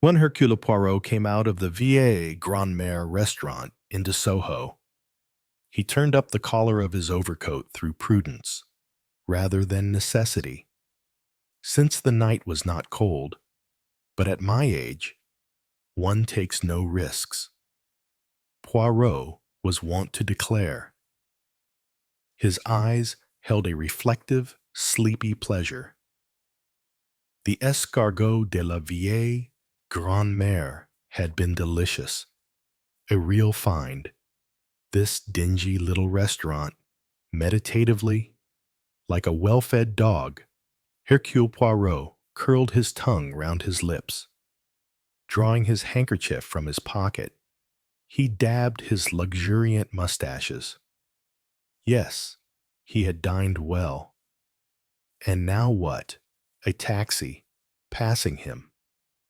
One Hercule Poirot came out of the Vieille Grande Mere restaurant into Soho. He turned up the collar of his overcoat through prudence, rather than necessity. Since the night was not cold, but at my age, one takes no risks. Poirot was wont to declare. His eyes held a reflective, sleepy pleasure. The escargot de la Vieille Grande Mere had been delicious, a real find. This dingy little restaurant, meditatively, like a well-fed dog, Hercule Poirot curled his tongue round his lips. Drawing his handkerchief from his pocket, he dabbed his luxuriant mustaches. Yes, he had dined well. And now what? A taxi, passing him,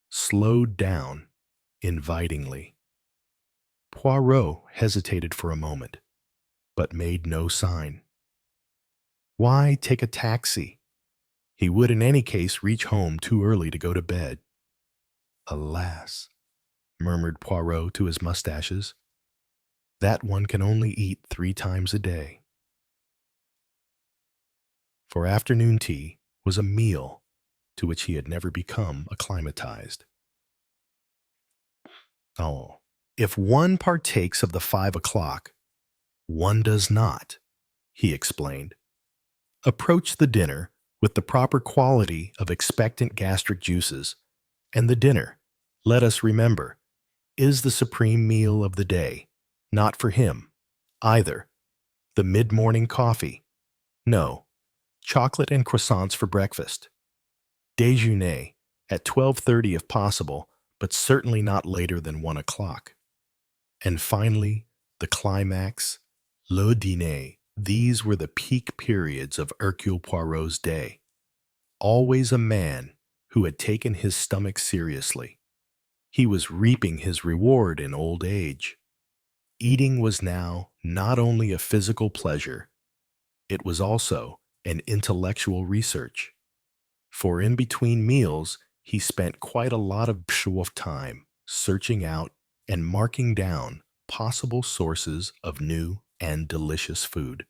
slowed down invitingly. Poirot hesitated for a moment, but made no sign. Why take a taxi? He would in any case reach home too early to go to bed. Alas, murmured Poirot to his mustaches, that one can only eat 3 times a day. For afternoon tea was a meal to which he had never become acclimatized. Oh, if one partakes of the 5 o'clock, one does not, he explained. Approach the dinner with the proper quality of expectant gastric juices, and the dinner, let us remember, is the supreme meal of the day, not for him, either. The mid-morning coffee. No, chocolate and croissants for breakfast. Déjeuner at 12:30 if possible, but certainly not later than 1 o'clock. And finally, the climax, le dîner. These were the peak periods of Hercule Poirot's day. Always a man who had taken his stomach seriously. He was reaping his reward in old age. Eating was now not only a physical pleasure, it was also an intellectual research. For in between meals, he spent quite a lot of time searching out and marking down possible sources of new and delicious food.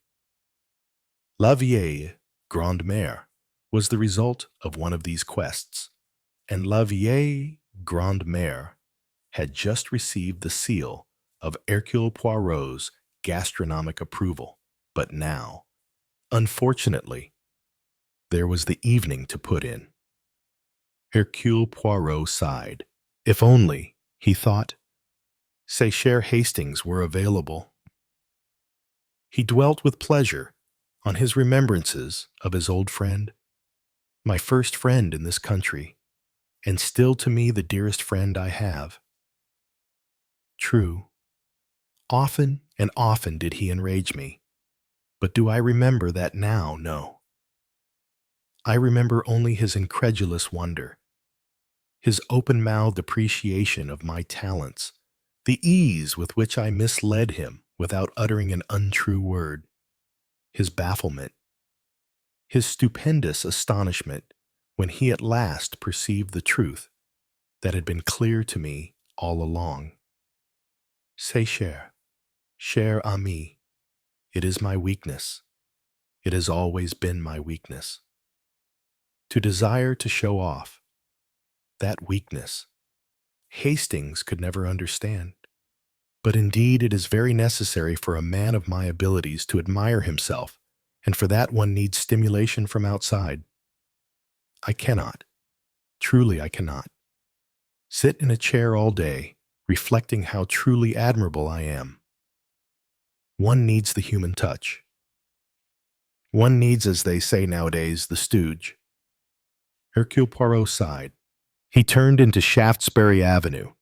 La Vieille Grande Mere was the result of one of these quests, and La Vieille Grande Mere had just received the seal of Hercule Poirot's gastronomic approval. But now, unfortunately, there was the evening to put in. Hercule Poirot sighed. If only, he thought, Seychelles Hastings were available. He dwelt with pleasure on his remembrances of his old friend, my first friend in this country, and still to me the dearest friend I have. True, often and often did he enrage me, but do I remember that now? No. I remember only his incredulous wonder, his open-mouthed appreciation of my talents, the ease with which I misled him without uttering an untrue word, his bafflement, his stupendous astonishment when he at last perceived the truth that had been clear to me all along. C'est cher, cher ami, it is my weakness. It has always been my weakness. To desire to show off, that weakness, Hastings could never understand. But indeed it is very necessary for a man of my abilities to admire himself, and for that one needs stimulation from outside. I cannot, truly I cannot, sit in a chair all day, reflecting how truly admirable I am. One needs the human touch. One needs, as they say nowadays, the stooge. Hercule Poirot sighed. He turned into Shaftesbury Avenue.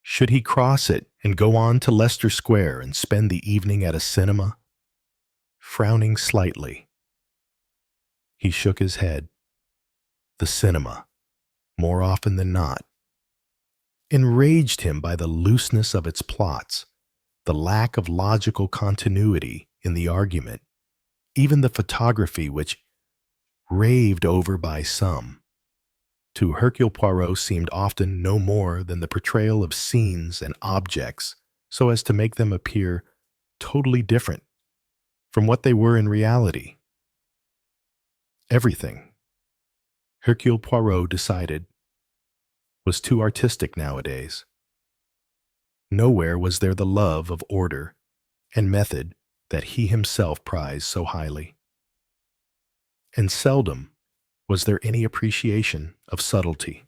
Should he cross it and go on to Leicester Square and spend the evening at a cinema? Frowning slightly, he shook his head. The cinema, more often than not, enraged him by the looseness of its plots, the lack of logical continuity in the argument, even the photography which, raved over by some, to Hercule Poirot seemed often no more than the portrayal of scenes and objects so as to make them appear totally different from what they were in reality. Everything, Hercule Poirot decided, was too artistic nowadays. Nowhere was there the love of order and method that he himself prized so highly. And seldom was there any appreciation of subtlety.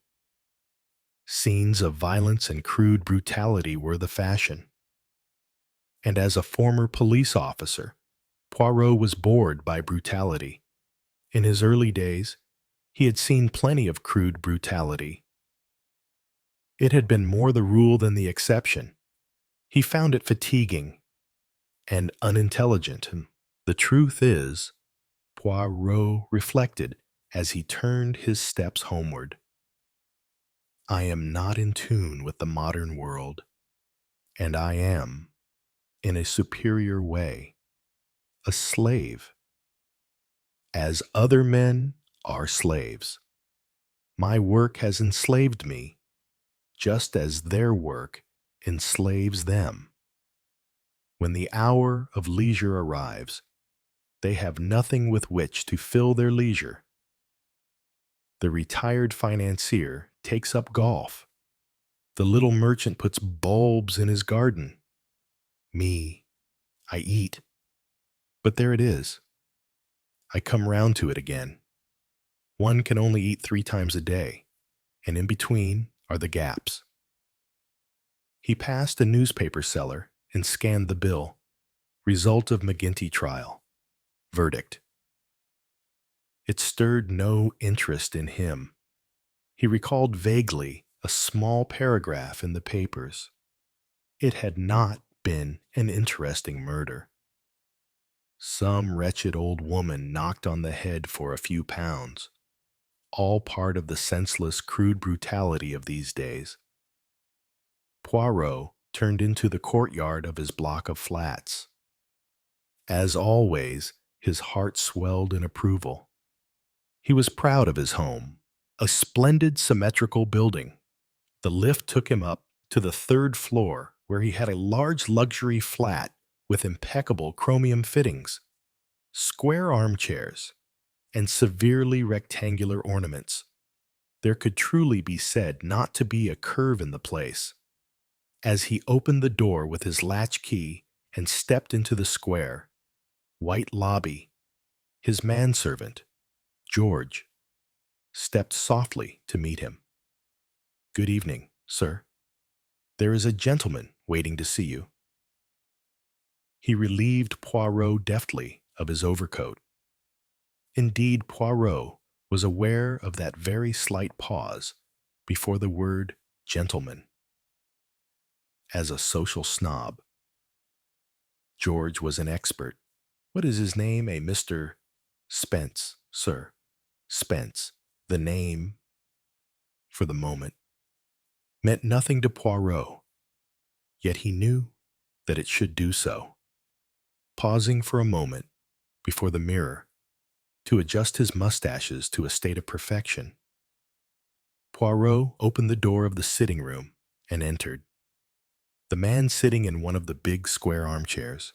Scenes of violence and crude brutality were the fashion. And as a former police officer, Poirot was bored by brutality. In his early days, he had seen plenty of crude brutality. It had been more the rule than the exception. He found it fatiguing and unintelligent. And the truth is, Poirot reflected as he turned his steps homeward, I am not in tune with the modern world, and I am, in a superior way, a slave. As other men are slaves, my work has enslaved me, just as their work enslaves them. When the hour of leisure arrives, they have nothing with which to fill their leisure. The retired financier takes up golf. The little merchant puts bulbs in his garden. Me, I eat. But there it is. I come round to it again. One can only eat 3 times a day, and in between are the gaps. He passed a newspaper seller and scanned the bill. Result of McGinty trial. Verdict. It stirred no interest in him. He recalled vaguely a small paragraph in the papers. It had not been an interesting murder. Some wretched old woman knocked on the head for a few pounds, all part of the senseless, crude brutality of these days. Poirot turned into the courtyard of his block of flats. As always, his heart swelled in approval. He was proud of his home, a splendid symmetrical building. The lift took him up to the 3rd floor, where he had a large luxury flat with impeccable chromium fittings, square armchairs, and severely rectangular ornaments. There could truly be said not to be a curve in the place. As he opened the door with his latch key and stepped into the square, white lobby, his manservant, George, stepped softly to meet him. Good evening, sir. There is a gentleman waiting to see you. He relieved Poirot deftly of his overcoat. Indeed, Poirot was aware of that very slight pause before the word gentleman. As a social snob, George was an expert. What is his name? A Mr. Spence, sir. Spence, the name, for the moment, meant nothing to Poirot, yet he knew that it should do so. Pausing for a moment before the mirror to adjust his mustaches to a state of perfection, Poirot opened the door of the sitting room and entered. The man sitting in one of the big square armchairs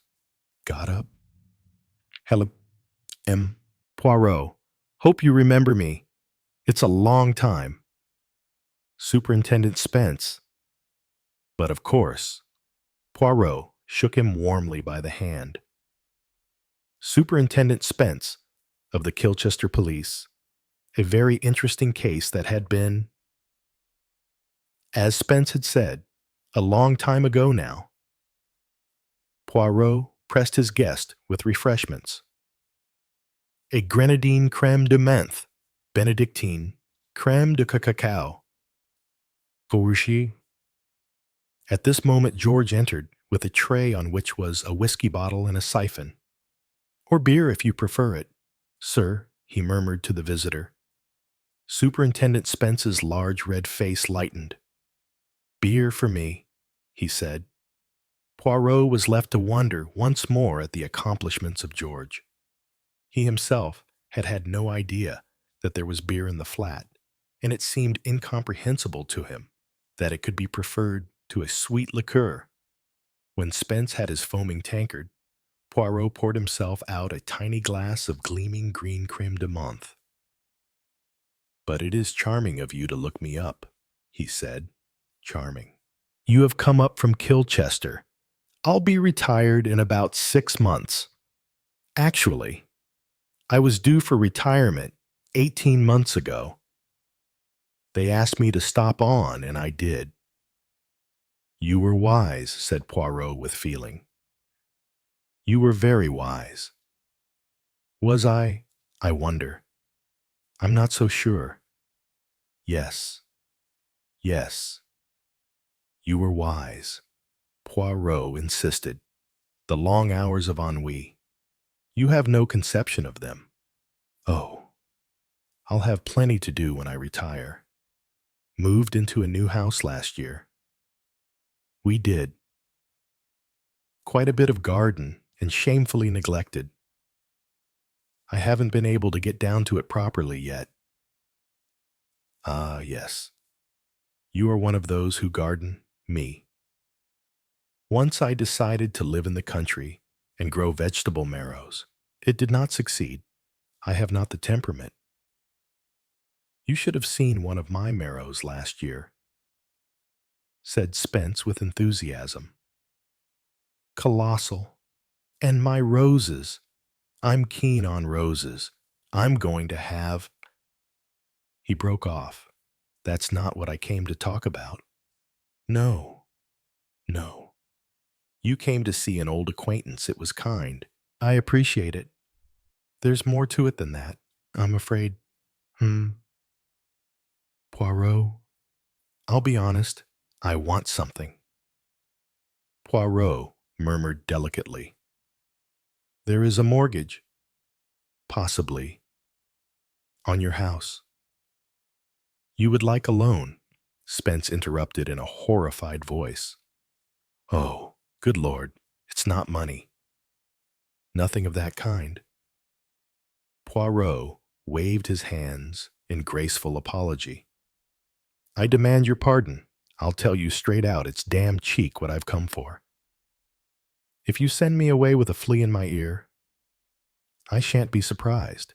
got up. Hello, Poirot. Hope you remember me. It's a long time. Superintendent Spence. But of course, Poirot shook him warmly by the hand. Superintendent Spence of the Kilchester Police, a very interesting case that had been, as Spence had said, a long time ago now. Poirot pressed his guest with refreshments. A grenadine crème de menthe, Benedictine, crème de cacao. Courgette. At this moment George entered with a tray on which was a whiskey bottle and a siphon. Or beer if you prefer it, sir, he murmured to the visitor. Superintendent Spence's large red face lightened. Beer for me, he said. Poirot was left to wonder once more at the accomplishments of George. He himself had had no idea that there was beer in the flat, and it seemed incomprehensible to him that it could be preferred to a sweet liqueur. When Spence had his foaming tankard, Poirot poured himself out a tiny glass of gleaming green creme de menthe. "But it is charming of you to look me up," he said. "Charming. You have come up from Kilchester. I'll be retired in about 6 months. Actually, I was due for retirement 18 months ago. They asked me to stop on, and I did." "You were wise," said Poirot with feeling. "You were very wise." "Was I? I wonder. I'm not so sure." "Yes. Yes. You were wise." Poirot insisted. "The long hours of ennui. You have no conception of them." "Oh, I'll have plenty to do when I retire. Moved into a new house last year." "We did. Quite a bit of garden and shamefully neglected. I haven't been able to get down to it properly yet." "Ah, yes. You are one of those who garden me. Once I decided to live in the country and grow vegetable marrows. It did not succeed. I have not the temperament. You should have seen one of my marrows last year," said Spence with enthusiasm. "Colossal. And my roses. I'm keen on roses. I'm going to have—" He broke off. "That's not what I came to talk about." "No. No. You came to see an old acquaintance. It was kind. I appreciate it. There's more to it than that, I'm afraid. Poirot, I'll be honest. I want something." Poirot murmured delicately. "There is a mortgage, possibly, on your house." "You would like a loan," Spence interrupted in a horrified voice. "Oh, good Lord, it's not money." "Nothing of that kind." Poirot waved his hands in graceful apology. "I demand your pardon. I'll tell you straight out, it's damn cheek what I've come for. If you send me away with a flea in my ear, I shan't be surprised."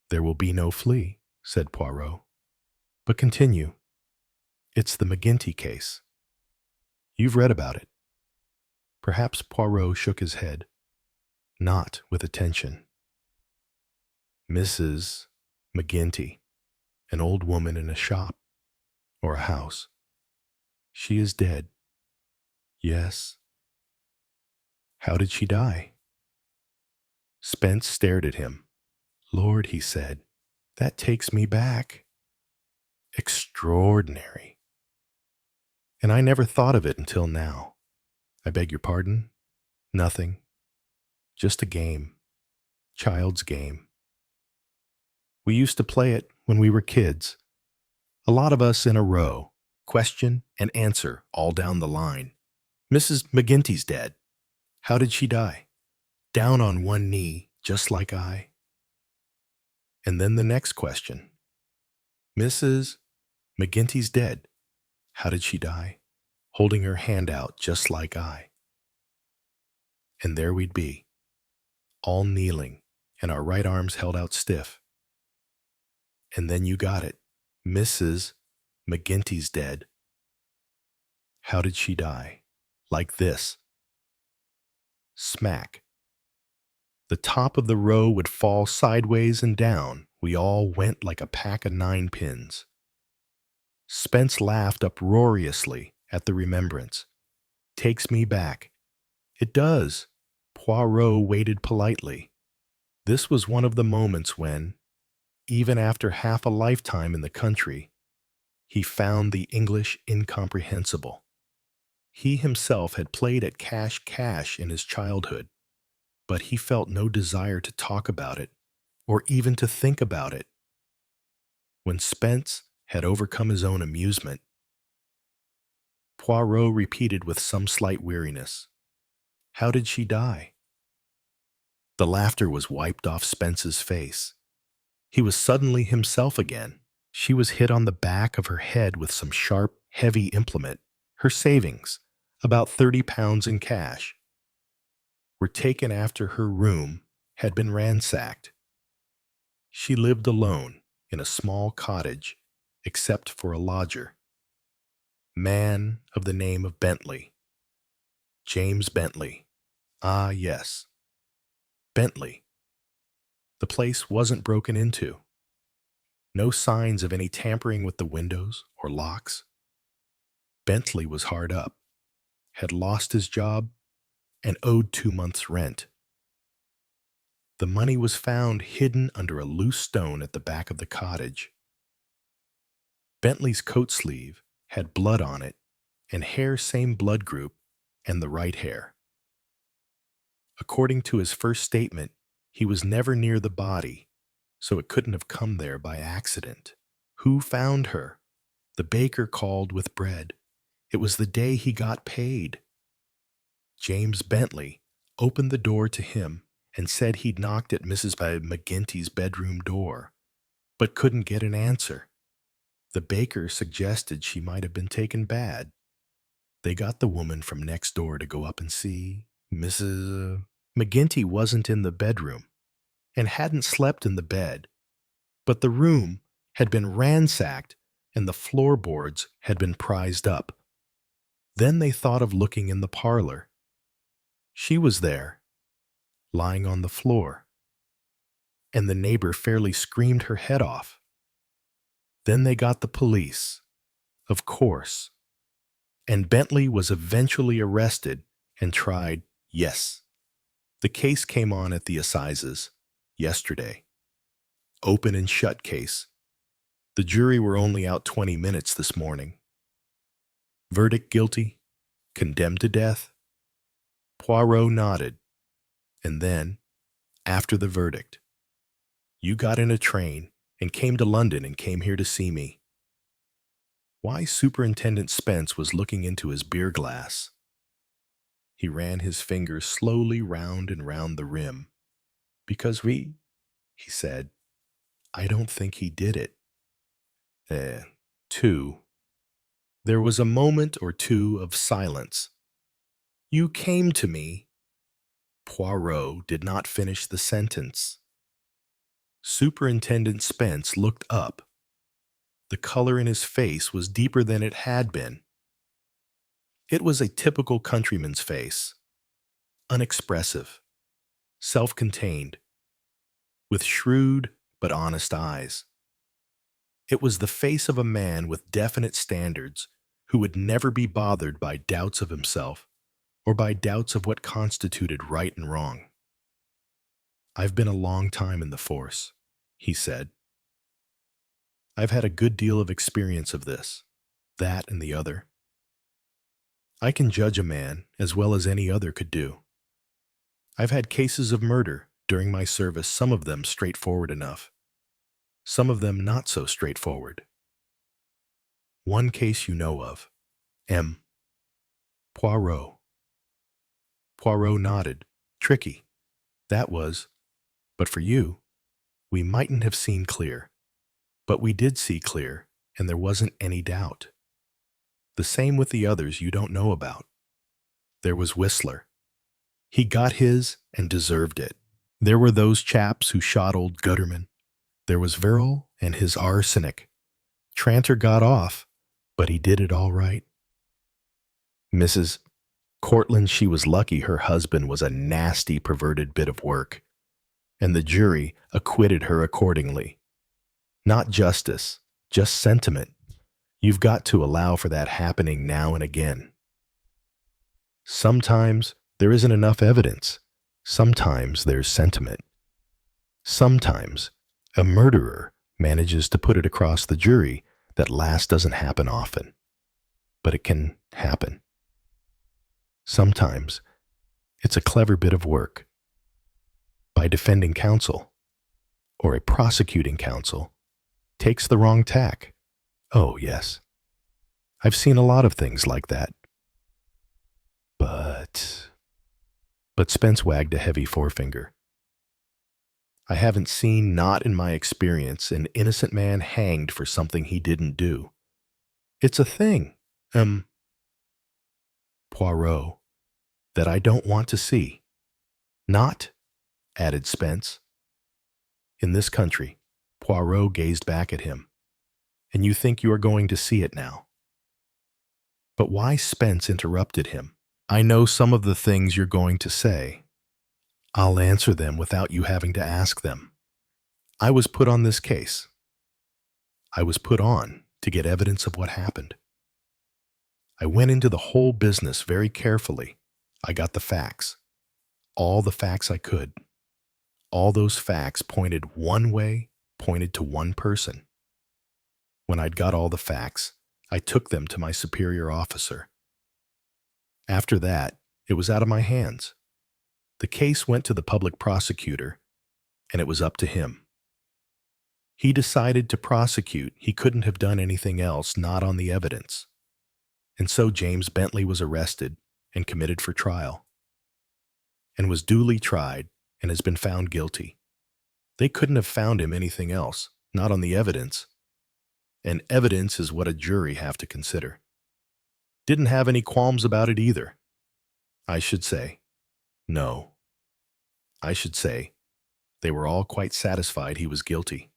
"There will be no flea," said Poirot. "But continue. It's the McGinty case. You've read about it." Perhaps Poirot shook his head, not with attention. "Mrs. McGinty, an old woman in a shop, or a house. She is dead." "Yes." "How did she die?" Spence stared at him. "Lord," he said, "that takes me back. Extraordinary. And I never thought of it until now. I beg your pardon? Nothing. Just a game. Child's game. We used to play it when we were kids. A lot of us in a row. Question and answer all down the line. Mrs. McGinty's dead. How did she die? Down on one knee, just like I. And then the next question. Mrs. McGinty's dead. How did she die? Holding her hand out, just like I. And there we'd be, all kneeling, and our right arms held out stiff. And then you got it. Mrs. McGinty's dead. How did she die? Like this. Smack. The top of the row would fall sideways and down. We all went like a pack of 9 pins. Spence laughed uproariously at the remembrance. Takes me back. It does. Poirot waited politely. This was one of the moments when, even after half a lifetime in the country, he found the English incomprehensible. He himself had played at cash in his childhood, but he felt no desire to talk about it or even to think about it. When Spence had overcome his own amusement, Poirot repeated with some slight weariness, "How did she die?" The laughter was wiped off Spence's face. He was suddenly himself again. She was hit on the back of her head with some sharp, heavy implement. Her savings, about 30 pounds in cash, were taken after her room had been ransacked. She lived alone in a small cottage, except for a lodger. Man of the name of Bentley. James Bentley. Ah, yes. Bentley. The place wasn't broken into. No signs of any tampering with the windows or locks. Bentley was hard up, had lost his job, and owed 2 months' rent. The money was found hidden under a loose stone at the back of the cottage. Bentley's coat sleeve had blood on it, and hair same blood group and the right hair. According to his first statement, he was never near the body, so it couldn't have come there by accident. Who found her? The baker called with bread. It was the day he got paid. James Bentley opened the door to him and said he'd knocked at Mrs. McGinty's bedroom door, but couldn't get an answer. The baker suggested she might have been taken bad. They got the woman from next door to go up and see. Mrs. McGinty wasn't in the bedroom and hadn't slept in the bed, but the room had been ransacked and the floorboards had been prized up. Then they thought of looking in the parlor. She was there, lying on the floor, and the neighbor fairly screamed her head off. Then they got the police, of course, and Bentley was eventually arrested and tried. Yes, the case came on at the assizes yesterday. Open and shut case. The jury were only out 20 minutes this morning. Verdict guilty, condemned to death. Poirot nodded, and then, after the verdict, you got in a train and came to London and came here to see me. Why Superintendent Spence was looking into his beer glass. He ran his fingers slowly round and round the rim. Because he said, I don't think he did it. 2. There was a moment or two of silence. You came to me. Poirot did not finish the sentence. Superintendent Spence looked up. The color in his face was deeper than it had been. It was a typical countryman's face, unexpressive, self-contained, with shrewd but honest eyes. It was the face of a man with definite standards who would never be bothered by doubts of himself or by doubts of what constituted right and wrong. I've been a long time in the force, he said. I've had a good deal of experience of this, that, and the other. I can judge a man as well as any other could do. I've had cases of murder during my service, some of them straightforward enough, some of them not so straightforward. One case you know of, M. Poirot. Poirot nodded. Tricky. That was. But for you, we mightn't have seen clear. But we did see clear, and there wasn't any doubt. The same with the others you don't know about. There was Whistler. He got his and deserved it. There were those chaps who shot old Gutterman. There was Verrill and his arsenic. Tranter got off, but he did it all right. Mrs. Cortland, she was lucky her husband was a nasty, perverted bit of work, and the jury acquitted her accordingly. Not justice, just sentiment. You've got to allow for that happening now and again. Sometimes there isn't enough evidence. Sometimes there's sentiment. Sometimes a murderer manages to put it across the jury that last doesn't happen often, but it can happen. Sometimes it's a clever bit of work. By defending counsel, or a prosecuting counsel, takes the wrong tack. Oh, yes. I've seen a lot of things like that. But Spence wagged a heavy forefinger. I haven't seen, not in my experience, an innocent man hanged for something he didn't do. It's a thing, Poirot, that I don't want to see. Not, added Spence. In this country, Poirot gazed back at him. And you think you are going to see it now. But why? Spence interrupted him. I know some of the things you're going to say. I'll answer them without you having to ask them. I was put on this case. I was put on to get evidence of what happened. I went into the whole business very carefully. I got the facts. All the facts I could. All those facts pointed one way, pointed to one person. When I'd got all the facts, I took them to my superior officer. After that, it was out of my hands. The case went to the public prosecutor, and it was up to him. He decided to prosecute. He couldn't have done anything else, not on the evidence. And so James Bentley was arrested and committed for trial, and was duly tried and has been found guilty. They couldn't have found him anything else, not on the evidence. And evidence is what a jury have to consider. Didn't have any qualms about it either. I should say, no. I should say, they were all quite satisfied he was guilty.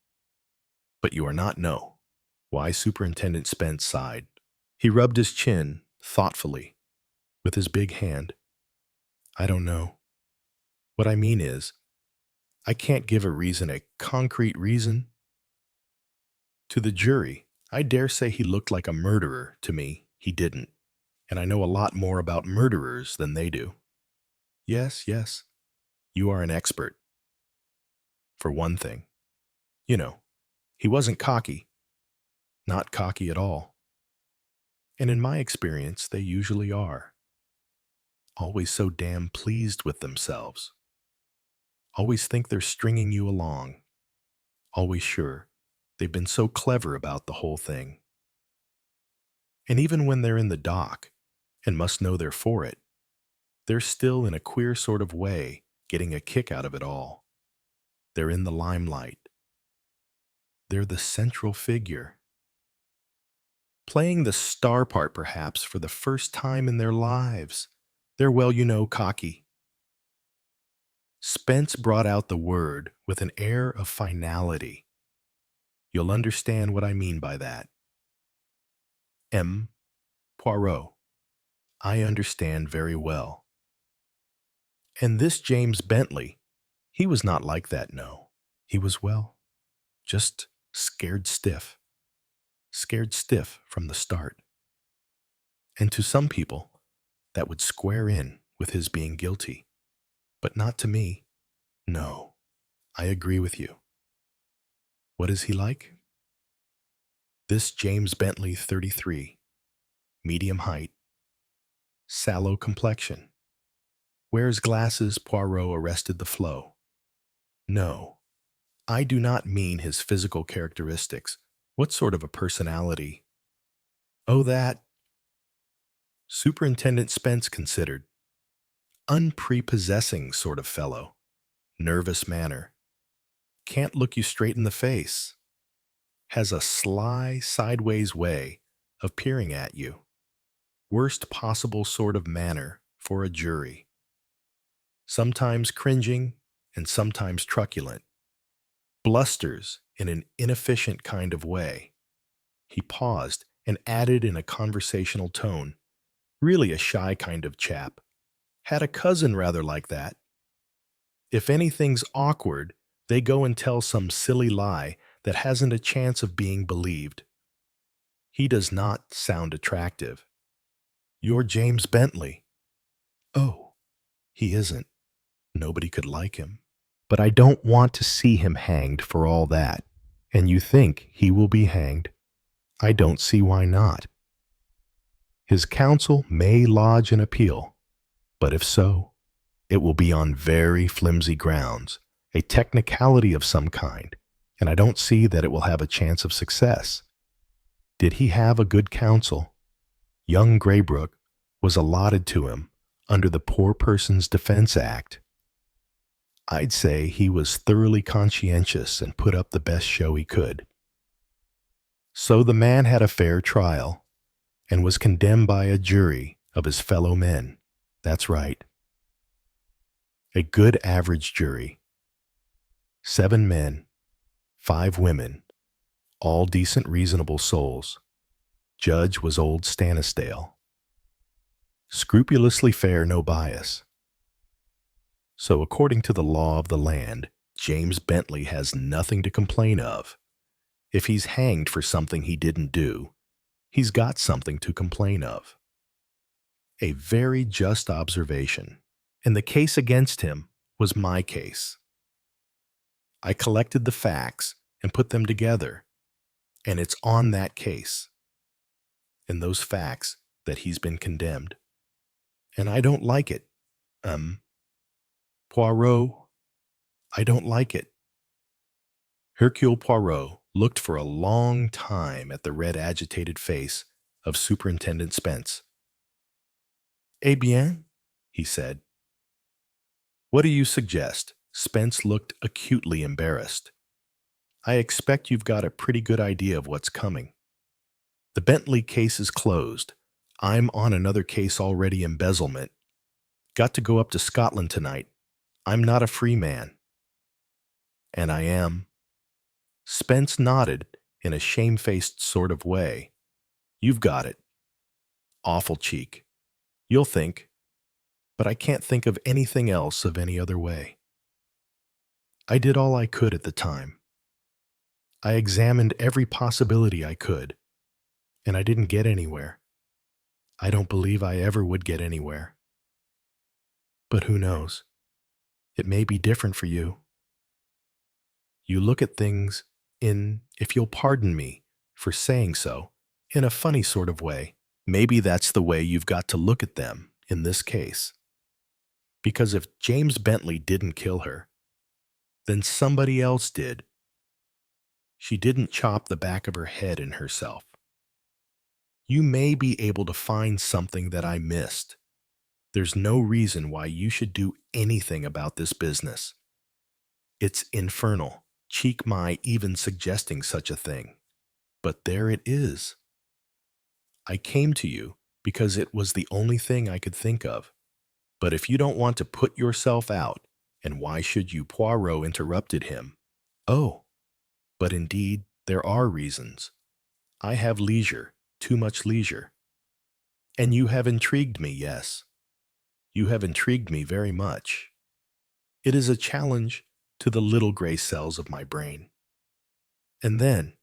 But you are not, no. Why? Superintendent Spence sighed. He rubbed his chin thoughtfully with his big hand. I don't know. What I mean is, I can't give a reason, a concrete reason. To the jury, I dare say he looked like a murderer. To me, he didn't. And I know a lot more about murderers than they do. Yes, yes, you are an expert. For one thing. You know, he wasn't cocky. Not cocky at all. And in my experience, they usually are. Always so damn pleased with themselves. Always think they're stringing you along. Always sure they've been so clever about the whole thing. And even when they're in the dock and must know they're for it, they're still in a queer sort of way getting a kick out of it all. They're in the limelight. They're the central figure. Playing the star part perhaps for the first time in their lives. They're, well, you know, cocky. Spence brought out the word with an air of finality. You'll understand what I mean by that. Poirot. I understand very well. And this James Bentley, he was not like that, no. He was, well, just scared stiff. Scared stiff from the start. And to some people, that would square in with his being guilty. But not to me. No, I agree with you. What is he like? This James Bentley, 33, medium height, sallow complexion. Wears glasses. Poirot arrested the flow. No, I do not mean his physical characteristics. What sort of a personality? Oh, that. Superintendent Spence considered. Unprepossessing sort of fellow. Nervous manner. Can't look you straight in the face. Has a sly, sideways way of peering at you. Worst possible sort of manner for a jury. Sometimes cringing and sometimes truculent. Blusters in an inefficient kind of way. He paused and added in a conversational tone. Really a shy kind of chap. Had a cousin rather like that. If anything's awkward, they go and tell some silly lie that hasn't a chance of being believed. He does not sound attractive. You're James Bentley. Oh, he isn't. Nobody could like him. But I don't want to see him hanged for all that. And you think he will be hanged? I don't see why not. His counsel may lodge an appeal, but if so, it will be on very flimsy grounds, a technicality of some kind, and I don't see that it will have a chance of success. Did he have a good counsel? Young Graybrook was allotted to him under the Poor Person's Defense Act. I'd say he was thoroughly conscientious and put up the best show he could. So the man had a fair trial and was condemned by a jury of his fellow men. That's right. A good average jury. 7 men, 5 women, all decent, reasonable souls. Judge was old Stanisdale. Scrupulously fair, no bias. So according to the law of the land, James Bentley has nothing to complain of. If he's hanged for something he didn't do, he's got something to complain of. A very just observation. And the case against him was my case. I collected the facts and put them together, and it's on that case and those facts that he's been condemned. And I don't like it. Poirot, I don't like it. Hercule Poirot looked for a long time at the red, agitated face of Superintendent Spence. Eh bien, he said. What do you suggest? Spence looked acutely embarrassed. I expect you've got a pretty good idea of what's coming. The Bentley case is closed. I'm on another case already, embezzlement. Got to go up to Scotland tonight. I'm not a free man. And I am. Spence nodded in a shamefaced sort of way. You've got it. Awful cheek. You'll think. But I can't think of anything else of any other way. I did all I could at the time. I examined every possibility I could, and I didn't get anywhere. I don't believe I ever would get anywhere. But who knows? It may be different for you. You look at things in, if you'll pardon me for saying so, in a funny sort of way. Maybe that's the way you've got to look at them in this case. Because if James Bentley didn't kill her, then somebody else did. She didn't chop the back of her head in herself. You may be able to find something that I missed. There's no reason why you should do anything about this business. It's infernal, cheek my even suggesting such a thing. But there it is. I came to you because it was the only thing I could think of. But if you don't want to put yourself out, and why should you? Poirot interrupted him. Oh, but indeed there are reasons. I have leisure, too much leisure. And you have intrigued me, yes. You have intrigued me very much. It is a challenge to the little gray cells of my brain. And then,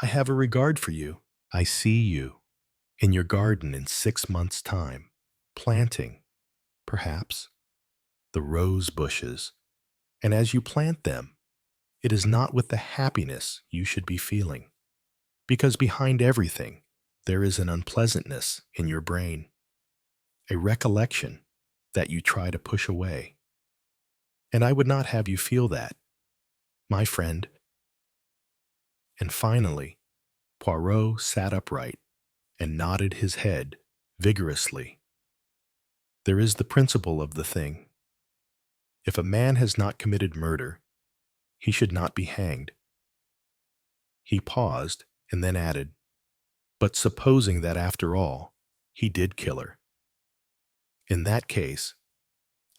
I have a regard for you. I see you in your garden in 6 months' time, planting, perhaps, the rose bushes. And as you plant them, it is not with the happiness you should be feeling, because behind everything, there is an unpleasantness in your brain, a recollection that you try to push away. And I would not have you feel that, my friend. And finally, Poirot sat upright and nodded his head vigorously. There is the principle of the thing. If a man has not committed murder, he should not be hanged. He paused and then added, but supposing that after all, he did kill her. In that case,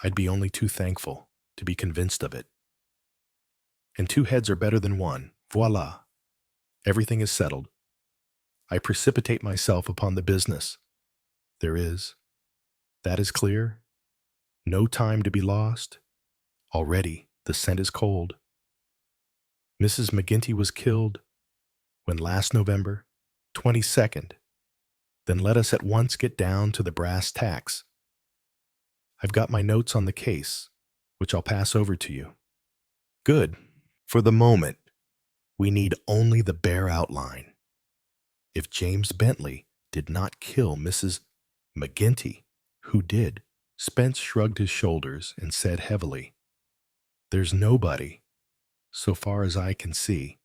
I'd be only too thankful to be convinced of it. And 2 heads are better than 1. Voila. Everything is settled. I precipitate myself upon the business. There is. That is clear. No time to be lost. Already the scent is cold. Mrs. McGinty was killed when last November, 22nd. Then let us at once get down to the brass tacks. I've got my notes on the case, which I'll pass over to you. Good. For the moment, we need only the bare outline. If James Bentley did not kill Mrs. McGinty, who did? Spence shrugged his shoulders and said heavily, there's nobody, so far as I can see.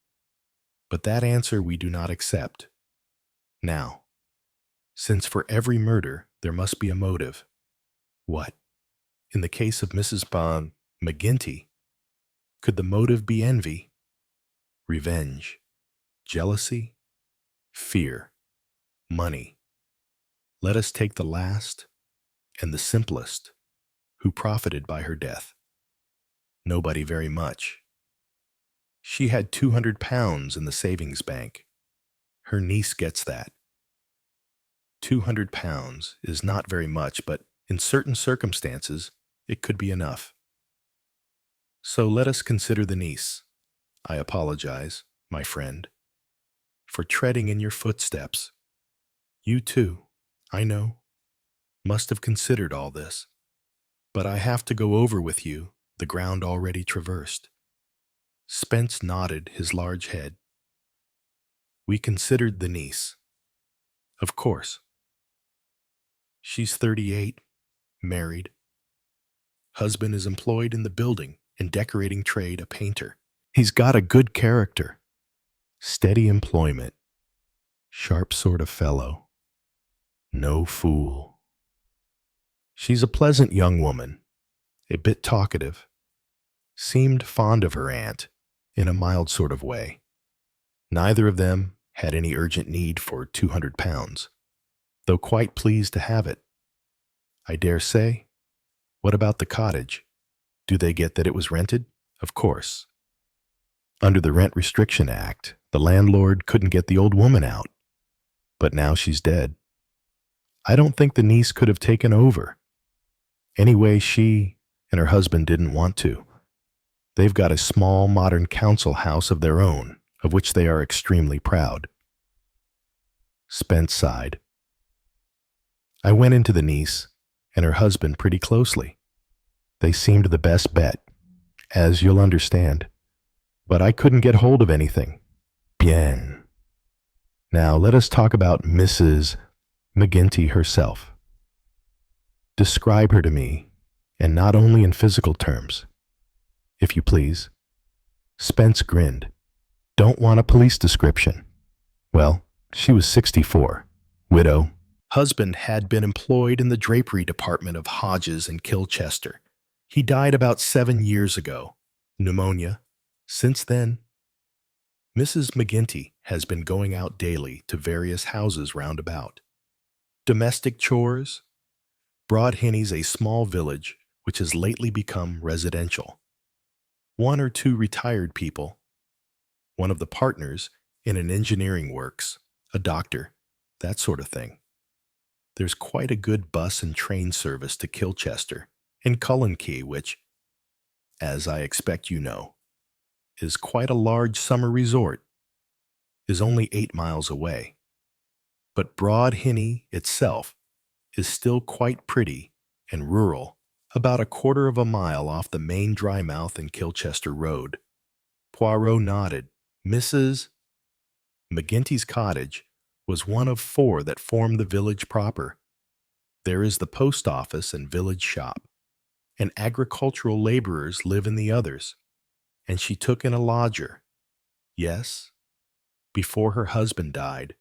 But that answer we do not accept. Now, since for every murder there must be a motive. What? In the case of Mrs. McGinty? Could the motive be envy, revenge, jealousy, fear, money? Let us take the last and the simplest. Who profited by her death? Nobody very much. She had £200 in the savings bank. Her niece gets that. £200 is not very much, but in certain circumstances, it could be enough. So let us consider the niece. I apologize, my friend, for treading in your footsteps. You too, I know, must have considered all this. But I have to go over with you the ground already traversed. Spence nodded his large head. We considered the niece. Of course. She's 38, married. Husband is employed in the building and decorating trade, a painter. He's got a good character, steady employment, sharp sort of fellow, no fool. She's a pleasant young woman, a bit talkative, seemed fond of her aunt in a mild sort of way. Neither of them had any urgent need for £200, though quite pleased to have it. I dare say. What about the cottage? Do they get that it was rented? Of course. Under the Rent Restriction Act, the landlord couldn't get the old woman out. But now she's dead. I don't think the niece could have taken over. Anyway, she and her husband didn't want to. They've got a small modern council house of their own, of which they are extremely proud. Spence sighed. I went into the niece and her husband pretty closely. They seemed the best bet, as you'll understand. But I couldn't get hold of anything. Bien. Now let us talk about Mrs. McGinty herself. Describe her to me, and not only in physical terms, if you please. Spence grinned. Don't want a police description. Well, she was 64, widow. Husband had been employed in the drapery department of Hodges and Kilchester. He died about 7 years ago. Pneumonia. Since then, Mrs. McGinty has been going out daily to various houses round about. Domestic chores. Whodunit's a small village which has lately become residential. 1 or 2 retired people. One of the partners in an engineering works, a doctor, that sort of thing. There's quite a good bus and train service to Kilchester and Cullenkey, which, as I expect you know, is quite a large summer resort, is only 8 miles away. But Whodunit itself is still quite pretty and rural, about 1/4 of a mile off the main Drymouth and Kilchester Road. Poirot nodded. Mrs. McGinty's cottage was one of 4 that formed the village proper. There is the post office and village shop, and agricultural laborers live in the others, and she took in a lodger. Yes, before her husband died.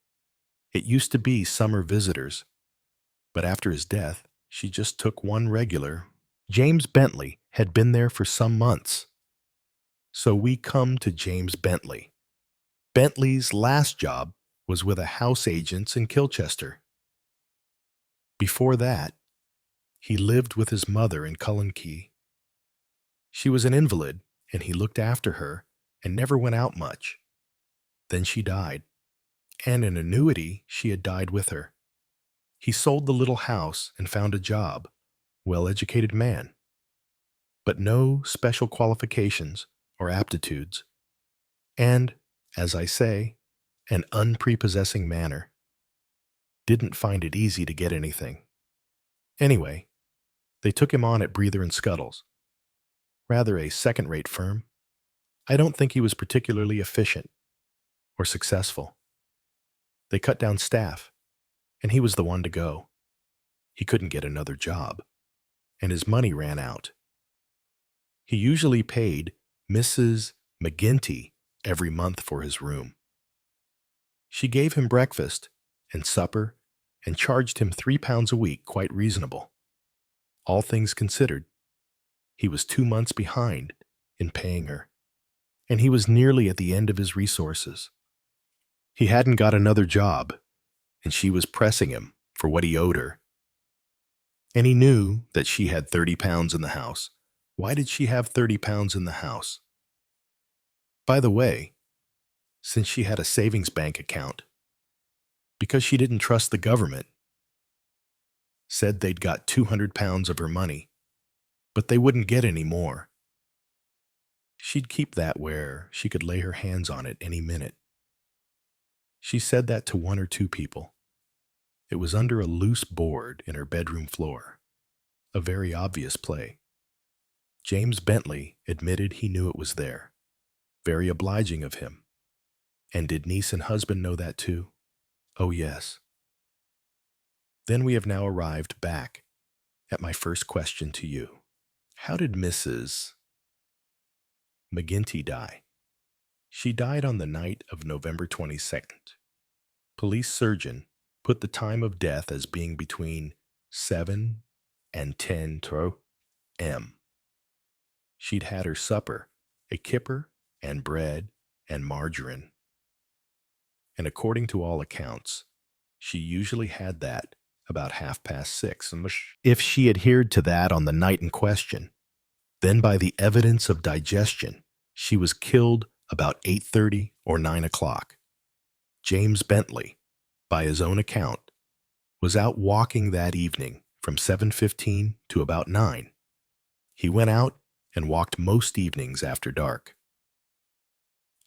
It used to be summer visitors, but after his death, she just took one regular. James Bentley had been there for some months. So we come to James Bentley. Bentley's last job was with a house agent's in Kilchester. Before that, he lived with his mother in Cullenkey. She was an invalid, and he looked after her and never went out much. Then she died, and an annuity she had died with her. He sold the little house and found a job, well-educated man, but no special qualifications or aptitudes, and, as I say, an unprepossessing manner. Didn't find it easy to get anything. Anyway, they took him on at Breather and Scuttles. Rather a second-rate firm. I don't think he was particularly efficient or successful. They cut down staff, and he was the one to go. He couldn't get another job, and his money ran out. He usually paid Mrs. McGinty every month for his room. She gave him breakfast and supper and charged him £3 a week, quite reasonable. All things considered. He was 2 months behind in paying her, and he was nearly at the end of his resources. He hadn't got another job, and she was pressing him for what he owed her. And he knew that she had 30 pounds in the house. Why did she have 30 pounds in the house? By the way, since she had a savings bank account, because she didn't trust the government, said they'd got 200 pounds of her money, but they wouldn't get any more. She'd keep that where she could lay her hands on it any minute. She said that to 1 or 2 people. It was under a loose board in her bedroom floor, a very obvious play. James Bentley admitted he knew it was there. Very obliging of him. And did niece and husband know that too? Oh yes. Then we have now arrived back at my first question to you. How did Mrs. McGinty die? She died on the night of November 22nd. Police surgeon put the time of death as being between 7 and 10 m. She'd had her supper, a kipper and bread and margarine. And according to all accounts, she usually had that about 6:30. If she adhered to that on the night in question, then by the evidence of digestion, she was killed about 8:30 or 9 o'clock. James Bentley, by his own account, was out walking that evening from 7:15 to about 9. He went out and walked most evenings after dark.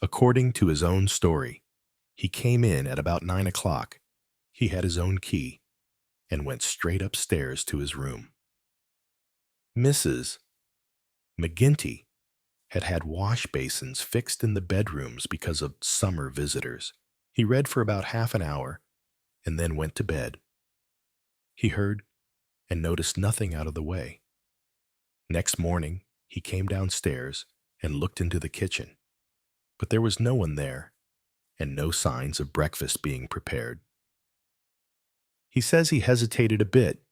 According to his own story, he came in at about 9 o'clock. He had his own key and went straight upstairs to his room. Mrs. McGinty had had wash basins fixed in the bedrooms because of summer visitors. He read for about half an hour and then went to bed. He heard and noticed nothing out of the way. Next morning, he came downstairs and looked into the kitchen, but there was no one there and no signs of breakfast being prepared. He says he hesitated a bit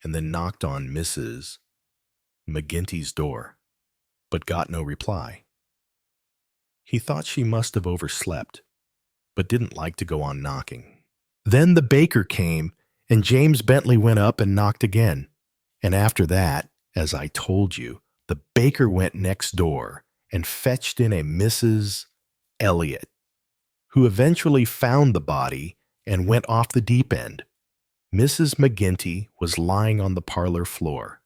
and then knocked on Mrs. McGinty's door, but got no reply. He thought she must have overslept, but didn't like to go on knocking. Then the baker came, and James Bentley went up and knocked again. And after that, as I told you, the baker went next door and fetched in a Mrs. Elliot, who eventually found the body and went off the deep end. Mrs. McGinty was lying on the parlor floor.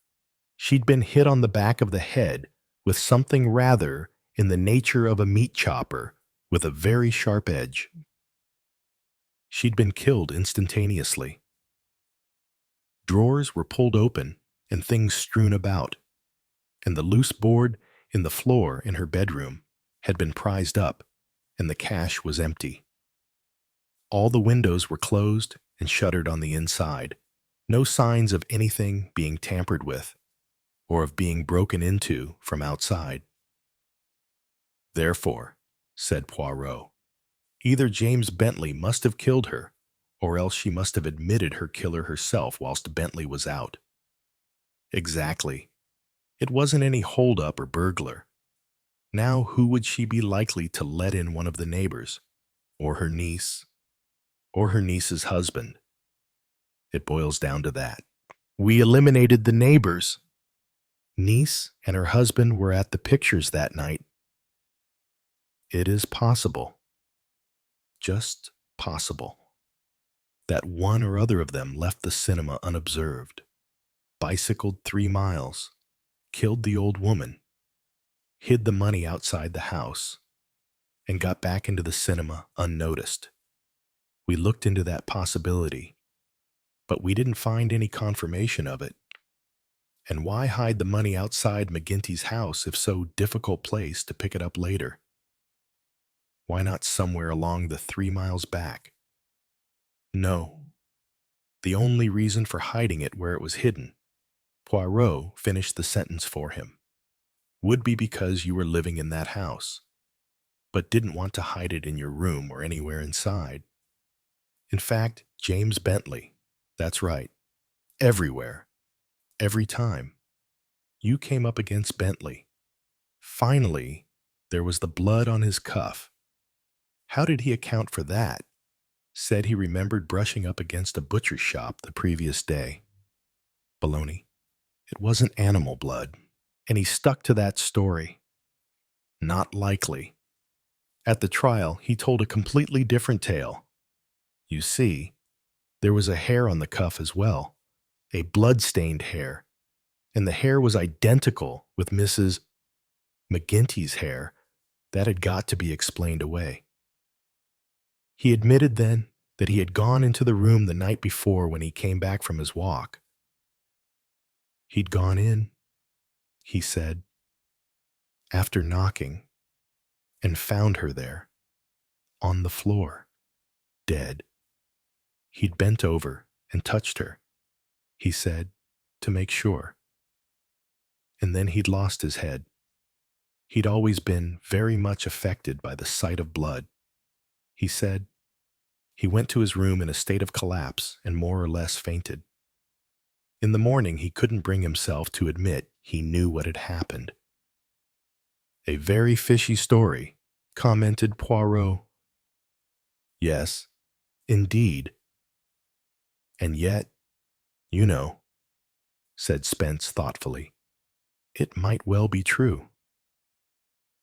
She'd been hit on the back of the head with something rather in the nature of a meat chopper with a very sharp edge. She'd been killed instantaneously. Drawers were pulled open and things strewn about, and the loose board in the floor in her bedroom had been prized up, and the cache was empty. All the windows were closed and shuttered on the inside, no signs of anything being tampered with or of being broken into from outside. Therefore, said Poirot, either James Bentley must have killed her, or else she must have admitted her killer herself whilst Bentley was out. Exactly. It wasn't any hold-up or burglar. Now who would she be likely to let in one of the neighbors, or her niece, or her niece's husband? It boils down to that. We eliminated the neighbors. Niece and her husband were at the pictures that night. It is possible, just possible, that one or other of them left the cinema unobserved, bicycled 3 miles, killed the old woman, hid the money outside the house, and got back into the cinema unnoticed. We looked into that possibility, but we didn't find any confirmation of it. And why hide the money outside McGinty's house if so difficult place to pick it up later? Why not somewhere along the 3 miles back? No. The only reason for hiding it where it was hidden, Poirot finished the sentence for him, would be because you were living in that house, but didn't want to hide it in your room or anywhere inside. In fact, James Bentley, that's right, everywhere, every time, You came up against Bentley. Finally, there was the blood on his cuff. How did he account for that? Said he remembered brushing up against a butcher's shop the previous day. Baloney. It wasn't animal blood, and he stuck to that story. Not likely. At the trial, he told a completely different tale. You see, there was a hair on the cuff as well, a blood-stained hair, and the hair was identical with Mrs. McGinty's hair. That had got to be explained away. He admitted then that he had gone into the room the night before when he came back from his walk. He'd gone in, he said, after knocking, and found her there, on the floor, dead. He'd bent over and touched her, he said, to make sure. And then he'd lost his head. He'd always been very much affected by the sight of blood. He said he went to his room in a state of collapse and more or less fainted. In the morning, he couldn't bring himself to admit he knew what had happened. A very fishy story, commented Poirot. Yes, indeed. And yet, you know, said Spence thoughtfully, it might well be true.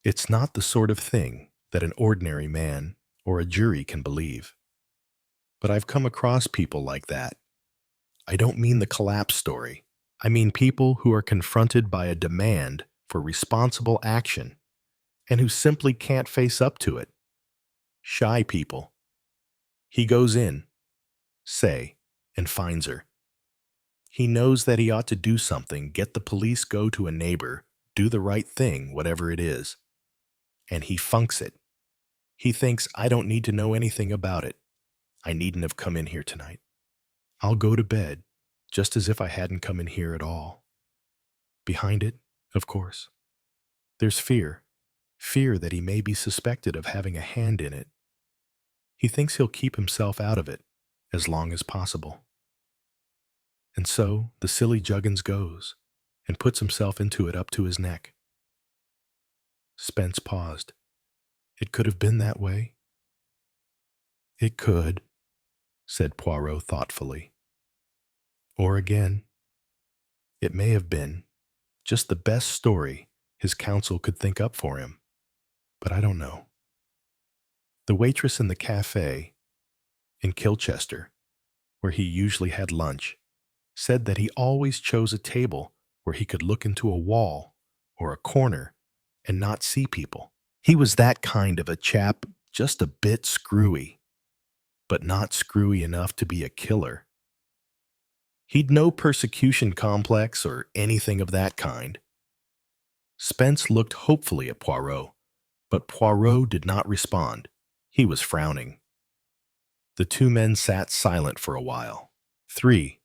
It's not the sort of thing that an ordinary man or a jury can believe. But I've come across people like that. I don't mean the collapse story. I mean people who are confronted by a demand for responsible action and who simply can't face up to it. Shy people. He goes in, say, and finds her. He knows that he ought to do something, get the police, go to a neighbor, do the right thing, whatever it is. And he funks it. He thinks, I don't need to know anything about it. I needn't have come in here tonight. I'll go to bed, just as if I hadn't come in here at all. Behind it, of course, there's fear. Fear that he may be suspected of having a hand in it. He thinks he'll keep himself out of it as long as possible. And so the silly Juggins goes and puts himself into it up to his neck. Spence paused. It could have been that way. It could, said Poirot thoughtfully. Or again, it may have been just the best story his counsel could think up for him, but I don't know. The waitress in the cafe in Kilchester, where he usually had lunch, said that he always chose a table where he could look into a wall or a corner and not see people. He was that kind of a chap, just a bit screwy, but not screwy enough to be a killer. He'd no persecution complex or anything of that kind. Spence looked hopefully at Poirot, but Poirot did not respond. He was frowning. The two men sat silent for a while. 3.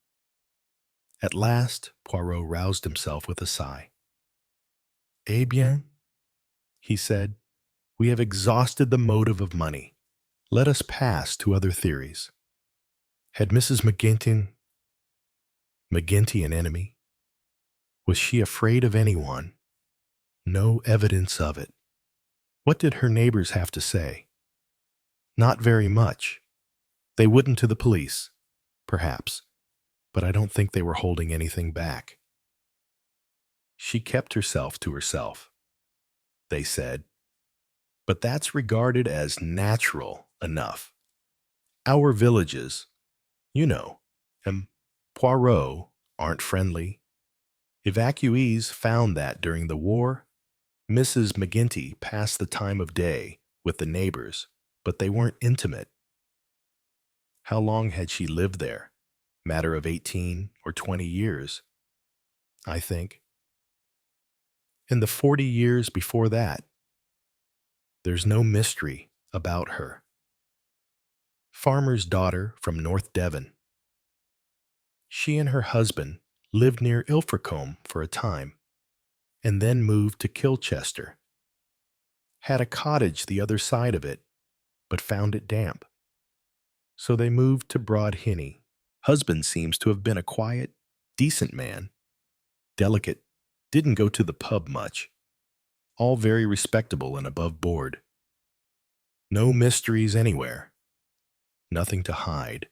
At last, Poirot roused himself with a sigh. Eh bien, he said, we have exhausted the motive of money. Let us pass to other theories. Had Mrs. McGinty an enemy? Was she afraid of anyone? No evidence of it. What did her neighbors have to say? Not very much. They wouldn't to the police, perhaps, but I don't think they were holding anything back. She kept herself to herself, they said, but that's regarded as natural enough. Our villages, you know, and Poirot aren't friendly. Evacuees found that during the war, Mrs. McGinty passed the time of day with the neighbors, but they weren't intimate. How long had she lived there? Matter of 18 or 20 years, I think. In the 40 years before that, there's no mystery about her. Farmer's daughter from North Devon. She and her husband lived near Ilfracombe for a time, and then moved to Kilchester. Had a cottage the other side of it, but found it damp. So they moved to Husband seems to have been a quiet, decent man. Delicate, didn't go to the pub much. All very respectable and above board. No mysteries anywhere. Nothing to hide.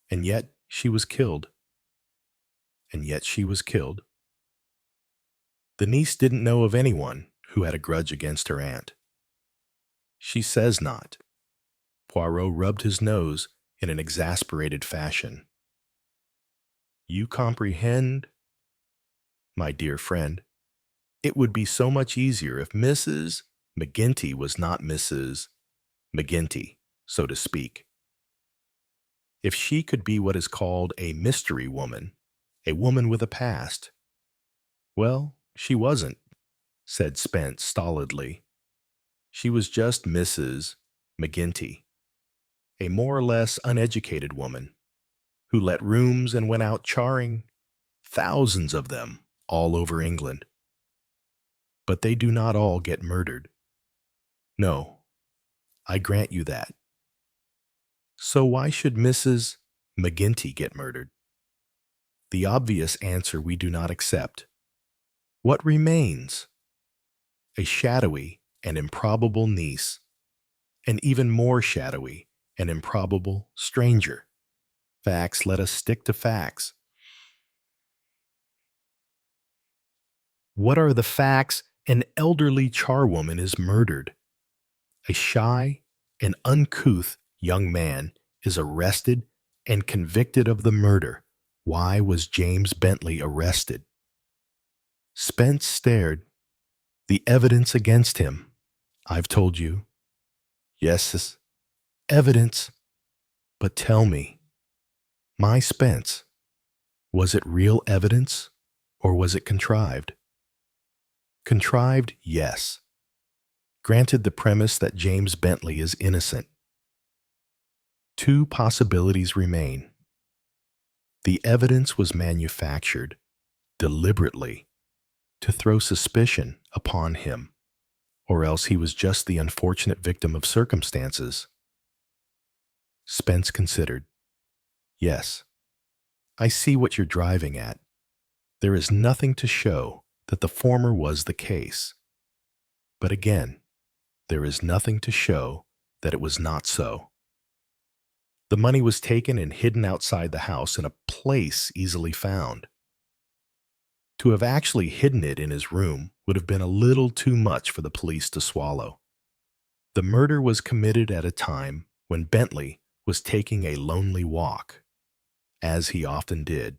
And yet she was killed. And yet she was killed. The niece didn't know of anyone who had a grudge against her aunt. She says not. Poirot rubbed his nose in an exasperated fashion. You comprehend? My dear friend, it would be so much easier if Mrs. McGinty was not Mrs. McGinty, so to speak. If she could be what is called a mystery woman, a woman with a past. Well, she wasn't, said Spence stolidly. She was just Mrs. McGinty, a more or less uneducated woman who let rooms and went out charring, thousands of them, all over England. But they do not all get murdered. No, I grant you that. So why should Mrs. McGinty get murdered? The obvious answer we do not accept. What remains? A shadowy and improbable niece, an even more shadowy and improbable stranger. Facts, let us stick to facts. What are the facts? An elderly charwoman is murdered. A shy and uncouth young man is arrested and convicted of the murder. Why was James Bentley arrested? Spence stared. The evidence against him. I've told you. Yes, evidence. But tell me, my Spence, was it real evidence or was it contrived? Contrived, yes. Granted the premise that James Bentley is innocent. Two possibilities remain. The evidence was manufactured deliberately to throw suspicion upon him, or else he was just the unfortunate victim of circumstances. Spence considered. Yes, I see what you're driving at. There is nothing to show that the former was the case. But again, there is nothing to show that it was not so. The money was taken and hidden outside the house in a place easily found. To have actually hidden it in his room would have been a little too much for the police to swallow. The murder was committed at a time when Bentley was taking a lonely walk, as he often did.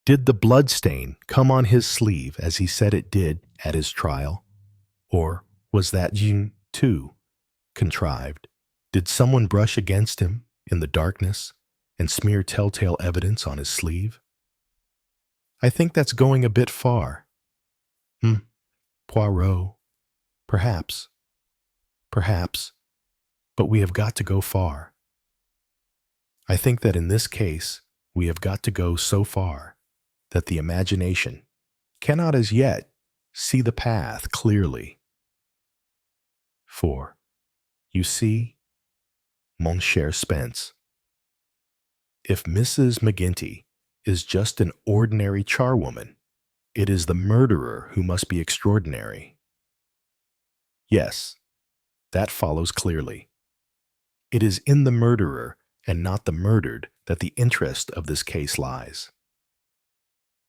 Did the bloodstain come on his sleeve as he said it did at his trial? Or was that too contrived? Did someone brush against him in the darkness and smear telltale evidence on his sleeve? I think that's going a bit far. Poirot. Perhaps. Perhaps. But we have got to go far. I think that in this case, we have got to go so far that the imagination cannot as yet see the path clearly. For, you see, mon cher Spence, if Mrs. McGinty is just an ordinary charwoman, it is the murderer who must be extraordinary. Yes, that follows clearly. It is in the murderer and not the murdered that the interest of this case lies.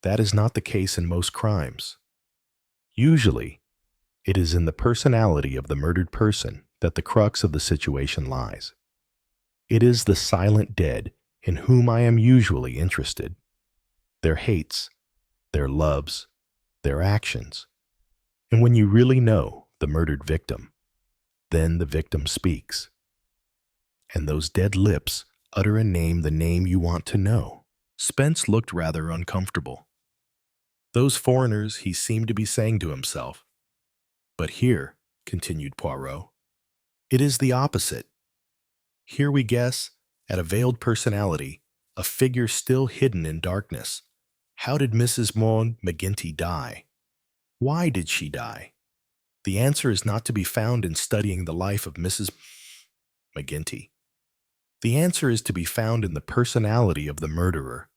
That is not the case in most crimes. Usually, it is in the personality of the murdered person that the crux of the situation lies. It is the silent dead in whom I am usually interested. Their hates, their loves, their actions. And when you really know the murdered victim, then the victim speaks. And those dead lips utter and name the name you want to know. Spence looked rather uncomfortable. Those foreigners, he seemed to be saying to himself. But here, continued Poirot, it is the opposite. Here we guess, at a veiled personality, a figure still hidden in darkness. How did Mrs. McGinty die? Why did she die? The answer is not to be found in studying the life of Mrs. McGinty. The answer is to be found in the personality of the murderer.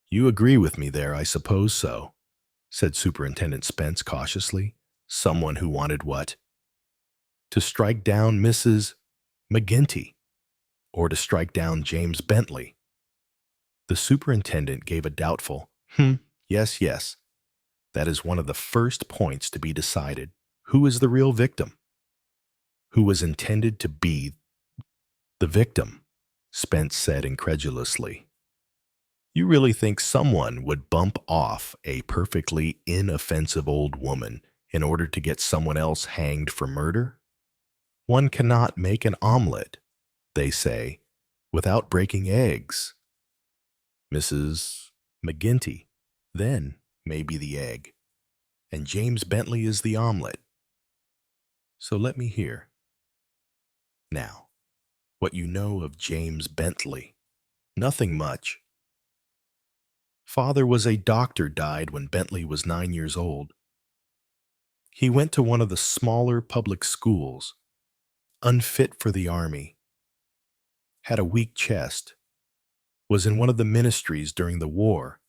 You agree with me there, I suppose so. said Superintendent Spence cautiously. Someone who wanted what? To strike down Mrs. McGinty, or to strike down James Bentley. The superintendent gave a doubtful, yes, yes. That is one of the first points to be decided. Who is the real victim? Who was intended to be the victim? Spence said incredulously. You really think someone would bump off a perfectly inoffensive old woman in order to get someone else hanged for murder? One cannot make an omelet, they say, without breaking eggs. Mrs. McGinty, then, may be the egg, and James Bentley is the omelet. So let me hear. Now, what you know of James Bentley? Nothing much. Father was a doctor, died when Bentley was 9 years old. He went to one of the smaller public schools, unfit for the army, had a weak chest, was in one of the ministries during the war,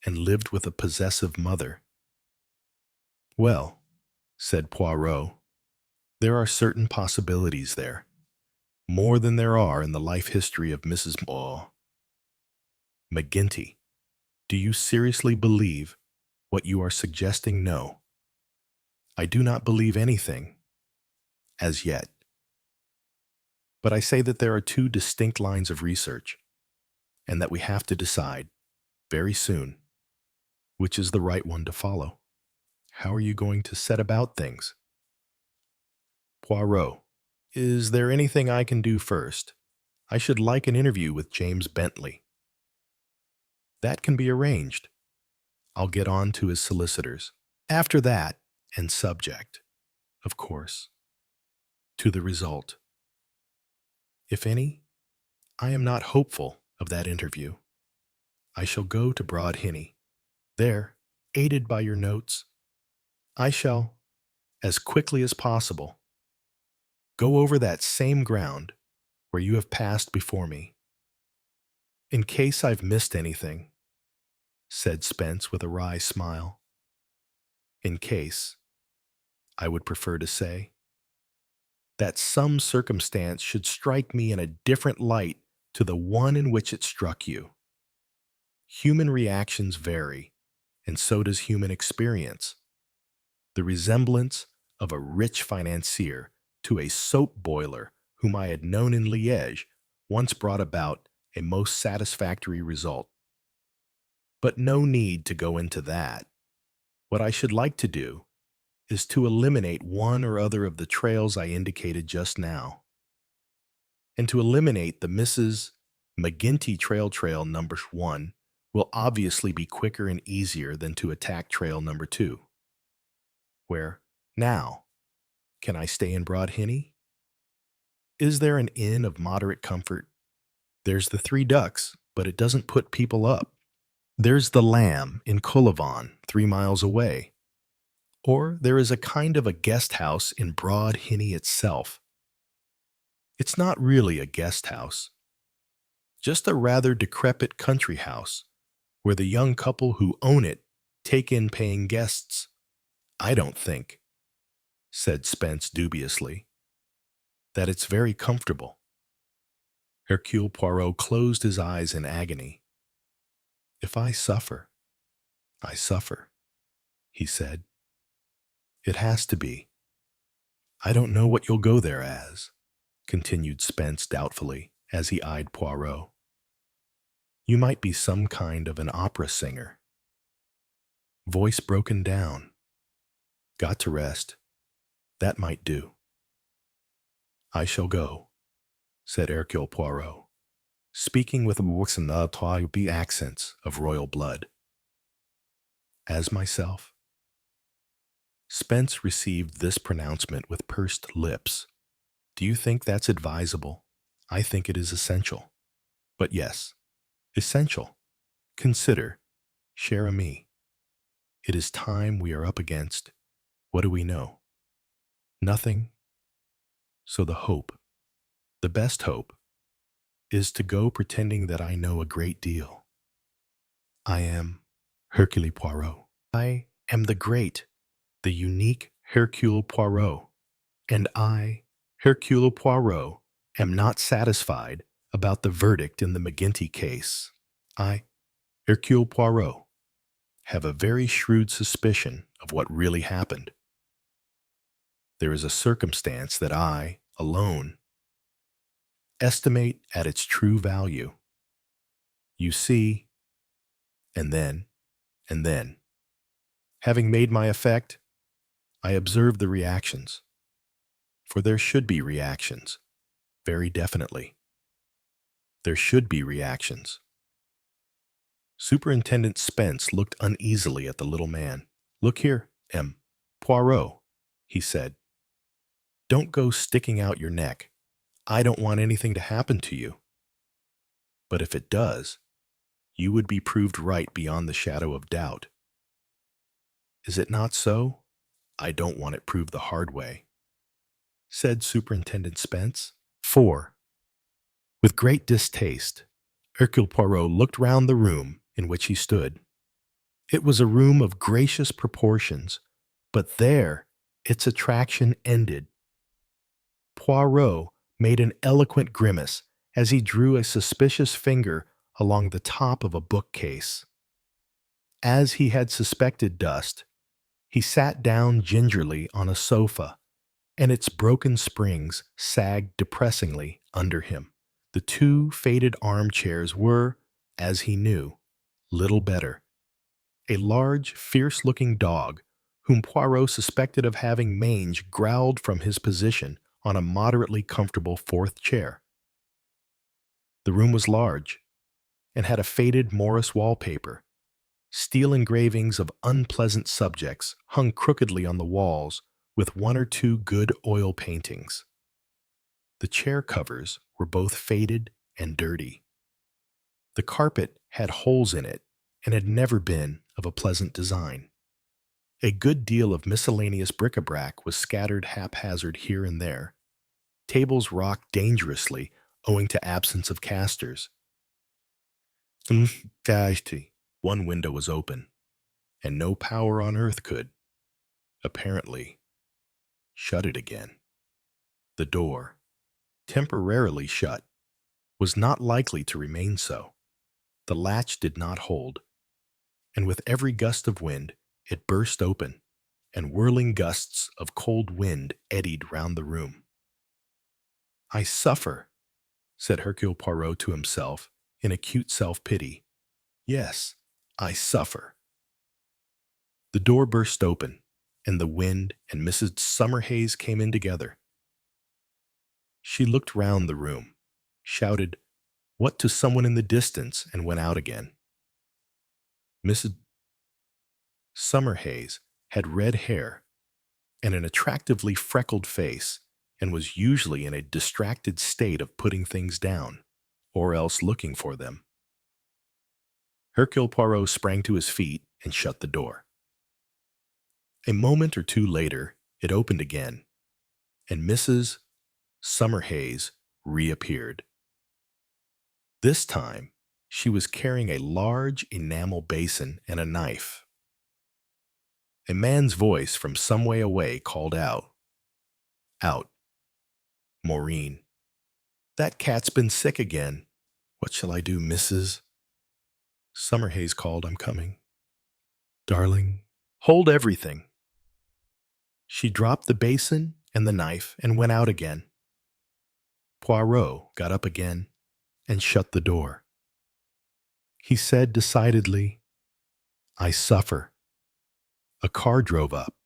and lived with a possessive mother. Well, said Poirot, there are certain possibilities there, more than there are in the life history of Mrs. McGinty. Do you seriously believe what you are suggesting? No. I do not believe anything, as yet. But I say that there are two distinct lines of research, and that we have to decide, very soon, which is the right one to follow. How are you going to set about things? Poirot, is there anything I can do first? I should like an interview with James Bentley. That can be arranged. I'll get on to his solicitors. After that, and subject, of course, to the result. If any, I am not hopeful of that interview. I shall go to Whodunit. There, aided by your notes, I shall, as quickly as possible, go over that same ground where you have passed before me. In case I've missed anything, said Spence with a wry smile. In case, I would prefer to say, that some circumstance should strike me in a different light to the one in which it struck you. Human reactions vary, and so does human experience. The resemblance of a rich financier to a soap boiler whom I had known in Liège once brought about a most satisfactory result. But no need to go into that. What I should like to do is to eliminate one or other of the trails I indicated just now, and to eliminate the Mrs. McGinty trail number 1 will obviously be quicker and easier than to attack trail number 2. Where, now, can I stay in Whodunit? Is there an inn of moderate comfort? There's the Three Ducks, but it doesn't put people up. There's the Lamb in Colivon, 3 miles away. Or there is a kind of a guest house in Whodunit itself. It's not really a guest house, just a rather decrepit country house where the young couple who own it take in paying guests. I don't think, said Spence dubiously, that it's very comfortable. Hercule Poirot closed his eyes in agony. If I suffer, I suffer, he said. It has to be. I don't know what you'll go there as, continued Spence doubtfully as he eyed Poirot. You might be some kind of an opera singer. Voice broken down. Got to rest. That might do. I shall go, said Hercule Poirot, speaking with the accents of royal blood. As myself. Spence received this pronouncement with pursed lips. Do you think that's advisable? I think it is essential. But yes, essential. Consider, cher ami. It is time we are up against. What do we know? Nothing. So the hope, the best hope, is to go pretending that I know a great deal. I am Hercule Poirot. I am the great, the unique Hercule Poirot, and I, Hercule Poirot, am not satisfied about the verdict in the McGinty case. I, Hercule Poirot, have a very shrewd suspicion of what really happened. There is a circumstance that I, alone, estimate at its true value. You see, and then, having made my effect, I observe the reactions. For there should be reactions, very definitely. There should be reactions. Superintendent Spence looked uneasily at the little man. Look here, M. Poirot, he said. Don't go sticking out your neck. I don't want anything to happen to you. But if it does, you would be proved right beyond the shadow of doubt. Is it not so? I don't want it proved the hard way, said Superintendent Spence. 4. With great distaste, Hercule Poirot looked round the room in which he stood. It was a room of gracious proportions, but there its attraction ended. Poirot made an eloquent grimace as he drew a suspicious finger along the top of a bookcase. As he had suspected dust, he sat down gingerly on a sofa, and its broken springs sagged depressingly under him. The 2 faded armchairs were, as he knew, little better. A large, fierce-looking dog, whom Poirot suspected of having mange, growled from his position on a moderately comfortable 4th chair. The room was large, and had a faded Morris wallpaper. Steel engravings of unpleasant subjects hung crookedly on the walls, with 1 or 2 good oil paintings. The chair covers were both faded and dirty. The carpet had holes in it and had never been of a pleasant design. A good deal of miscellaneous bric-a-brac was scattered haphazard here and there. Tables rocked dangerously owing to absence of casters. One window was open, and no power on earth could, apparently, shut it again. The door, temporarily shut, was not likely to remain so. The latch did not hold, and with every gust of wind it burst open, and whirling gusts of cold wind eddied round the room. I suffer, said Hercule Poirot to himself in acute self-pity. Yes, I suffer. The door burst open, and the wind and Mrs. Summerhays came in together. She looked round the room, shouted, "What?" to someone in the distance, and went out again. Mrs. Summerhays had red hair and an attractively freckled face, and was usually in a distracted state of putting things down, or else looking for them. Hercule Poirot sprang to his feet and shut the door. A moment or 2 later, it opened again, and Mrs. Summerhays reappeared. This time, she was carrying a large enamel basin and a knife. A man's voice from some way away called out, "Out, Maureen. That cat's been sick again. What shall I do, Mrs.?" Summerhays called, "I'm coming." "Darling, hold everything." She dropped the basin and the knife and went out again. Poirot got up again and shut the door. He said decidedly, "I suffer." A car drove up.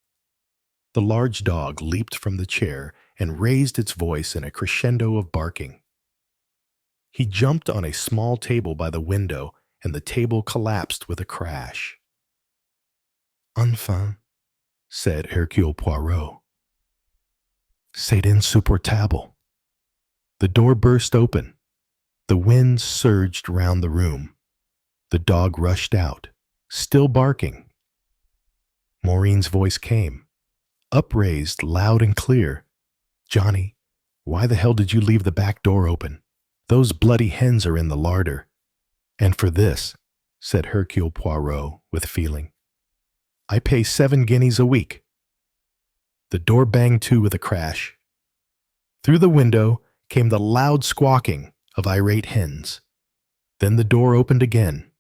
The large dog leaped from the chair and raised its voice in a crescendo of barking. He jumped on a small table by the window, and the table collapsed with a crash. "Enfin," said Hercule Poirot. "C'est insupportable." The door burst open. The wind surged round the room. The dog rushed out, still barking. Maureen's voice came, upraised loud and clear. "Johnny, why the hell did you leave the back door open? Those bloody hens are in the larder." "And for this," said Hercule Poirot with feeling, I pay 7 guineas a week." The door banged to with a crash. Through the window came the loud squawking of irate hens. Then the door opened again,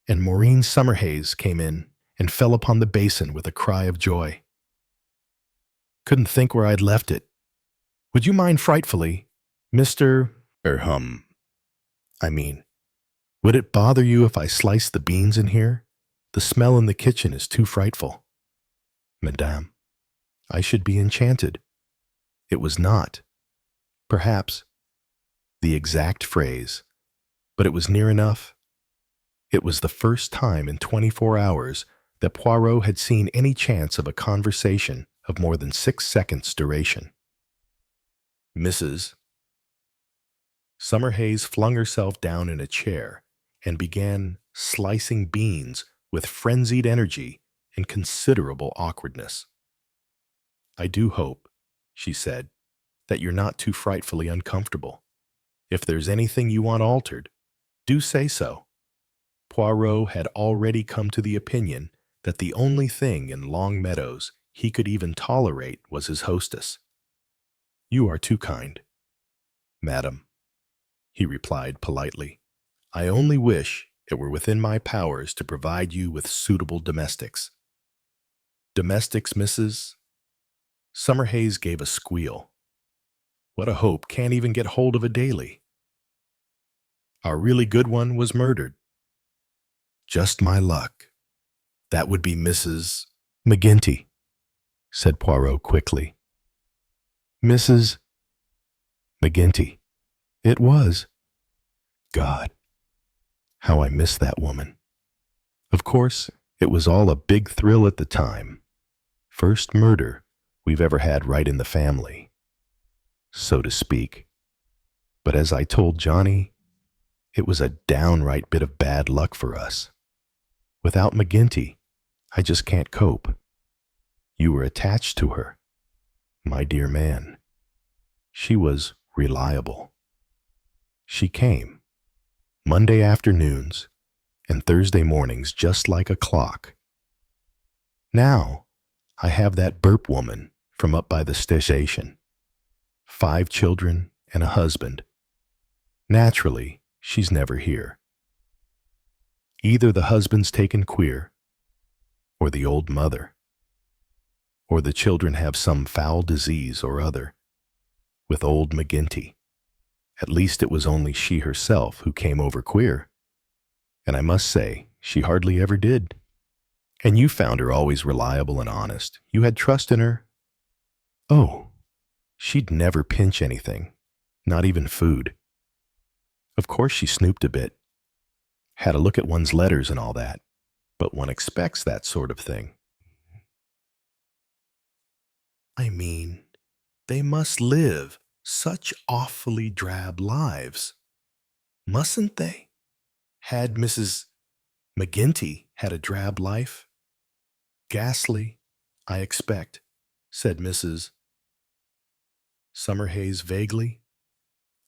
and Maureen Summerhays came in and fell upon the basin with a cry of joy. "Couldn't think where I'd left it. Would you mind frightfully, Mr. I mean, would it bother you if I sliced the beans in here? The smell in the kitchen is too frightful." "Madame, I should be enchanted." It was not, perhaps, the exact phrase, but it was near enough. It was the first time in 24 hours that Poirot had seen any chance of a conversation of more than 6 seconds' duration. "Mrs." Summerhays flung herself down in a chair and began slicing beans with frenzied energy and considerable awkwardness. "I do hope," she said, "that you're not too frightfully uncomfortable. If there's anything you want altered, do say so." Poirot had already come to the opinion that the only thing in Long Meadows he could even tolerate was his hostess. "You are too kind, madam," he replied politely. "I only wish it were within my powers to provide you with suitable domestics." "Domestics, Mrs.?" Summerhays gave a squeal. "What a hope can't even get hold of a daily. Our really good one was murdered." "Just my luck. That would be Mrs. McGinty," said Poirot quickly. "Mrs. McGinty. It was. God, how I miss that woman." Of course, it was all a big thrill at the time. First murder we've ever had right in the family, so to speak. But as I told Johnny, it was a downright bit of bad luck for us. Without McGinty, I just can't cope. You were attached to her, my dear man. She was reliable. She came Monday afternoons and Thursday mornings just like a clock. Now I have that burp woman from up by the station. 5 children and a husband. Naturally, she's never here. Either the husband's taken queer, or the old mother, or the children have some foul disease or other, with old McGinty. At least it was only she herself who came over queer, and I must say she hardly ever did. And you found her always reliable and honest. You had trust in her. Oh, she'd never pinch anything, not even food. Of course she snooped a bit, had a look at one's letters and all that, but one expects that sort of thing. I mean, they must live such awfully drab lives, mustn't they? Had Mrs. McGinty had a drab life? Ghastly, I expect, said Mrs. Summerhays vaguely.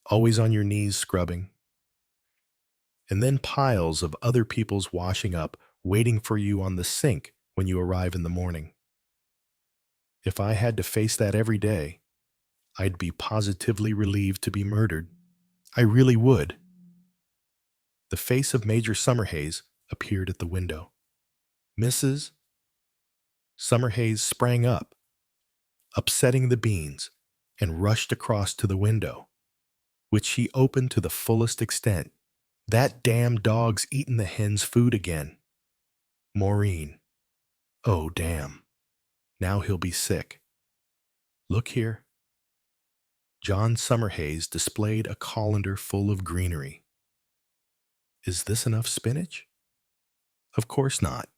Always on your knees scrubbing. And then piles of other people's washing up, waiting for you on the sink when you arrive in the morning. If I had to face that every day, I'd be positively relieved to be murdered. I really would. The face of Major Summerhays appeared at the window. Mrs. Summerhays sprang up, upsetting the beans, and rushed across to the window, which she opened to the fullest extent. That damn dog's eaten the hen's food again. Maureen. Oh, damn. Now he'll be sick. Look here. John Summerhays displayed a colander full of greenery. Is this enough spinach? Of course not.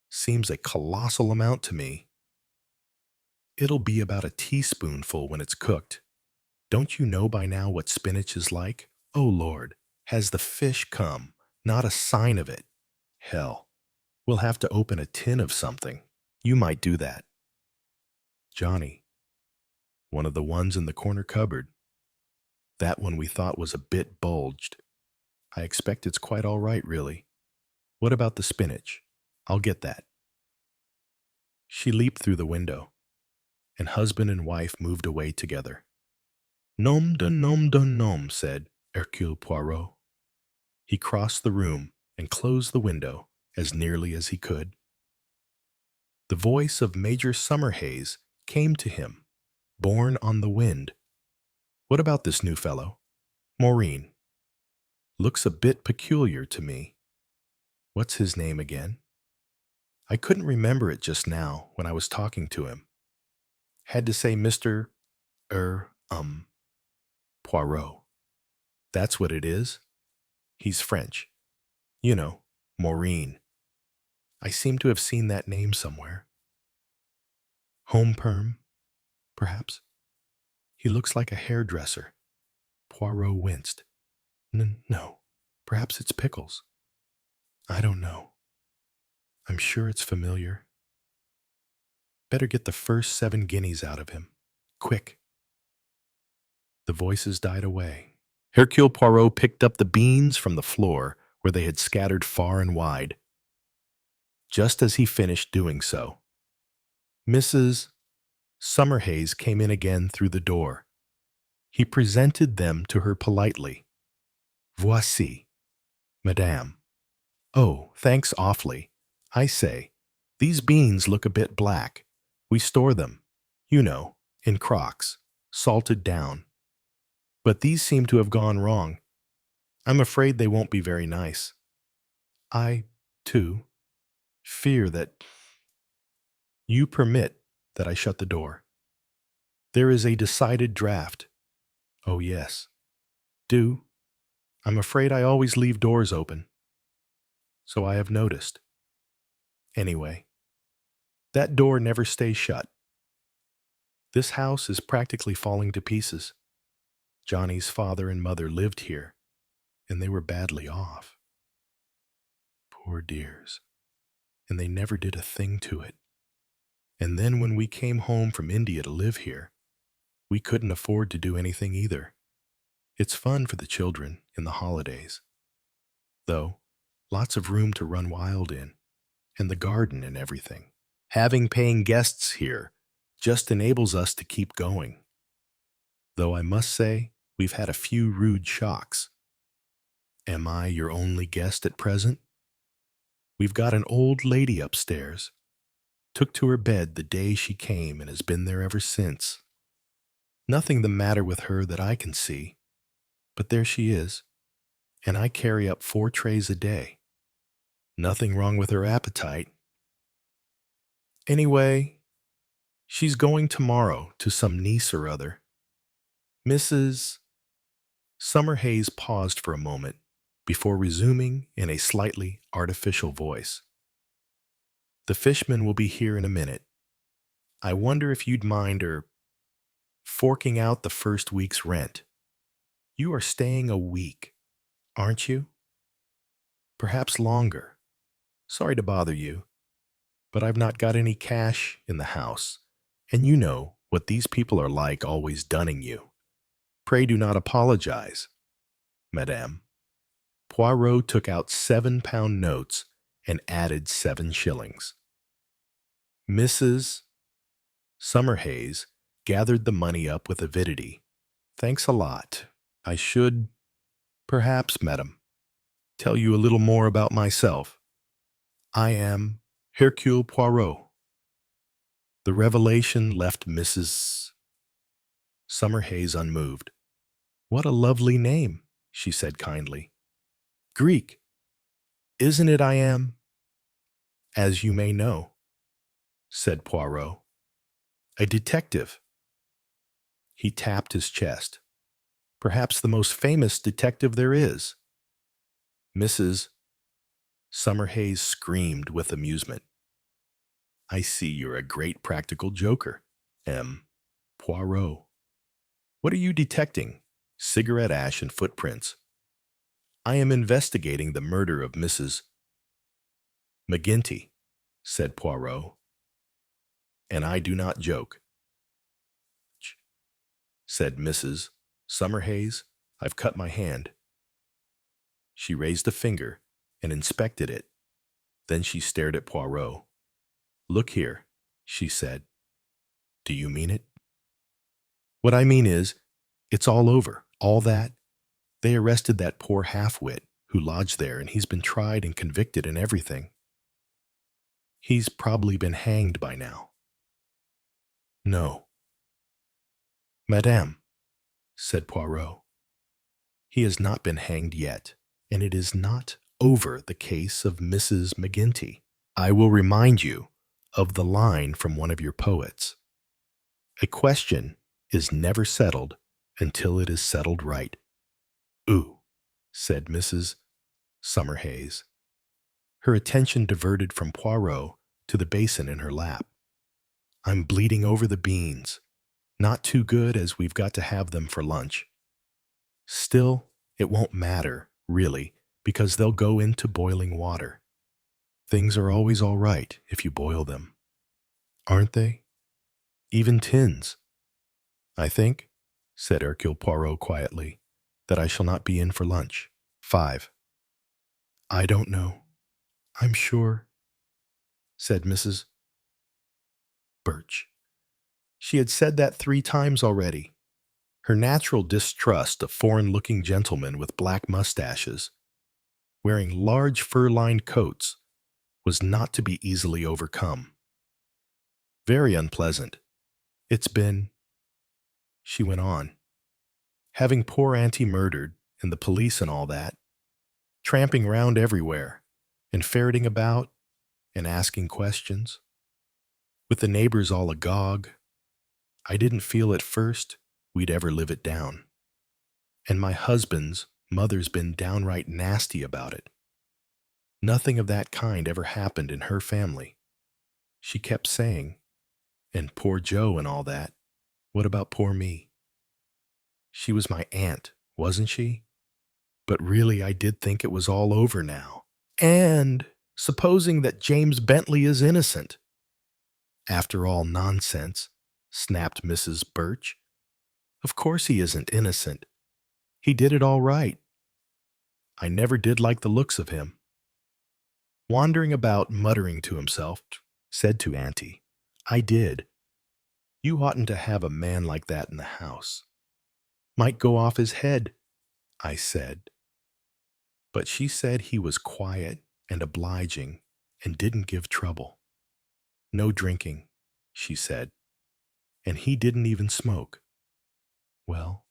Seems a colossal amount to me. It'll be about a teaspoonful when it's cooked. Don't you know by now what spinach is like? Oh, Lord, has the fish come? Not a sign of it. Hell, we'll have to open a tin of something. You might do that. Johnny, one of the ones in the corner cupboard. That one we thought was a bit bulged. I expect it's quite all right, really. What about the spinach? I'll get that. She leaped through the window, and husband and wife moved away together. Nom de nom, said Hercule Poirot. He crossed the room and closed the window as nearly as he could. The voice of Major Summerhays came to him, borne on the wind. What about this new fellow? Maureen. Looks a bit peculiar to me. What's his name again? I couldn't remember it just now when I was talking to him. Had to say Mr. Poirot. That's what it is? He's French. You know, Maureen. I seem to have seen that name somewhere. Home perm, perhaps? He looks like a hairdresser. Poirot winced. No, perhaps it's Pickles. I don't know. I'm sure it's familiar. Better get the first 7 guineas out of him. Quick. The voices died away. Hercule Poirot picked up the beans from the floor where they had scattered far and wide. Just as he finished doing so, Mrs. Summerhays came in again through the door. He presented them to her politely. Voici, madame. Oh, thanks awfully. I say, these beans look a bit black. We store them, you know, in crocks, salted down. But these seem to have gone wrong. I'm afraid they won't be very nice. I, too, fear that you permit that I shut the door. There is a decided draught. Oh, yes. Do. I'm afraid I always leave doors open. So I have noticed. Anyway, that door never stays shut. This house is practically falling to pieces. Johnny's father and mother lived here, and they were badly off. Poor dears. And they never did a thing to it. And then when we came home from India to live here, we couldn't afford to do anything either. It's fun for the children in the holidays. Though, lots of room to run wild in, and the garden and everything. Having paying guests here just enables us to keep going. Though I must say, we've had a few rude shocks. Am I your only guest at present? We've got an old lady upstairs. Took to her bed the day she came and has been there ever since. Nothing the matter with her that I can see, but there she is, and I carry up 4 trays a day. Nothing wrong with her appetite. Anyway, she's going tomorrow to some niece or other. Mrs. Summerhays paused for a moment before resuming in a slightly artificial voice. The fishman will be here in a minute. I wonder if you'd mind forking out the first week's rent. You are staying a week, aren't you? Perhaps longer. Sorry to bother you, but I've not got any cash in the house, and you know what these people are like, always dunning you. Pray do not apologize, madame. Poirot took out 7-pound notes and added 7 shillings. Mrs. Summerhays gathered the money up with avidity. Thanks a lot. I should, perhaps, madam, tell you a little more about myself. I am Hercule Poirot. The revelation left Mrs. Summerhays unmoved. What a lovely name, she said kindly. Greek, isn't it? I am, as you may know, said Poirot, a detective. He tapped his chest. Perhaps the most famous detective there is. Mrs. Summerhays screamed with amusement. I see you're a great practical joker, M. Poirot. What are you detecting? Cigarette ash and footprints. I am investigating the murder of Mrs. McGinty, said Poirot. And I do not joke, said Mrs. Summerhays. I've cut my hand. She raised a finger and inspected it. Then she stared at Poirot. Look here, she said. Do you mean it? What I mean is, it's all over, all that. They arrested that poor half-wit who lodged there, and he's been tried and convicted and everything. He's probably been hanged by now. No. Madame, said Poirot, he has not been hanged yet, and it is not over the case of Mrs. McGinty. I will remind you of the line from one of your poets. A question is never settled until it is settled right. Ooh, said Mrs. Summerhays, her attention diverted from Poirot to the basin in her lap. I'm bleeding over the beans. Not too good, as we've got to have them for lunch. Still, it won't matter, really, because they'll go into boiling water. Things are always all right if you boil them. Aren't they? Even tins. I think, said Hercule Poirot quietly, that I shall not be in for lunch. 5. I don't know. I'm sure, said Mrs. Birch. She had said that 3 times already. Her natural distrust of foreign-looking gentlemen with black mustaches, wearing large fur-lined coats, was not to be easily overcome. Very unpleasant. It's been, she went on, having poor Auntie murdered, and the police and all that, tramping round everywhere, and ferreting about, and asking questions, with the neighbors all agog. I didn't feel at first we'd ever live it down. And my husband's mother's been downright nasty about it. Nothing of that kind ever happened in her family. She kept saying, and poor Joe and all that. What about poor me? She was my aunt, wasn't she? But really, I did think it was all over now. And supposing that James Bentley is innocent. After all nonsense, snapped Mrs. Birch. Of course he isn't innocent. He did it all right. I never did like the looks of him. Wandering about, muttering to himself, said to Auntie, I did. You oughtn't to have a man like that in the house. Might go off his head, I said. But she said he was quiet and obliging and didn't give trouble. No drinking, she said, and he didn't even smoke. Well,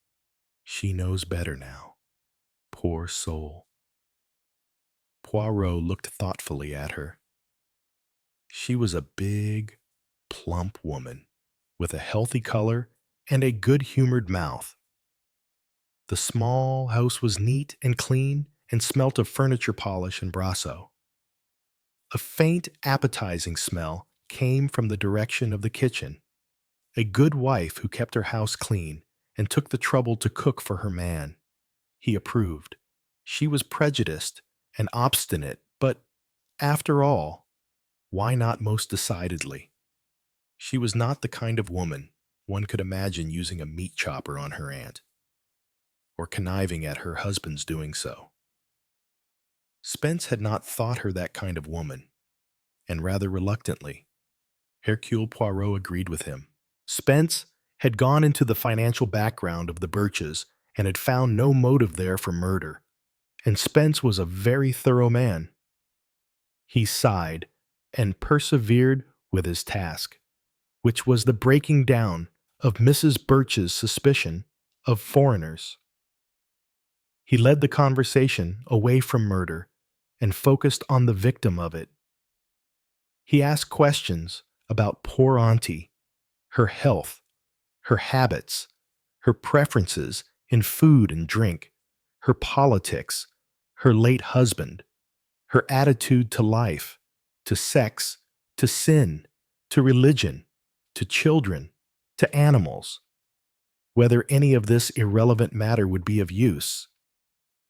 she knows better now. Poor soul. Poirot looked thoughtfully at her. She was a big, plump woman with a healthy color and a good-humored mouth. The small house was neat and clean and smelt of furniture polish and Brasso. A faint, appetizing smell came from the direction of the kitchen. A good wife who kept her house clean and took the trouble to cook for her man. He approved. She was prejudiced and obstinate, but, after all, why not most decidedly? She was not the kind of woman one could imagine using a meat chopper on her aunt, or conniving at her husband's doing so. Spence had not thought her that kind of woman, and rather reluctantly, Hercule Poirot agreed with him. Spence had gone into the financial background of the Birches and had found no motive there for murder, and Spence was a very thorough man. He sighed and persevered with his task, which was the breaking down of Mrs. Birch's suspicion of foreigners. He led the conversation away from murder and focused on the victim of it. He asked questions about poor Auntie, her health, her habits, her preferences in food and drink, her politics, her late husband, her attitude to life, to sex, to sin, to religion, to children, to animals. Whether any of this irrelevant matter would be of use,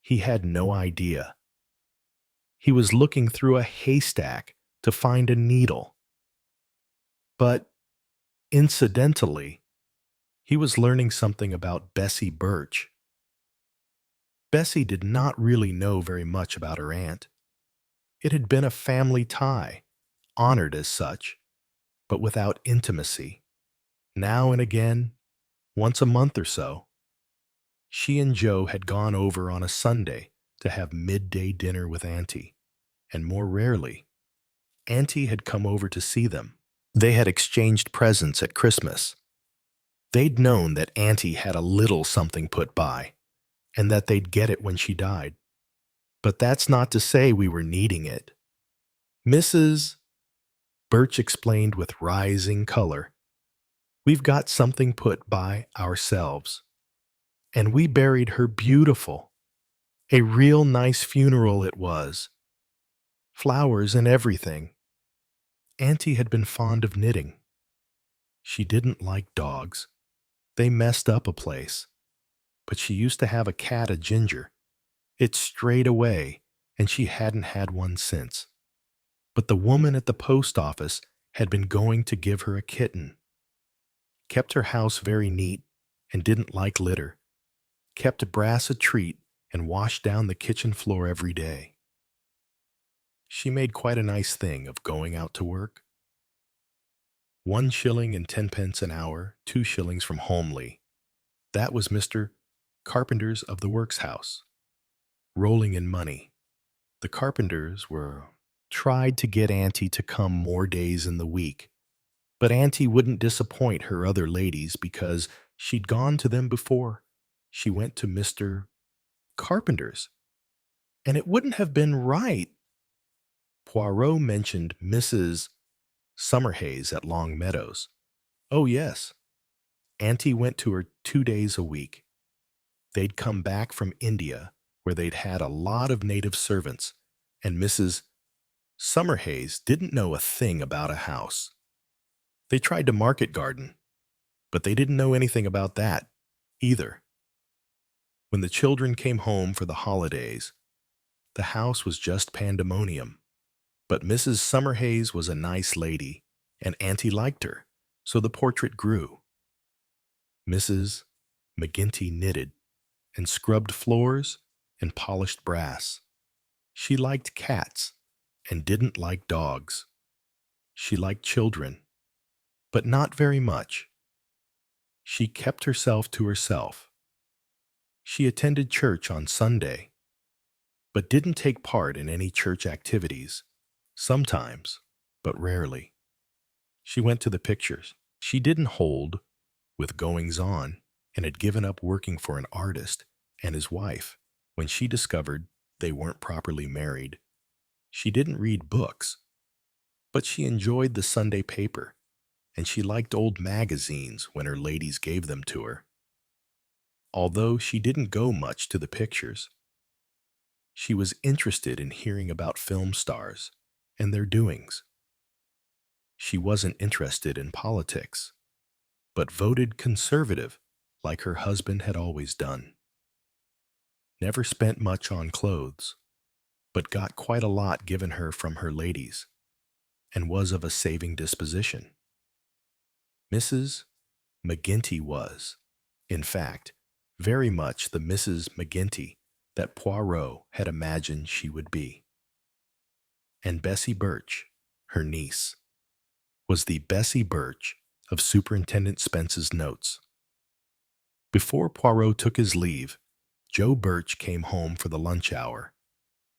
he had no idea. He was looking through a haystack to find a needle. But, incidentally, he was learning something about Bessie Birch. Bessie did not really know very much about her aunt. It had been a family tie, honored as such, but without intimacy. Now and again, once a month or so, she and Joe had gone over on a Sunday to have midday dinner with Auntie, and more rarely, Auntie had come over to see them. They had exchanged presents at Christmas. They'd known that Auntie had a little something put by, and that they'd get it when she died. But that's not to say we were needing it. Mrs. Birch explained with rising color, "We've got something put by ourselves. And we buried her beautiful. A real nice funeral it was. Flowers and everything." Auntie had been fond of knitting. She didn't like dogs. They messed up a place. But she used to have a cat, a Ginger. It strayed away, and she hadn't had one since. But the woman at the post office had been going to give her a kitten. Kept her house very neat and didn't like litter. Kept brass a treat and washed down the kitchen floor every day. She made quite a nice thing of going out to work. 1 shilling and 10 pence an hour, 2 shillings from Homely. That was Mr. Carpenter's of the works house. Rolling in money. The Carpenters tried to get Auntie to come more days in the week, but Auntie wouldn't disappoint her other ladies because she'd gone to them before. She went to Mr. Carpenter's, and it wouldn't have been right. Poirot mentioned Mrs. Summerhays at Long Meadows. Oh, yes. Auntie went to her 2 days a week. They'd come back from India, where they'd had a lot of native servants, and Mrs. Summerhays didn't know a thing about a house. They tried to market garden, but they didn't know anything about that either. When the children came home for the holidays, the house was just pandemonium. But Mrs. Summerhays was a nice lady, and Auntie liked her, so the portrait grew. Mrs. McGinty knitted and scrubbed floors and polished brass. She liked cats and didn't like dogs. She liked children, but not very much. She kept herself to herself. She attended church on Sunday, but didn't take part in any church activities. Sometimes, but rarely. She went to the pictures. She didn't hold with goings-on and had given up working for an artist and his wife when she discovered they weren't properly married. She didn't read books, but she enjoyed the Sunday paper, and she liked old magazines when her ladies gave them to her. Although she didn't go much to the pictures, she was interested in hearing about film stars and their doings. She wasn't interested in politics, but voted conservative like her husband had always done. Never spent much on clothes, but got quite a lot given her from her ladies, and was of a saving disposition. Mrs. McGinty was, in fact, very much the Mrs. McGinty that Poirot had imagined she would be. And Bessie Birch, her niece, was the Bessie Birch of Superintendent Spence's notes. Before Poirot took his leave, Joe Birch came home for the lunch hour,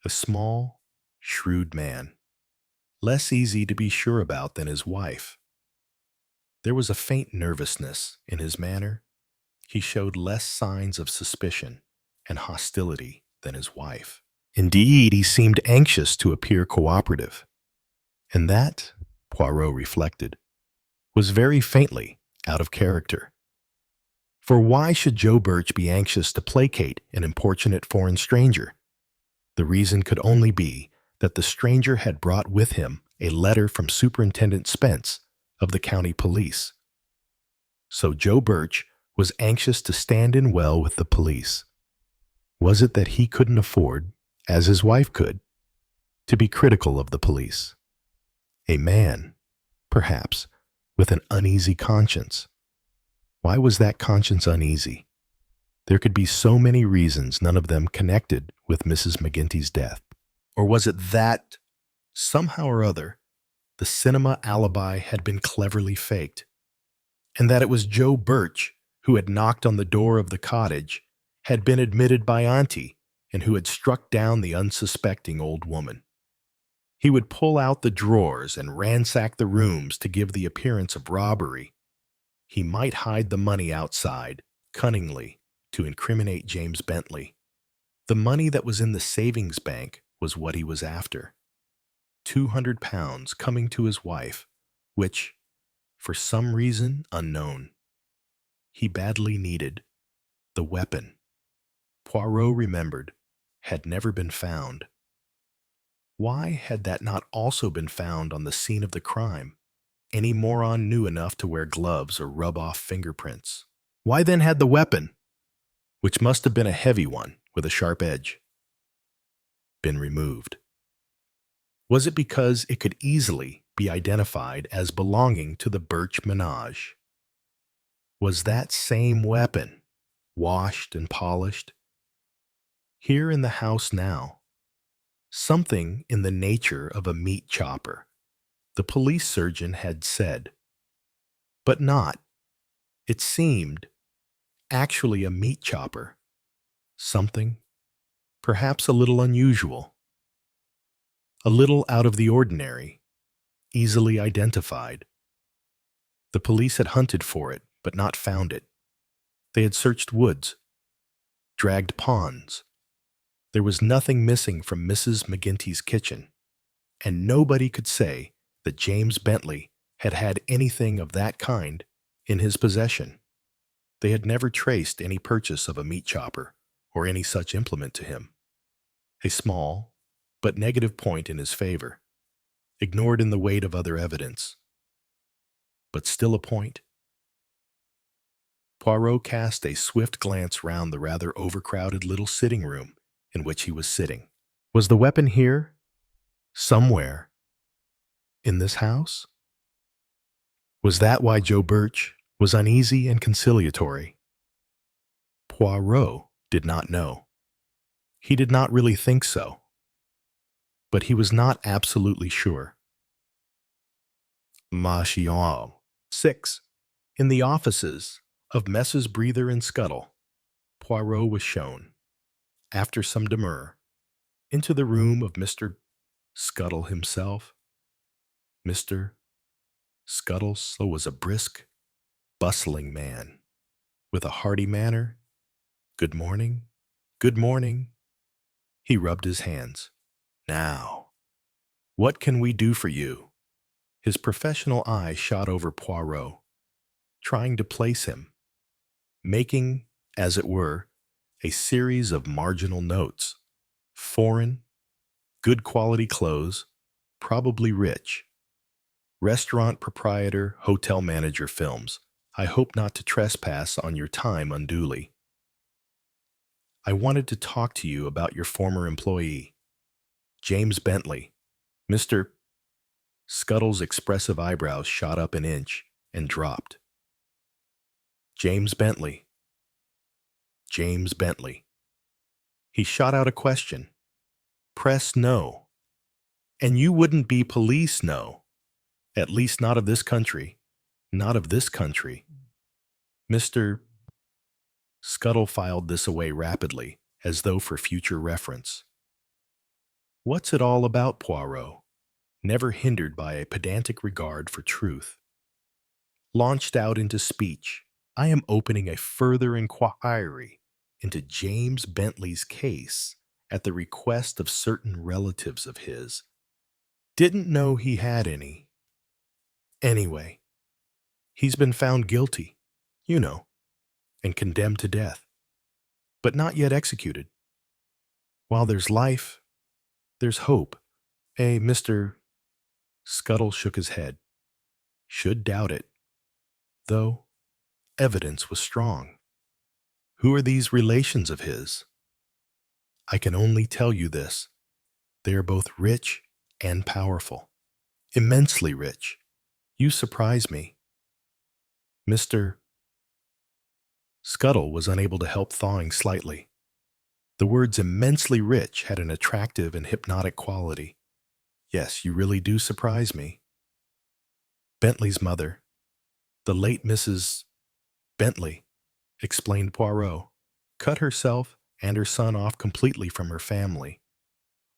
a small, shrewd man, less easy to be sure about than his wife. There was a faint nervousness in his manner. He showed less signs of suspicion and hostility than his wife. Indeed, he seemed anxious to appear cooperative. And that, Poirot reflected, was very faintly out of character. For why should Joe Birch be anxious to placate an importunate foreign stranger? The reason could only be that the stranger had brought with him a letter from Superintendent Spence of the county police. So Joe Birch was anxious to stand in well with the police. Was it that he couldn't afford, as his wife could, to be critical of the police? A man, perhaps, with an uneasy conscience. Why was that conscience uneasy? There could be so many reasons, none of them connected with Mrs. McGinty's death. Or was it that, somehow or other, the cinema alibi had been cleverly faked, and that it was Joe Birch who had knocked on the door of the cottage, had been admitted by Auntie, and who had struck down the unsuspecting old woman. He would pull out the drawers and ransack the rooms to give the appearance of robbery. He might hide the money outside, cunningly, to incriminate James Bentley. The money that was in the savings bank was what he was after. £200 coming to his wife, which, for some reason unknown, he badly needed. The weapon, Poirot remembered, had never been found. Why had that not also been found on the scene of the crime? Any moron knew enough to wear gloves or rub off fingerprints. Why then had the weapon, which must have been a heavy one with a sharp edge, been removed? Was it because it could easily be identified as belonging to the Birch menage? Was that same weapon, washed and polished, here in the house now? Something in the nature of a meat chopper, the police surgeon had said. But not, it seemed, actually a meat chopper. Something, perhaps a little unusual, a little out of the ordinary, easily identified. The police had hunted for it, but not found it. They had searched woods, dragged ponds. There was nothing missing from Mrs. McGinty's kitchen, and nobody could say that James Bentley had had anything of that kind in his possession. They had never traced any purchase of a meat chopper or any such implement to him. A small, but negative point in his favor, ignored in the weight of other evidence. But still a point. Poirot cast a swift glance round the rather overcrowded little sitting room in which he was sitting. Was the weapon here? Somewhere? In this house? Was that why Joe Birch was uneasy and conciliatory? Poirot did not know. He did not really think so. But he was not absolutely sure. Machine. 6. In the offices of Messrs. Breather and Scuttle, Poirot was shown, after some demur, into the room of Mr. Scuttle himself. Mr. Scuttle was a brisk, bustling man, with a hearty manner. Good morning, good morning. He rubbed his hands. Now, what can we do for you? His professional eye shot over Poirot, trying to place him, making, as it were, a series of marginal notes. Foreign, good quality clothes, probably rich. Restaurant proprietor, hotel manager films. I hope not to trespass on your time unduly. I wanted to talk to you about your former employee, James Bentley. Mr. Scuttle's expressive eyebrows shot up an inch and dropped. James Bentley. James Bentley. He shot out a question. Press no. And you wouldn't be police, no. At least not of this country. Not of this country. Mr. Scuttle filed this away rapidly, as though for future reference. What's it all about, Poirot? Never hindered by a pedantic regard for truth. Launched out into speech, I am opening a further inquiry into James Bentley's case at the request of certain relatives of his. Didn't know he had any. Anyway, he's been found guilty, you know, and condemned to death, but not yet executed. While there's life, there's hope. Mr. Scuttle shook his head. Should doubt it, though evidence was strong. Who are these relations of his? I can only tell you this. They are both rich and powerful. Immensely rich. You surprise me. Mr. Scuttle was unable to help thawing slightly. The words immensely rich had an attractive and hypnotic quality. Yes, you really do surprise me. Bentley's mother, the late Mrs. Bentley, explained Poirot, cut herself and her son off completely from her family.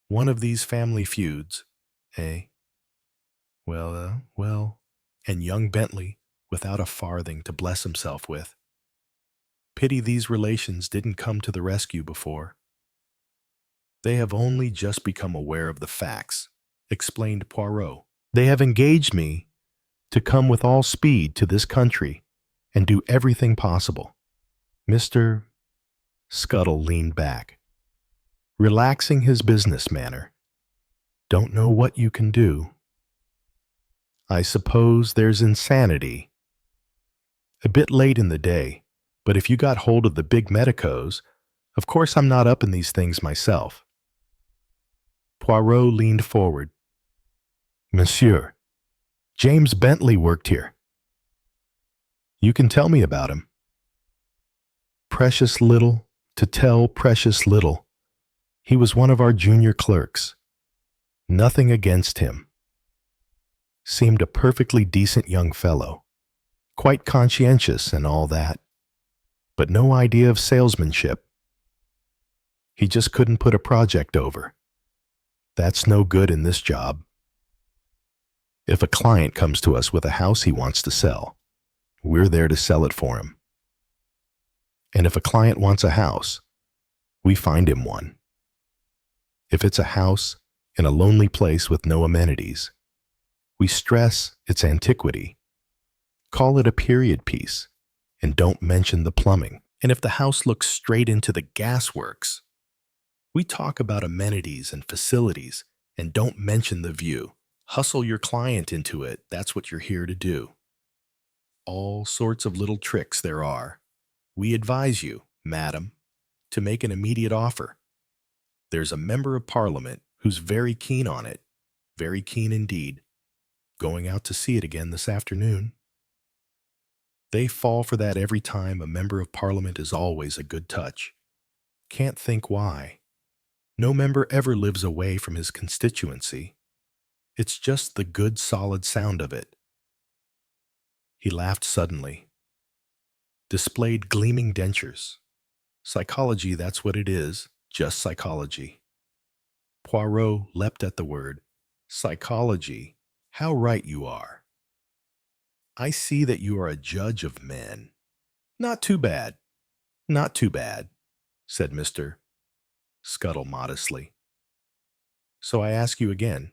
One of these family feuds, eh? Well, and young Bentley without a farthing to bless himself with. Pity these relations didn't come to the rescue before. They have only just become aware of the facts, explained Poirot. They have engaged me to come with all speed to this country and do everything possible. Mr. Scuttle leaned back, relaxing his business manner. Don't know what you can do. I suppose there's insanity. A bit late in the day, but if you got hold of the big medicos, of course I'm not up in these things myself. Poirot leaned forward. Monsieur, James Bentley worked here. You can tell me about him. Precious little to tell, precious little. He was one of our junior clerks. Nothing against him. Seemed a perfectly decent young fellow, quite conscientious and all that, but no idea of salesmanship. He just couldn't put a project over. That's no good in this job. If a client comes to us with a house he wants to sell, we're there to sell it for him. And if a client wants a house, we find him one. If it's a house in a lonely place with no amenities, we stress its antiquity, call it a period piece, and don't mention the plumbing. And if the house looks straight into the gasworks, we talk about amenities and facilities and don't mention the view. Hustle your client into it, that's what you're here to do. All sorts of little tricks there are. We advise you, madam, to make an immediate offer. There's a member of Parliament who's very keen on it, very keen indeed, going out to see it again this afternoon. They fall for that every time. A member of Parliament is always a good touch. Can't think why. No member ever lives away from his constituency. It's just the good solid sound of it. He laughed suddenly. Displayed gleaming dentures. Psychology, that's what it is, just psychology. Poirot leapt at the word. Psychology. How right you are. I see that you are a judge of men. Not too bad, not too bad, said Mr. Scuttle modestly. So I ask you again,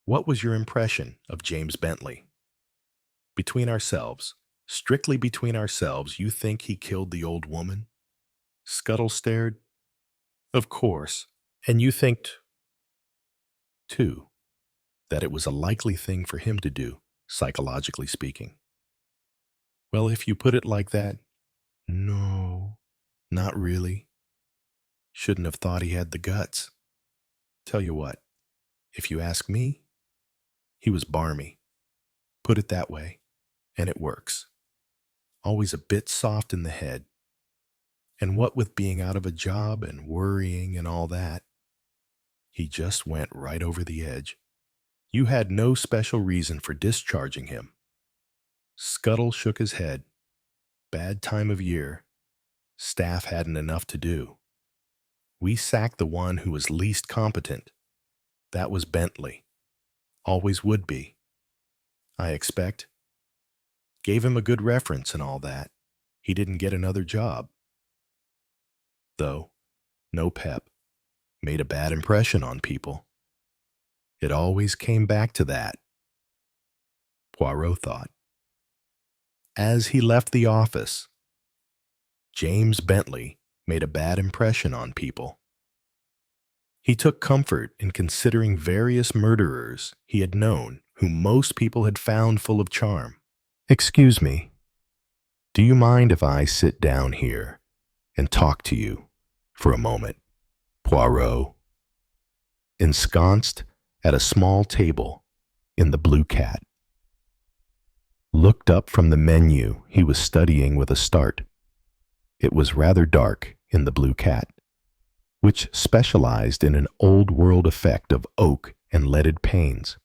what was your impression of James Bentley? Between ourselves, strictly between ourselves, you think he killed the old woman? Scuttle stared. Of course. And you think, too, that it was a likely thing for him to do, psychologically speaking. Well, if you put it like that, no, not really. Shouldn't have thought he had the guts. Tell you what, if you ask me, he was barmy. Put it that way, and it works. Always a bit soft in the head. And what with being out of a job and worrying and all that, he just went right over the edge. You had no special reason for discharging him. Scuttle shook his head. Bad time of year. Staff hadn't enough to do. We sacked the one who was least competent. That was Bentley. Always would be. I expect. Gave him a good reference and all that. He didn't get another job. Though, no pep. Made a bad impression on people. It always came back to that, Poirot thought. As he left the office, James Bentley made a bad impression on people. He took comfort in considering various murderers he had known whom most people had found full of charm. Excuse me, do you mind if I sit down here and talk to you for a moment, Poirot? Ensconced at a small table in the Blue Cat. Looked up from the menu he was studying with a start. It was rather dark in the Blue Cat, which specialized in an old-world effect of oak and leaded panes.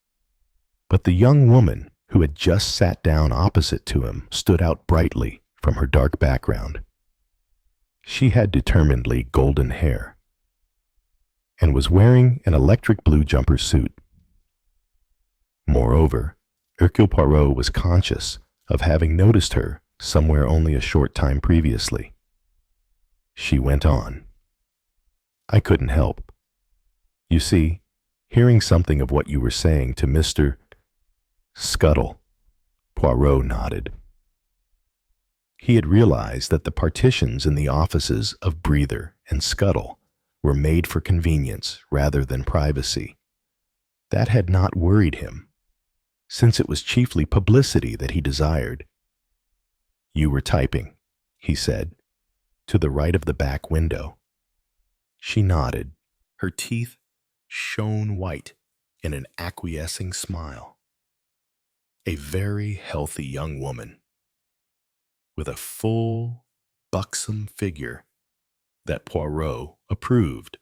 But the young woman who had just sat down opposite to him, stood out brightly from her dark background. She had determinedly golden hair and was wearing an electric blue jumper suit. Moreover, Hercule Poirot was conscious of having noticed her somewhere only a short time previously. She went on. I couldn't help. You see, hearing something of what you were saying to Mr. Scuttle. Poirot nodded. He had realized that the partitions in the offices of Breather and Scuttle were made for convenience rather than privacy. That had not worried him, since it was chiefly publicity that he desired. You were typing, he said, to the right of the back window. She nodded. Her teeth shone white in an acquiescing smile. A very healthy young woman, with a full, buxom figure that Poirot approved.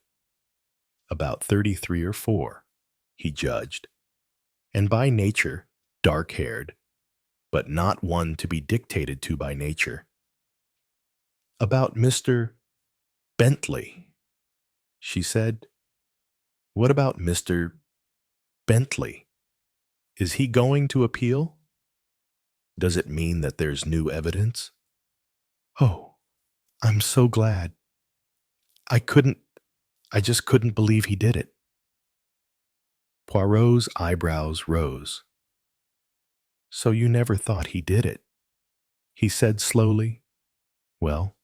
About 33 or 4, he judged, and by nature dark-haired, but not one to be dictated to by nature. About Mr. Bentley, she said. What about Mr. Bentley? Is he going to appeal? Does it mean that there's new evidence? Oh, I'm so glad. I just couldn't believe he did it. Poirot's eyebrows rose. So you never thought he did it? He said slowly. Well,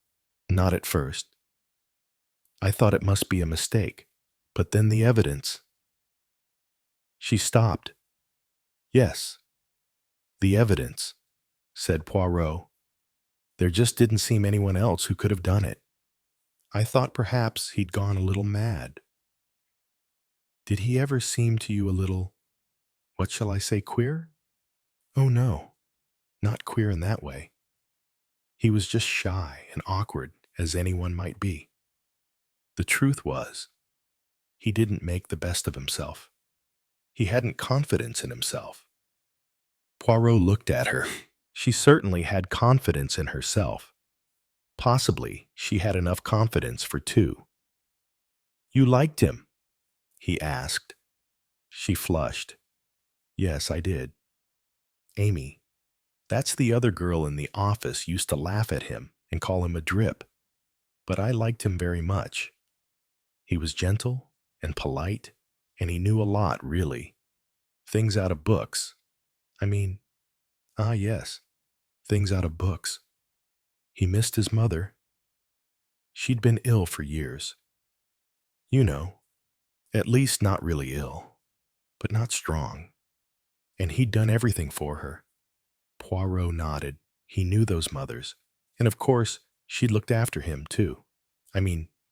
not at first. I thought it must be a mistake, but then the evidence. She stopped. Yes, the evidence, said Poirot. There just didn't seem anyone else who could have done it. I thought perhaps he'd gone a little mad. Did he ever seem to you a little, what shall I say, queer? Oh no, not queer in that way. He was just shy and awkward as anyone might be. The truth was, he didn't make the best of himself. He hadn't confidence in himself. Poirot looked at her. She certainly had confidence in herself. Possibly she had enough confidence for 2. You liked him? He asked. She flushed. Yes, I did. Amy, that's the other girl in the office, used to laugh at him and call him a drip. But I liked him very much. He was gentle and polite, and he knew a lot, really. Things out of books. Yes, things out of books. He missed his mother. She'd been ill for years. You know, at least not really ill, but not strong. And he'd done everything for her. Poirot nodded. He knew those mothers. And of course, she'd looked after him, too.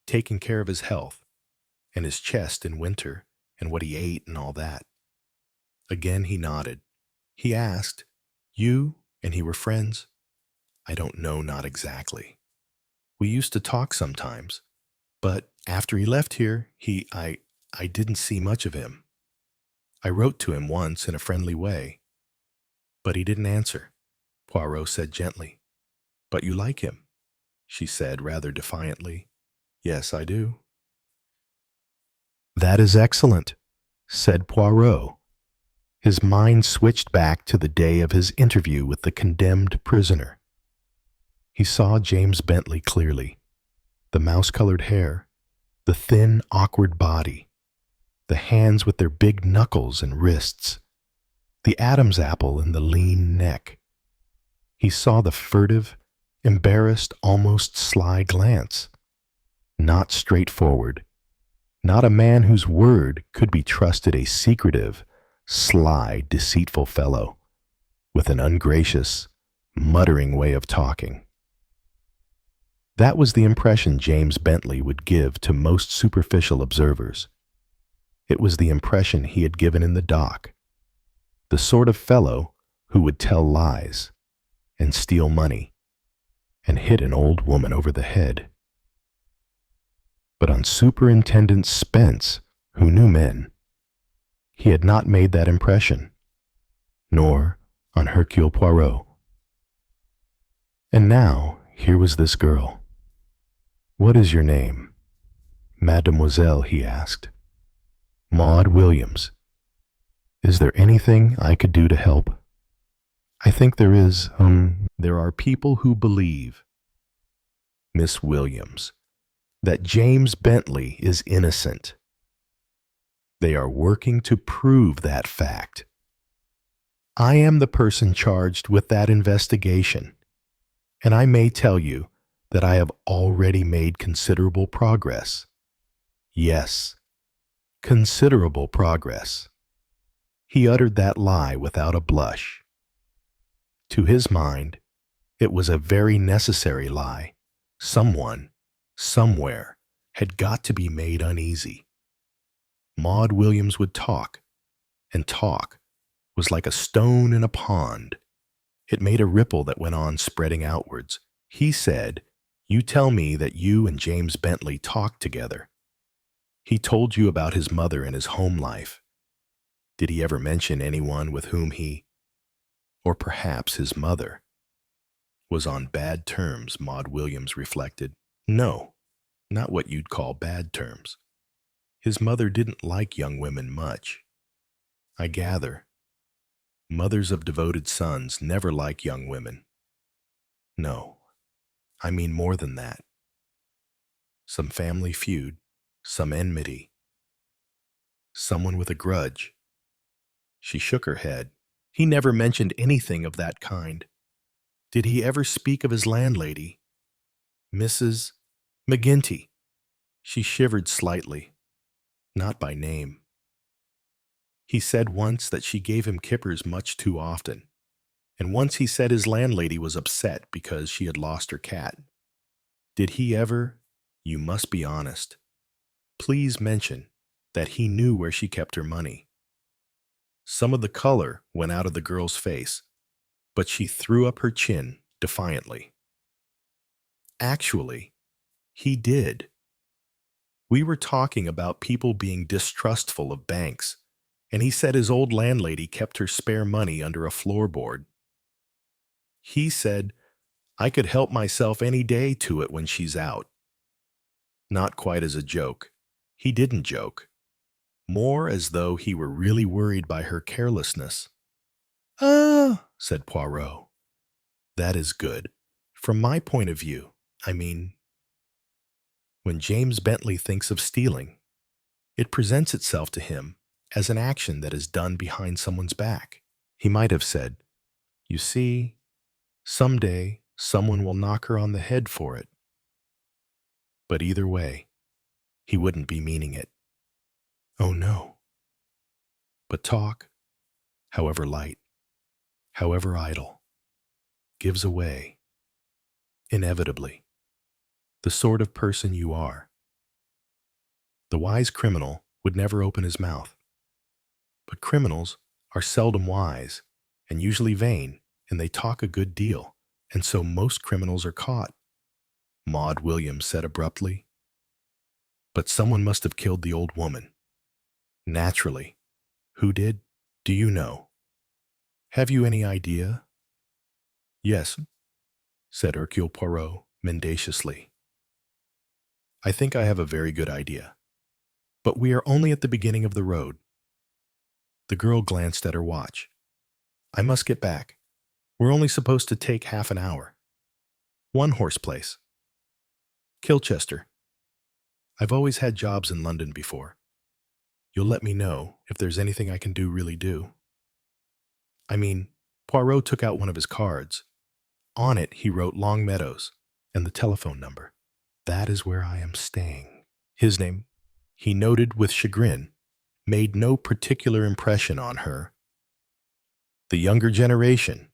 Taken care of his health, and his chest in winter, and what he ate and all that. Again he nodded. He asked, You and he were friends? I don't know, not exactly. We used to talk sometimes, but after he left here, I didn't see much of him. I wrote to him once in a friendly way, but he didn't answer. Poirot said gently, But you like him, she said rather defiantly. Yes, I do. That is excellent, said Poirot. His mind switched back to the day of his interview with the condemned prisoner. He saw James Bentley clearly. The mouse-colored hair, the thin, awkward body, the hands with their big knuckles and wrists, the Adam's apple in the lean neck. He saw the furtive, embarrassed, almost sly glance. Not straightforward. Not a man whose word could be trusted, a secretive, sly, deceitful fellow, with an ungracious, muttering way of talking. That was the impression James Bentley would give to most superficial observers. It was the impression he had given in the dock. The sort of fellow who would tell lies, and steal money, and hit an old woman over the head. But on Superintendent Spence, who knew men, he had not made that impression, nor on Hercule Poirot. And now, here was this girl. "What is your name?" "Mademoiselle," he asked. "Maud Williams. Is there anything I could do to help?" "I think there is, there are people who believe, Miss Williams, that James Bentley is innocent. They are working to prove that fact. I am the person charged with that investigation, and I may tell you that I have already made considerable progress. Yes, considerable progress." He uttered that lie without a blush. To his mind, it was a very necessary lie. Someone, somewhere, had got to be made uneasy. Maud Williams would talk, and talk was like a stone in a pond. It made a ripple that went on spreading outwards. He said, "You tell me that you and James Bentley talked together. He told you about his mother and his home life. Did he ever mention anyone with whom he, or perhaps his mother, was on bad terms?" Maud Williams reflected. "No, not what you'd call bad terms. His mother didn't like young women much. I gather mothers of devoted sons never like young women. No, I mean more than that. Some family feud, some enmity, someone with a grudge." She shook her head. "He never mentioned anything of that kind. Did he ever speak of his landlady, Mrs. McGinty?" She shivered slightly. "Not by name. He said once that she gave him kippers much too often, and once he said his landlady was upset because she had lost her cat. Did he ever, you must be honest, please mention that he knew where she kept her money?" Some of the color went out of the girl's face, but she threw up her chin defiantly. "Actually, he did. We were talking about people being distrustful of banks, and he said his old landlady kept her spare money under a floorboard. He said, 'I could help myself any day to it when she's out.' Not quite as a joke. He didn't joke. More as though he were really worried by her carelessness." "Ah," said Poirot. "That is good. From my point of view, I mean, when James Bentley thinks of stealing, it presents itself to him as an action that is done behind someone's back. He might have said, 'You see, someday someone will knock her on the head for it.' But either way, he wouldn't be meaning it. Oh no. But talk, however light, however idle, gives away, inevitably, the sort of person you are. The wise criminal would never open his mouth. But criminals are seldom wise and usually vain, and they talk a good deal, and so most criminals are caught," Maud Williams said abruptly. "But someone must have killed the old woman. Naturally. Who did? Do you know? Have you any idea?" "Yes," said Hercule Poirot mendaciously. "I think I have a very good idea. But we are only at the beginning of the road." The girl glanced at her watch. "I must get back. We're only supposed to take half an hour. One horse place. Kilchester. I've always had jobs in London before. You'll let me know if there's anything I can really do." I mean, Poirot took out one of his cards. On it he wrote Long Meadows and the telephone number. "That is where I am staying." His name, he noted with chagrin, made no particular impression on her. The younger generation,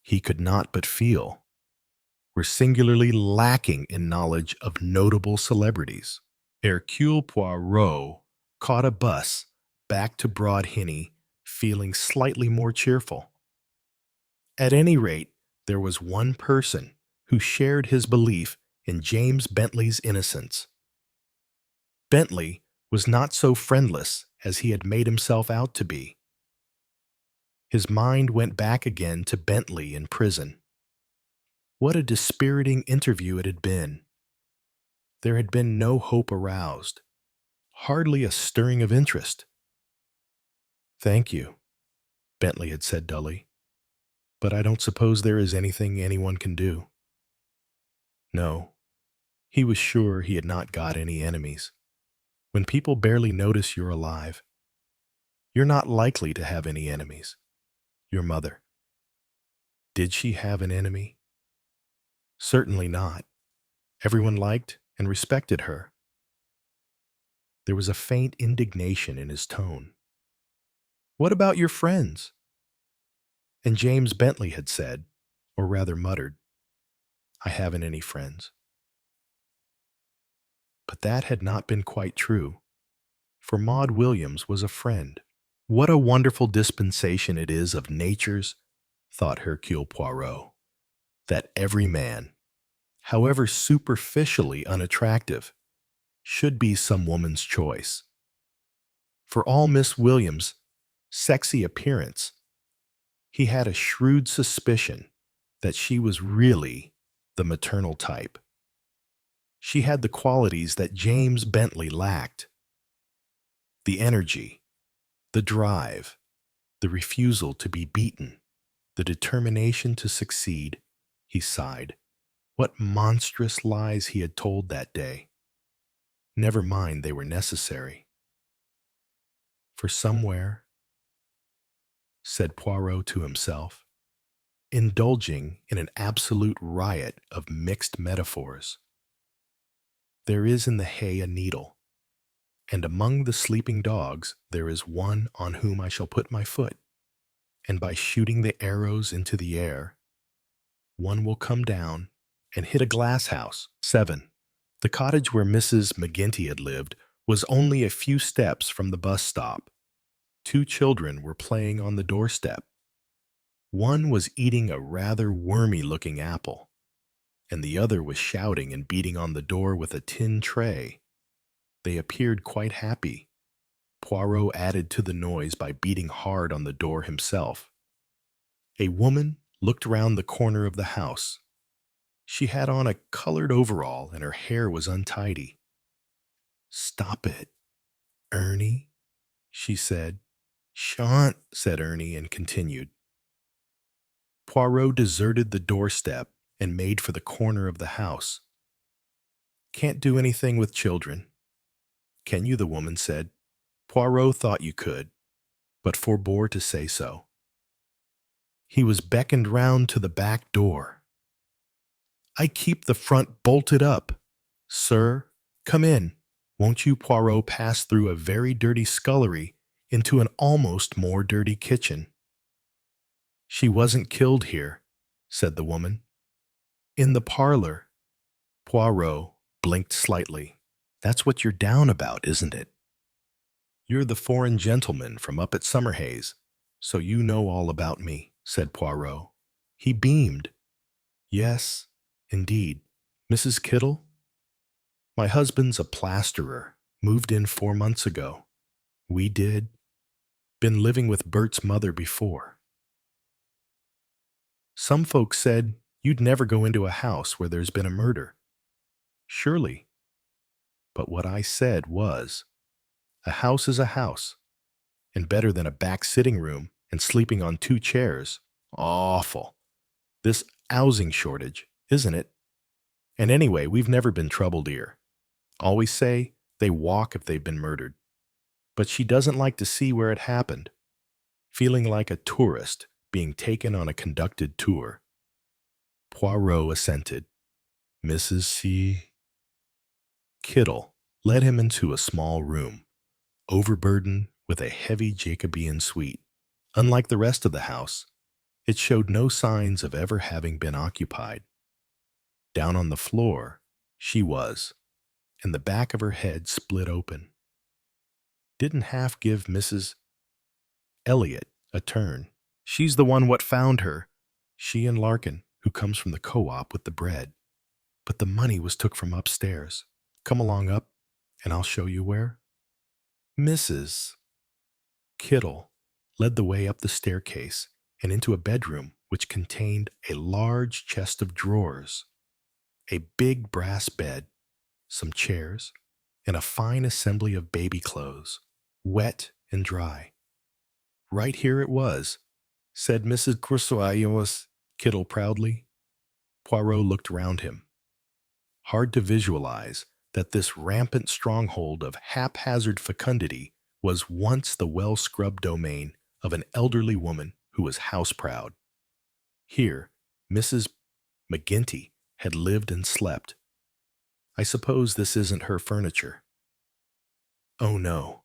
he could not but feel, were singularly lacking in knowledge of notable celebrities. Hercule Poirot caught a bus back to Broad Hinny, feeling slightly more cheerful. At any rate, there was one person who shared his belief in James Bentley's innocence. Bentley was not so friendless as he had made himself out to be. His mind went back again to Bentley in prison. What a dispiriting interview it had been. There had been no hope aroused, hardly a stirring of interest. "Thank you," Bentley had said dully, "but I don't suppose there is anything anyone can do." No, he was sure he had not got any enemies. When people barely notice you're alive, you're not likely to have any enemies. Your mother. Did she have an enemy? Certainly not. Everyone liked and respected her. There was a faint indignation in his tone. "What about your friends?" And James Bentley had said, or rather muttered, "I haven't any friends." But that had not been quite true, for Maud Williams was a friend. What a wonderful dispensation it is of nature's, thought Hercule Poirot, that every man, however superficially unattractive, should be some woman's choice. For all Miss Williams' sexy appearance, he had a shrewd suspicion that she was really the maternal type. She had the qualities that James Bentley lacked: the energy, the drive, the refusal to be beaten, the determination to succeed. He sighed. What monstrous lies he had told that day. Never mind, they were necessary. For somewhere, said Poirot to himself, indulging in an absolute riot of mixed metaphors, there is in the hay a needle, and among the sleeping dogs there is one on whom I shall put my foot, and by shooting the arrows into the air, one will come down and hit a glass house. 7. The cottage where Mrs. McGinty had lived was only a few steps from the bus stop. 2 children were playing on the doorstep. One was eating a rather wormy-looking apple, and the other was shouting and beating on the door with a tin tray. They appeared quite happy. Poirot added to the noise by beating hard on the door himself. A woman looked round the corner of the house. She had on a colored overall and her hair was untidy. "Stop it, Ernie," she said. "Shan't," said Ernie and continued. Poirot deserted the doorstep and made for the corner of the house. "Can't do anything with children." "Can you?" the woman said. Poirot thought you could, but forbore to say so. He was beckoned round to the back door. "I keep the front bolted up. Sir, come in. Won't you?" Poirot passed through a very dirty scullery into an almost more dirty kitchen. "She wasn't killed here," said the woman. "In the parlor." Poirot blinked slightly. "That's what you're down about, isn't it? You're the foreign gentleman from up at Summerhays, so you know all about me," said Poirot. He beamed. "Yes, indeed. Mrs. Kittle? My husband's a plasterer. Moved in 4 months ago. We did. Been living with Bert's mother before. Some folks said you'd never go into a house where there's been a murder. Surely. But what I said was, a house is a house, and better than a back sitting room and sleeping on 2 chairs. Awful. This housing shortage, isn't it? And anyway, we've never been troubled here. Always say they walk if they've been murdered. But she doesn't like to see where it happened. Feeling like a tourist being taken on a conducted tour." Poirot assented. Mrs. C. Kittle led him into a small room, overburdened with a heavy Jacobean suite. Unlike the rest of the house, it showed no signs of ever having been occupied. Down on the floor, she was, and the back of her head split open. Didn't half give Mrs. Elliot a turn. She's the one what found her. She and Larkin, who comes from the co-op with the bread. But the money was took from upstairs. Come along up, and I'll show you where." Mrs. Kittle led the way up the staircase and into a bedroom which contained a large chest of drawers, a big brass bed, some chairs, and a fine assembly of baby clothes, wet and dry. Right here it was, said Mrs. Crusoe, Kittle proudly. Poirot looked round him. Hard to visualize that this rampant stronghold of haphazard fecundity was once the well-scrubbed domain of an elderly woman who was house-proud. Here, Mrs. McGinty had lived and slept. I suppose this isn't her furniture. Oh no,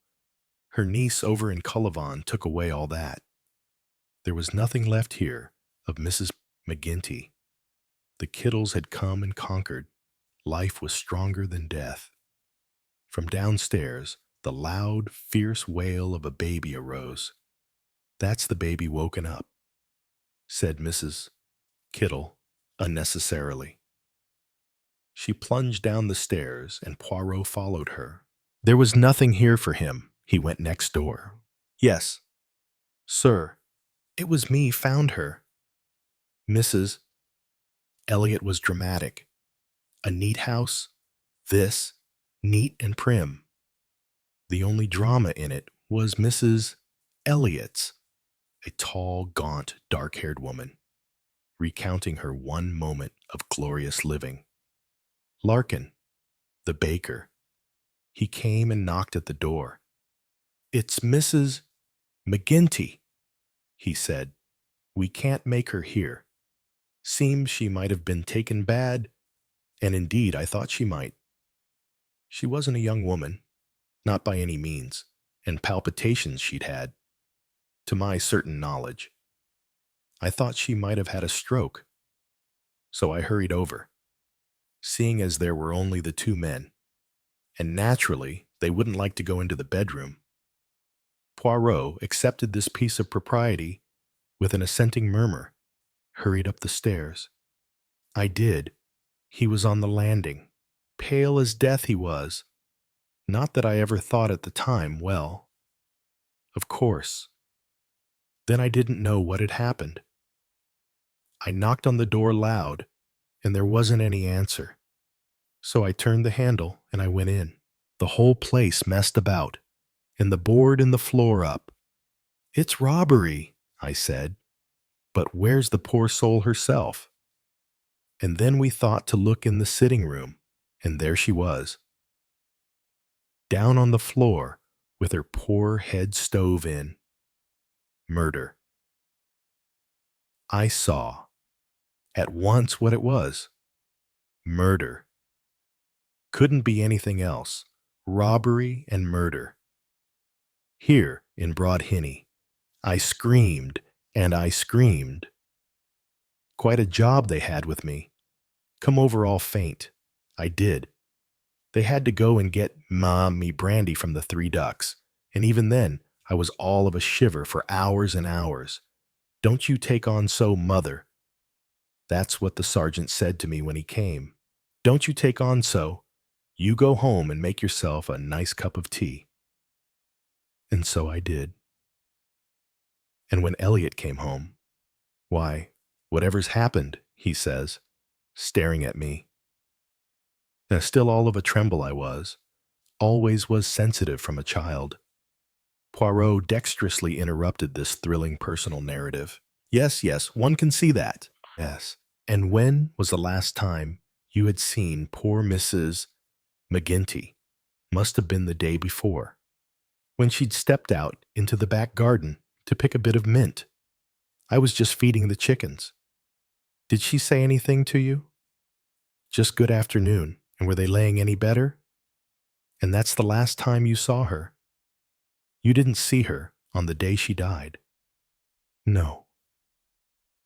her niece over in Cullivon took away all that. There was nothing left here of Mrs. McGinty. The Kittles had come and conquered. Life was stronger than death. From downstairs, the loud, fierce wail of a baby arose. That's the baby woken up, said Mrs. Kittle unnecessarily. She plunged down the stairs, and Poirot followed her. There was nothing here for him. He went next door. Yes, sir, it was me found her. Mrs. Elliot was dramatic. A neat house, this, neat and prim. The only drama in it was Mrs. Elliot's, a tall, gaunt, dark-haired woman, recounting her one moment of glorious living. Larkin, the baker. He came and knocked at the door. It's Mrs. McGinty, he said. We can't make her hear. Seems she might have been taken bad, and indeed I thought she might. She wasn't a young woman, not by any means, and palpitations she'd had, to my certain knowledge. I thought she might have had a stroke, so I hurried over, seeing as there were only the two men, and naturally they wouldn't like to go into the bedroom. Poirot accepted this piece of propriety with an assenting murmur, hurried up the stairs. I did. He was on the landing. Pale as death he was. Not that I ever thought at the time, well, of course. Then I didn't know what had happened. I knocked on the door loud, and there wasn't any answer. So I turned the handle and I went in. The whole place messed about, and the board and the floor up. It's robbery, I said. But where's the poor soul herself? And then we thought to look in the sitting room, and there she was, down on the floor with her poor head stove in. Murder. I saw at once what it was. Murder. Couldn't be anything else. Robbery and murder. Here in Broad Hinny, I screamed and I screamed. Quite a job they had with me. Come over all faint. I did. They had to go and get me brandy from the Three Ducks, and even then I was all of a shiver for hours and hours. Don't you take on so, mother. That's what the sergeant said to me when he came. Don't you take on so. You go home and make yourself a nice cup of tea. And so I did. And when Elliot came home, why, whatever's happened, he says, staring at me. Now, still all of a tremble I was, always was sensitive from a child. Poirot dexterously interrupted this thrilling personal narrative. Yes, one can see that. Yes. And when was the last time you had seen poor Mrs. McGinty? Must have been the day before, when she'd stepped out into the back garden to pick a bit of mint. I was just feeding the chickens. Did she say anything to you? Just good afternoon. And were they laying any better? And that's the last time you saw her. You didn't see her on the day she died. No.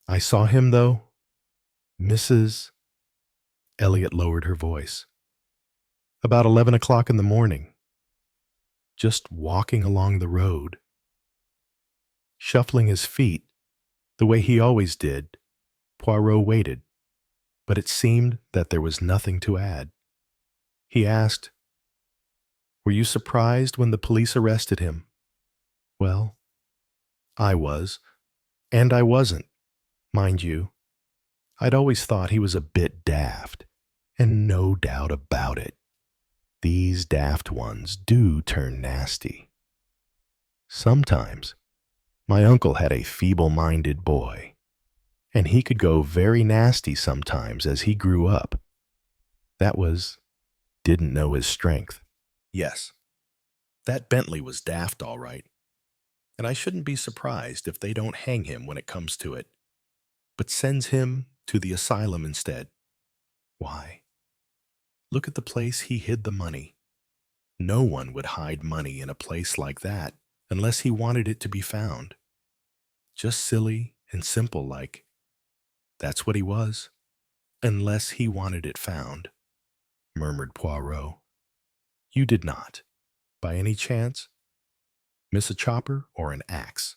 I saw him, though. Mrs. Elliot lowered her voice. About 11 o'clock in the morning. Just walking along the road. Shuffling his feet, the way he always did, Poirot waited, but it seemed that there was nothing to add. He asked, "Were you surprised when the police arrested him?" "Well, I was, and I wasn't. Mind you, I'd always thought he was a bit daft, and no doubt about it. These daft ones do turn nasty. Sometimes, my uncle had a feeble-minded boy, and he could go very nasty sometimes as he grew up. That was, didn't know his strength. Yes, that Bentley was daft all right, and I shouldn't be surprised if they don't hang him when it comes to it, but sends him to the asylum instead. Why? Look at the place he hid the money. No one would hide money in a place like that unless he wanted it to be found. Just silly and simple like. That's what he was. Unless he wanted it found, murmured Poirot. You did not, by any chance, miss a chopper or an axe?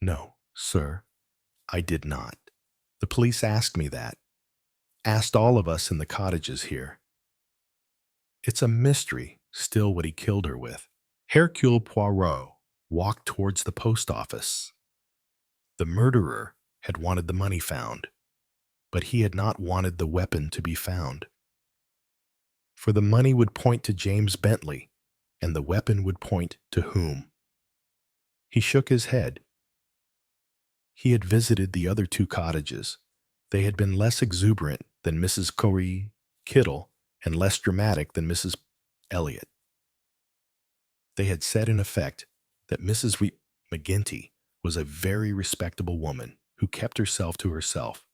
No, sir, I did not. The police asked me that. Asked all of us in the cottages here. It's a mystery still what he killed her with. Hercule Poirot walked towards the post office. The murderer had wanted the money found, but he had not wanted the weapon to be found. For the money would point to James Bentley, and the weapon would point to whom? He shook his head. He had visited the other two cottages. They had been less exuberant than Mrs. Corey Kittle and less dramatic than Mrs. Elliot. They had said in effect that Mrs. McGinty was a very respectable woman who kept herself to herself,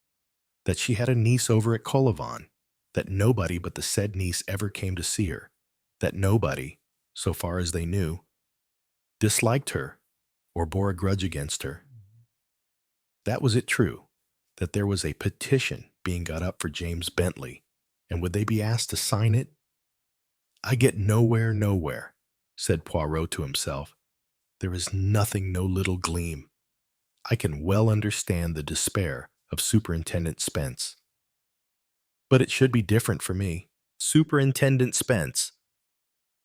that she had a niece over at Colivon, that nobody but the said niece ever came to see her, that nobody, so far as they knew, disliked her or bore a grudge against her. That was it true, that there was a petition being got up for James Bentley, and would they be asked to sign it? I get nowhere, said Poirot to himself. There is nothing no little gleam. I can well understand the despair of Superintendent Spence. But it should be different for me. Superintendent Spence.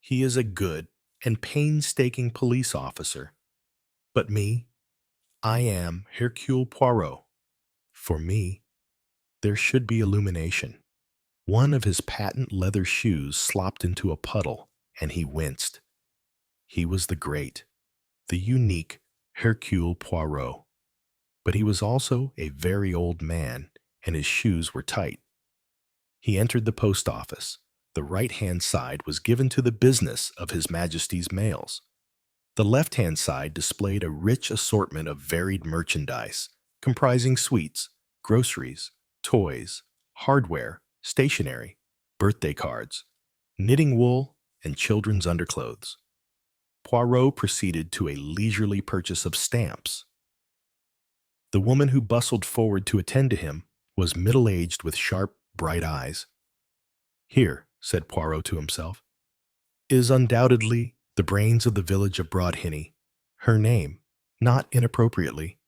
He is a good and painstaking police officer. But me, I am Hercule Poirot. For me, there should be illumination. One of his patent leather shoes slopped into a puddle, and he winced. He was the great, the unique Hercule Poirot. But he was also a very old man, and his shoes were tight. He entered the post office. The right-hand side was given to the business of His Majesty's mails. The left-hand side displayed a rich assortment of varied merchandise, comprising sweets, groceries, toys, hardware, stationery, birthday cards, knitting wool, and children's underclothes. Poirot proceeded to a leisurely purchase of stamps. The woman who bustled forward to attend to him was middle-aged with sharp, bright eyes. Here, said Poirot to himself, is undoubtedly the brains of the village of Whodunit. Her name, not inappropriately,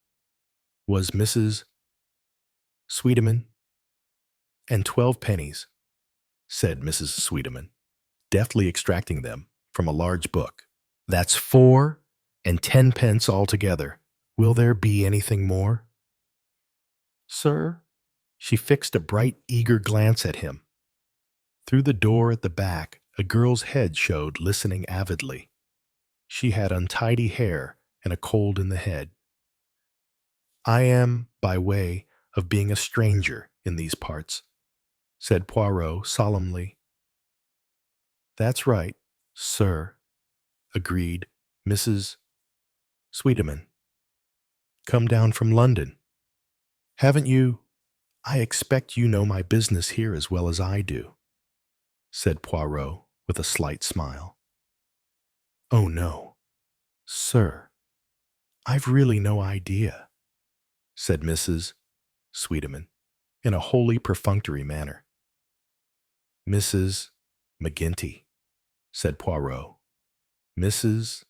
was Mrs. Sweetman. And 12 pennies, said Mrs. Sweetman, deftly extracting them from a large book. That's 4 and 10 pence altogether. Will there be anything more? Sir? She fixed a bright, eager glance at him. Through the door at the back, a girl's head showed, listening avidly. She had untidy hair and a cold in the head. I am by way of being a stranger in these parts, said Poirot solemnly. That's right, sir, agreed Mrs. Sweetman. Come down from London. Haven't you? I expect you know my business here as well as I do, said Poirot with a slight smile. Oh no, sir, I've really no idea, said Mrs. Sweetman in a wholly perfunctory manner. Mrs. McGinty, said Poirot. Mrs.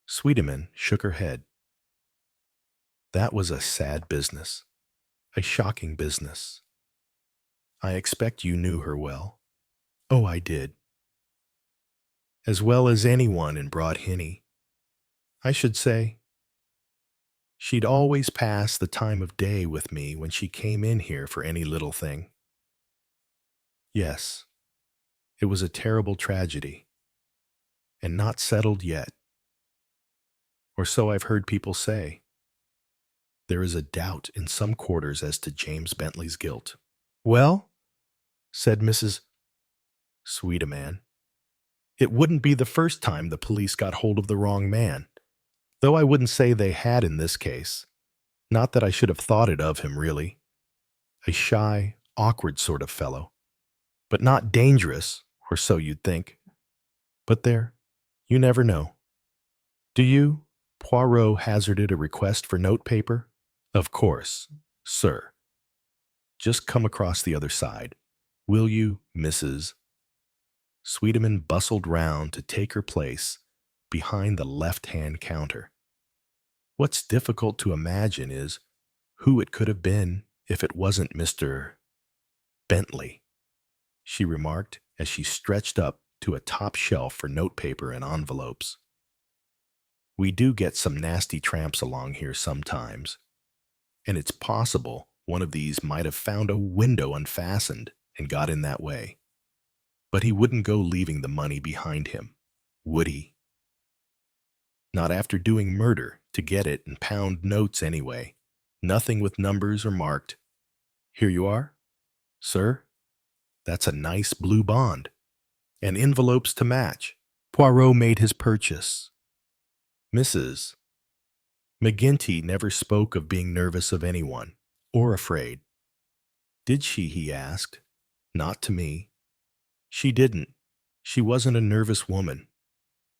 Sweetman shook her head. That was a sad business, a shocking business. I expect you knew her well. Oh, I did. As well as anyone in Whodunit, I should say. She'd always pass the time of day with me when she came in here for any little thing. Yes, it was a terrible tragedy, and not settled yet, or so I've heard people say. There is a doubt in some quarters as to James Bentley's guilt. Well, said Mrs. Sweetaman, it wouldn't be the first time the police got hold of the wrong man, though I wouldn't say they had in this case. Not that I should have thought it of him, really. A shy, awkward sort of fellow, but not dangerous, or so you'd think. But there, you never know. Do you? Poirot hazarded a request for notepaper. Of course, sir. Just come across the other side. Will you, Mrs. Sweetaman bustled round to take her place behind the left-hand counter. What's difficult to imagine is who it could have been if it wasn't Mr. Bentley, she remarked as she stretched up to a top shelf for notepaper and envelopes. We do get some nasty tramps along here sometimes, and it's possible one of these might have found a window unfastened and got in that way. But he wouldn't go leaving the money behind him, would he? Not after doing murder to get it and pound notes anyway. Nothing with numbers or marked. Here you are, sir. That's a nice blue bond. And envelopes to match. Poirot made his purchase. Mrs. McGinty never spoke of being nervous of anyone, or afraid. Did she, he asked. Not to me. She didn't. She wasn't a nervous woman.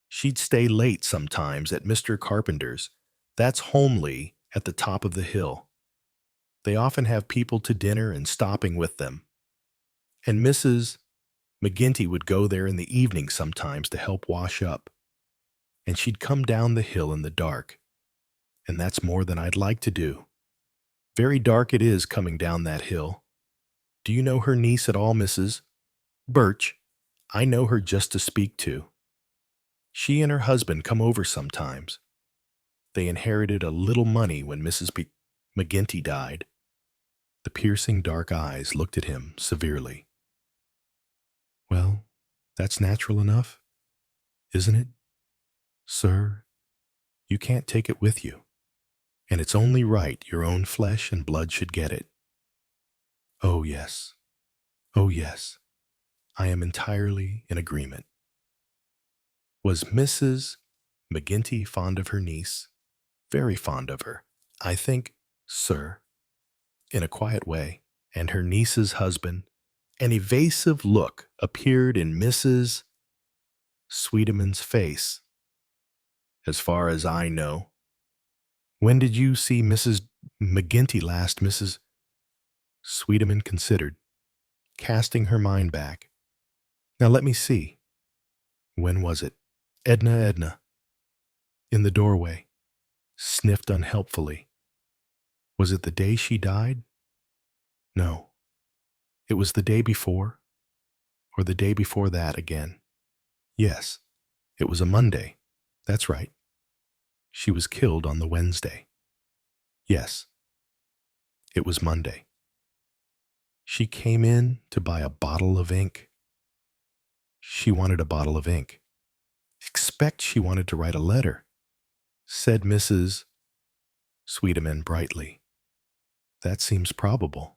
She'd stay late sometimes at Mr. Carpenter's. That's homely at the top of the hill. They often have people to dinner and stopping with them. And Mrs. McGinty would go there in the evening sometimes to help wash up. And she'd come down the hill in the dark. And that's more than I'd like to do. Very dark it is coming down that hill. Do you know her niece at all, Mrs. Birch? I know her just to speak to. She and her husband come over sometimes. They inherited a little money when Mrs. McGinty died. The piercing dark eyes looked at him severely. Well, that's natural enough, isn't it? Sir, you can't take it with you, and it's only right your own flesh and blood should get it. Oh, yes. Oh, yes. I am entirely in agreement. Was Mrs. McGinty fond of her niece? Very fond of her, I think, sir, in a quiet way. And her niece's husband? An evasive look appeared in Mrs. Sweetaman's face. As far as I know. When did you see Mrs. McGinty last, Mrs. Sweetaman considered, casting her mind back. Now let me see. When was it? Edna. In the doorway. Sniffed unhelpfully. Was it the day she died? No. It was the day before, or the day before that again. Yes, it was a Monday. That's right. She was killed on the Wednesday. Yes, it was Monday. She came in to buy a bottle of ink. She wanted a bottle of ink. Expect she wanted to write a letter, said Mrs. Sweetaman brightly. That seems probable.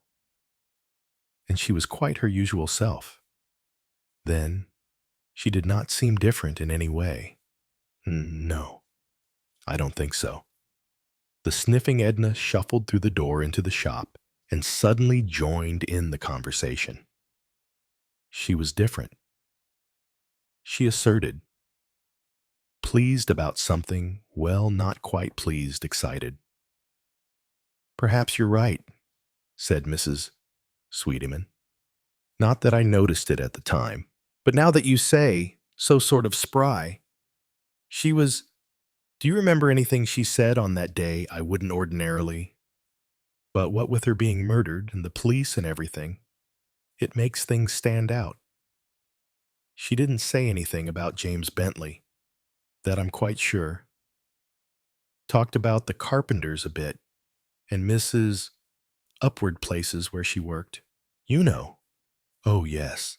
And she was quite her usual self. Then, she did not seem different in any way. No, I don't think so. The sniffing Edna shuffled through the door into the shop and suddenly joined in the conversation. She was different. She asserted. Pleased about something, well, not quite pleased, excited. Perhaps you're right, said Mrs. Sweetaman. Not that I noticed it at the time, but now that you say, so sort of spry. She was... Do you remember anything she said on that day I wouldn't ordinarily? But what with her being murdered and the police and everything, it makes things stand out. She didn't say anything about James Bentley. That I'm quite sure. Talked about the carpenters a bit, and Mrs. Upward places where she worked. You know. Oh, yes.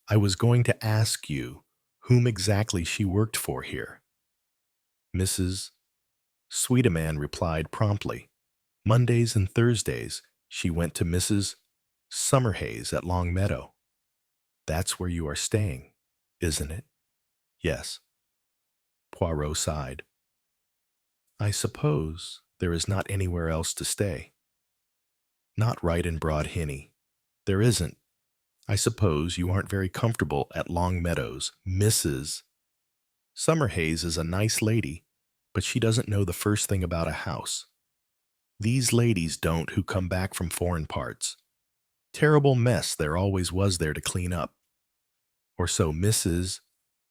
I was going to ask you whom exactly she worked for here. Mrs. Sweetaman replied promptly. Mondays and Thursdays, she went to Mrs. Summerhays at Long Meadow. That's where you are staying, isn't it? Yes. Poirot sighed. I suppose there is not anywhere else to stay. Not right in Broad Hinny. There isn't. I suppose you aren't very comfortable at Long Meadows. Mrs. Summerhays is a nice lady, but she doesn't know the first thing about a house. These ladies don't who come back from foreign parts. Terrible mess there always was there to clean up. Or so Mrs.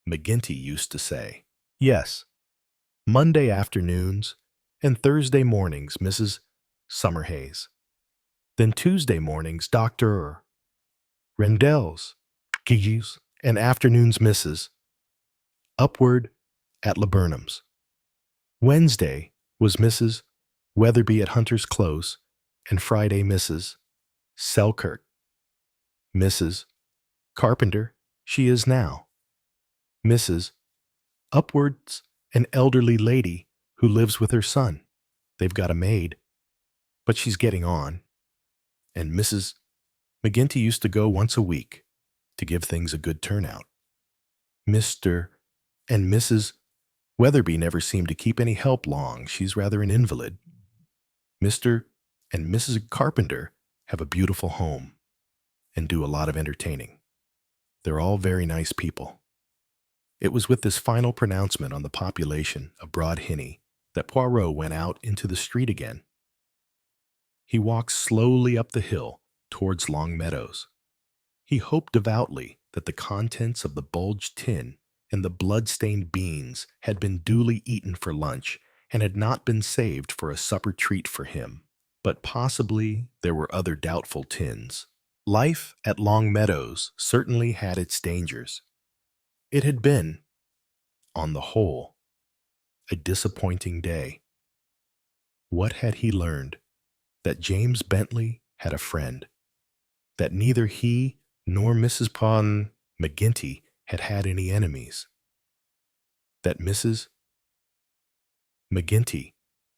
McGinty used to say. Yes, Monday afternoons and Thursday mornings, Mrs. Summerhays. Then Tuesday mornings, Dr. Rendell's, Gigi's, and afternoons, Mrs. Upward at Laburnum's. Wednesday was Mrs. Weatherby at Hunter's Close, and Friday Mrs. Selkirk. Mrs. Carpenter, she is now. Mrs. Upward's an elderly lady who lives with her son. They've got a maid, but she's getting on. And Mrs. McGinty used to go once a week to give things a good turnout. Mr. and Mrs. Weatherby never seem to keep any help long. She's rather an invalid. Mr. and Mrs. Carpenter have a beautiful home and do a lot of entertaining. They're all very nice people. It was with this final pronouncement on the population of Broad Hinny that Poirot went out into the street again. He walked slowly up the hill towards Long Meadows. He hoped devoutly that the contents of the bulged tin and the blood-stained beans had been duly eaten for lunch and had not been saved for a supper treat for him. But possibly there were other doubtful tins. Life at Long Meadows certainly had its dangers. It had been, on the whole, a disappointing day. What had he learned? That James Bentley had a friend. That neither he nor Mrs. McGinty had had any enemies. That Mrs. McGinty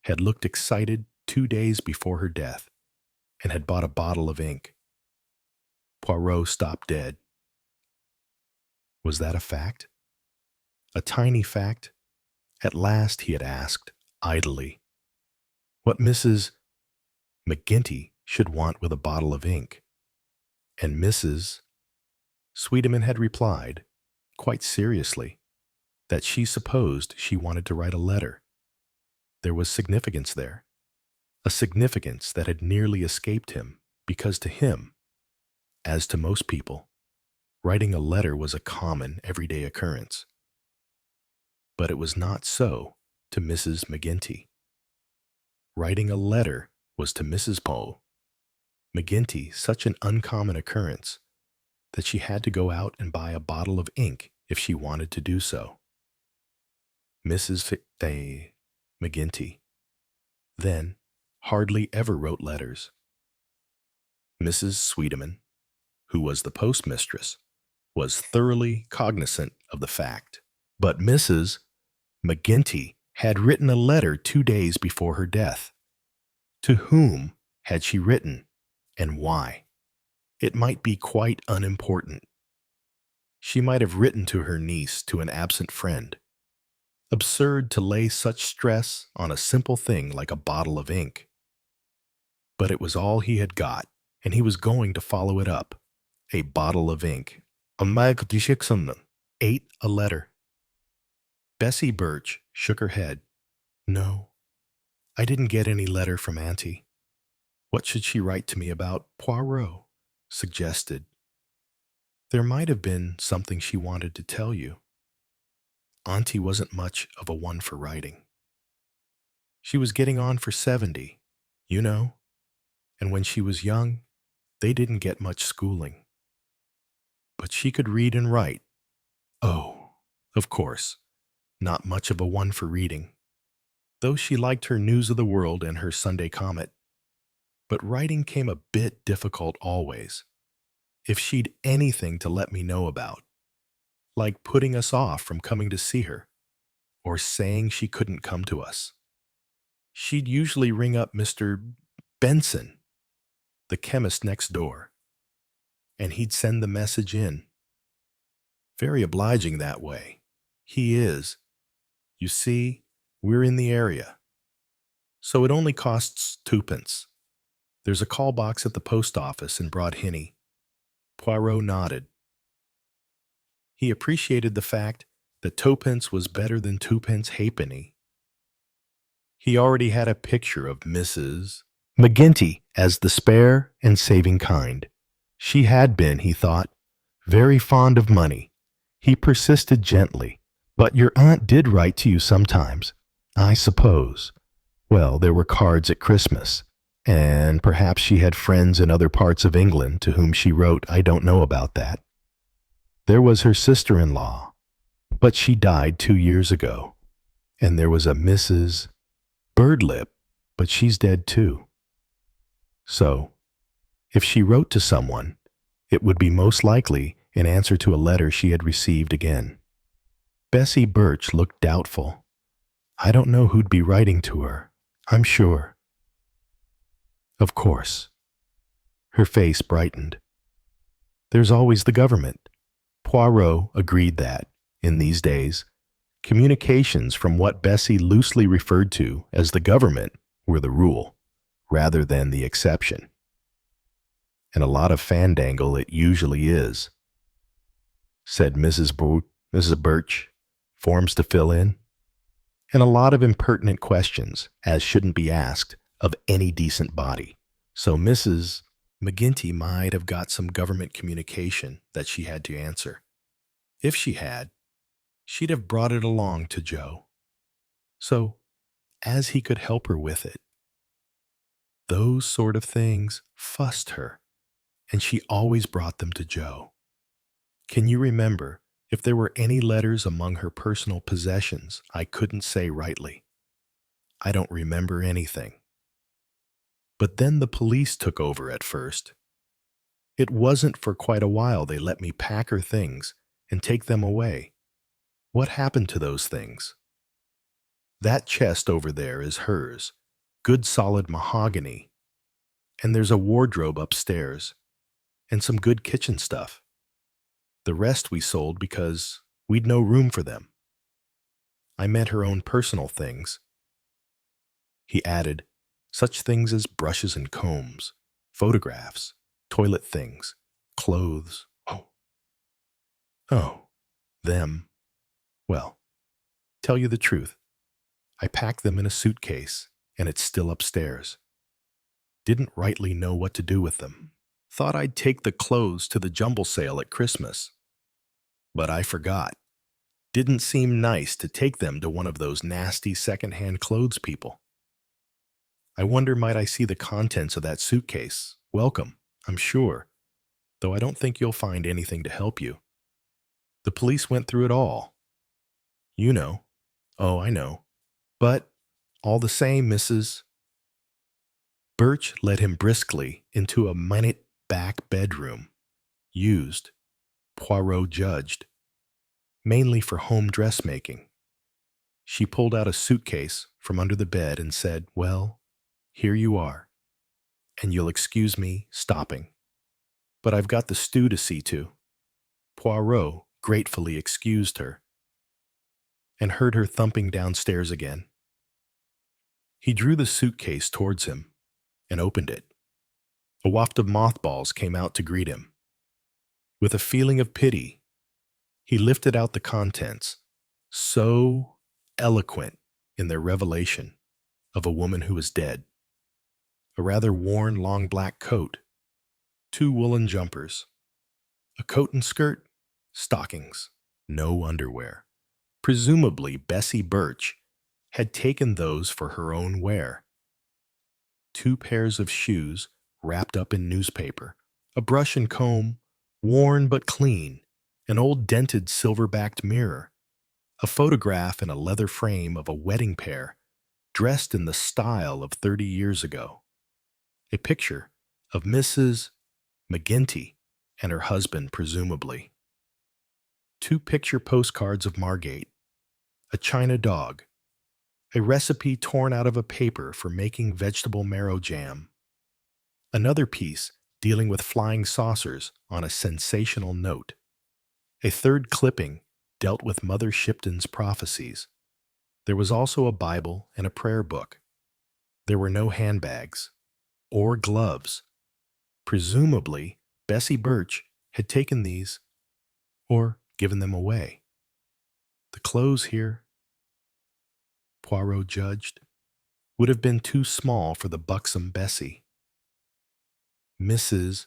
had looked excited 2 days before her death and had bought a bottle of ink. Poirot stopped dead. Was that a fact? A tiny fact? At last he had asked, idly, what Mrs. McGinty should want with a bottle of ink. And Mrs. Sweetaman had replied, quite seriously, that she supposed she wanted to write a letter. There was significance there, a significance that had nearly escaped him, because to him, as to most people, writing a letter was a common, everyday occurrence. But it was not so to Mrs. McGinty. Writing a letter was to Mrs. McGinty such an uncommon occurrence that she had to go out and buy a bottle of ink if she wanted to do so. Mrs. McGinty then hardly ever wrote letters. Mrs. Sweetaman, who was the postmistress, was thoroughly cognizant of the fact. But Mrs. McGinty had written a letter 2 days before her death. To whom had she written, and why? It might be quite unimportant. She might have written to her niece, to an absent friend. Absurd to lay such stress on a simple thing like a bottle of ink. But it was all he had got, and he was going to follow it up. A bottle of ink. Ate a letter. Bessie Birch shook her head. No, I didn't get any letter from Auntie. What should she write to me about? Poirot suggested. There might have been something she wanted to tell you. Auntie wasn't much of a one for writing. She was getting on for 70, you know, and when she was young, they didn't get much schooling. But she could read and write. Oh, of course, not much of a one for reading. though she liked her news of the world and her Sunday comet. But writing came a bit difficult always. If she'd anything to let me know about, like putting us off from coming to see her, or saying she couldn't come to us, she'd usually ring up Mr. Benson, the chemist next door, and he'd send the message in. Very obliging that way. He is. You see, we're in the area, so it only costs twopence. There's a call box at the post office in Broadhinny. Poirot nodded. He appreciated the fact that twopence was better than twopence halfpenny. He already had a picture of Mrs. McGinty as the spare and saving kind. She had been, he thought, very fond of money. He persisted gently. But your aunt did write to you sometimes, I suppose. Well, there were cards at Christmas, and perhaps she had friends in other parts of England to whom she wrote. I don't know about that. There was her sister-in-law, but she died 2 years ago. And there was a Mrs. Birdlip, but she's dead too. So, if she wrote to someone, it would be most likely in answer to a letter she had received again. Bessie Birch looked doubtful. I don't know who'd be writing to her, I'm sure. Of course. Her face brightened. There's always the government. Poirot agreed that, in these days, communications from what Bessie loosely referred to as the government were the rule, rather than the exception. And a lot of fandangle it usually is, said Mrs. Birch. Forms to fill in, and a lot of impertinent questions, as shouldn't be asked of any decent body. So Mrs. McGinty might have got some government communication that she had to answer. If she had, she'd have brought it along to Joe. So, as he could help her with it. Those sort of things fussed her, and she always brought them to Joe. Can you remember if there were any letters among her personal possessions I couldn't say rightly? I don't remember anything. But then the police took over at first. It wasn't for quite a while they let me pack her things and take them away. What happened to those things? That chest over there is hers, good solid mahogany, and there's a wardrobe upstairs, and some good kitchen stuff. The rest we sold because we'd no room for them. I meant her own personal things. He added, such things as brushes and combs, photographs, toilet things, clothes. Oh, them. Well, tell you the truth, I packed them in a suitcase, and it's still upstairs. Didn't rightly know what to do with them. Thought I'd take the clothes to the jumble sale at Christmas. But I forgot. Didn't seem nice to take them to one of those nasty second-hand clothes people. I wonder might I see the contents of that suitcase. Welcome, I'm sure, though I don't think you'll find anything to help you. The police went through it all. You know. Oh, I know. But, all the same, Mrs. Birch led him briskly into a minute back bedroom, used, Poirot judged, mainly for home dressmaking. She pulled out a suitcase from under the bed and said, well, here you are, and you'll excuse me stopping. But I've got the stew to see to. Poirot gratefully excused her, and heard her thumping downstairs again. He drew the suitcase towards him and opened it. A waft of mothballs came out to greet him. With a feeling of pity, he lifted out the contents, so eloquent in their revelation of a woman who was dead. A rather worn long black coat, 2 woolen jumpers, a coat and skirt, stockings, no underwear. Presumably Bessie Birch had taken those for her own wear. 2 pairs of shoes wrapped up in newspaper, a brush and comb, worn but clean, an old dented silver-backed mirror, a photograph in a leather frame of a wedding pair dressed in the style of 30 years ago. A picture of Mrs. McGinty and her husband, presumably. 2 picture postcards of Margate, a china dog, a recipe torn out of a paper for making vegetable marrow jam, another piece dealing with flying saucers on a sensational note. A third clipping dealt with Mother Shipton's prophecies. There was also a Bible and a prayer book. There were no handbags or gloves. Presumably, Bessie Birch had taken these or given them away. The clothes here, Poirot judged, would have been too small for the buxom Bessie. Mrs.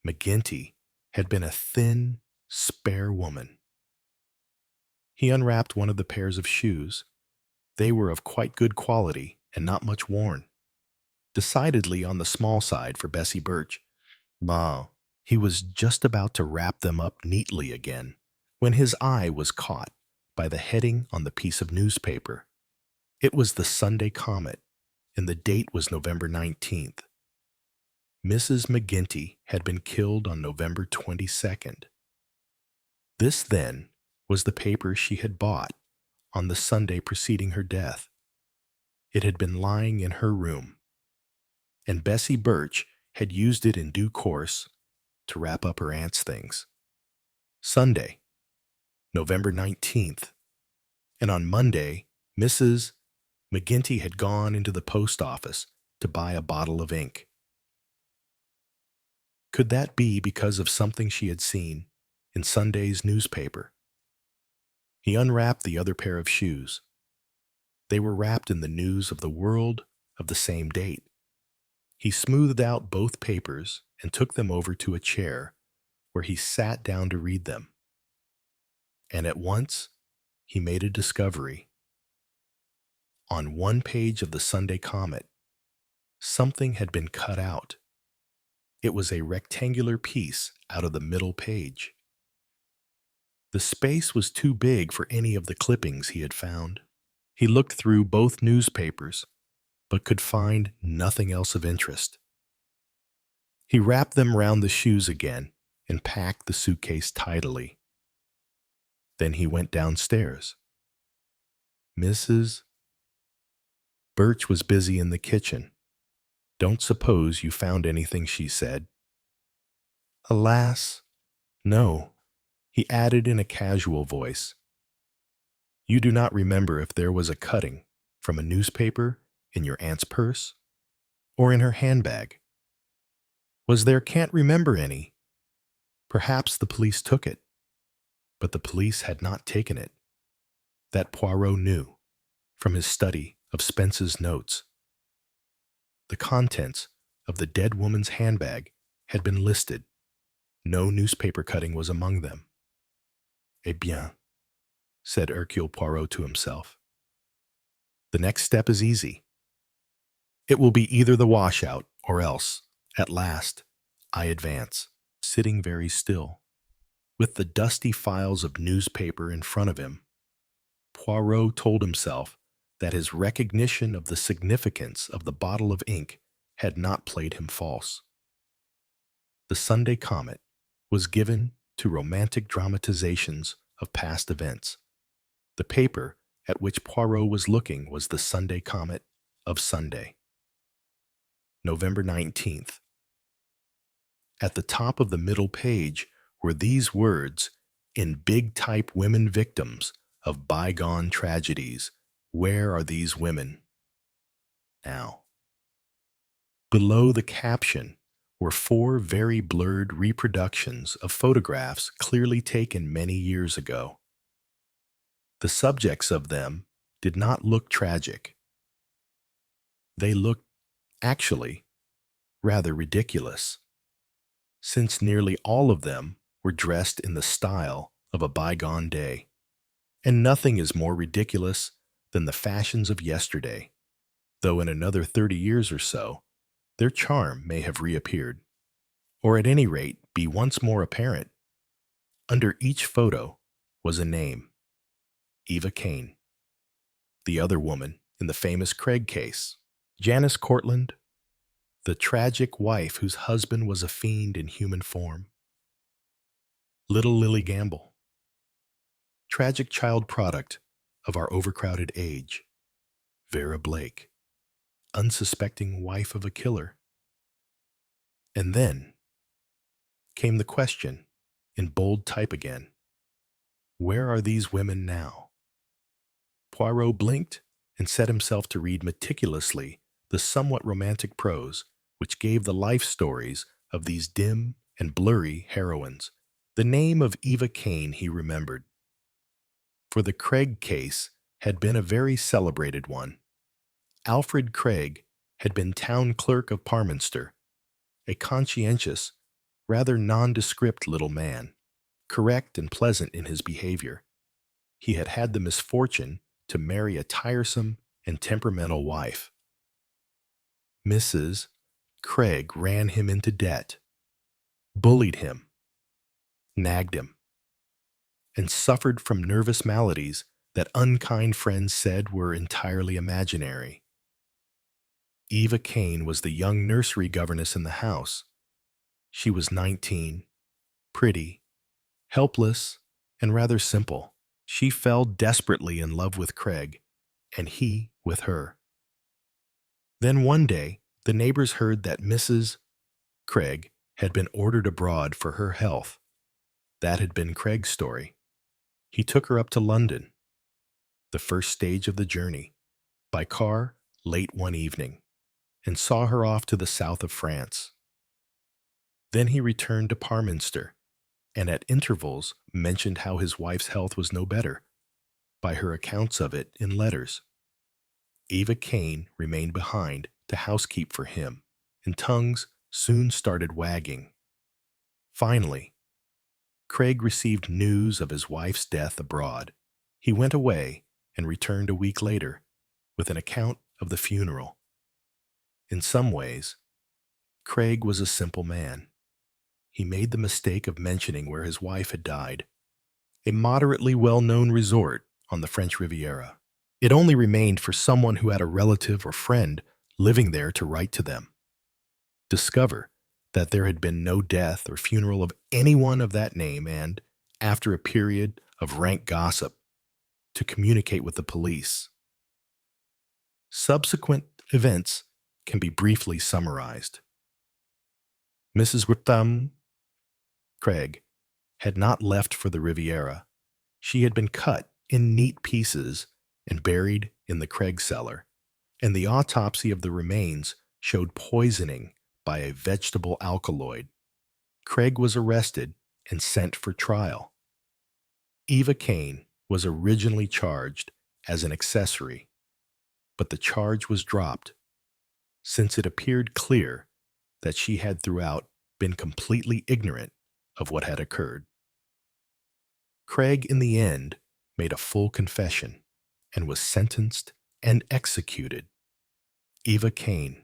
McGinty had been a thin, spare woman. He unwrapped one of the pairs of shoes. They were of quite good quality and not much worn. Decidedly on the small side for Bessie Birch. He was just about to wrap them up neatly again when his eye was caught by the heading on the piece of newspaper. It was the Sunday Comet, and the date was November 19th. Mrs. McGinty had been killed on November 22nd. This, then, was the paper she had bought on the Sunday preceding her death. It had been lying in her room, and Bessie Birch had used it in due course to wrap up her aunt's things. Sunday, November 19th, and on Monday, Mrs. McGinty had gone into the post office to buy a bottle of ink. Could that be because of something she had seen in Sunday's newspaper? He unwrapped the other pair of shoes. They were wrapped in the news of the world of the same date. He smoothed out both papers and took them over to a chair where he sat down to read them. And at once, he made a discovery. On one page of the Sunday Comet, something had been cut out. It was a rectangular piece out of the middle page. The space was too big for any of the clippings he had found. He looked through both newspapers, but could find nothing else of interest. He wrapped them round the shoes again and packed the suitcase tidily. Then he went downstairs. Mrs. Birch was busy in the kitchen. "Don't suppose you found anything," she said. "Alas, no," he added in a casual voice. "You do not remember if there was a cutting from a newspaper in your aunt's purse or in her handbag? Was there? Can't remember any. Perhaps the police took it, but the police had not taken it. That Poirot knew from his study of Spence's notes. The contents of the dead woman's handbag had been listed. No newspaper cutting was among them. "Eh bien," said Hercule Poirot to himself. "The next step is easy. It will be either the washout or else, at last, I advance." Sitting very still, with the dusty files of newspaper in front of him, Poirot told himself that his recognition of the significance of the bottle of ink had not played him false. The Sunday Comet was given to romantic dramatizations of past events. The paper at which Poirot was looking was the Sunday Comet of Sunday. November 19th. At the top of the middle page were these words in big type: "Women victims of bygone tragedies. Where are these women now?" Below the caption were 4 very blurred reproductions of photographs clearly taken many years ago. The subjects of them did not look tragic. They looked, actually, rather ridiculous, since nearly all of them were dressed in the style of a bygone day. And nothing is more ridiculous than the fashions of yesterday, though in another 30 years or so, their charm may have reappeared, or at any rate be once more apparent. Under each photo was a name: Eva Kane. The other woman in the famous Craig case. Janice Cortland, the tragic wife whose husband was a fiend in human form. Little Lily Gamble, tragic child product of our overcrowded age. Vera Blake, unsuspecting wife of a killer. And then came the question, in bold type again, where are these women now? Poirot blinked and set himself to read meticulously the somewhat romantic prose which gave the life stories of these dim and blurry heroines. The name of Eva Kane he remembered, for the Craig case had been a very celebrated one. Alfred Craig had been town clerk of Parminster, a conscientious, rather nondescript little man, correct and pleasant in his behavior. He had had the misfortune to marry a tiresome and temperamental wife. Mrs. Craig ran him into debt, bullied him, nagged him, and suffered from nervous maladies that unkind friends said were entirely imaginary. Eva Kane was the young nursery governess in the house. She was 19, pretty, helpless, and rather simple. She fell desperately in love with Craig, and he with her. Then one day, the neighbors heard that Mrs. Craig had been ordered abroad for her health. That had been Craig's story. He took her up to London, the first stage of the journey, by car late one evening, and saw her off to the south of France. Then he returned to Parminster, and at intervals mentioned how his wife's health was no better, by her accounts of it in letters. Eva Kane remained behind to housekeep for him, and tongues soon started wagging. Finally, Craig received news of his wife's death abroad. He went away and returned a week later with an account of the funeral. In some ways, Craig was a simple man. He made the mistake of mentioning where his wife had died, a moderately well-known resort on the French Riviera. It only remained for someone who had a relative or friend living there to write to them, discover that there had been no death or funeral of anyone of that name, and, after a period of rank gossip, to communicate with the police. Subsequent events can be briefly summarized. Mrs. Craig had not left for the Riviera. She had been cut in neat pieces and buried in the Craig cellar, and the autopsy of the remains showed poisoning by a vegetable alkaloid. Craig was arrested and sent for trial. Eva Kane was originally charged as an accessory, but the charge was dropped, since it appeared clear that she had throughout been completely ignorant of what had occurred. Craig, in the end, made a full confession and was sentenced and executed. Eva Kane,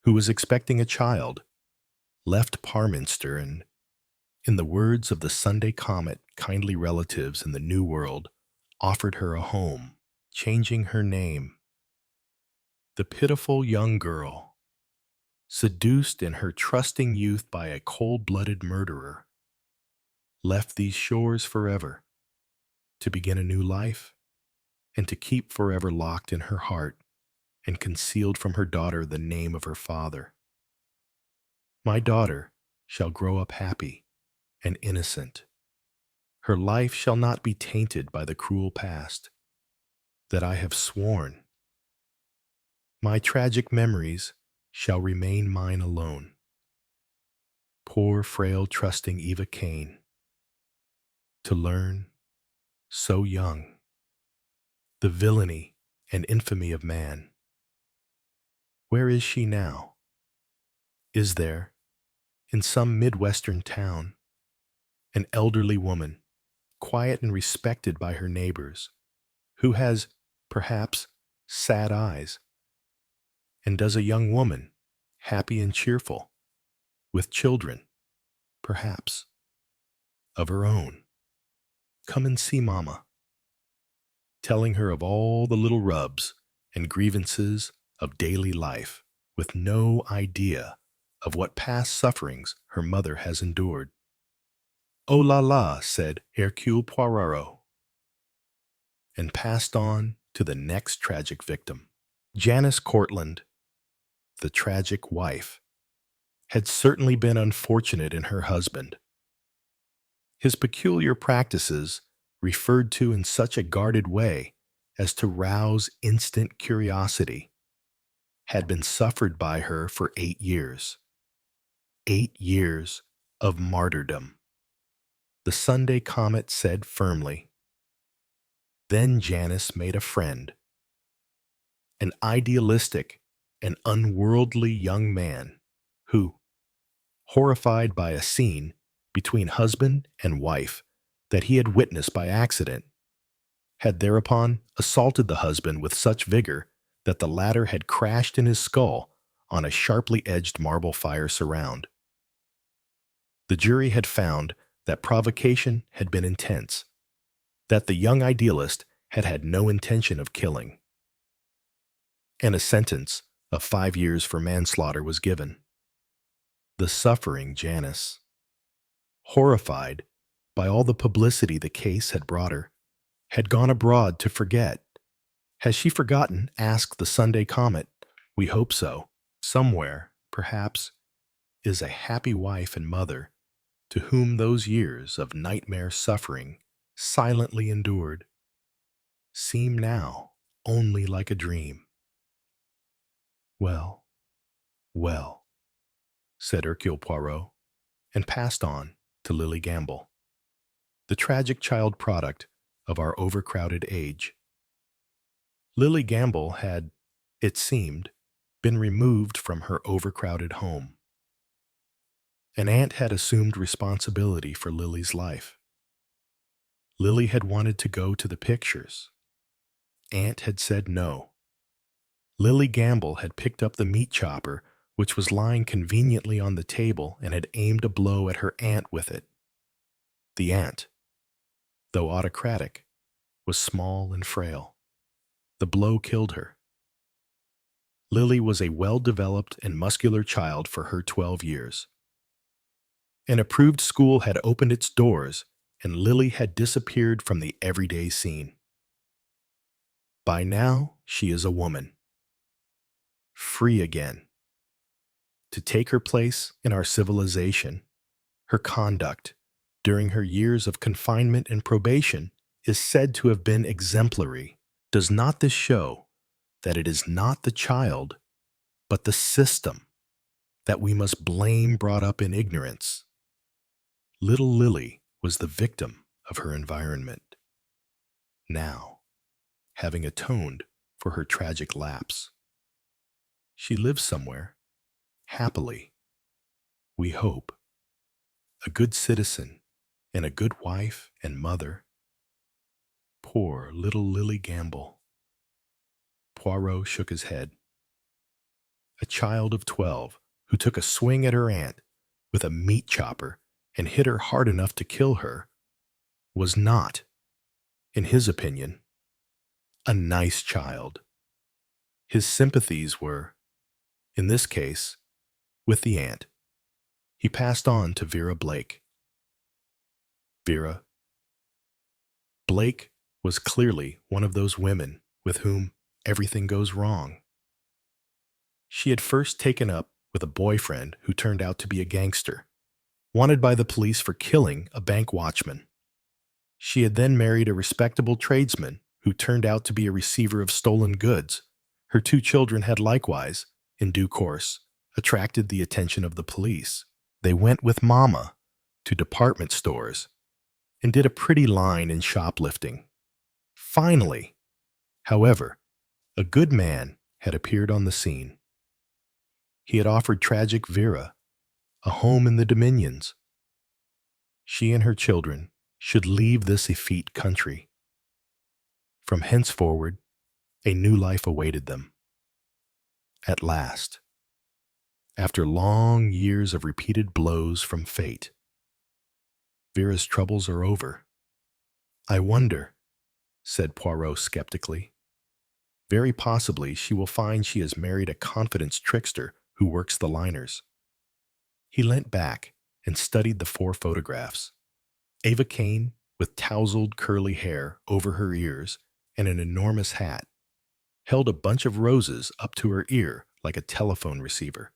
who was expecting a child, left Parminster and, in the words of the Sunday Comet kindly relatives in the New World, offered her a home, changing her name. The pitiful young girl, seduced in her trusting youth by a cold-blooded murderer, left these shores forever, to begin a new life, and to keep forever locked in her heart and concealed from her daughter the name of her father. My daughter shall grow up happy and innocent. Her life shall not be tainted by the cruel past that I have sworn. My tragic memories shall remain mine alone. Poor, frail, trusting Eva Kane, to learn, so young, the villainy and infamy of man. Where is she now? Is there, in some Midwestern town, an elderly woman, quiet and respected by her neighbors, who has, perhaps, sad eyes? And does a young woman, happy and cheerful, with children, perhaps, of her own, come and see Mama, telling her of all the little rubs and grievances of daily life with no idea of what past sufferings her mother has endured. "Oh la la," said Hercule Poirot, and passed on to the next tragic victim. Janice Cortland, the tragic wife, had certainly been unfortunate in her husband. His peculiar practices, referred to in such a guarded way as to rouse instant curiosity, had been suffered by her for 8 years. 8 years of martyrdom. The Sunday Comet said firmly. Then Janice made a friend, an idealistic and unworldly young man who, horrified by a scene between husband and wife that he had witnessed by accident, had thereupon assaulted the husband with such vigor that the latter had crashed in his skull on a sharply edged marble fire surround. The jury had found that provocation had been intense, that the young idealist had had no intention of killing, and a sentence of 5 years for manslaughter was given. The suffering Janice, horrified by all the publicity the case had brought her, had gone abroad to forget. Has she forgotten? Asked the Sunday Comet. We hope so. Somewhere, perhaps, is a happy wife and mother to whom those years of nightmare suffering silently endured seem now only like a dream. Well, well, said Hercule Poirot, and passed on to Lily Gamble, the tragic child product of our overcrowded age. Lily Gamble had, it seemed, been removed from her overcrowded home. An aunt had assumed responsibility for Lily's life. Lily had wanted to go to the pictures. Aunt had said no. Lily Gamble had picked up the meat chopper, which was lying conveniently on the table, and had aimed a blow at her aunt with it. The aunt, though autocratic, was small and frail. The blow killed her. Lily was a well-developed and muscular child for her 12 years. An approved school had opened its doors, and Lily had disappeared from the everyday scene. By now, she is a woman, free again. To take her place in our civilization, her conduct during her years of confinement and probation is said to have been exemplary. Does not this show that it is not the child, but the system that we must blame brought up in ignorance? Little Lily was the victim of her environment. Now, having atoned for her tragic lapse, she lives somewhere, happily, we hope, a good citizen and a good wife and mother. Poor little Lily Gamble. Poirot shook his head. A child of 12 who took a swing at her aunt with a meat chopper and hit her hard enough to kill her was not, in his opinion, a nice child. His sympathies were, in this case, with the aunt. He passed on to Vera Blake. Vera Blake was clearly one of those women with whom everything goes wrong. She had first taken up with a boyfriend who turned out to be a gangster, wanted by the police for killing a bank watchman. She had then married a respectable tradesman who turned out to be a receiver of stolen goods. Her 2 children had likewise, in due course, attracted the attention of the police. They went with Mama to department stores and did a pretty line in shoplifting. Finally, however, a good man had appeared on the scene. He had offered tragic Vera a home in the Dominions. She and her children should leave this effete country. From henceforward, a new life awaited them. At last, after long years of repeated blows from fate, Vera's troubles are over. I wonder, said Poirot skeptically, Very possibly she will find she has married a confidence trickster who works the liners. He leant back and studied the 4 photographs. Ava Kane, with tousled curly hair over her ears and an enormous hat, held a bunch of roses up to her ear like a telephone receiver.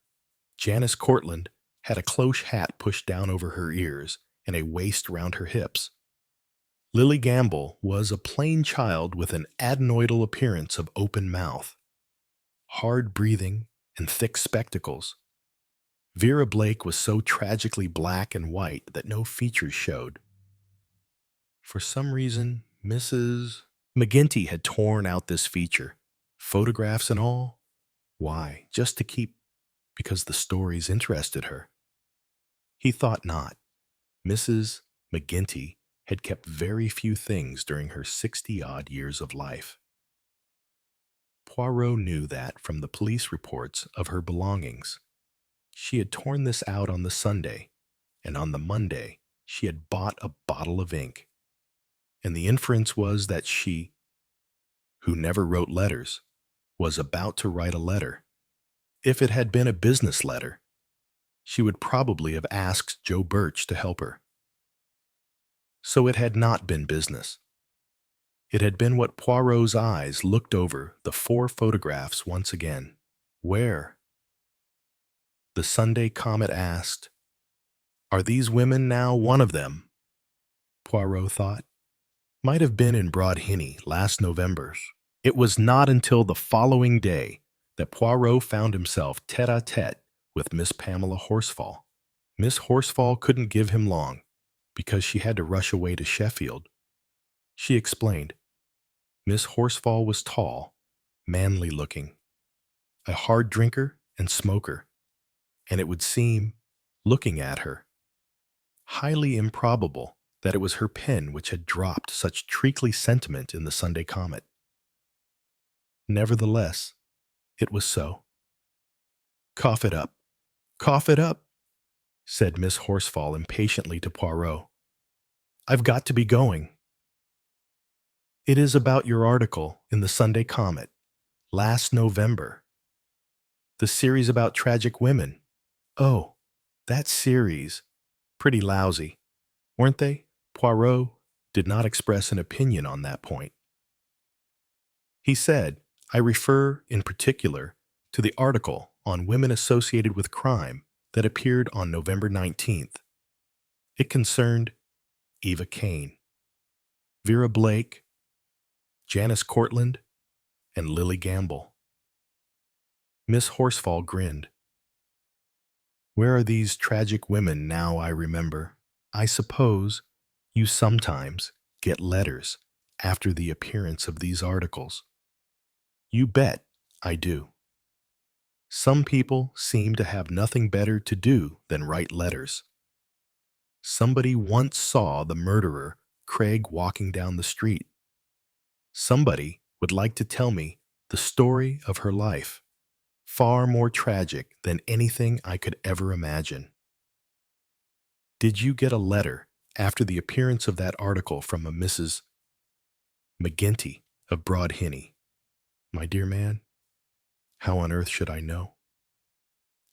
Janice Cortland had a cloche hat pushed down over her ears and a waist round her hips. Lily Gamble was a plain child with an adenoidal appearance of open mouth, hard breathing, and thick spectacles. Vera Blake was so tragically black and white that no features showed. For some reason, Mrs. McGinty had torn out this feature, photographs and all. Why? Just to keep, because the stories interested her. He thought not. Mrs. McGinty had kept very few things during her 60-odd years of life. Poirot knew that from the police reports of her belongings. She had torn this out on the Sunday, and on the Monday she had bought a bottle of ink. And the inference was that she, who never wrote letters, was about to write a letter. If it had been a business letter, she would probably have asked Joe Birch to help her. So it had not been business. It had been what Poirot's eyes looked over the 4 photographs once again. Where? The Sunday Comet asked, "Are these women now one of them?" Poirot thought. Might have been in Whodunit last November. It was not until the following day that Poirot found himself tête-à-tête with Miss Pamela Horsfall. Miss Horsfall couldn't give him long, because she had to rush away to Sheffield. She explained. Miss Horsfall was tall, manly-looking, a hard drinker and smoker, and it would seem, looking at her, highly improbable that it was her pen which had dropped such treacly sentiment in the Sunday Comet. Nevertheless, it was so. "Cough it up, cough it up," said Miss Horsfall impatiently to Poirot. "I've got to be going." "It is about your article in the Sunday Comet, last November. The series about tragic women. Oh, that series. Pretty lousy, weren't they?" Poirot did not express an opinion on that point. He said, "I refer, in particular, to the article on women associated with crime that appeared on November 19th. It concerned Eva Kane, Vera Blake, Janice Cortland, and Lily Gamble." Miss Horsfall grinned. "Where are these tragic women now I remember? I suppose you sometimes get letters after the appearance of these articles." "You bet I do. Some people seem to have nothing better to do than write letters. Somebody once saw the murderer Craig walking down the street. Somebody would like to tell me the story of her life, far more tragic than anything I could ever imagine. Did you get a letter after the appearance of that article from a Mrs. McGinty of Whodunit?" "My dear man, how on earth should I know?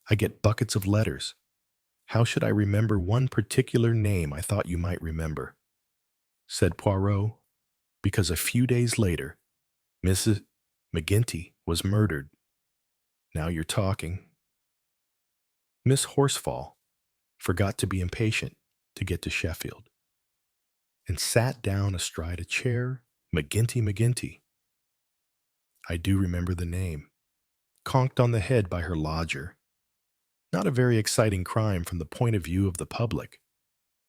I get buckets of letters. How should I remember one particular name I thought you might remember?" said Poirot, "because a few days later, Mrs. McGinty was murdered. Now you're talking." Miss Horsfall forgot to be impatient to get to Sheffield, and sat down astride a chair. McGinty. I do remember the name. Conked on the head by her lodger. Not a very exciting crime from the point of view of the public.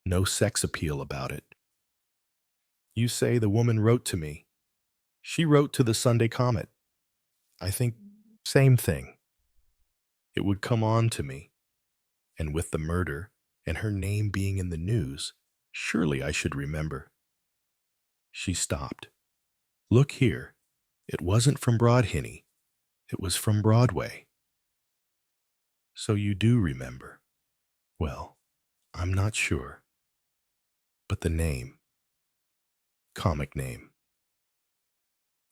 No sex appeal about it. You say the woman wrote to me. She wrote to the Sunday Comet. I think same thing. It would come on to me. And with the murder and her name being in the news, surely I should remember." She stopped. "Look here. It wasn't from Whodunit. It was from Broadway." "So you do remember?" "Well, I'm not sure. But the name. Comic name."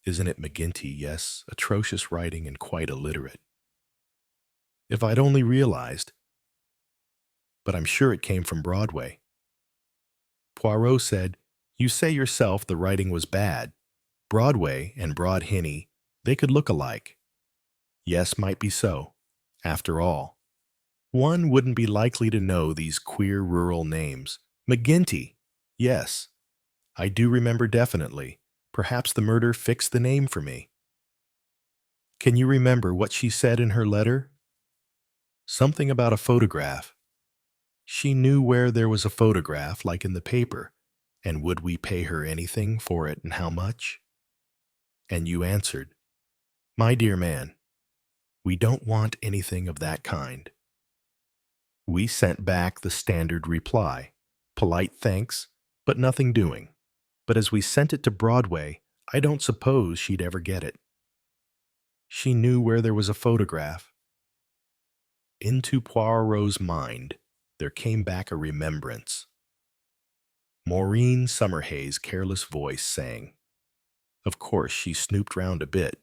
Isn't it McGinty? Yes, atrocious writing and quite illiterate. If I'd only realized, but I'm sure it came from Broadway. Poirot said, "You say yourself the writing was bad. Broadway and Broad Hinny, they could look alike." Yes, might be so. After all, one wouldn't be likely to know these queer rural names. McGinty. Yes, I do remember definitely. Perhaps the murder fixed the name for me. Can you remember what she said in her letter? Something about a photograph. She knew where there was a photograph, like in the paper, and would we pay her anything for it and how much? And you answered, "My dear man, we don't want anything of that kind." We sent back the standard reply, polite thanks, but nothing doing. But as we sent it to Broadway, I don't suppose she'd ever get it. She knew where there was a photograph. Into Poirot's mind, there came back a remembrance. Maureen Summerhay's careless voice sang. Of course, she snooped round a bit.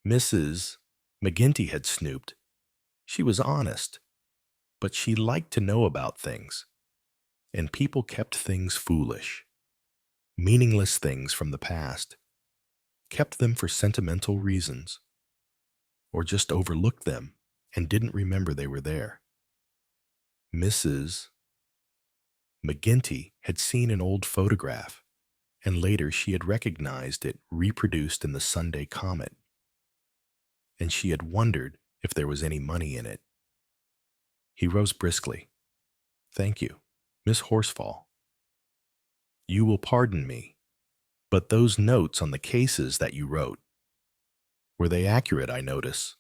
Mrs. McGinty had snooped. She was honest, but she liked to know about things. And people kept things foolish. Meaningless things from the past. Kept them for sentimental reasons. Or just overlooked them and didn't remember they were there. Mrs. McGinty had seen an old photograph, and later she had recognized it reproduced in the Sunday Comet. And she had wondered if there was any money in it. He rose briskly. "Thank you, Miss Horsfall. You will pardon me, but those notes on the cases that you wrote, were they accurate, I notice?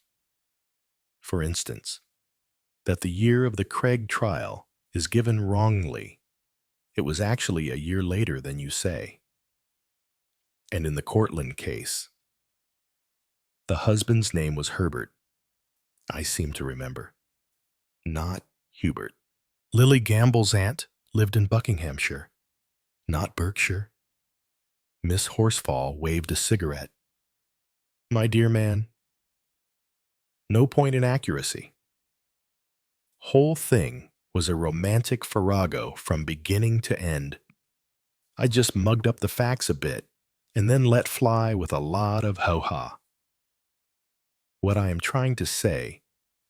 For instance, that the year of the Craig trial is given wrongly. It was actually a year later than you say. And in the Cortland case, the husband's name was Herbert. I seem to remember. Not Hubert. Lily Gamble's aunt lived in Buckinghamshire, not Berkshire." Miss Horsfall waved a cigarette. "My dear man, no point in accuracy. Whole thing was a romantic farrago from beginning to end. I just mugged up the facts a bit and then let fly with a lot of ho-ha. What I am trying to say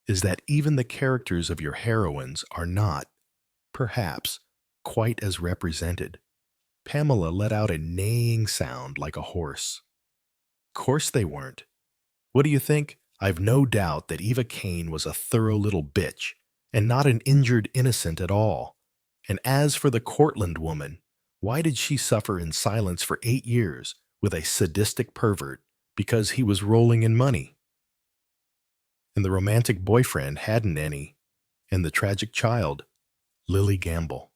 is that even the characters of your heroines are not, perhaps, quite as represented." Pamela let out a neighing sound like a horse. "Course they weren't. What do you think? I've no doubt that Eva Kane was a thorough little bitch, and not an injured innocent at all. And as for the Cortland woman, why did she suffer in silence for 8 years with a sadistic pervert because he was rolling in money? And the romantic boyfriend hadn't any, and the tragic child, Lily Gamble.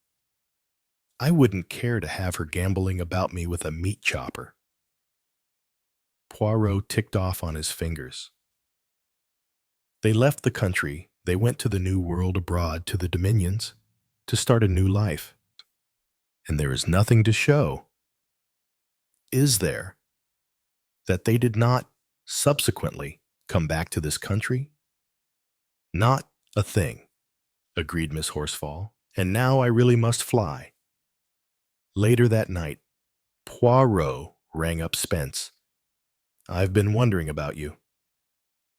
I wouldn't care to have her gambling about me with a meat chopper." Poirot ticked off on his fingers. They left the country. They went to the new world abroad, to the Dominions, to start a new life. And there is nothing to show, is there, that they did not subsequently come back to this country? "Not a thing," agreed Miss Horsfall. "And now I really must fly." Later that night, Poirot rang up Spence. "I've been wondering about you."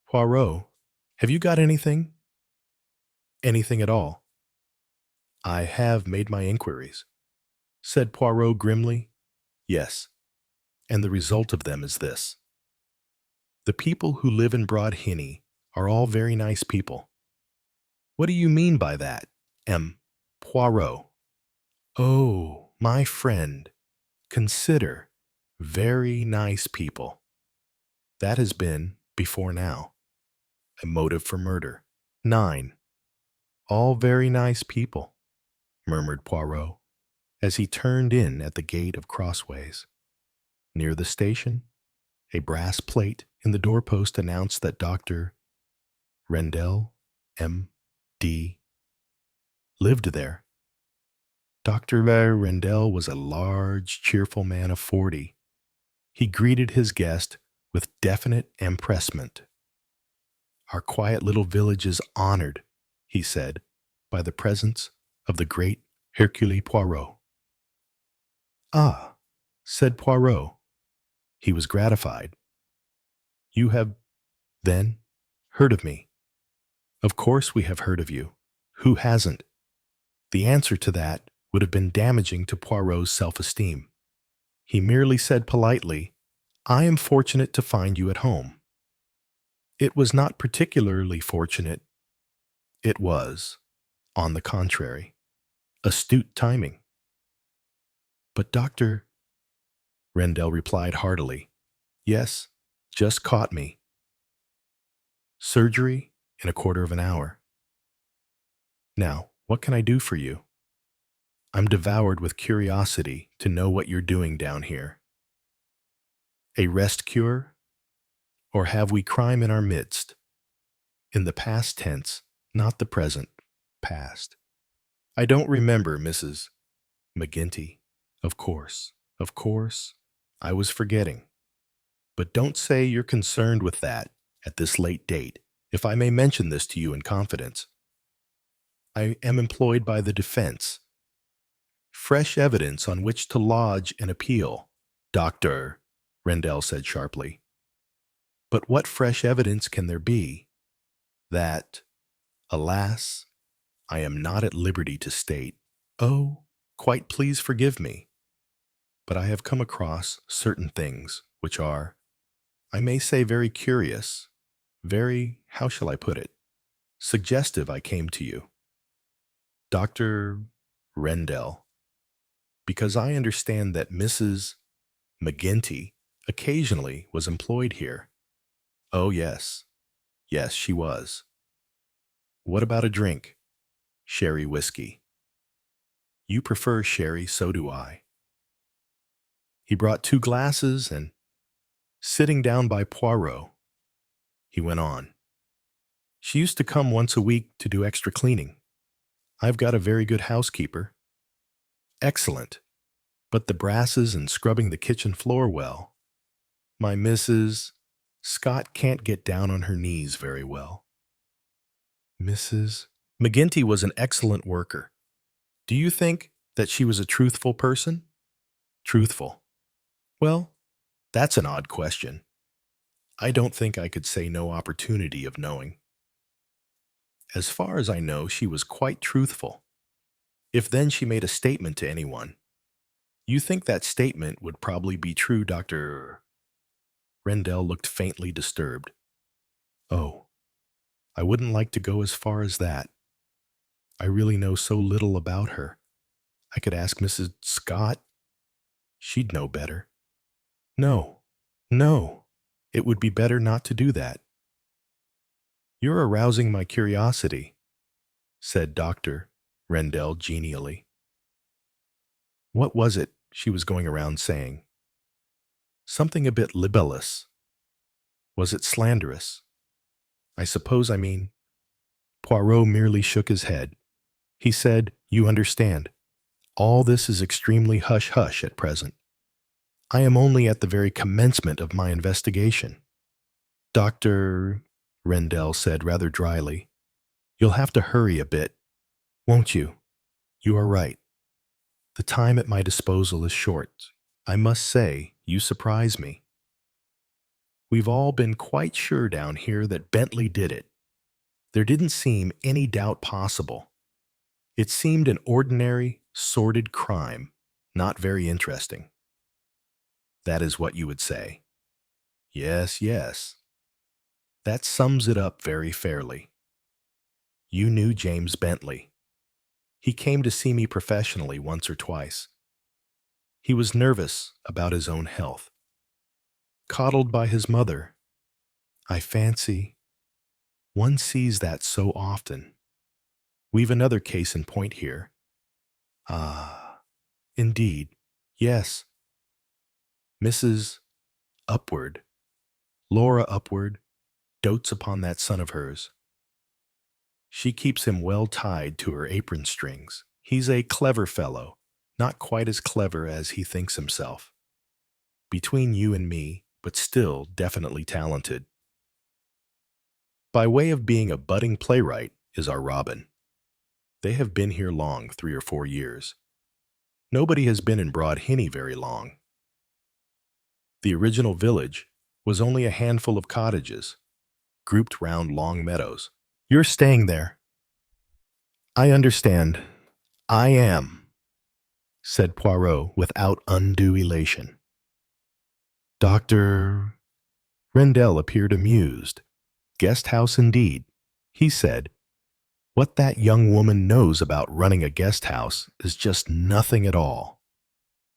"Poirot, have you got anything?" "Anything at all." "I have made my inquiries," said Poirot grimly. "Yes, and the result of them is this. The people who live in Broad Hinny are all very nice people." "What do you mean by that, M. Poirot?" "Oh, my friend, consider, very nice people. That has been, before now, a motive for murder." 9. "All very nice people," murmured Poirot, as he turned in at the gate of Crossways. Near the station, a brass plate in the doorpost announced that Dr. Rendell, M.D., lived there. Dr. Rendell was a large, cheerful man of 40. He greeted his guest with definite empressement. "Our quiet little village is honored," he said, "by the presence of the great Hercule Poirot." "Ah," said Poirot. He was gratified. "You have, then, heard of me?" "Of course we have heard of you. Who hasn't?" The answer to that would have been damaging to Poirot's self-esteem. He merely said politely, "I am fortunate to find you at home." It was not particularly fortunate. It was, on the contrary, astute timing. "But Dr. Rendell replied heartily, "Yes, just caught me. Surgery in a quarter of an hour. Now, what can I do for you? I'm devoured with curiosity to know what you're doing down here. A rest cure? Or have we crime in our midst? In the past tense, not the present, past. I don't remember, Mrs. McGinty. Of course, I was forgetting. But don't say you're concerned with that at this late date, if I may mention this to you in confidence. I am employed by the defense. Fresh evidence on which to lodge an appeal, Dr. Rendell said sharply. But what fresh evidence can there be? That, alas, I am not at liberty to state. Oh, quite please forgive me. But I have come across certain things which are, I may say, very curious, very, how shall I put it, suggestive. I came to you, Dr. Rendell, because I understand that Mrs. McGinty occasionally was employed here. Oh, yes, she was. What about a drink? Sherry whiskey. You prefer sherry, so do I. He brought 2 glasses and, sitting down by Poirot, he went on. She used to come once a week to do extra cleaning. I've got a very good housekeeper. Excellent. But the brasses and scrubbing the kitchen floor, well, my Mrs. Scott can't get down on her knees very well. Mrs. McGinty was an excellent worker. Do you think that she was a truthful person? Truthful. Well, that's an odd question. I don't think I could say no opportunity of knowing. As far as I know, she was quite truthful. If then she made a statement to anyone, you think that statement would probably be true, Dr. Rendell looked faintly disturbed. Oh, I wouldn't like to go as far as that. I really know so little about her. I could ask Mrs. Scott. She'd know better. No, it would be better not to do that. You're arousing my curiosity, said Dr. Rendell genially. What was it she was going around saying? Something a bit libellous. Was it slanderous? I suppose I mean. Poirot merely shook his head. He said, "You understand. All this is extremely hush-hush at present. I am only at the very commencement of my investigation." Dr. Rendell said rather dryly, "You'll have to hurry a bit, won't you? You are right. The time at my disposal is short. I must say, you surprise me. We've all been quite sure down here that Bentley did it. There didn't seem any doubt possible. It seemed an ordinary, sordid crime, not very interesting." That is what you would say. Yes. That sums it up very fairly. You knew James Bentley. He came to see me professionally once or twice. He was nervous about his own health. Coddled by his mother. I fancy one sees that so often. We've another case in point here. Ah, indeed, yes. Mrs. Upward, Laura Upward, dotes upon that son of hers. She keeps him well tied to her apron strings. He's a clever fellow, not quite as clever as he thinks himself. between you and me, but still definitely talented. By way of being a budding playwright is our Robin. They have been here long, 3 or 4 years. Nobody has been in Broad Hinny very long. The original village was only a handful of cottages, grouped round long meadows. You're staying there. I understand. I am, said Poirot without undue elation. Dr. Rendell appeared amused. Guest house indeed, he said. What that young woman knows about running a guest house is just nothing at all.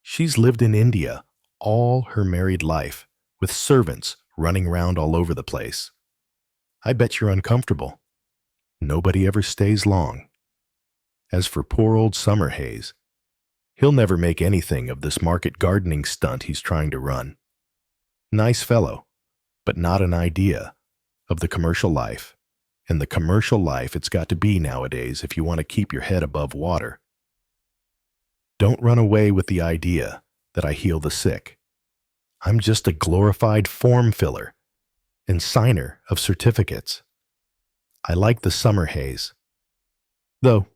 She's lived in India all her married life, with servants running round all over the place. I bet you're uncomfortable. Nobody ever stays long. As for poor old Summerhays, he'll never make anything of this market gardening stunt he's trying to run. Nice fellow, but not an idea of the commercial life, and the commercial life it's got to be nowadays if you want to keep your head above water. Don't run away with the idea that I heal the sick. I'm just a glorified form filler and signer of certificates. I like the Summerhays, though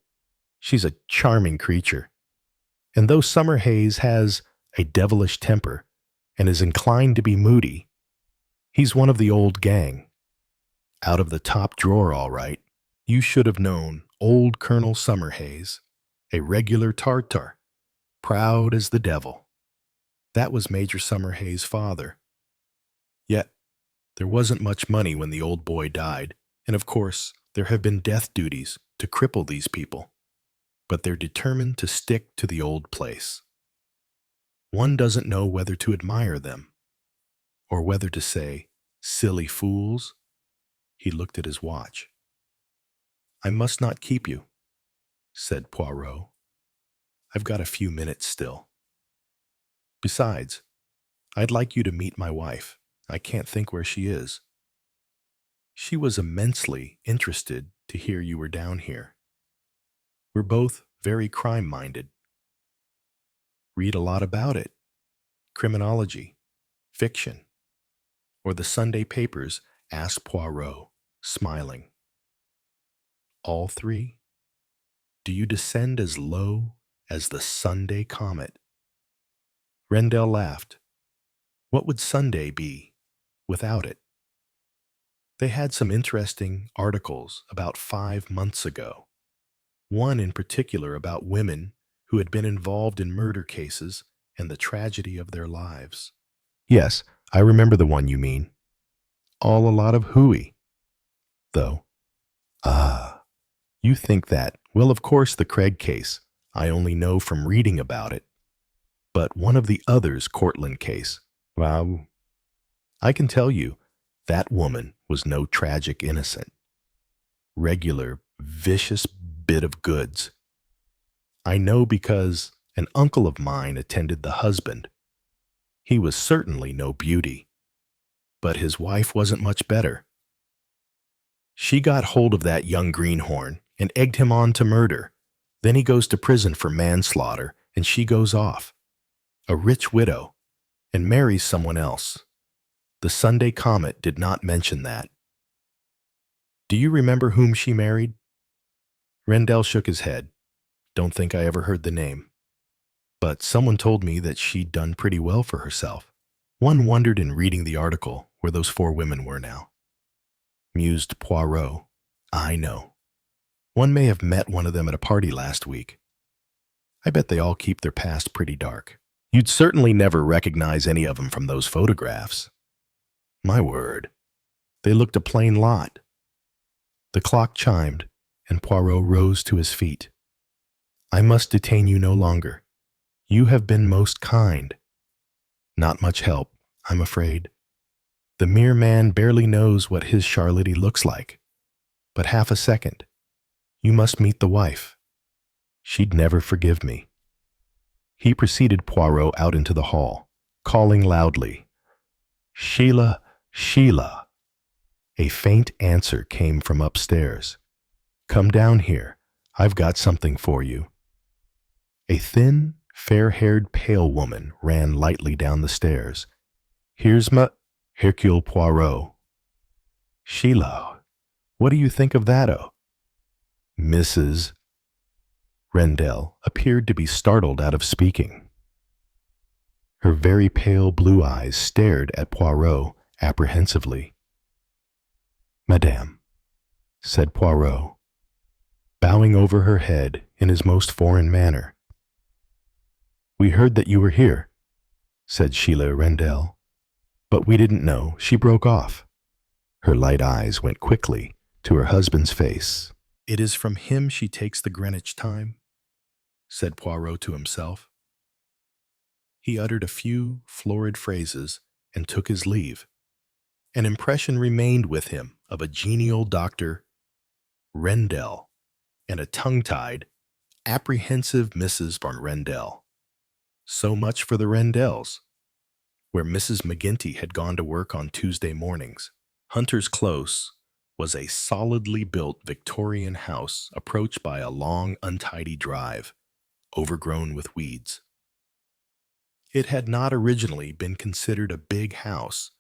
she's a charming creature. And though Summerhays has a devilish temper and is inclined to be moody, he's one of the old gang. Out of the top drawer, all right. You should have known old Colonel Summerhays, a regular tartar, proud as the devil. That was Major Summerhays' father. Yet, there wasn't much money when the old boy died, and of course, there have been death duties to cripple these people. But they're determined to stick to the old place. One doesn't know whether to admire them, or whether to say, silly fools. He looked at his watch. I must not keep you, said Poirot. I've got a few minutes still. Besides, I'd like you to meet my wife. I can't think where she is. She was immensely interested to hear you were down here. We're both very crime-minded. Read a lot about it. Criminology, fiction, or the Sunday papers, asked Poirot, smiling. All three? Do you descend as low as the Sunday comet? Rendell laughed. What would Sunday be without it? They had some interesting articles about 5 months ago. One in particular about women who had been involved in murder cases and the tragedy of their lives. Yes, I remember the one you mean. All a lot of hooey. Though, you think that, well, of course, the Craig case, I only know from reading about it. But one of the others, Cortlandt case, well, I can tell you, that woman was no tragic innocent. Regular, vicious bit of goods. I know because an uncle of mine attended the husband. He was certainly no beauty, but his wife wasn't much better. She got hold of that young greenhorn and egged him on to murder. Then he goes to prison for manslaughter, and she goes off, a rich widow, and marries someone else. The Sunday Comet did not mention that. Do you remember whom she married? Rendell shook his head. Don't think I ever heard the name. But someone told me that she'd done pretty well for herself. One wondered in reading the article where those 4 women were now. Mused Poirot. I know. One may have met one of them at a party last week. I bet they all keep their past pretty dark. You'd certainly never recognize any of them from those photographs. My word, they looked a plain lot. The clock chimed, and Poirot rose to his feet. I must detain you no longer. You have been most kind. Not much help, I'm afraid. The mere man barely knows what his Charlotte looks like. But half a second. You must meet the wife. She'd never forgive me. He preceded Poirot out into the hall, calling loudly, Sheila, Sheila. A faint answer came from upstairs. Come down here. I've got something for you. A thin, Fair-haired pale woman ran lightly down the stairs. "Here's Hercule Poirot." "Sheila, what do you think of that, Mrs. Rendell appeared to be startled out of speaking. Her very pale blue eyes stared at Poirot apprehensively. "Madame," said Poirot, bowing over her head in his most foreign manner. "We heard that you were here," said Sheila Rendell, "but we didn't know." She broke off. Her light eyes went quickly to her husband's face. "It is from him she takes the Greenwich time," said Poirot to himself. He uttered a few florid phrases and took his leave. An impression remained with him of a genial Dr. Rendell and a tongue-tied, apprehensive Mrs. von Rendell. So much for the Rendells, where Mrs. McGinty had gone to work on Tuesday mornings. Hunter's Close was a solidly built Victorian house approached by a long, untidy drive, overgrown with weeds. It had not originally been considered a big house,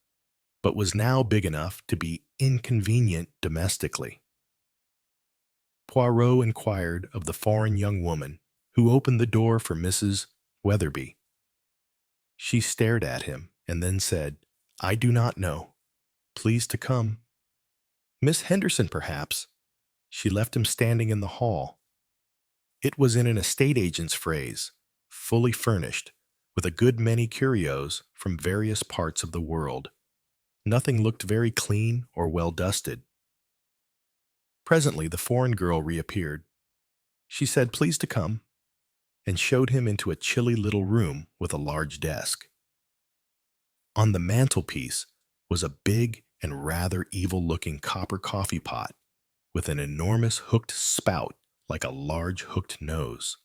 but was now big enough to be inconvenient domestically. Poirot inquired of the foreign young woman who opened the door for Mrs. Weatherby. She stared at him and then said, "I do not know. Please to come." "Miss Henderson, perhaps." She left him standing in the hall. It was in an estate agent's phrase, fully furnished, with a good many curios from various parts of the world. Nothing looked very clean or well dusted. Presently the foreign girl reappeared. She said, "Please to come," and showed him into a chilly little room with a large desk. On the mantelpiece was a big and rather evil-looking copper coffee pot with an enormous hooked spout like a large hooked nose.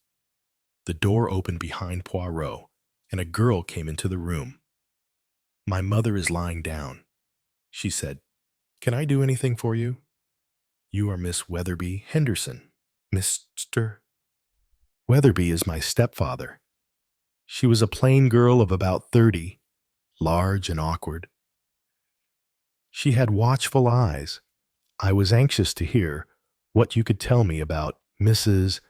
The door opened behind Poirot, and a girl came into the room. "My mother is lying down," she said. "Can I do anything for you?" "You are Miss Weatherby Henderson." "Mr. Weatherby is my stepfather." She was a plain girl of about 30, large and awkward. She had watchful eyes. I was anxious to hear what you could tell me about Mrs.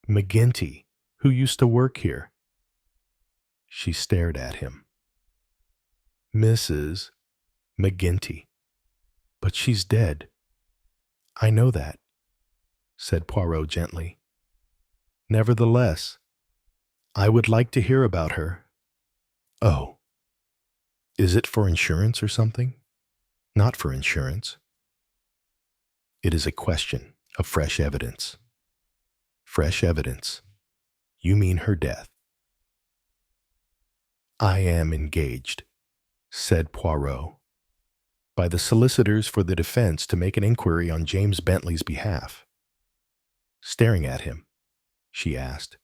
McGinty, who used to work here. She stared at him. "Mrs. McGinty. But she's dead." "I know that," said Poirot gently. "Nevertheless, I would like to hear about her." "Oh, is it for insurance or something?" "Not for insurance. It is a question of fresh evidence." "Fresh evidence? You mean her death?" "I am engaged," said Poirot, "by the solicitors for the defense to make an inquiry on James Bentley's behalf." Staring at him, she asked,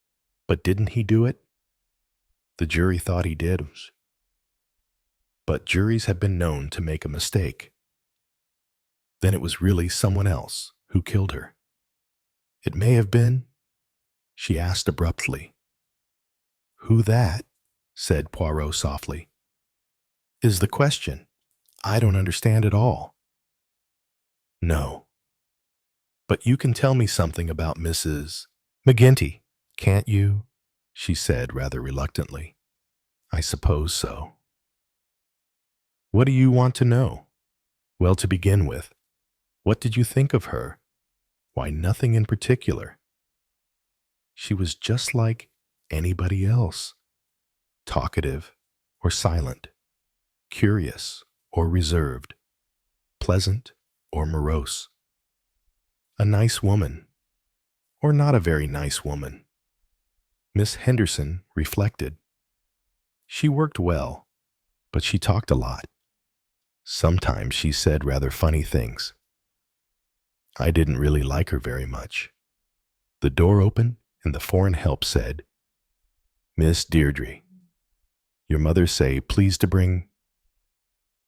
"But didn't he do it?" "The jury thought he did." "But juries have been known to make a mistake." "Then it was really someone else who killed her." "It may have been," she asked abruptly. "Who that?" said Poirot softly. "Is the question. I don't understand at all." "No. But you can tell me something about Mrs. McGinty, can't you?" she said rather reluctantly. "I suppose so." "What do you want to know?" "Well, to begin with, what did you think of her?" "Why, nothing in particular. She was just like anybody else, talkative or silent, curious or reserved, pleasant or morose. A nice woman, or not a very nice woman." Miss Henderson reflected. "She worked well, but she talked a lot. Sometimes she said rather funny things. I didn't really like her very much." The door opened, and the foreign help said, "Miss Deirdre, your mother say please to bring—"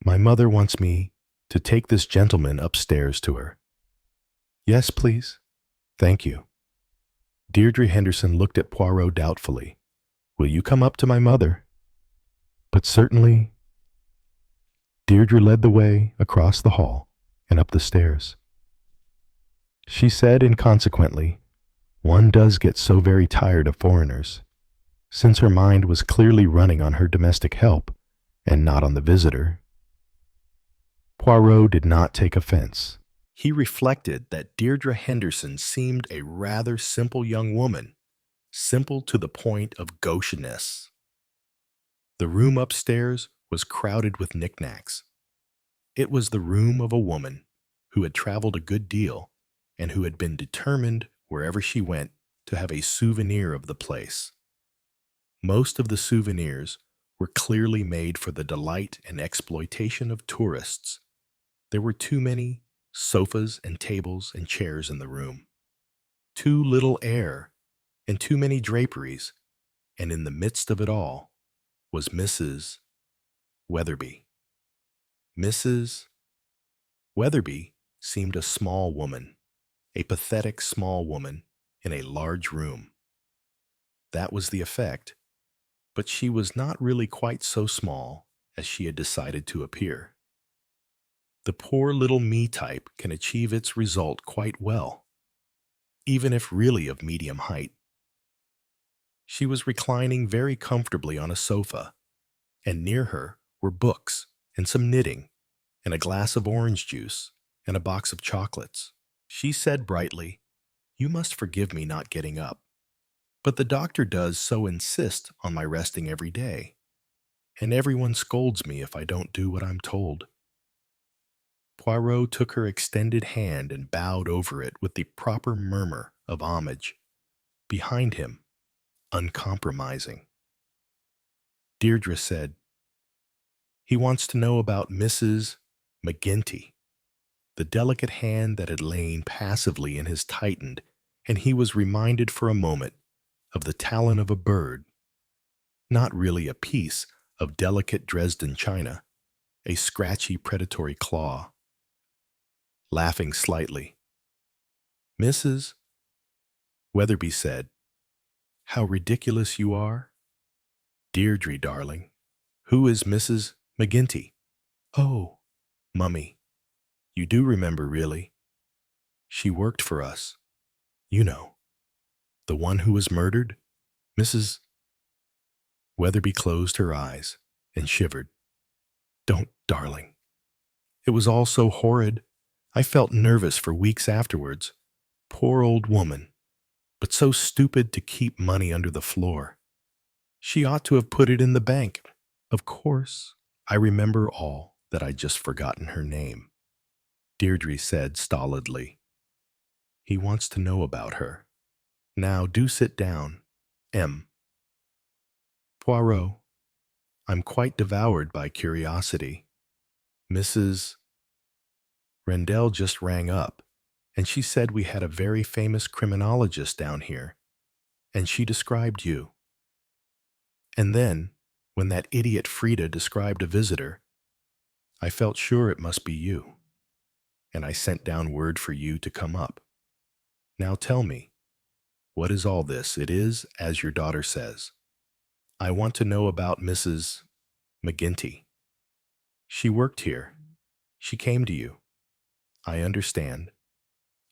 "My mother wants me to take this gentleman upstairs to her." "Yes, please. Thank you." Deirdre Henderson looked at Poirot doubtfully. Will you come up to my mother? But certainly. Deirdre led the way across the hall and up the stairs. She said inconsequently, "One does get so very tired of foreigners," since her mind was clearly running on her domestic help and not on the visitor. Poirot did not take offense. He reflected that Deirdre Henderson seemed a rather simple young woman, simple to the point of gauchiness. The room upstairs was crowded with knickknacks. It was the room of a woman who had traveled a good deal and who had been determined, wherever she went, to have a souvenir of the place. Most of the souvenirs were clearly made for the delight and exploitation of tourists. There were too many sofas and tables and chairs in the room, too little air, and too many draperies, and in the midst of it all was Mrs. Weatherby. Mrs. Weatherby seemed a small woman, a pathetic small woman in a large room. That was the effect, but she was not really quite so small as she had decided to appear. The poor little me type can achieve its result quite well, even if really of medium height. She was reclining very comfortably on a sofa, and near her were books and some knitting and a glass of orange juice and a box of chocolates. She said brightly, "You must forgive me not getting up, but the doctor does so insist on my resting every day, and everyone scolds me if I don't do what I'm told." Poirot took her extended hand and bowed over it with the proper murmur of homage. Behind him, uncompromising. Deirdre said, "He wants to know about Mrs. McGinty." The delicate hand that had lain passively in his tightened, and he was reminded for a moment of the talon of a bird, not really a piece of delicate Dresden china, a scratchy predatory claw. Laughing slightly, "Mrs. Weatherby said, 'How ridiculous you are.' Deirdre, darling, who is Mrs. McGinty?" "Oh, Mummy, you do remember, really. She worked for us. You know, the one who was murdered, Mrs. Weatherby closed her eyes and shivered. "Don't, darling. It was all so horrid. I felt nervous for weeks afterwards. Poor old woman, but so stupid to keep money under the floor. She ought to have put it in the bank. Of course, I remember all that I'd just forgotten her name," Deirdre said stolidly. "He wants to know about her. Now do sit down, M. Poirot, I'm quite devoured by curiosity. Mrs. Rendell just rang up, and she said we had a very famous criminologist down here, and she described you. And then, when that idiot Frida described a visitor, I felt sure it must be you, and I sent down word for you to come up. Now tell me, what is all this? It is, as your daughter says. I want to know about Mrs. McGinty. She worked here. She came to you. I understand.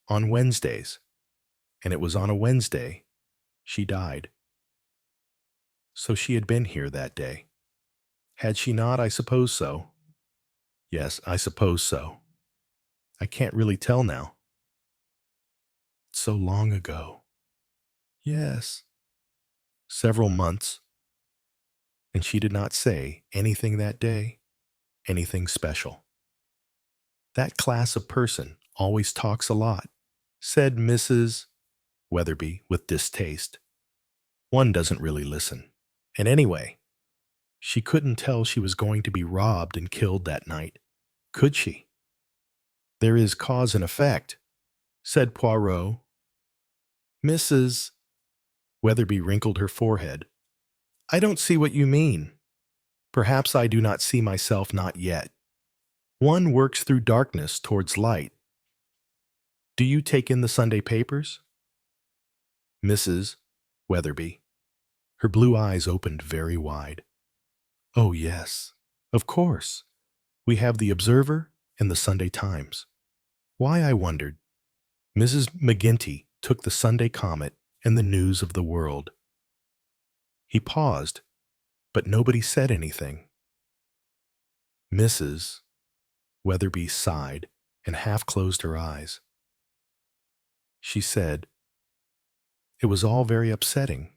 On Wednesdays. And it was on a Wednesday she died. So she had been here that day. Had she not? I suppose so. Yes, I suppose so. I can't really tell now. So long ago. Yes. Several months. And she did not say anything that day, anything special. That class of person always talks a lot, said Mrs. Weatherby with distaste. One doesn't really listen. And anyway, she couldn't tell she was going to be robbed and killed that night, could she? There is cause and effect, said Poirot. Mrs. Weatherby wrinkled her forehead. I don't see what you mean. Perhaps I do not see myself not yet. One works through darkness towards light. Do you take in the Sunday papers? Mrs. Weatherby. Her blue eyes opened very wide. "Oh, yes, of course. We have the Observer and the Sunday Times. Why, I wondered." Mrs. McGinty took the Sunday Comet and the News of the World. He paused, but nobody said anything. Mrs. Weatherby sighed and half closed her eyes. She said, "It was all very upsetting,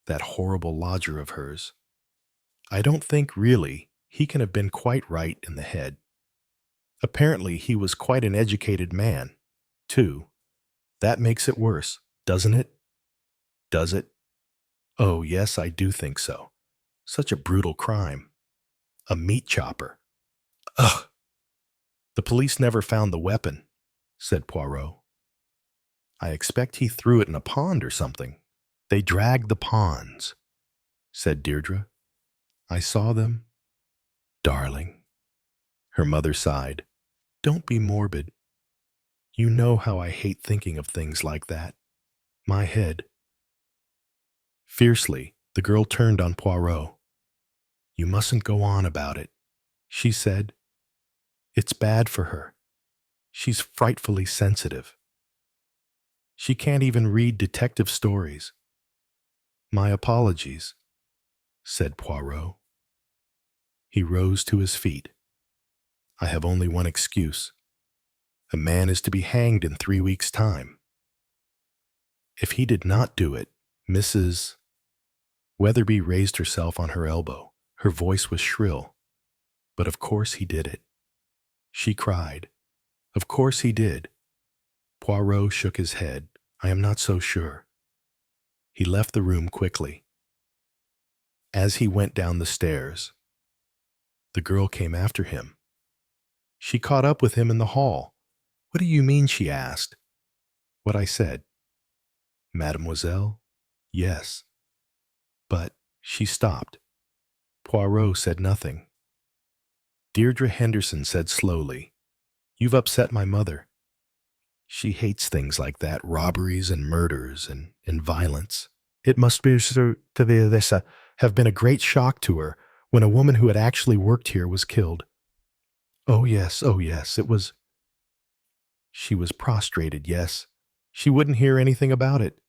that horrible lodger of hers. I don't think, really, he can have been quite right in the head. Apparently he was quite an educated man, too. That makes it worse, doesn't it?" "Does it?" "Oh, yes, I do think so. Such a brutal crime. A meat chopper. Ugh!" "The police never found the weapon," said Poirot. "I expect he threw it in a pond or something." "They dragged the ponds," said Deirdre. "I saw them." "Darling." Her mother sighed. "Don't be morbid. You know how I hate thinking of things like that. My head." Fiercely, the girl turned on Poirot. "You mustn't go on about it," she said. "It's bad for her. She's frightfully sensitive. She can't even read detective stories." "My apologies," said Poirot. He rose to his feet. "I have only one excuse. A man is to be hanged in 3 weeks' time. If he did not do it, Mrs. Weatherby raised herself on her elbow. Her voice was shrill. "But of course he did it." She cried. "Of course he did." Poirot shook his head. "I am not so sure." He left the room quickly. As he went down the stairs, the girl came after him. She caught up with him in the hall. "What do you mean?" she asked. "What I said." "Mademoiselle?" "Yes." But she stopped. Poirot said nothing. Deirdre Henderson said slowly, "You've upset my mother. She hates things like that, robberies and murders and violence. It must be have been a great shock to her when a woman who had actually worked here was killed." Oh, yes, it was." "She was prostrated, yes. She wouldn't hear anything about it.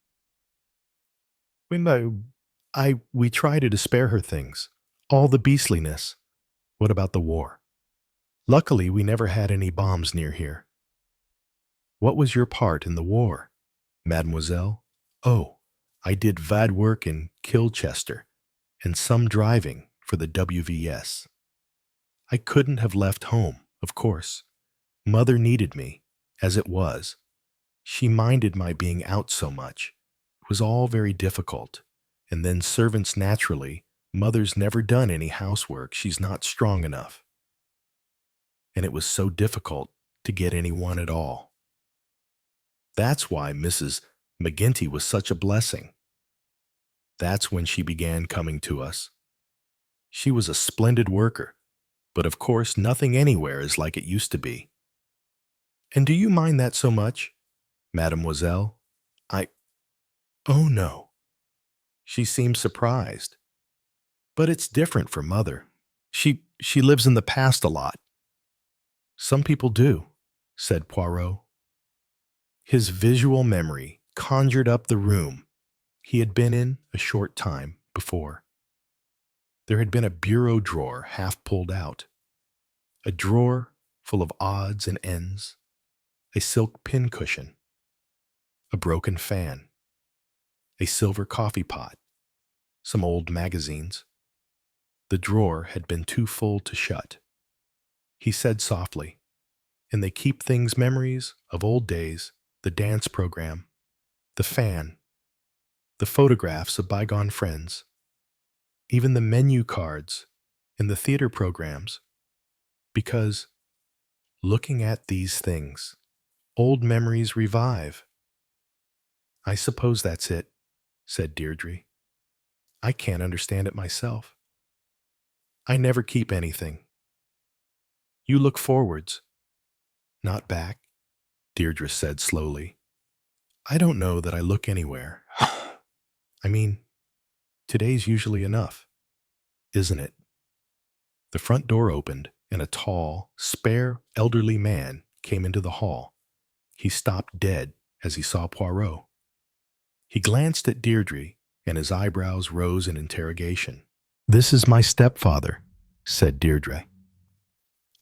We tried to spare her things. All the beastliness." "What about the war?" "Luckily, we never had any bombs near here." "What was your part in the war, mademoiselle?" "Oh, I did vad work in Kilchester and some driving for the WVS. I couldn't have left home, of course. Mother needed me, as it was. She minded my being out so much. It was all very difficult. And then servants naturally. Mother's never done any housework. She's not strong enough. And it was so difficult to get anyone at all. That's why Mrs. McGinty was such a blessing. That's when she began coming to us. She was a splendid worker, but of course nothing anywhere is like it used to be." "And do you mind that so much, mademoiselle?" "Oh, no." She seemed surprised. "But it's different for Mother. She lives in the past a lot." "Some people do," said Poirot. His visual memory conjured up the room he had been in a short time before. There had been a bureau drawer half pulled out, a drawer full of odds and ends, a silk pincushion, a broken fan, a silver coffee pot, some old magazines. The drawer had been too full to shut. He said softly, "And they keep things memories of old days, the dance program, the fan, the photographs of bygone friends, even the menu cards and the theater programs, because, looking at these things, old memories revive." "I suppose that's it," said Deirdre. "I can't understand it myself. I never keep anything. You look forwards, not back," Deirdre said slowly. "I don't know that I look anywhere. I mean, Today's usually enough, isn't it? The front door opened, and a tall, spare, elderly man came into the hall. He stopped dead as he saw Poirot. He glanced at Deirdre, and his eyebrows rose in interrogation. "This is my stepfather," said Deirdre.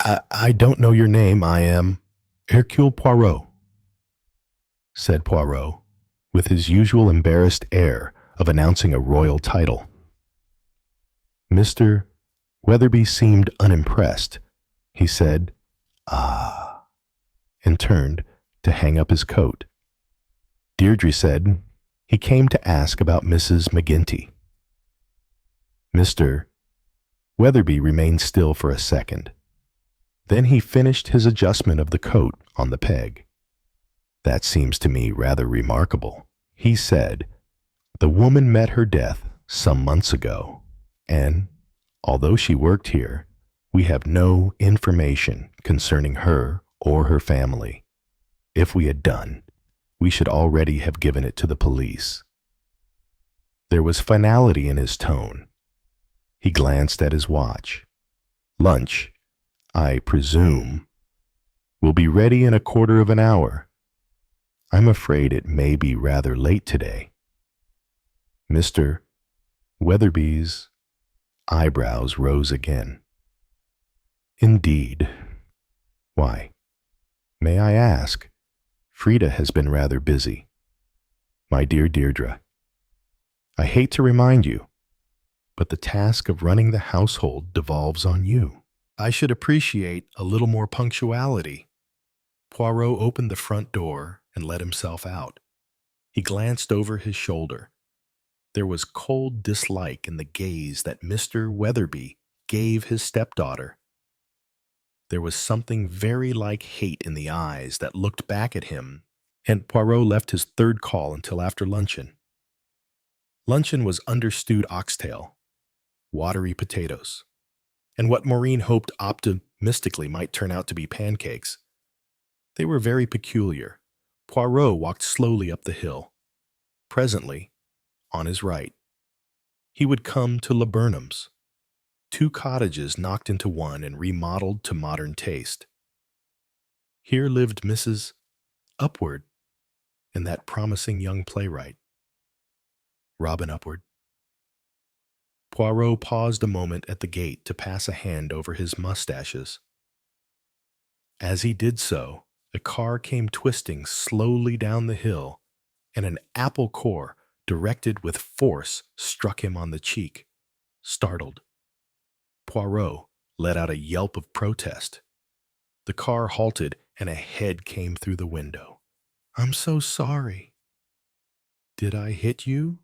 I don't know your name. I am Hercule Poirot," said Poirot, with his usual embarrassed air of announcing a royal title. Mr. Weatherby seemed unimpressed. He said, "Ah," and turned to hang up his coat. Deirdre said he came to ask about Mrs. McGinty. Mr. Weatherby remained still for a second. Then he finished his adjustment of the coat on the peg. "That seems to me rather remarkable," he said. "The woman met her death some months ago, and, although she worked here, we have no information concerning her or her family. If we had done, we should already have given it to the police." There was finality in his tone. He glanced at his watch. "Lunch, I presume, will be ready in a quarter of an hour. I'm afraid it may be rather late today." Mr. Weatherby's eyebrows rose again. "Indeed. Why, may I ask? Frida has been rather busy. My dear Deirdre, I hate to remind you, but the task of running the household devolves on you. I should appreciate a little more punctuality." Poirot opened the front door and let himself out. He glanced over his shoulder. There was cold dislike in the gaze that Mr. Weatherby gave his stepdaughter. There was something very like hate in the eyes that looked back at him, and Poirot left his third call until after luncheon. Luncheon was understewed oxtail, watery potatoes, and what Maureen hoped optimistically might turn out to be pancakes. They were very peculiar. Poirot walked slowly up the hill. Presently, on his right, he would come to Laburnum's. 2 cottages knocked into one and remodeled to modern taste. Here lived Mrs. Upward and that promising young playwright, Robin Upward. Poirot paused a moment at the gate to pass a hand over his mustaches. As he did so, a car came twisting slowly down the hill, and an apple core directed with force struck him on the cheek. Startled, Poirot let out a yelp of protest. The car halted, and a head came through the window. "I'm so sorry." "Did I hit you?"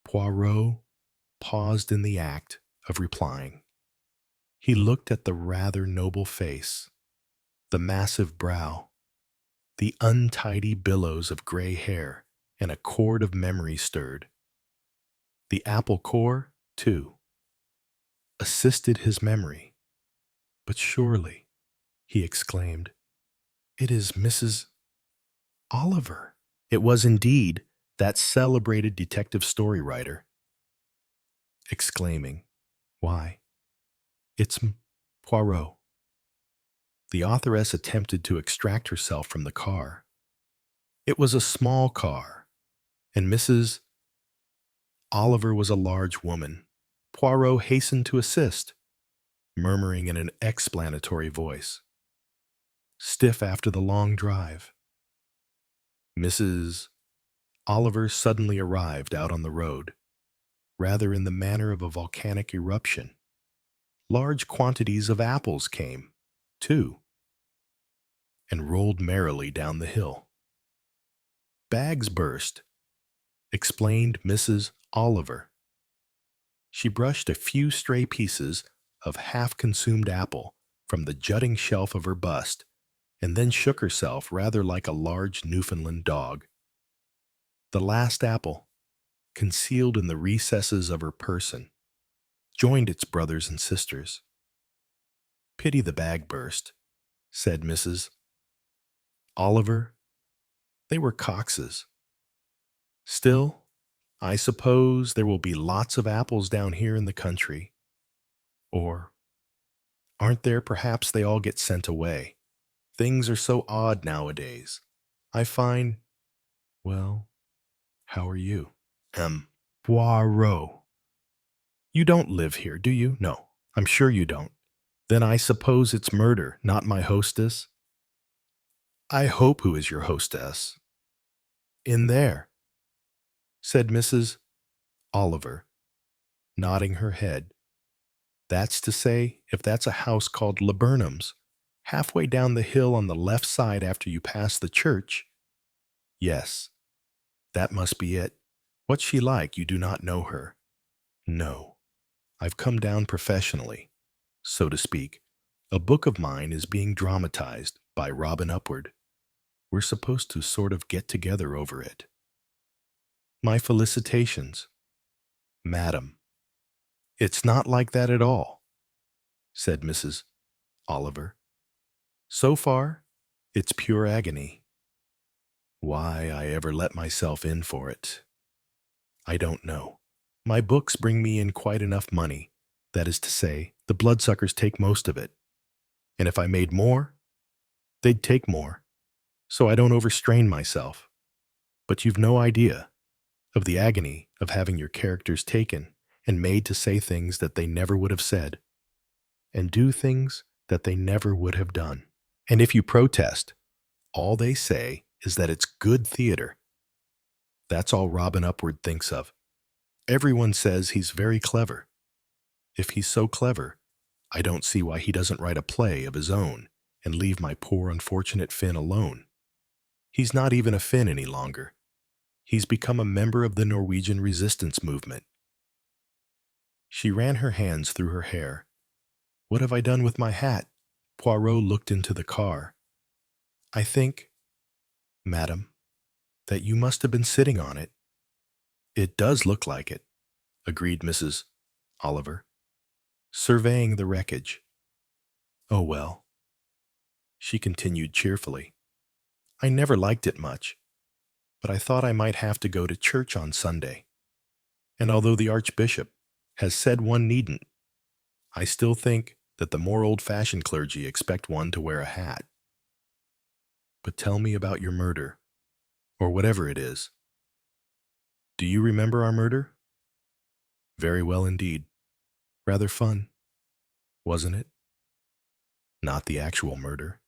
Poirot paused in the act of replying. He looked at the rather noble face, the massive brow, the untidy billows of gray hair, and a chord of memory stirred. The apple core, too, assisted his memory. "But surely," he exclaimed, "it is Mrs. Oliver." It was indeed that celebrated detective story writer. Exclaiming, "Why, it's Poirot." The authoress attempted to extract herself from the car. It was a small car, and Mrs. Oliver was a large woman. Poirot hastened to assist, murmuring in an explanatory voice, "Stiff after the long drive." Mrs. Oliver suddenly arrived out on the road, rather in the manner of a volcanic eruption. Large quantities of apples came, too, and rolled merrily down the hill. "Bags burst," explained Mrs. Oliver. She brushed a few stray pieces of half-consumed apple from the jutting shelf of her bust, and then shook herself rather like a large Newfoundland dog. The last apple, concealed in the recesses of her person, joined its brothers and sisters. "Pity the bag burst," said Mrs. Oliver. "They were Coxes. Still, I suppose there will be lots of apples down here in the country. Or, aren't there? Perhaps they all get sent away. Things are so odd nowadays. I find, well, how are you? Poirot. You don't live here, do you? No, I'm sure you don't. Then I suppose it's murder, not my hostess? I hope. Who is your hostess? In there, said Mrs. Oliver, nodding her head. That's to say, if that's a house called Laburnum's, halfway down the hill on the left side after you pass the church. Yes, that must be it. What's she like? You do not know her. No, I've come down professionally, so to speak. A book of mine is being dramatized by Robin Upward. We're supposed to sort of get together over it. My felicitations, madam. It's not like that at all, said Mrs. Oliver. So far, it's pure agony. Why I ever let myself in for it, I don't know. My books bring me in quite enough money. That is to say, the bloodsuckers take most of it. And if I made more, they'd take more. So I don't overstrain myself. But you've no idea of the agony of having your characters taken and made to say things that they never would have said, and do things that they never would have done. And if you protest, all they say is that it's good theater. That's all Robin Upward thinks of. Everyone says he's very clever. If he's so clever, I don't see why he doesn't write a play of his own and leave my poor unfortunate Finn alone. He's not even a Finn any longer. He's become a member of the Norwegian resistance movement. She ran her hands through her hair. What have I done with my hat? Poirot looked into the car. I think, madam, that you must have been sitting on it. It does look like it, agreed Mrs. Oliver, surveying the wreckage. Oh well, she continued cheerfully. I never liked it much, but I thought I might have to go to church on Sunday. And although the Archbishop has said one needn't, I still think that the more old-fashioned clergy expect one to wear a hat. But tell me about your murder, or whatever it is. Do you remember our murder? Very well indeed. Rather fun, wasn't it? Not the actual murder.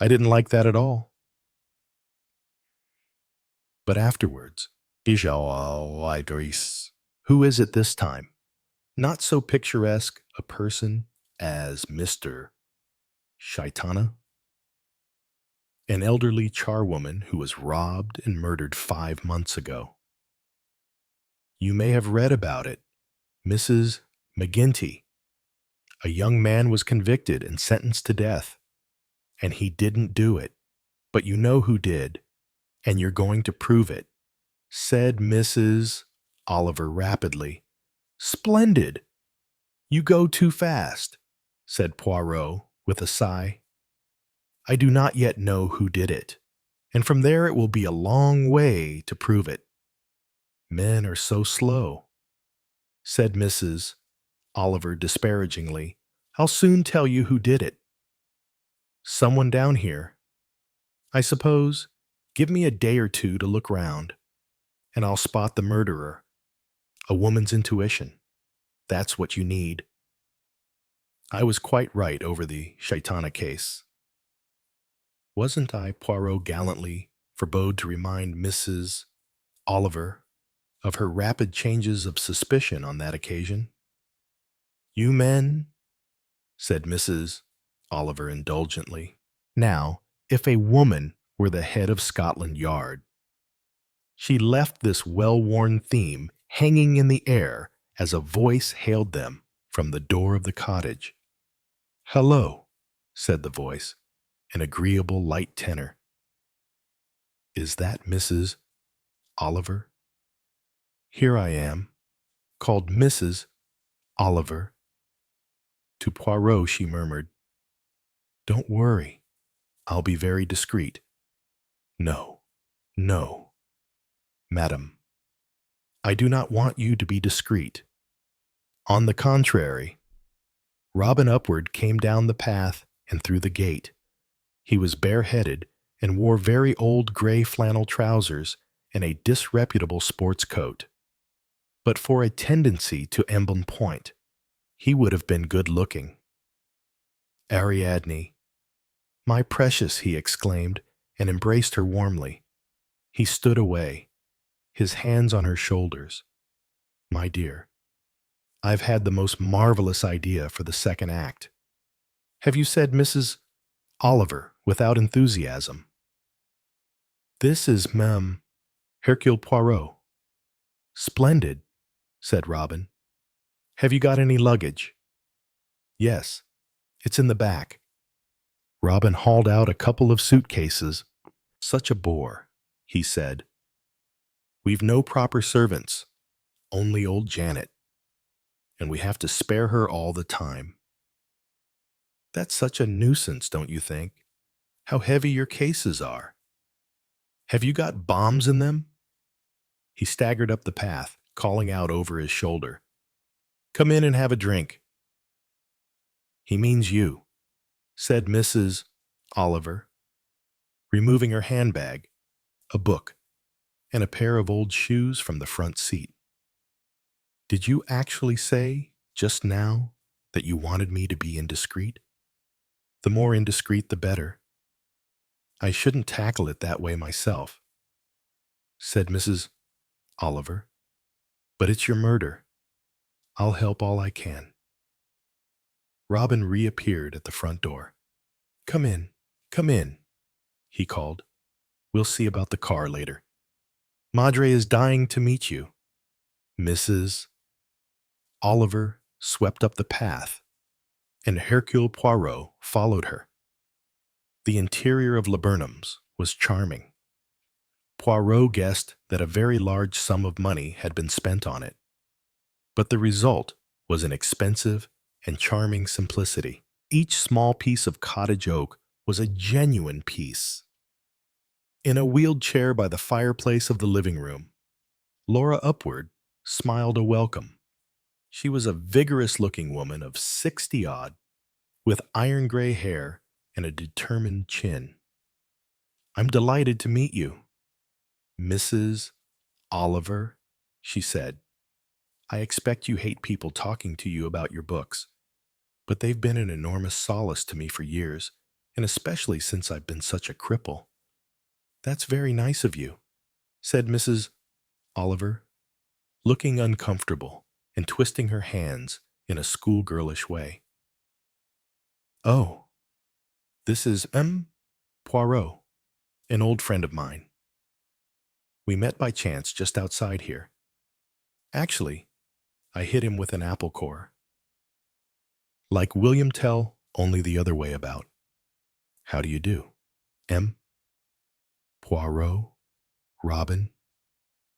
I didn't like that at all. But afterwards, who is it this time? Not so picturesque a person as Mr. Shaitana? An elderly charwoman who was robbed and murdered 5 months ago. You may have read about it. Mrs. McGinty. A young man was convicted and sentenced to death, and he didn't do it. But you know who did, and you're going to prove it, said Mrs. Oliver rapidly. Splendid! You go too fast, said Poirot with a sigh. I do not yet know who did it, and from there it will be a long way to prove it. Men are so slow, said Mrs. Oliver disparagingly. I'll soon tell you who did it. Someone down here. I suppose, give me a day or two to look round, and I'll spot the murderer. A woman's intuition. That's what you need. I was quite right over the Shaitana case. Wasn't I? Poirot gallantly forebode to remind Mrs. Oliver of her rapid changes of suspicion on that occasion. You men, said Mrs. Oliver indulgently. Now, if a woman were the head of Scotland Yard, she left this well-worn theme hanging in the air as a voice hailed them from the door of the cottage. Hello, said the voice, an agreeable light tenor. Is that Mrs. Oliver? Here I am, called Mrs. Oliver. To Poirot she murmured, Don't worry, I'll be very discreet. No, no, madam, I do not want you to be discreet. On the contrary, Robin Upward came down the path and through the gate. He was bareheaded and wore very old gray flannel trousers and a disreputable sports coat. But for a tendency to embonpoint, he would have been good-looking. Ariadne, my precious, he exclaimed, and embraced her warmly. He stood away, his hands on her shoulders. My dear, I've had the most marvelous idea for the second act. Have you said Mrs. Oliver without enthusiasm? This is Hercule Poirot. Splendid, said Robin. Have you got any luggage? Yes, it's in the back. Robin hauled out a couple of suitcases. Such a bore, he said. We've no proper servants, only old Janet, and we have to spare her all the time. That's such a nuisance, don't you think? How heavy your cases are. Have you got bombs in them? He staggered up the path, calling out over his shoulder. Come in and have a drink. He means you, said Mrs. Oliver, removing her handbag, a book, and a pair of old shoes from the front seat. Did you actually say, just now, that you wanted me to be indiscreet? The more indiscreet, the better. I shouldn't tackle it that way myself, said Mrs. Oliver, but it's your murder. I'll help all I can. Robin reappeared at the front door. Come in, he called. We'll see about the car later. Madre is dying to meet you. Mrs. Oliver swept up the path, and Hercule Poirot followed her. The interior of Laburnum's was charming. Poirot guessed that a very large sum of money had been spent on it, but the result was an expensive and charming simplicity. Each small piece of cottage oak was a genuine piece. In a wheeled chair by the fireplace of the living room, Laura Upward smiled a welcome. She was a vigorous-looking woman of 60-odd, with iron-gray hair and a determined chin. I'm delighted to meet you, Mrs. Oliver, she said. I expect you hate people talking to you about your books, but they've been an enormous solace to me for years, and especially since I've been such a cripple. That's very nice of you, said Mrs. Oliver, looking uncomfortable and twisting her hands in a schoolgirlish way. Oh, this is Poirot, an old friend of mine. We met by chance just outside here. Actually, I hit him with an apple core. Like William Tell, only the other way about. How do you do? Poirot? Robin?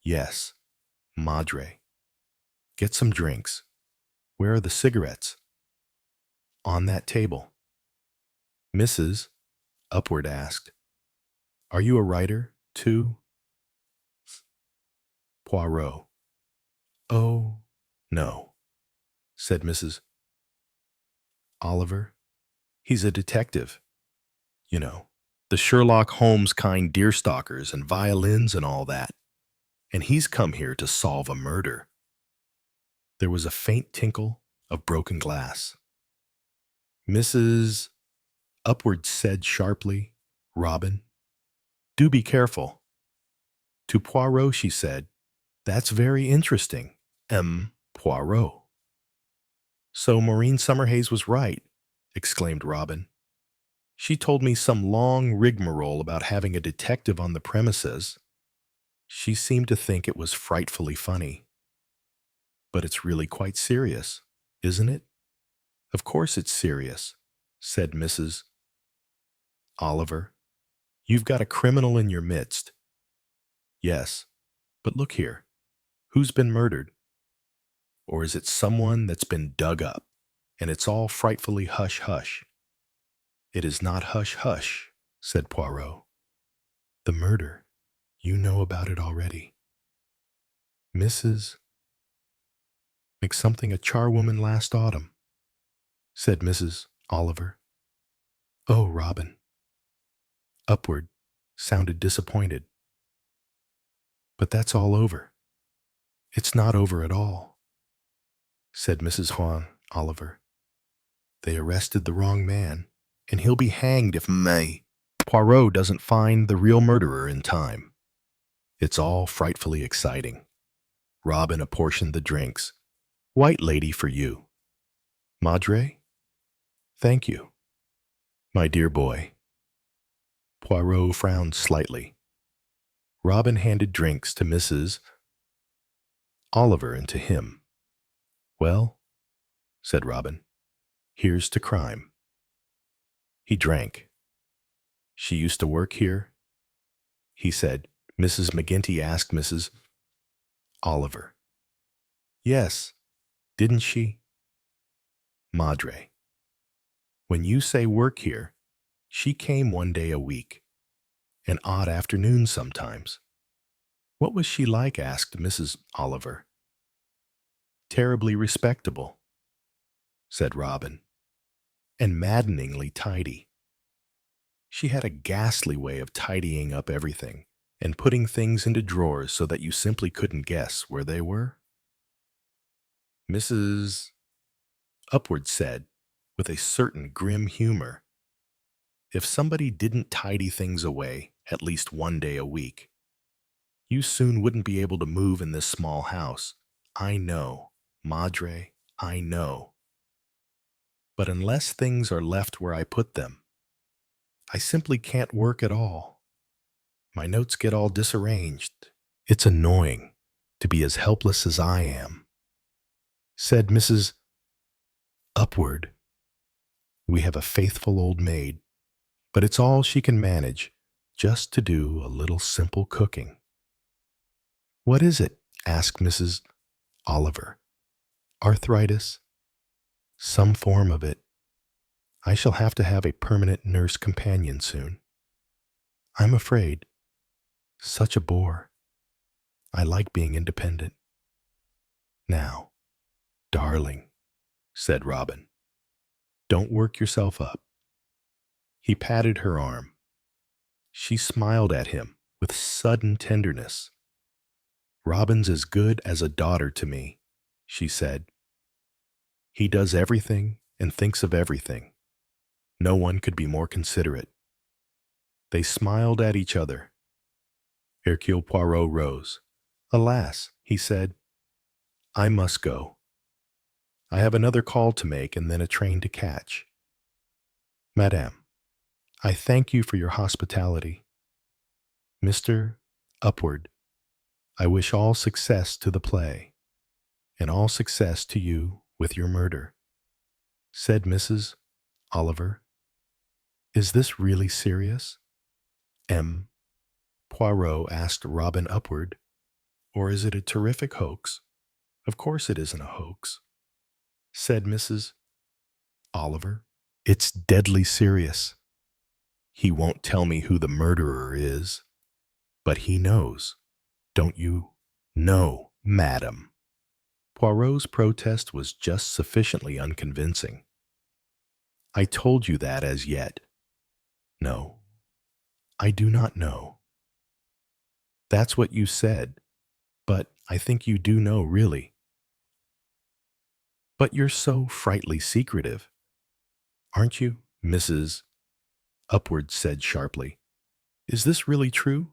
Yes, Madre. Get some drinks. Where are the cigarettes? On that table. Mrs. Upward asked, Are you a writer, too? Poirot. Oh, no, said Mrs. Oliver. He's a detective. You know, the Sherlock Holmes kind deerstalkers and violins and all that. And he's come here to solve a murder. There was a faint tinkle of broken glass. Mrs. Upward said sharply, Robin, do be careful. To Poirot, she said, That's very interesting, Poirot. So Maureen Summerhays was right, exclaimed Robin. She told me some long rigmarole about having a detective on the premises. She seemed to think it was frightfully funny. But it's really quite serious, isn't it? Of course it's serious, said Mrs. Oliver. You've got a criminal in your midst. Yes, but look here. Who's been murdered? Or is it someone that's been dug up, and it's all frightfully hush-hush? It is not hush-hush, said Poirot. The murder, you know about it already. Mrs. McSomething, a charwoman last autumn, said Mrs. Oliver. Oh, Robin. Upward sounded disappointed. But that's all over. It's not over at all, said Mrs. Juan Oliver. They arrested the wrong man, and he'll be hanged if Poirot doesn't find the real murderer in time. It's all frightfully exciting. Robin apportioned the drinks. White lady for you. Madre? Thank you. My dear boy. Poirot frowned slightly. Robin handed drinks to Mrs. Oliver and to him. Well, said Robin, here's to crime. He drank. She used to work here? He said. Mrs. McGinty asked Mrs. Oliver. Yes, didn't she? Madre. When you say work here, she came one day a week, an odd afternoon sometimes. What was she like? Asked Mrs. Oliver. Terribly respectable, said Robin, and maddeningly tidy. She had a ghastly way of tidying up everything and putting things into drawers so that you simply couldn't guess where they were. Mrs. Upward said, with a certain grim humor, if somebody didn't tidy things away at least one day a week, you soon wouldn't be able to move in this small house. I know, Madre, I know. But unless things are left where I put them, I simply can't work at all. My notes get all disarranged. It's annoying to be as helpless as I am, said Mrs. Upward. We have a faithful old maid, but it's all she can manage, just to do a little simple cooking. What is it? Asked Mrs. Oliver. Arthritis? Some form of it. I shall have to have a permanent nurse companion soon. I'm afraid. Such a bore. I like being independent. Now, darling, said Robin, don't work yourself up. He patted her arm. She smiled at him with sudden tenderness. Robin's as good as a daughter to me, she said. He does everything and thinks of everything. No one could be more considerate. They smiled at each other. Hercule Poirot rose. Alas, he said, I must go. I have another call to make and then a train to catch. Madame, I thank you for your hospitality. Mr. Upward, I wish all success to the play, and all success to you with your murder, said Mrs. Oliver. Is this really serious? M. Poirot asked Robin Upward. Or is it a terrific hoax? Of course it isn't a hoax, said Mrs. Oliver. It's deadly serious. He won't tell me who the murderer is, but he knows. Don't you? No, madam. Poirot's protest was just sufficiently unconvincing. I told you that as yet. No, I do not know. That's what you said, but I think you do know, really. But you're so frightfully secretive, aren't you, Mrs. Upward said sharply. Is this really true?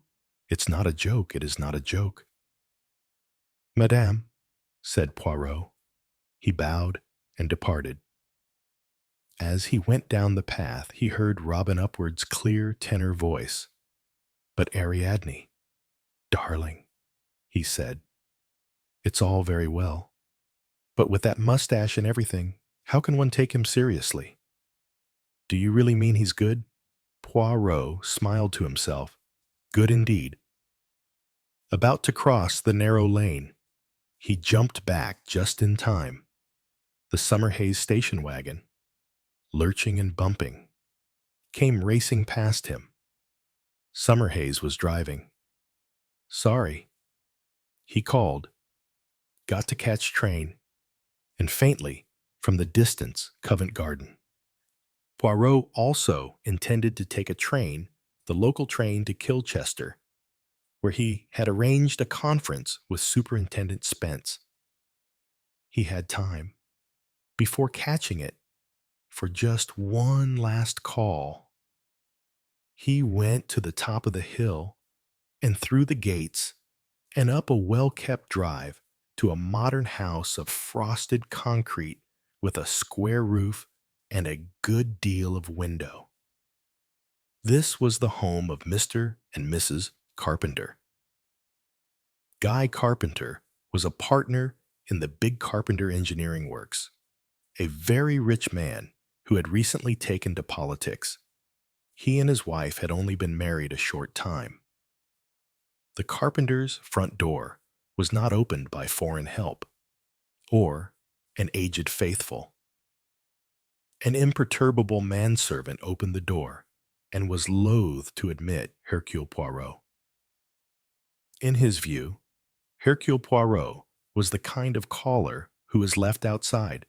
It's not a joke, it is not a joke. Madame, said Poirot. He bowed and departed. As he went down the path, he heard Robin Upward's clear tenor voice. But Ariadne, darling, he said, it's all very well. But with that mustache and everything, how can one take him seriously? Do you really mean he's good? Poirot smiled to himself. Good indeed. About to cross the narrow lane, he jumped back just in time. The Summerhays station wagon, lurching and bumping, came racing past him. Summerhays was driving. Sorry, he called, got to catch train, and faintly, from the distance, Covent Garden. Poirot also intended to take a train, the local train to Kilchester, where he had arranged a conference with Superintendent Spence. He had time, before catching it, for just one last call. He went to the top of the hill and through the gates and up a well-kept drive to a modern house of frosted concrete with a square roof and a good deal of window. This was the home of Mr. and Mrs. Carpenter. Guy Carpenter was a partner in the big Carpenter Engineering Works, a very rich man who had recently taken to politics. He and his wife had only been married a short time. The Carpenter's front door was not opened by foreign help or an aged faithful. An imperturbable manservant opened the door and was loath to admit Hercule Poirot. In his view, Hercule Poirot was the kind of caller who was left outside.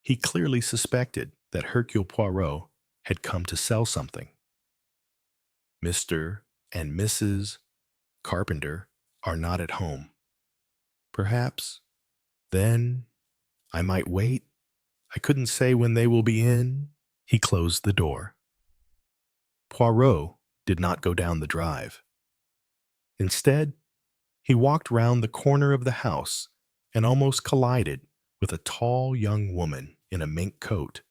He clearly suspected that Hercule Poirot had come to sell something. Mr. and Mrs. Carpenter are not at home. Perhaps, then, I might wait. I couldn't say when they will be in. He closed the door. Poirot did not go down the drive. Instead, he walked round the corner of the house and almost collided with a tall young woman in a mink coat.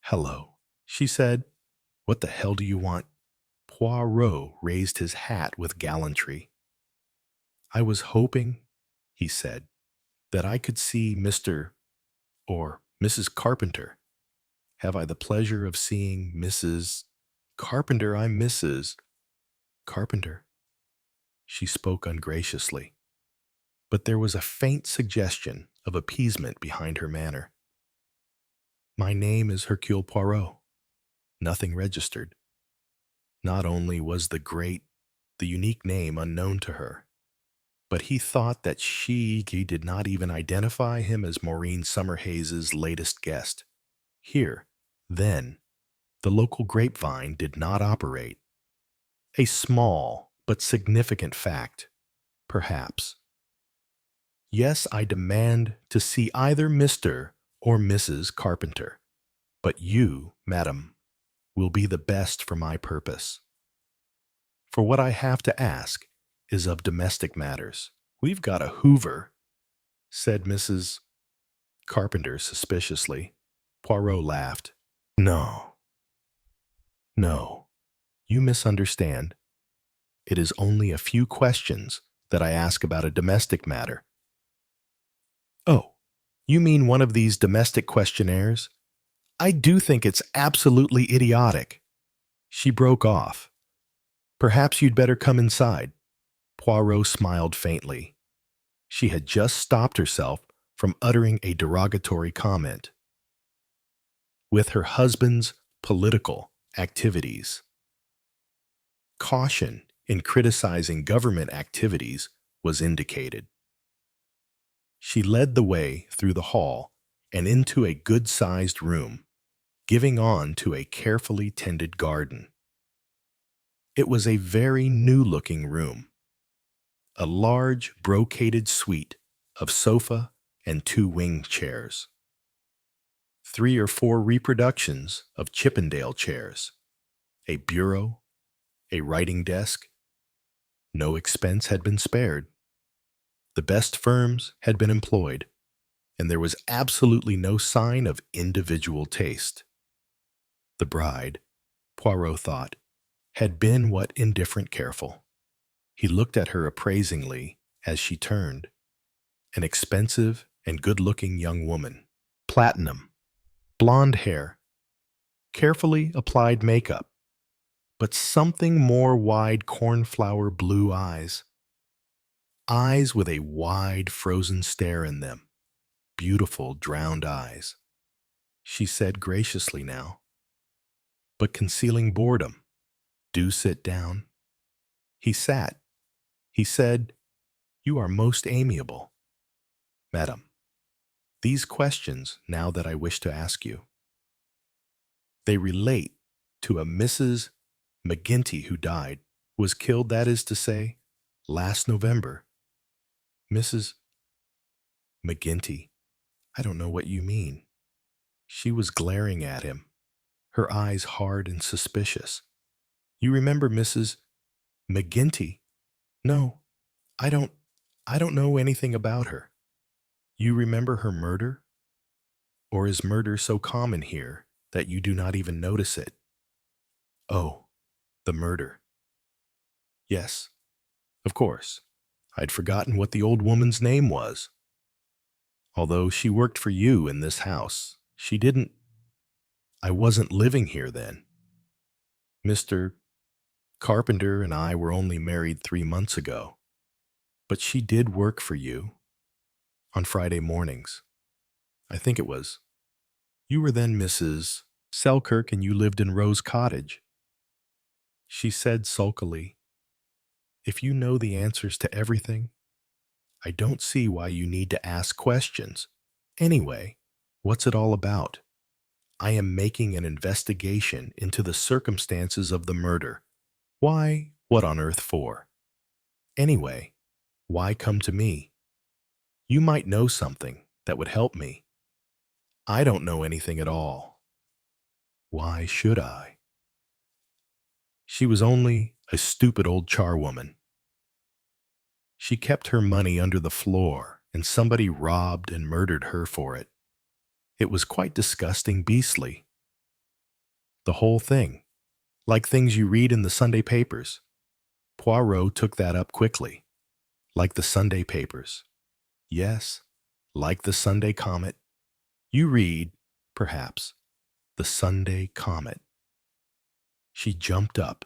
"Hello," she said. "What the hell do you want?" Poirot raised his hat with gallantry. "I was hoping," he said, "that I could see Mr. or Mrs. Carpenter. Have I the pleasure of seeing Mrs. Carpenter? I'm Mrs. Carpenter." She spoke ungraciously, but there was a faint suggestion of appeasement behind her manner. "My name is Hercule Poirot." Nothing registered. Not only was the unique name unknown to her, but he thought that he did not even identify him as Maureen Summerhaze's latest guest. Here, then, the local grapevine did not operate. A small but significant fact, perhaps. "Yes, I demand to see either Mr. or Mrs. Carpenter, but you, madam, will be the best for my purpose. For what I have to ask is of domestic matters." "We've got a Hoover," said Mrs. Carpenter suspiciously. Poirot laughed. No, you misunderstand. It is only a few questions that I ask about a domestic matter." "Oh, you mean one of these domestic questionnaires? I do think it's absolutely idiotic." She broke off. "Perhaps you'd better come inside." Poirot smiled faintly. She had just stopped herself from uttering a derogatory comment. With her husband's political activities. Caution in criticizing government activities was indicated. She led the way through the hall and into a good-sized room, giving on to a carefully tended garden. It was a very new-looking room. A large brocaded suite of sofa and 2 wing chairs. 3 or 4 reproductions of Chippendale chairs. A bureau, a writing desk. No expense had been spared. The best firms had been employed, and there was absolutely no sign of individual taste. The bride, Poirot thought, had been what indifferent careful. He looked at her appraisingly as she turned. An expensive and good-looking young woman. Platinum, blonde hair, carefully applied makeup, but something more wide cornflower blue eyes. Eyes with a wide frozen stare in them. Beautiful drowned eyes. She said graciously now, but concealing boredom, "Do sit down." He sat. He said, "You are most amiable." Madam, these questions, now that I wish to ask you, they relate to a Mrs. McGinty who died, was killed, that is to say, last November. Mrs. McGinty, I don't know what you mean. She was glaring at him, her eyes hard and suspicious. You remember Mrs. McGinty? No, I don't. I don't know anything about her. You remember her murder? Or is murder so common here that you do not even notice it? Oh, the murder. Yes, of course. I'd forgotten what the old woman's name was. Although she worked for you in this house, she didn't. I wasn't living here then. Mr. Carpenter and I were only married 3 months ago. But she did work for you on Friday mornings. I think it was. You were then Mrs. Selkirk and you lived in Rose Cottage. She said sulkily, if you know the answers to everything, I don't see why you need to ask questions. Anyway, what's it all about? I am making an investigation into the circumstances of the murder. Why? What on earth for? Anyway, why come to me? You might know something that would help me. I don't know anything at all. Why should I? She was only a stupid old charwoman. She kept her money under the floor, and somebody robbed and murdered her for it. It was quite disgusting, beastly. The whole thing, like things you read in the Sunday papers. Poirot took that up quickly. Like the Sunday papers. Yes, like the Sunday Comet. You read, perhaps, the Sunday Comet. She jumped up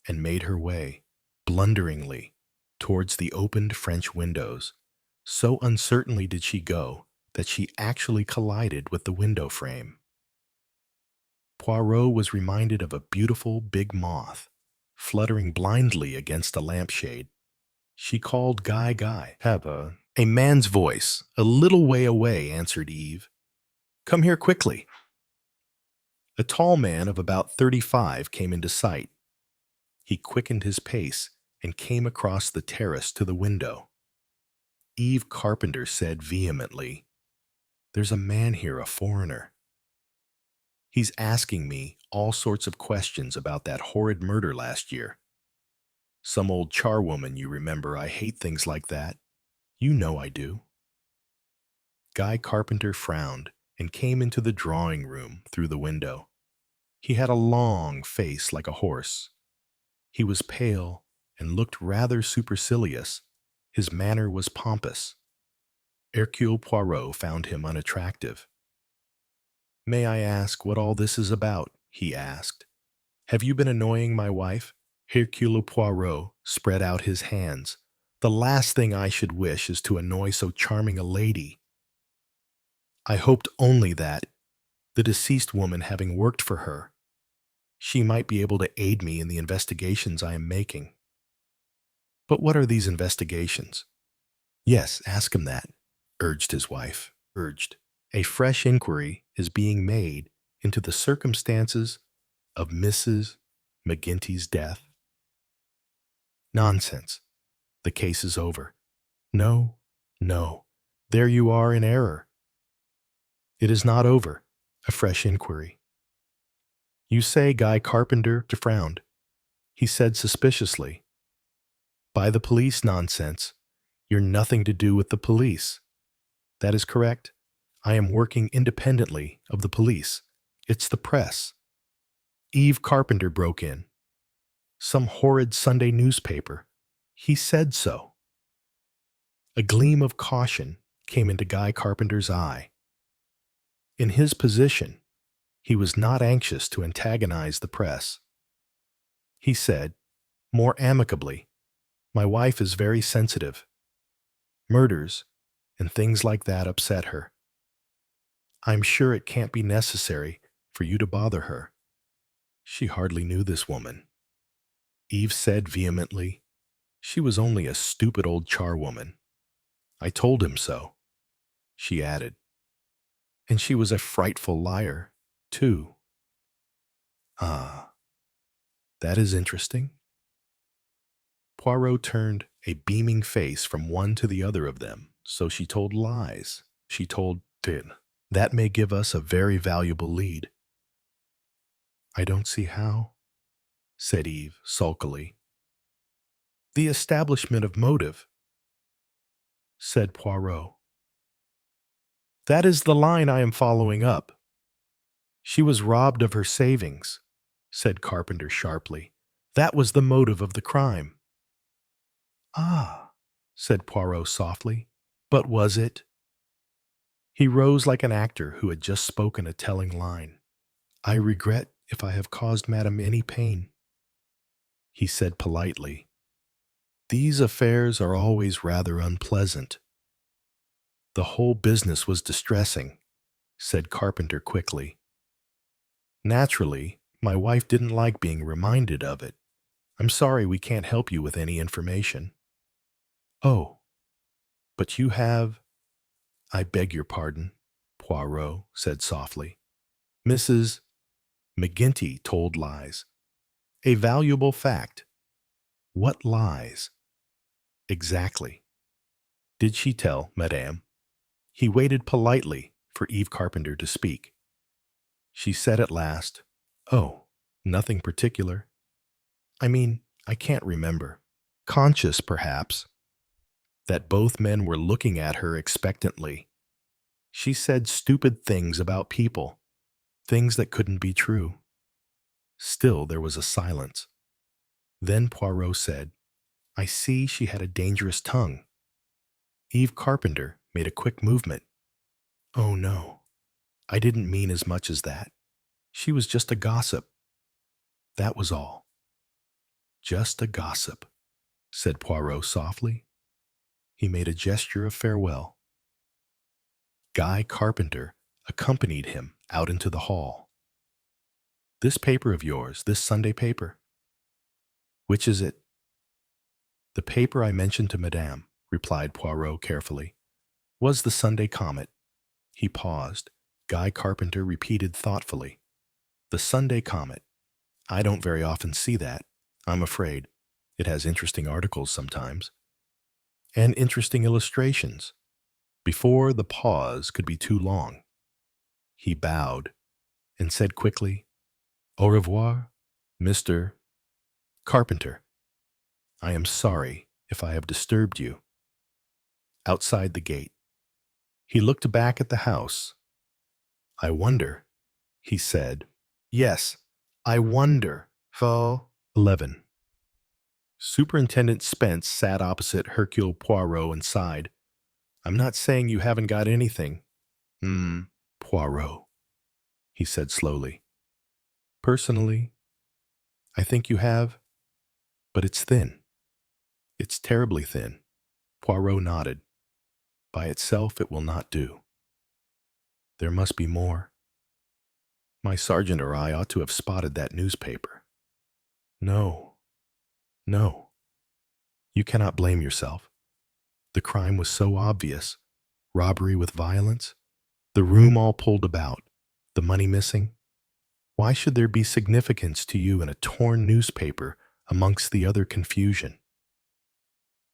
and made her way, blunderingly, towards the opened French windows. So uncertainly did she go that she actually collided with the window frame. Poirot was reminded of a beautiful big moth, fluttering blindly against a lampshade. She called Guy. Have a man's voice, a little way away, answered Eve. Come here quickly. A tall man of about 35 came into sight. He quickened his pace and came across the terrace to the window. Eve Carpenter said vehemently, There's a man here, a foreigner. He's asking me all sorts of questions about that horrid murder last year. Some old charwoman, you remember. I hate things like that. You know I do. Guy Carpenter frowned and came into the drawing room through the window. He had a long face like a horse. He was pale and looked rather supercilious. His manner was pompous. Hercule Poirot found him unattractive. May I ask what all this is about? He asked. Have you been annoying my wife? Hercule Poirot spread out his hands. The last thing I should wish is to annoy so charming a lady. I hoped only that, the deceased woman having worked for her, she might be able to aid me in the investigations I am making. But what are these investigations? Yes, ask him that, urged his wife. A fresh inquiry is being made into the circumstances of Mrs. McGinty's death. Nonsense. The case is over. No. There you are in error. It is not over. A fresh inquiry. You say Guy Carpenter frowned. He said suspiciously, By the police, nonsense. You're nothing to do with the police. That is correct. I am working independently of the police. It's the press. Eve Carpenter broke in. Some horrid Sunday newspaper. He said so. A gleam of caution came into Guy Carpenter's eye. In his position, he was not anxious to antagonize the press. He said, more amicably, My wife is very sensitive. Murders and things like that upset her. I'm sure it can't be necessary for you to bother her. She hardly knew this woman. Eve said vehemently, She was only a stupid old charwoman. I told him so. she added. And she was a frightful liar, too. Ah, that is interesting. Poirot turned a beaming face from one to the other of them. So she told lies. She told Deaad. That may give us a very valuable lead. I don't see how, said Eve sulkily. The establishment of motive, said Poirot. That is the line I am following up. She was robbed of her savings, said Carpenter sharply. That was the motive of the crime. Ah, said Poirot softly. But was it? He rose like an actor who had just spoken a telling line. I regret if I have caused Madame any pain, he said politely. These affairs are always rather unpleasant. The whole business was distressing, said Carpenter quickly. Naturally, my wife didn't like being reminded of it. I'm sorry we can't help you with any information. Oh, but you have— I beg your pardon, Poirot said softly. Mrs. McGinty told lies. A valuable fact. What lies? Exactly. Did she tell, Madame? He waited politely for Eve Carpenter to speak. She said at last, Oh, nothing particular. I mean, I can't remember. Conscious, perhaps, that both men were looking at her expectantly. She said stupid things about people, things that couldn't be true. Still there was a silence. Then Poirot said, I see she had a dangerous tongue. Eve Carpenter made a quick movement. Oh no, I didn't mean as much as that. She was just a gossip. That was all. Just a gossip, said Poirot softly. He made a gesture of farewell. Guy Carpenter accompanied him out into the hall. This paper of yours, this Sunday paper. Which is it? The paper I mentioned to Madame, replied Poirot carefully, was the Sunday Comet. He paused. Guy Carpenter repeated thoughtfully, The Sunday Comet. I don't very often see that, I'm afraid. It has interesting articles sometimes. And interesting illustrations. Before the pause could be too long, he bowed and said quickly, Au revoir, Mr. Carpenter. I am sorry if I have disturbed you. Outside the gate, he looked back at the house. I wonder, he said. Yes, I wonder. 11. Superintendent Spence sat opposite Hercule Poirot and sighed. I'm not saying you haven't got anything. Poirot, he said slowly. Personally, I think you have, but it's thin. It's terribly thin. Poirot nodded. By itself, it will not do. There must be more. My sergeant or I ought to have spotted that newspaper. No. You cannot blame yourself. The crime was so obvious. Robbery with violence. The room all pulled about. The money missing. Why should there be significance to you in a torn newspaper amongst the other confusion?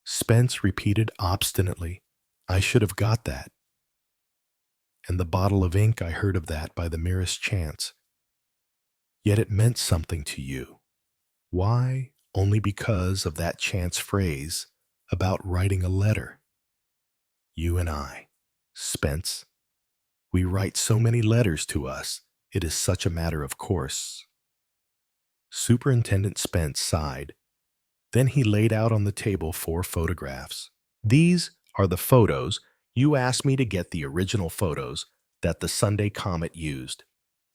Spence repeated obstinately, I should have got that. And the bottle of ink, I heard of that by the merest chance. Yet it meant something to you. Why? Only because of that chance phrase about writing a letter. You and I, Spence, we write so many letters to us, it is such a matter of course. Superintendent Spence sighed. Then he laid out on the table 4 photographs. These are the photos. You asked me to get the original photos that the Sunday Comet used.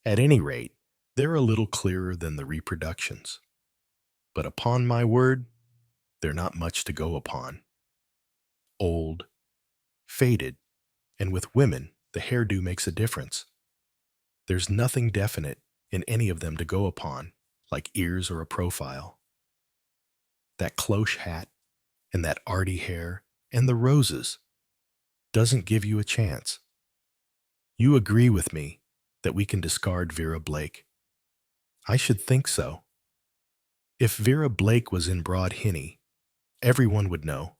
At any rate, they're a little clearer than the reproductions. But upon my word, they're not much to go upon. Old, faded, and with women, the hairdo makes a difference. There's nothing definite in any of them to go upon, like ears or a profile. That cloche hat, and that arty hair, and the roses doesn't give you a chance. You agree with me that we can discard Vera Blake? I should think so. If Vera Blake was in Broad Hinny, everyone would know.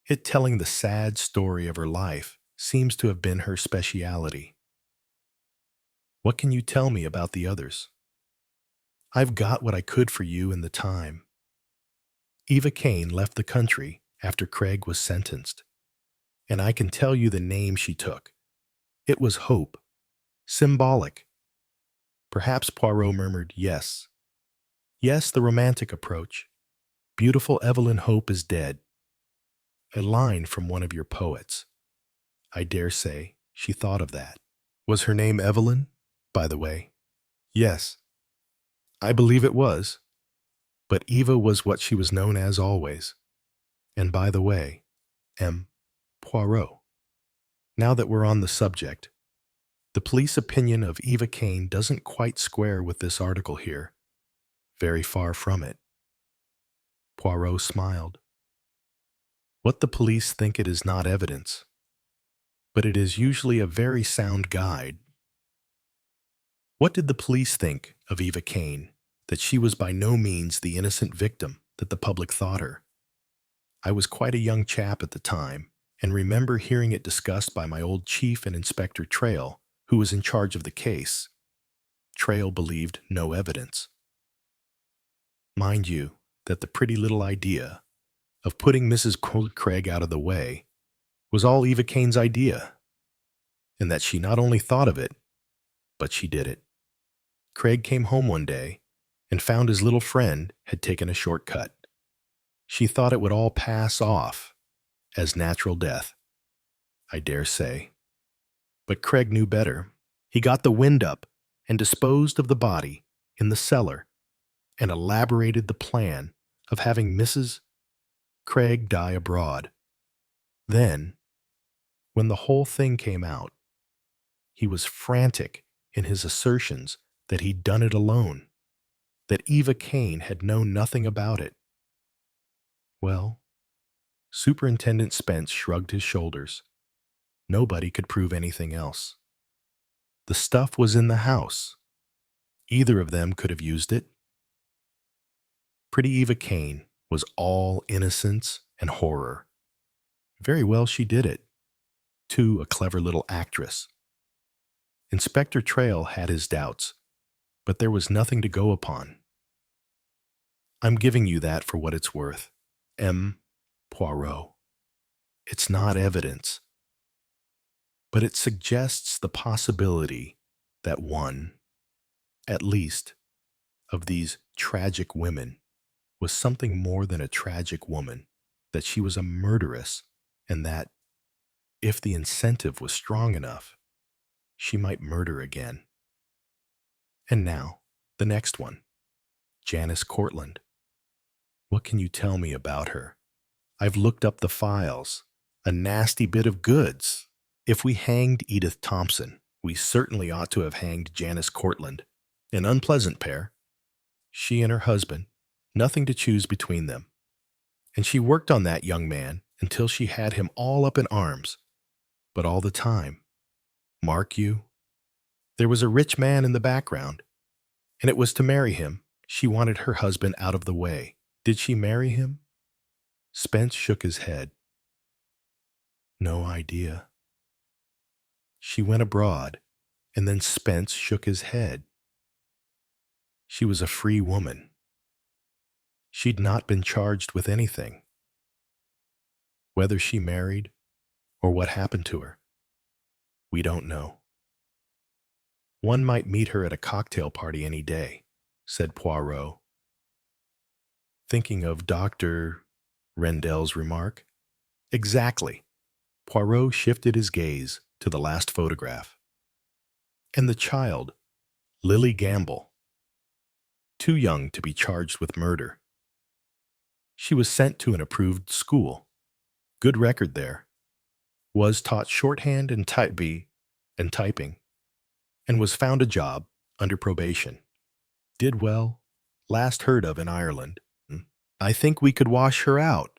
It telling the sad story of her life seems to have been her speciality. What can you tell me about the others? I've got what I could for you in the time. Eva Kane left the country after Craig was sentenced, and I can tell you the name she took. It was Hope. Symbolic. Perhaps Poirot murmured, yes. Yes, the romantic approach. Beautiful Evelyn Hope is dead. A line from one of your poets. I dare say she thought of that. Was her name Evelyn, by the way? Yes. I believe it was. But Eva was what she was known as always. And by the way, M. Poirot. Now that we're on the subject, the police opinion of Eva Kane doesn't quite square with this article here. Very far from it. Poirot smiled. What the police think it is not evidence, but it is usually a very sound guide. What did the police think of Eva Kane, that she was by no means the innocent victim that the public thought her? I was quite a young chap at the time, and remember hearing it discussed by my old chief and Inspector Trail, who was in charge of the case. Trail believed no evidence. Mind you, that the pretty little idea of putting Mrs. Craig out of the way was all Eva Kane's idea, and that she not only thought of it, but she did it. Craig came home one day and found his little friend had taken a shortcut. She thought it would all pass off as natural death, I dare say. But Craig knew better. He got the wind up and disposed of the body in the cellar and elaborated the plan of having Mrs. Craig die abroad. Then, when the whole thing came out, he was frantic in his assertions that he'd done it alone, that Eva Kane had known nothing about it. Well, Superintendent Spence shrugged his shoulders. Nobody could prove anything else. The stuff was in the house. Either of them could have used it. Pretty Eva Kane was all innocence and horror. Very well she did it. Too, a clever little actress. Inspector Trail had his doubts, but there was nothing to go upon. I'm giving you that for what it's worth, M. Poirot. It's not evidence, but it suggests the possibility that one, at least, of these tragic women was something more than a tragic woman, that she was a murderess, and that, if the incentive was strong enough, she might murder again. And now, the next one, Janice Cortland. What can you tell me about her? I've looked up the files. A nasty bit of goods. If we hanged Edith Thompson, we certainly ought to have hanged Janice Cortland. An unpleasant pair. She and her husband, nothing to choose between them. And she worked on that young man until she had him all up in arms. But all the time, mark you, there was a rich man in the background, and it was to marry him. She wanted her husband out of the way. Did she marry him? Spence shook his head. No idea. She went abroad, and then Spence shook his head. She was a free woman. She'd not been charged with anything. Whether she married or what happened to her, we don't know. One might meet her at a cocktail party any day, said Poirot. Thinking of Dr. Rendell's remark? Exactly. Poirot shifted his gaze to the last photograph. And the child, Lily Gamble. Too young to be charged with murder. She was sent to an approved school. Good record there. Was taught shorthand and typing, and was found a job under probation. Did well. Last heard of in Ireland. I think we could wash her out.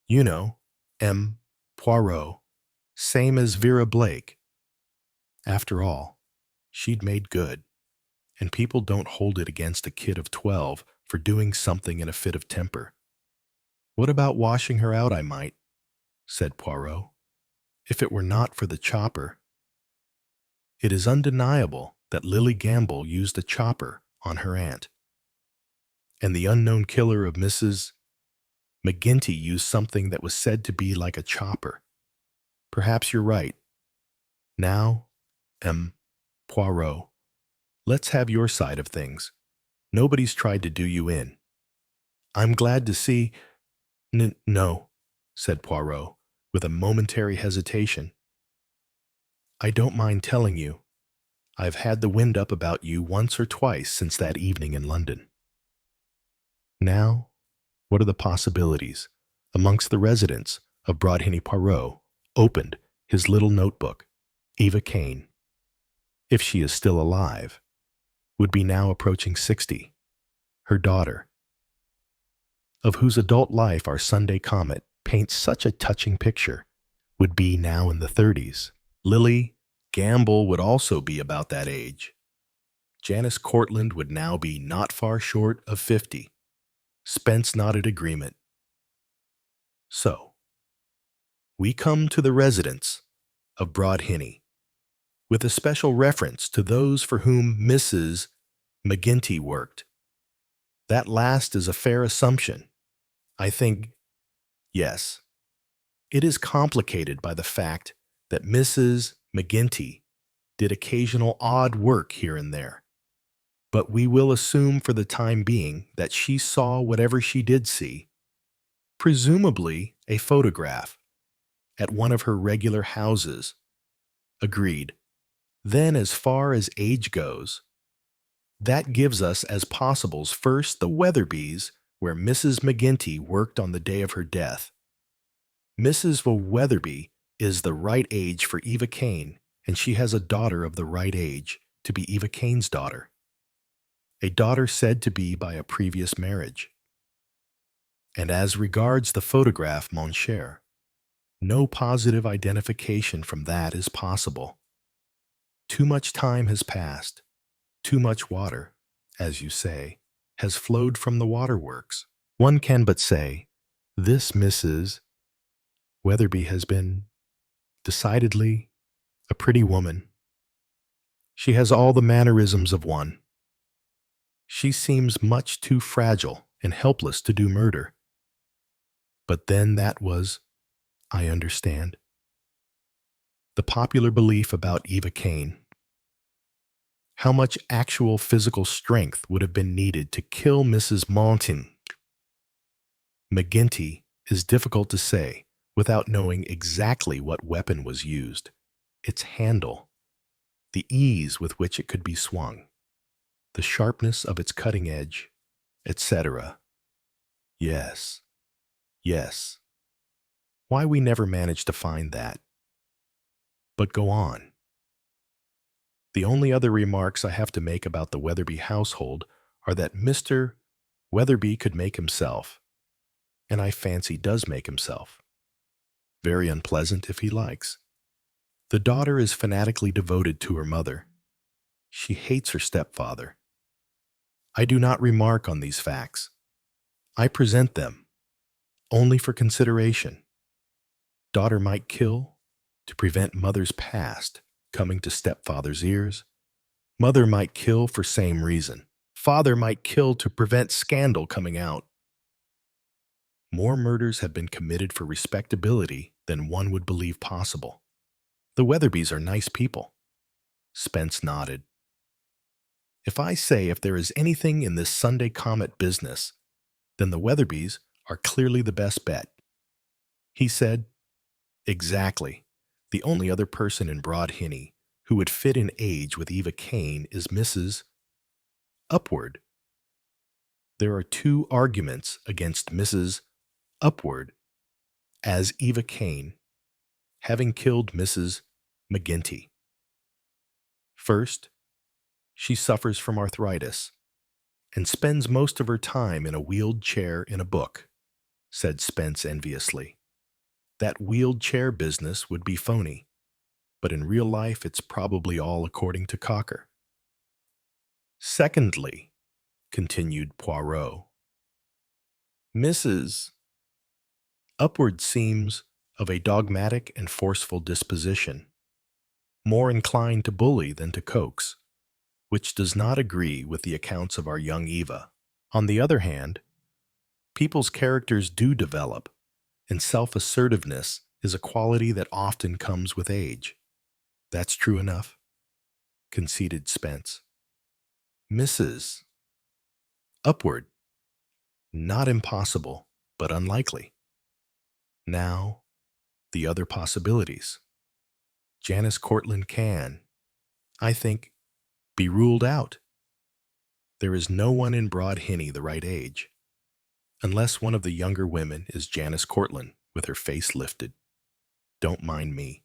You know, M. Poirot. Same as Vera Blake. After all, she'd made good, and people don't hold it against a kid of 12 for doing something in a fit of temper. "What about washing her out, I might," said Poirot, "if it were not for the chopper." It is undeniable that Lily Gamble used a chopper on her aunt. And the unknown killer of Mrs. McGinty used something that was said to be like a chopper. Perhaps you're right. Now, Poirot, let's have your side of things. Nobody's tried to do you in. I'm glad to see— No, said Poirot, with a momentary hesitation. I don't mind telling you, I've had the wind up about you once or twice since that evening in London. Now, what are the possibilities? Amongst the residents of Whodunit, Poirot opened his little notebook. Eva Kane, if she is still alive, would be now approaching 60. Her daughter, of whose adult life our Sunday comet paints such a touching picture, would be now in the 30s. Lily Gamble would also be about that age. Janice Cortland would now be not far short of 50. Spence nodded agreement. So, we come to the residents of Whodunit, with a special reference to those for whom Mrs. McGinty worked. That last is a fair assumption. I think, yes. It is complicated by the fact that Mrs. McGinty did occasional odd work here and there. But we will assume for the time being that she saw whatever she did see, presumably a photograph, at one of her regular houses. Agreed. Then, as far as age goes, that gives us as possibles first the Weatherbys, where Mrs. McGinty worked on the day of her death. Mrs. Weatherby is the right age for Eva Kane, and she has a daughter of the right age to be Eva Kane's daughter. A daughter said to be by a previous marriage. And as regards the photograph, mon cher, no positive identification from that is possible. Too much time has passed. Too much water, as you say, has flowed from the waterworks. One can but say, this Mrs. Weatherby has been decidedly a pretty woman. She has all the mannerisms of one. She seems much too fragile and helpless to do murder. But then that was, I understand, the popular belief about Eva Kane. How much actual physical strength would have been needed to kill Mrs. McGinty is difficult to say without knowing exactly what weapon was used, its handle, the ease with which it could be swung, the sharpness of its cutting edge, etc. Yes. Why we never managed to find that. But go on. The only other remarks I have to make about the Weatherby household are that Mr. Weatherby could make himself, and I fancy does make himself, very unpleasant if he likes. The daughter is fanatically devoted to her mother. She hates her stepfather. I do not remark on these facts. I present them only for consideration. Daughter might kill to prevent mother's past coming to stepfather's ears. Mother might kill for same reason. Father might kill to prevent scandal coming out. More murders have been committed for respectability than one would believe possible. The Weatherbys are nice people. Spence nodded. If I say if there is anything in this Sunday comet business, then the Weatherbys are clearly the best bet. He said, exactly. The only other person in Whodunit who would fit in age with Eva Kane is Mrs. Upward. There are two arguments against Mrs. Upward as Eva Kane, having killed Mrs. McGinty. First, she suffers from arthritis and spends most of her time in a wheeled chair in a book, said Spence enviously. That wheeled chair business would be phony. but in real life it's probably all according to Cocker. Secondly, continued Poirot, Mrs. Upward seems of a dogmatic and forceful disposition, more inclined to bully than to coax, which does not agree with the accounts of our young Eva. On the other hand, people's characters do develop, and self-assertiveness is a quality that often comes with age. That's true enough, conceded Spence. Mrs. Upward. Not impossible, but unlikely. Now, the other possibilities. Janice Cortlandt can, I think, be ruled out. There is no one in Broad Hinny the right age, unless one of the younger women is Janice Cortlandt with her face lifted. Don't mind me.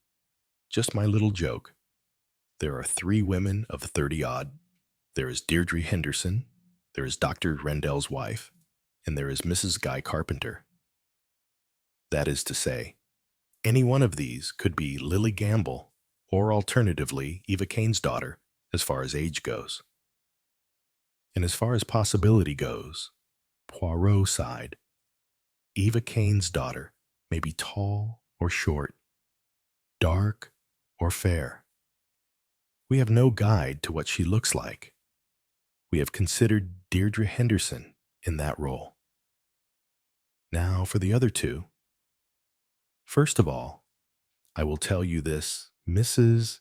Just my little joke. There are 3 women of 30-odd. There is Deirdre Henderson, there is Dr. Rendell's wife, and there is Mrs. Guy Carpenter. That is to say, any one of these could be Lily Gamble, or alternatively Eva Kane's daughter, as far as age goes. And as far as possibility goes, Poirot sighed. Eva Kane's daughter may be tall or short, dark or fair. We have no guide to what she looks like. We have considered Deirdre Henderson in that role. Now for the other 2. First of all, I will tell you this, Mrs.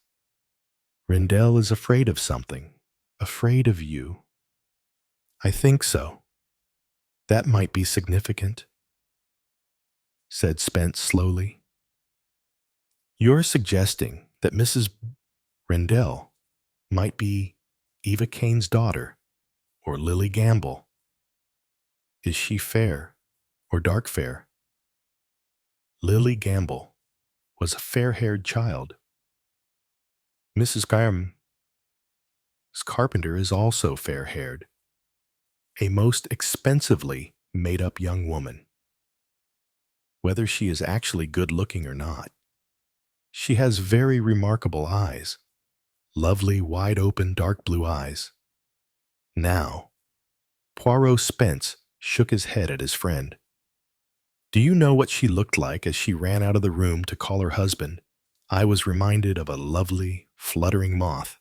Rendell is afraid of something, afraid of you. I think so. That might be significant, said Spence slowly. You're suggesting that Mrs. Rendell might be Eva Kane's daughter, or Lily Gamble. Is she fair or dark fair? Lily Gamble was a fair-haired child. Mrs. Carpenter is also fair-haired, a most expensively made-up young woman. Whether she is actually good-looking or not, she has very remarkable eyes, lovely, wide-open, dark blue eyes. Now, Poirot Spence shook his head at his friend. Do you know what she looked like as she ran out of the room to call her husband? I was reminded of a lovely, fluttering moth.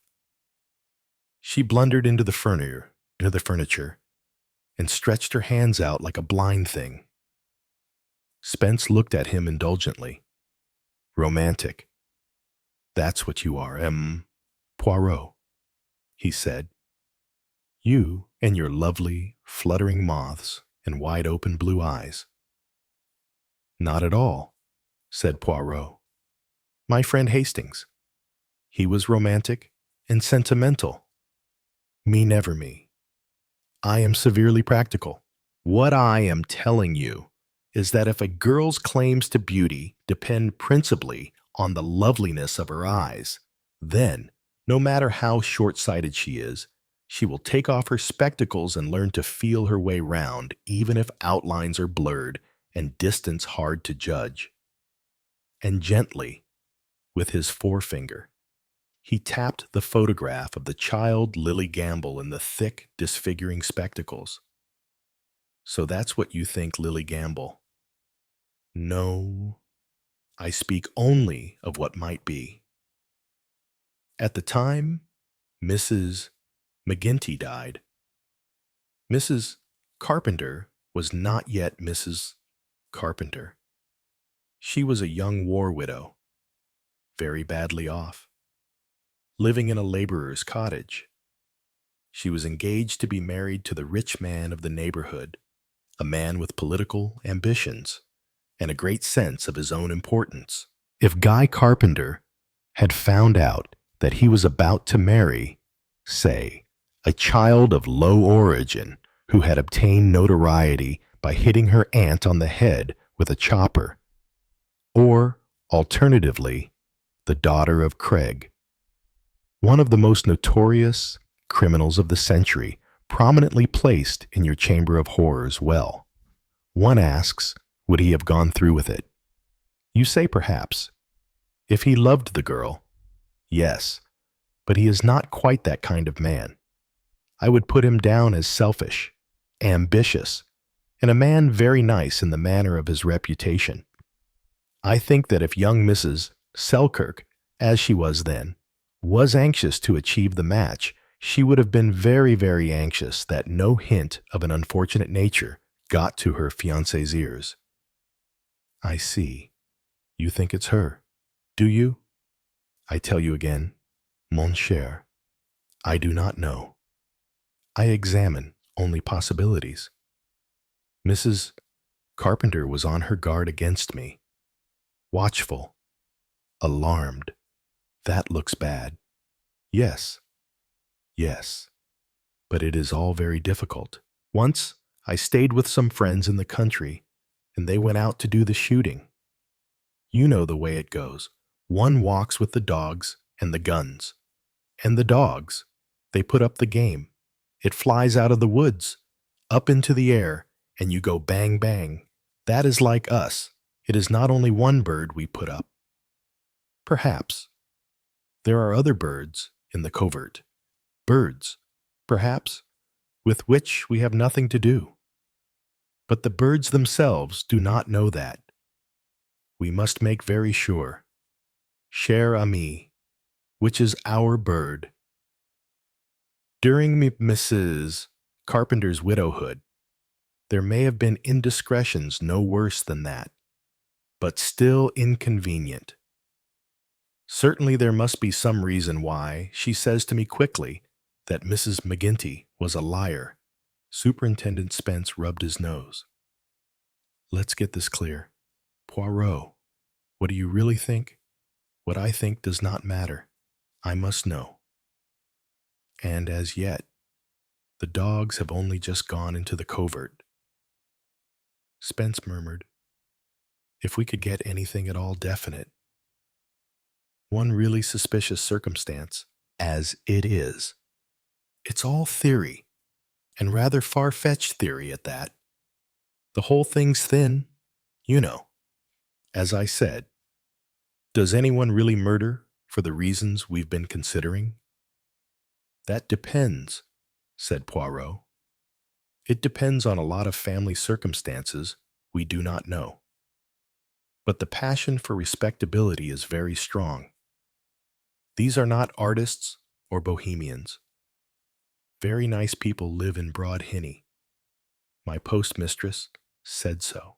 She blundered into the furniture, and stretched her hands out like a blind thing. Spence looked at him indulgently. Romantic. That's what you are, Poirot, he said. You and your lovely, fluttering moths and wide-open blue eyes. Not at all, said Poirot. My friend Hastings. He was romantic and sentimental. Me never me. I am severely practical. What I am telling you is that if a girl's claims to beauty depend principally on the loveliness of her eyes, then, no matter how short-sighted she is, she will take off her spectacles and learn to feel her way round, even if outlines are blurred and distance hard to judge. And gently, with his forefinger, he tapped the photograph of the child Lily Gamble in the thick, disfiguring spectacles. So that's what you think, Lily Gamble. No, I speak only of what might be. At the time Mrs. McGinty died, Mrs. Carpenter was not yet Mrs. Carpenter. She was a young war widow, very badly off, living in a laborer's cottage. She was engaged to be married to the rich man of the neighborhood, a man with political ambitions and a great sense of his own importance. If Guy Carpenter had found out that he was about to marry, say, a child of low origin who had obtained notoriety by hitting her aunt on the head with a chopper, or, alternatively, the daughter of Craig, one of the most notorious criminals of the century, prominently placed in your chamber of horrors, well, one asks, would he have gone through with it? You say perhaps. If he loved the girl, Yes, but he is not quite that kind of man. I would put him down as selfish, ambitious, and a man very nice in the manner of his reputation. I think that if young Mrs. Selkirk, as she was then, was anxious to achieve the match, she would have been very, very anxious that no hint of an unfortunate nature got to her fiancé's ears. I see. You think it's her, do you? I tell you again, mon cher, I do not know. I examine only possibilities. Mrs. Carpenter was on her guard against me, watchful, alarmed. That looks bad. Yes, yes, but it is all very difficult. Once I stayed with some friends in the country, and they went out to do the shooting. You know the way it goes. One walks with the dogs and the guns. And the dogs, they put up the game. It flies out of the woods, up into the air, and you go bang, bang. That is like us. It is not only one bird we put up. Perhaps. There are other birds in the covert. Birds, perhaps, with which we have nothing to do. But the birds themselves do not know that. We must make very sure. Cher ami, which is our bird. During Mrs. Carpenter's widowhood, there may have been indiscretions no worse than that, but still inconvenient. Certainly there must be some reason why she says to me quickly that Mrs. McGinty was a liar. Superintendent Spence rubbed his nose. Let's get this clear. Poirot, what do you really think? What I think does not matter. I must know. And as yet, the dogs have only just gone into the covert. Spence murmured, if we could get anything at all definite. One really suspicious circumstance, as it is. It's all theory, and rather far-fetched theory at that. The whole thing's thin, you know. As I said, does anyone really murder for the reasons we've been considering? That depends, said Poirot. It depends on a lot of family circumstances we do not know. But the passion for respectability is very strong. These are not artists or bohemians. Very nice people live in Broad Hinny. My postmistress said so.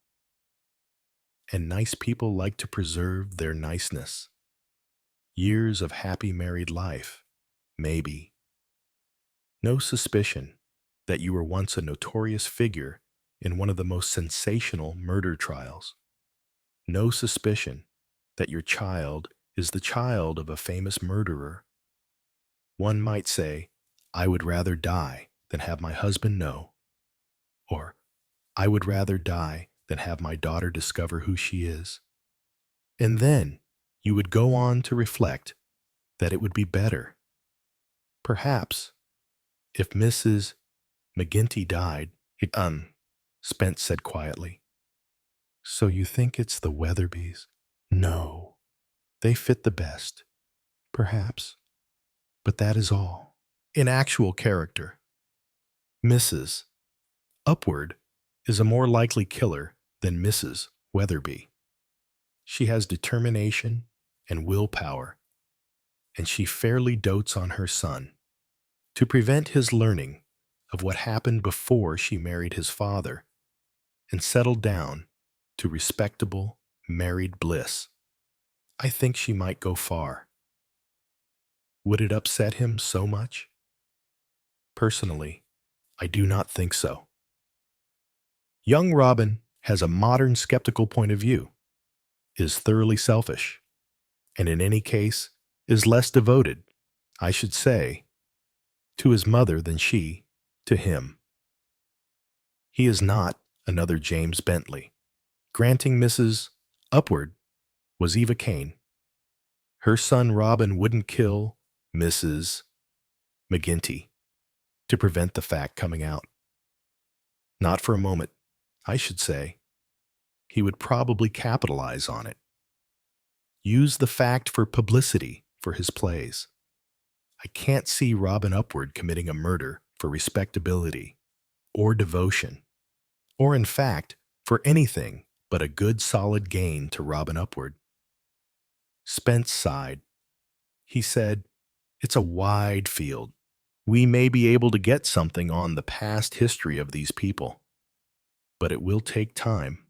And nice people like to preserve their niceness. Years of happy married life, maybe. No suspicion that you were once a notorious figure in one of the most sensational murder trials. No suspicion that your child is the child of a famous murderer. One might say, I would rather die than have my husband know. Or, I would rather die than have my daughter discover who she is. And then you would go on to reflect that it would be better, perhaps, if Mrs. McGinty died. Spence said quietly. So you think it's the Weatherbys? No, they fit the best, perhaps, but that is all. In actual character, Mrs. Upward is a more likely killer than Mrs. Weatherby. She has determination and willpower, and she fairly dotes on her son. To prevent his learning of what happened before she married his father and settled down to respectable married bliss, I think she might go far. Would it upset him so much? Personally, I do not think so. Young Robin has a modern skeptical point of view, is thoroughly selfish, and in any case is less devoted, I should say, to his mother than she to him. He is not another James Bentley. Granting Mrs. Upward was Eva Kane. Her son Robin wouldn't kill Mrs. McGinty to prevent the fact coming out. Not for a moment, I should say. He would probably capitalize on it. Use the fact for publicity for his plays. I can't see Robin Upward committing a murder for respectability or devotion, or in fact, for anything but a good solid gain to Robin Upward. Spence sighed. He said, "It's a wide field. We may be able to get something on the past history of these people, but it will take time.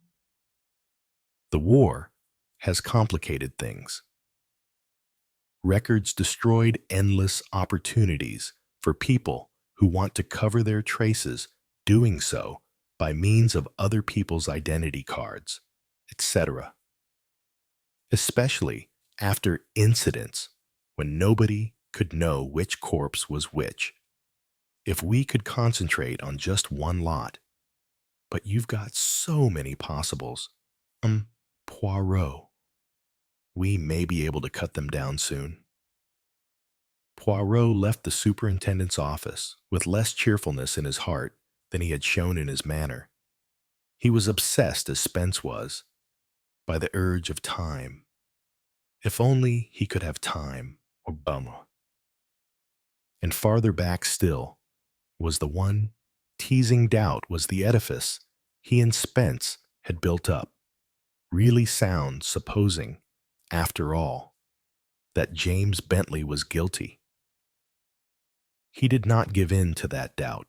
The war has complicated things. Records destroyed endless opportunities for people who want to cover their traces, doing so by means of other people's identity cards, etc. Especially after incidents when nobody could know which corpse was which. If we could concentrate on just one lot, but you've got so many possibles. Poirot. We may be able to cut them down soon." Poirot left the superintendent's office with less cheerfulness in his heart than he had shown in his manner. He was obsessed, as Spence was, by the urge of time. If only he could have time, or bum. And farther back still was the one teasing doubt was the edifice he and Spence had built up, really sound, supposing, after all, that James Bentley was guilty. He did not give in to that doubt,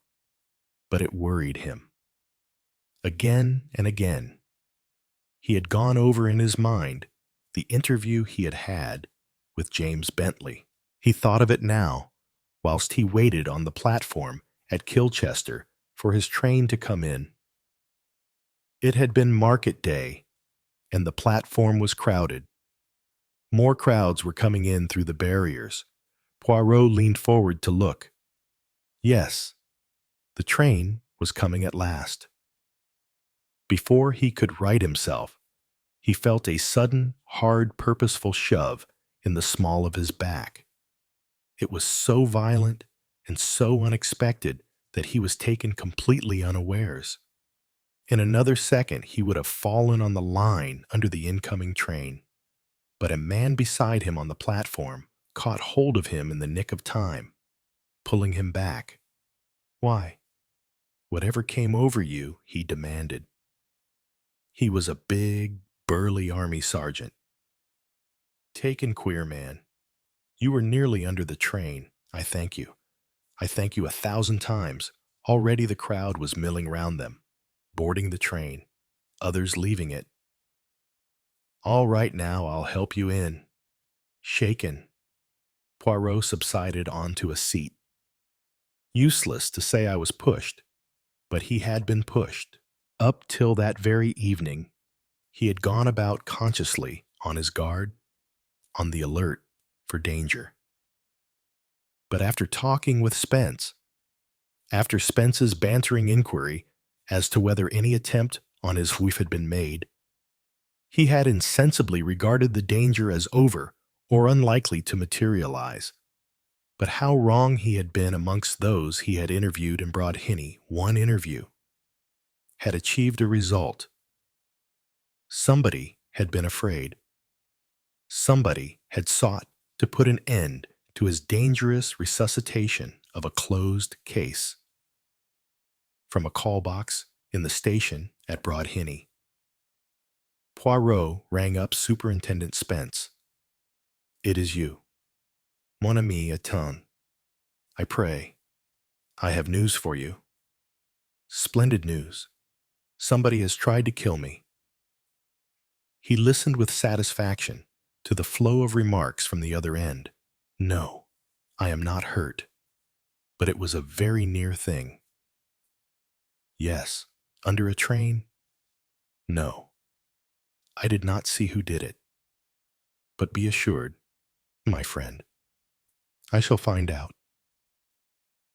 but it worried him. Again and again, he had gone over in his mind the interview he had had with James Bentley. He thought of it now, whilst he waited on the platform at Kilchester for his train to come in. It had been market day, and the platform was crowded. More crowds were coming in through the barriers. Poirot leaned forward to look. Yes, the train was coming at last. Before he could right himself, he felt a sudden, hard, purposeful shove in the small of his back. It was so violent and so unexpected that he was taken completely unawares. In another second, he would have fallen on the line under the incoming train. But a man beside him on the platform caught hold of him in the nick of time, pulling him back. "Why, whatever came over you?" he demanded. He was a big, burly army sergeant. "Taken, queer man. You were nearly under the train. I thank you. I thank you 1,000 times." Already the crowd was milling round them, boarding the train, others leaving it. "All right now, I'll help you in." Shaken, Poirot subsided onto a seat. Useless to say I was pushed, but he had been pushed. Up till that very evening, he had gone about consciously on his guard, on the alert for danger. But after talking with Spence, after Spence's bantering inquiry as to whether any attempt on his life had been made, he had insensibly regarded the danger as over or unlikely to materialize. But how wrong he had been amongst those he had interviewed and brought Hinny. One interview had achieved a result. Somebody had been afraid. Somebody had sought to put an end to his dangerous resuscitation of a closed case. From a call box in the station at Broad Hinny, Poirot rang up Superintendent Spence. "It is you. Mon ami Eton. I pray. I have news for you. Splendid news. Somebody has tried to kill me." He listened with satisfaction to the flow of remarks from the other end. "No, I am not hurt, but it was a very near thing." "Yes, under a train?" "No, I did not see who did it. But be assured, my friend, I shall find out.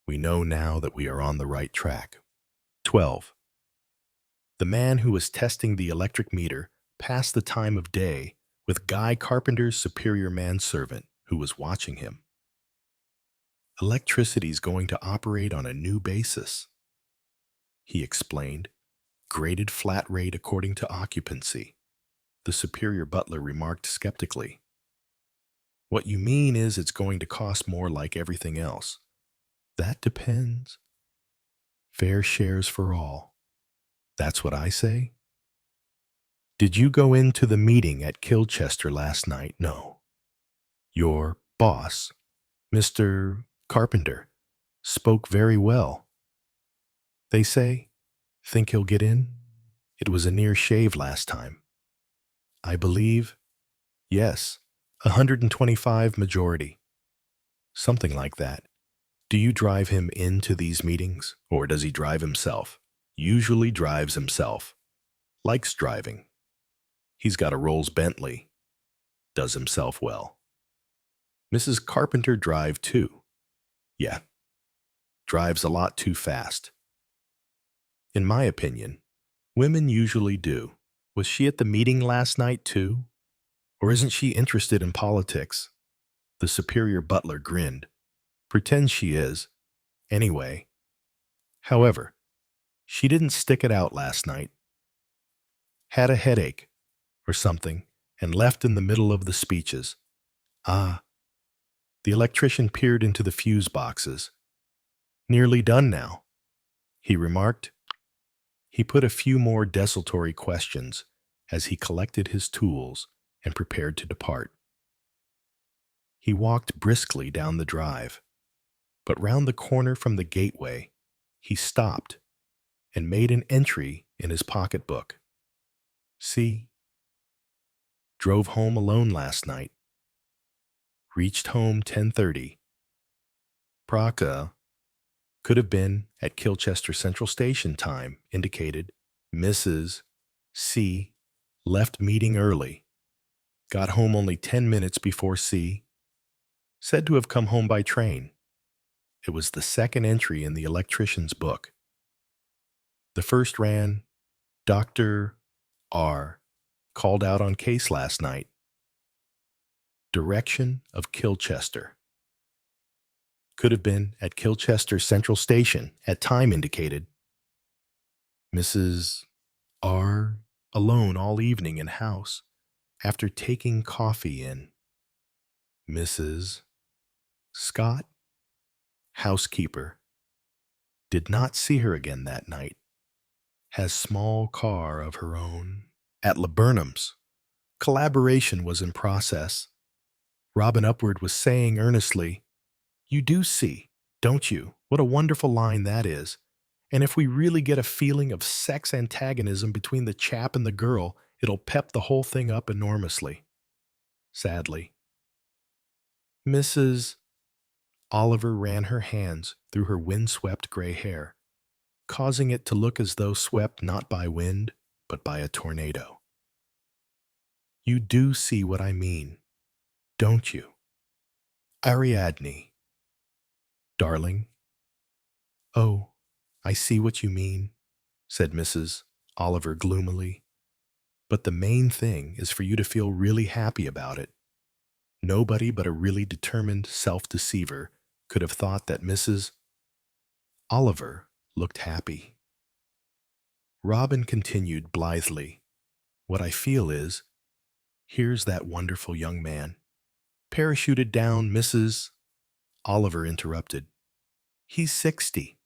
We know now that we are on the right track." 12. The man who was testing the electric meter passed the time of day with Guy Carpenter's superior manservant who was watching him. "Electricity's going to operate on a new basis," he explained. "Graded flat rate according to occupancy," the superior butler remarked skeptically. What you mean is it's going to cost more like everything else. That depends. Fair shares for all. That's what I say. Did you go into the meeting at Kilchester last night? No. Your boss, Mr. Carpenter, spoke very well. They say, think he'll get in? It was a near shave last time. I believe, yes, 125 majority. Something like that. Do you drive him into these meetings, or does he drive himself? Usually drives himself. Likes driving. He's got a Rolls Bentley. Does himself well. Mrs. Carpenter drive too. Yeah. Drives a lot too fast. In my opinion, women usually do. Was she at the meeting last night too? Or isn't she interested in politics? The superior butler grinned. Pretends she is. Anyway. However, she didn't stick it out last night. Had a headache or something and left in the middle of the speeches. Ah. The electrician peered into the fuse boxes. Nearly done now, he remarked. He put a few more desultory questions as he collected his tools and prepared to depart. He walked briskly down the drive, but round the corner from the gateway, he stopped and made an entry in his pocketbook. See? Drove home alone last night. Reached home 10:30. Praca could have been at Kilchester Central Station time, indicated. Mrs. C. left meeting early. Got home only 10 minutes before C. Said to have come home by train. It was the second entry in the electrician's book. The first ran, Dr. R. called out on case last night. Direction of Kilchester. Could have been at Kilchester Central Station at time indicated. Mrs. R. alone all evening in house after taking coffee in. Mrs. Scott, housekeeper, did not see her again that night. Has small car of her own. At Laburnum's, collaboration was in process. Robin Upward was saying earnestly, "You do see, don't you, what a wonderful line that is? And if we really get a feeling of sex antagonism between the chap and the girl, it'll pep the whole thing up enormously." Sadly. Mrs. Oliver ran her hands through her windswept gray hair, causing it to look as though swept not by wind, but by a tornado. You do see what I mean, don't you? Ariadne. Darling. Oh, I see what you mean, said Mrs. Oliver gloomily. But the main thing is for you to feel really happy about it. Nobody but a really determined self-deceiver could have thought that Mrs. Oliver looked happy. Robin continued blithely, "What I feel is, here's that wonderful young man." Parachuted down, Mrs. Oliver interrupted. "He's 60.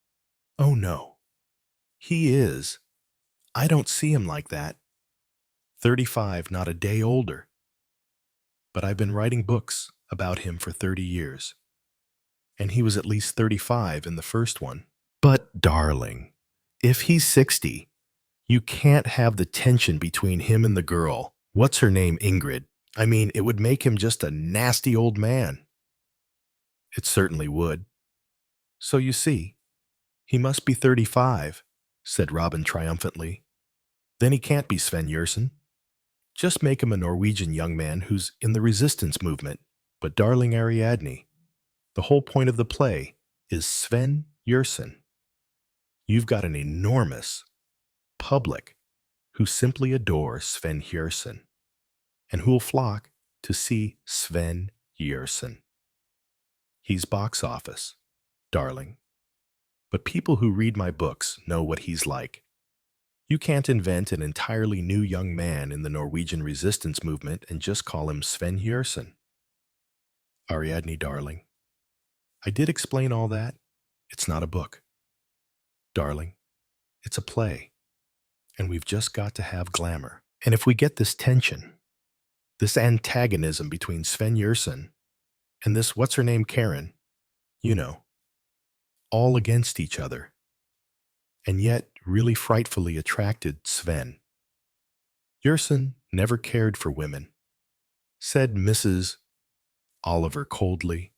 Oh, no. He is. I don't see him like that. 35, not a day older. But I've been writing books about him for 30 years. And he was at least 35 in the first one. But, darling, if he's 60, you can't have the tension between him and the girl. What's her name, Ingrid? I mean, it would make him just a nasty old man." It certainly would. So you see, he must be 35, said Robin triumphantly. Then he can't be Sven Yersin. Just make him a Norwegian young man who's in the resistance movement. But darling Ariadne, the whole point of the play is Sven Yersin. You've got an enormous public who simply adore Sven Yersin and who'll flock to see Sven Yersin. He's box office, darling. But people who read my books know what he's like. You can't invent an entirely new young man in the Norwegian resistance movement and just call him Sven Yersin. Ariadne, darling. I did explain all that. It's not a book. Darling, it's a play. And we've just got to have glamour. And if we get this tension, this antagonism between Sven Yersin and this what's-her-name Karen, you know, all against each other, and yet really frightfully attracted Sven. Yersin never cared for women, said Mrs. Oliver coldly,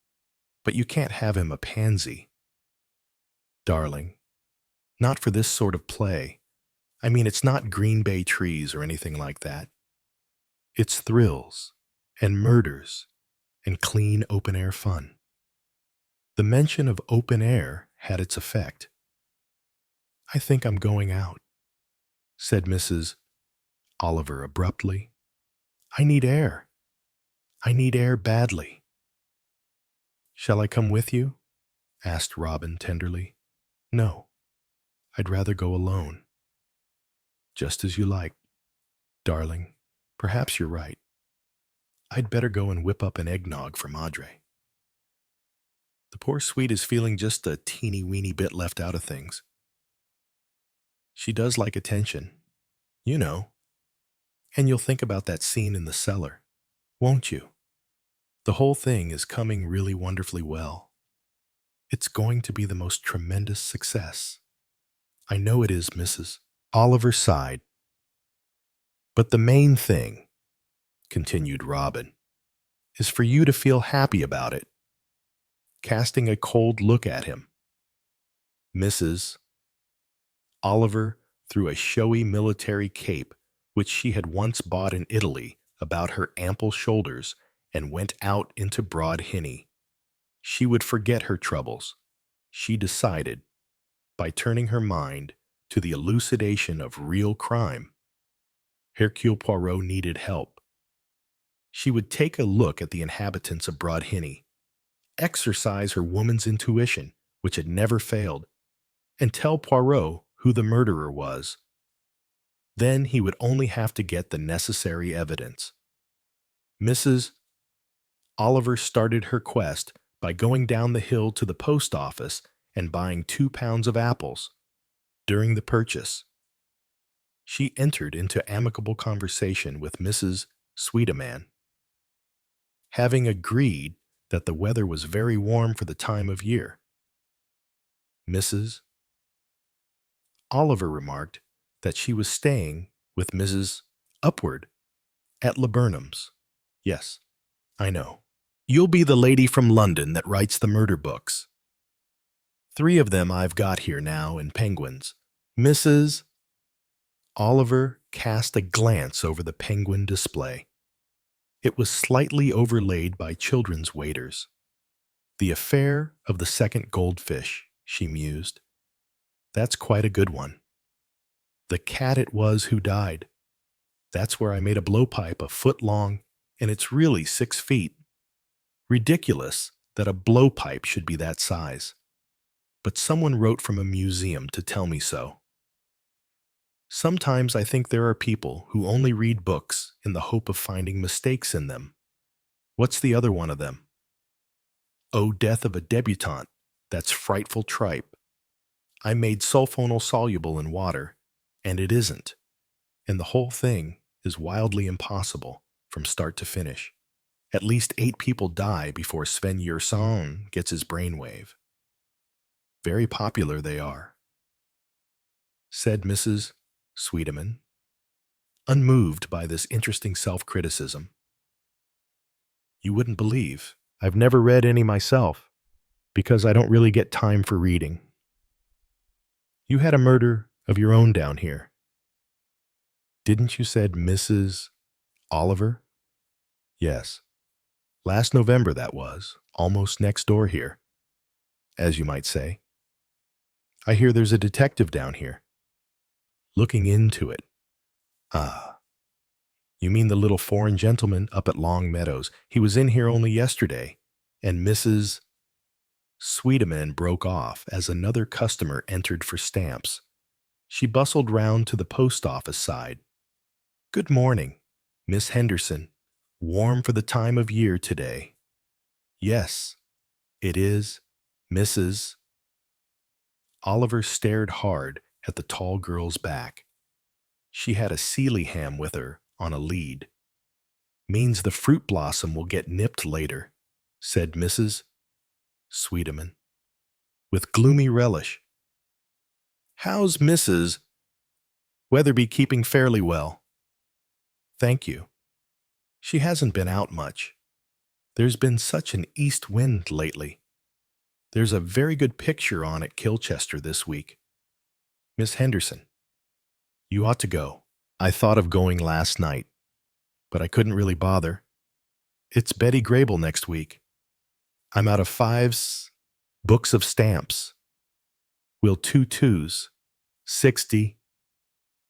but you can't have him a pansy. Darling, not for this sort of play. I mean, it's not Green Bay trees or anything like that. It's thrills and murders and clean open-air fun. The mention of open air had its effect. I think I'm going out, said Mrs. Oliver abruptly. I need air. I need air badly. Shall I come with you? Asked Robin tenderly. No, I'd rather go alone. Just as you like. Darling, perhaps you're right. I'd better go and whip up an eggnog for Madre. The poor sweet is feeling just a teeny-weeny bit left out of things. She does like attention, you know. And you'll think about that scene in the cellar, won't you? The whole thing is coming really wonderfully well. It's going to be the most tremendous success. I know it is, Mrs. Oliver sighed. But the main thing, continued Robin, is for you to feel happy about it. Casting a cold look at him, Mrs. Oliver threw a showy military cape which she had once bought in Italy about her ample shoulders and went out into broad hinny. She would forget her troubles, she decided, by turning her mind to the elucidation of real crime. Hercule Poirot needed help. She would take a look at the inhabitants of Broad Hinny, exercise her woman's intuition, which had never failed, and tell Poirot who the murderer was. Then he would only have to get the necessary evidence. Mrs. Oliver started her quest by going down the hill to the post office and buying 2 pounds of apples. During the purchase, she entered into amicable conversation with Mrs. Sweetaman. Having agreed that the weather was very warm for the time of year, Mrs. Oliver remarked that she was staying with Mrs. Upward at Laburnum's. Yes, I know. You'll be the lady from London that writes the murder books. 3 of them I've got here now in Penguins. Mrs. Oliver cast a glance over the penguin display. It was slightly overlaid by children's waiters. The affair of the second goldfish, she mused. That's quite a good one. The cat it was who died. That's where I made a blowpipe a foot long, and it's really 6 feet. Ridiculous that a blowpipe should be that size. But someone wrote from a museum to tell me so. Sometimes I think there are people who only read books in the hope of finding mistakes in them. What's the other one of them? Oh, Death of a Debutante. That's frightful tripe. I made sulfonal soluble in water, and it isn't. And the whole thing is wildly impossible from start to finish. At least 8 people die before Sven Yersin gets his brainwave. Very popular they are, said Mrs. Sweetaman, unmoved by this interesting self-criticism. You wouldn't believe. I've never read any myself, because I don't really get time for reading. You had a murder of your own down here. Didn't you, said Mrs. Oliver? Yes. Last November that was, almost next door here, as you might say. I hear there's a detective down here. Looking into it. Ah. You mean the little foreign gentleman up at Long Meadows. He was in here only yesterday, and Mrs. Sweetaman broke off as another customer entered for stamps. She bustled round to the post office side. Good morning, Miss Henderson. Warm for the time of year today. Yes, it is Mrs. Oliver stared hard at the tall girl's back. She had a Sealy ham with her on a lead. Means the fruit blossom will get nipped later, said Mrs. Sweeteman, with gloomy relish. How's Mrs. Weatherby keeping fairly well? Thank you. She hasn't been out much. There's been such an east wind lately. There's a very good picture on at Kilchester this week. Miss Henderson, you ought to go. I thought of going last night, but I couldn't really bother. It's Betty Grable next week. I'm out of 5 books of stamps. Will 2 2s, 60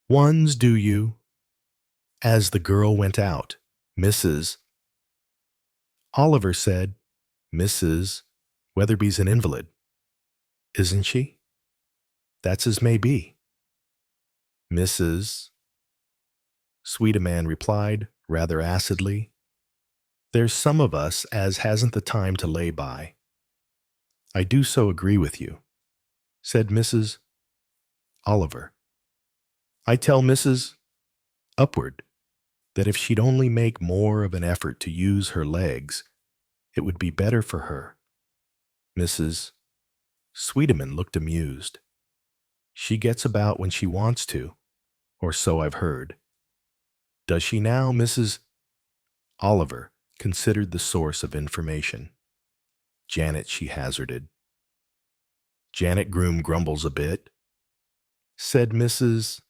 ones do you? As the girl went out, Mrs. Oliver said, Mrs. Weatherby's an invalid. Isn't she? That's as may be. Mrs. Sweetaman replied, rather acidly, There's some of us as hasn't the time to lay by. I do so agree with you, said Mrs. Oliver. I tell Mrs. Upward that if she'd only make more of an effort to use her legs, it would be better for her. Mrs. Sweetaman looked amused. She gets about when she wants to, or so I've heard. Does she now, Mrs. Oliver considered the source of information. Janet, she hazarded. Janet Groom grumbles a bit, said Mrs.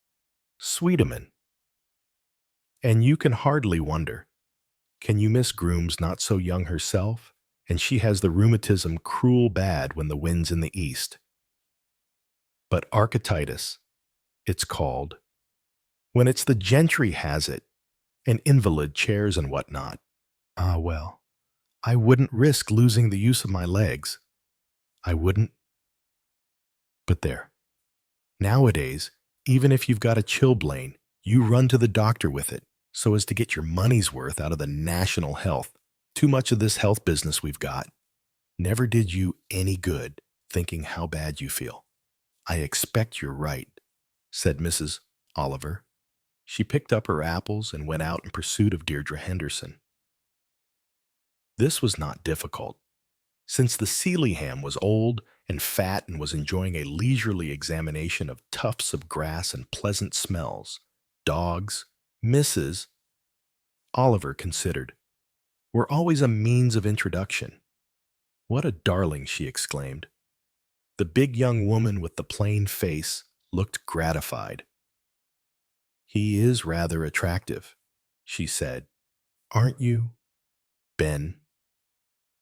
Sweetaman. And you can hardly wonder. Can you miss Groom's not so young herself, and she has the rheumatism cruel bad when the wind's in the east. But architis, it's called. When it's the gentry has it, and invalid chairs and what not. Ah, well, I wouldn't risk losing the use of my legs. I wouldn't. But there. Nowadays, even if you've got a chilblain, you run to the doctor with it, so as to get your money's worth out of the national health. Too much of this health business we've got. Never did you any good thinking how bad you feel. I expect you're right, said Mrs. Oliver. She picked up her apples and went out in pursuit of Deirdre Henderson. This was not difficult. Since the Sealy ham was old and fat and was enjoying a leisurely examination of tufts of grass and pleasant smells, dogs, Mrs. Oliver considered, were always a means of introduction. What a darling, she exclaimed. The big young woman with the plain face looked gratified. He is rather attractive, she said. Aren't you, Ben?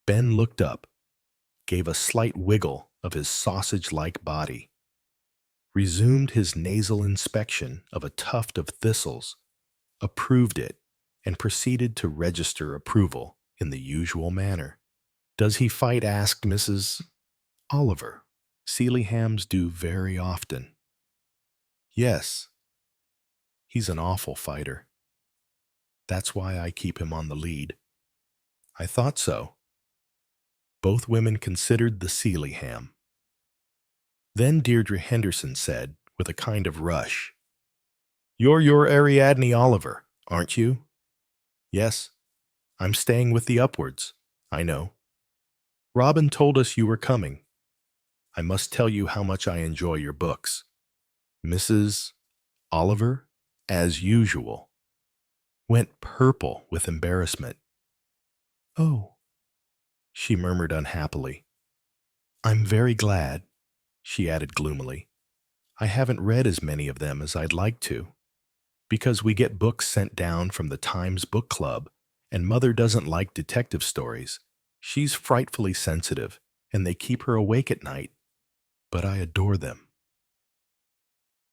Ben looked up, gave a slight wiggle of his sausage-like body, resumed his nasal inspection of a tuft of thistles, approved it, and proceeded to register approval in the usual manner. Does he fight? Asked Mrs. Oliver. Sealy hams do very often. Yes. He's an awful fighter. That's why I keep him on the lead. I thought so. Both women considered the Sealy ham. Then Deirdre Henderson said, with a kind of rush, You're your Ariadne Oliver, aren't you? Yes, I'm staying with the Upwards, I know. Robin told us you were coming. I must tell you how much I enjoy your books. Mrs. Oliver, as usual, went purple with embarrassment. Oh, she murmured unhappily. I'm very glad, she added gloomily. I haven't read as many of them as I'd like to, because we get books sent down from the Times Book Club, and Mother doesn't like detective stories. She's frightfully sensitive, and they keep her awake at night. But I adore them.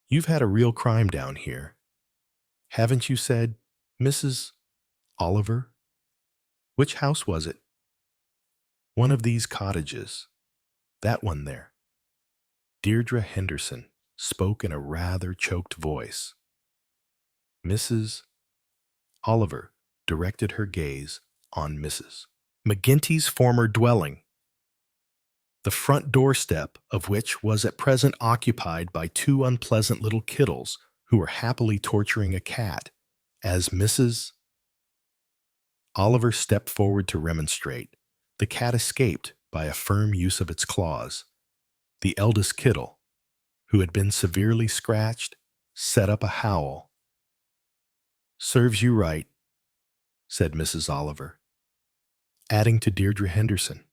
You've had a real crime down here, haven't you? Said Mrs. Oliver. Which house was it? One of these cottages. That one there. Deirdre Henderson spoke in a rather choked voice. Mrs. Oliver directed her gaze on Mrs. McGinty's former dwelling, the front doorstep of which was at present occupied by two unpleasant little kittles who were happily torturing a cat, as Mrs. Oliver stepped forward to remonstrate. The cat escaped by a firm use of its claws. The eldest kittle, who had been severely scratched, set up a howl. "Serves you right," said Mrs. Oliver, adding to Deirdre Henderson,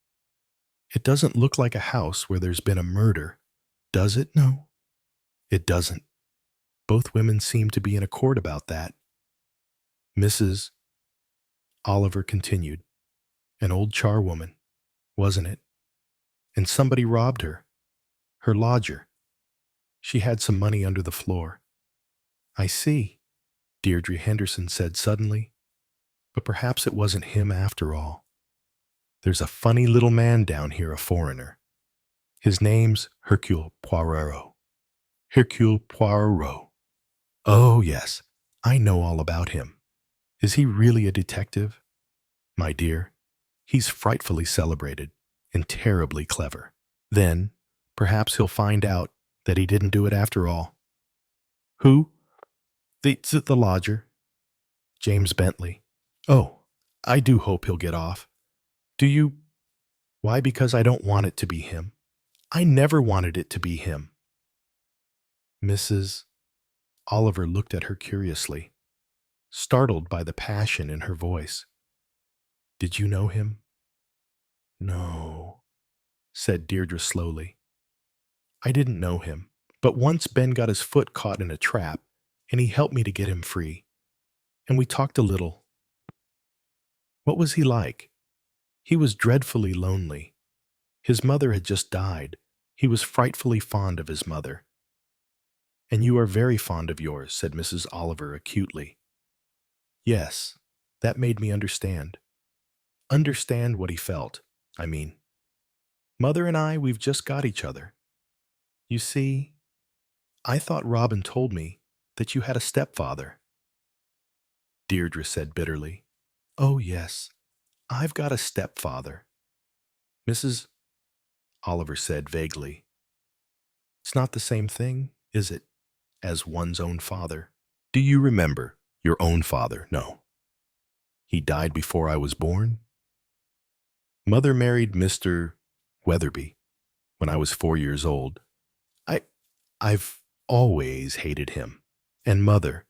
"It doesn't look like a house where there's been a murder, does it?" "No, it doesn't." Both women seemed to be in accord about that. Mrs. Oliver continued, "An old charwoman, wasn't it? And somebody robbed her. Her lodger. She had some money under the floor." "I see," Deirdre Henderson said suddenly. "But perhaps it wasn't him after all. There's a funny little man down here, a foreigner. His name's Hercule Poirot." "Hercule Poirot. Oh, yes, I know all about him. Is he really a detective?" "My dear, he's frightfully celebrated and terribly clever. Then, perhaps he'll find out that he didn't do it after all." "Who?" The lodger. James Bentley." "Oh, I do hope he'll get off." "Do you?" "Why, because I don't want it to be him. I never wanted it to be him." Mrs. Oliver looked at her curiously, startled by the passion in her voice. "Did you know him?" "No," said Deirdre slowly. "I didn't know him, but once Ben got his foot caught in a trap, and he helped me to get him free. And we talked a little." "What was he like?" "He was dreadfully lonely. His mother had just died. He was frightfully fond of his mother." "And you are very fond of yours," said Mrs. Oliver acutely. "Yes, that made me understand. Understand what he felt, I mean. Mother and I, we've just got each other. You see, I thought Robin told me that you had a stepfather." Deirdre said bitterly, "Oh, yes, I've got a stepfather." Mrs. Oliver said vaguely, "It's not the same thing, is it, as one's own father?" "Do you remember your own father?" "No. He died before I was born. Mother married Mr. Weatherby when I was 4 years old. I've always hated him. And Mother,"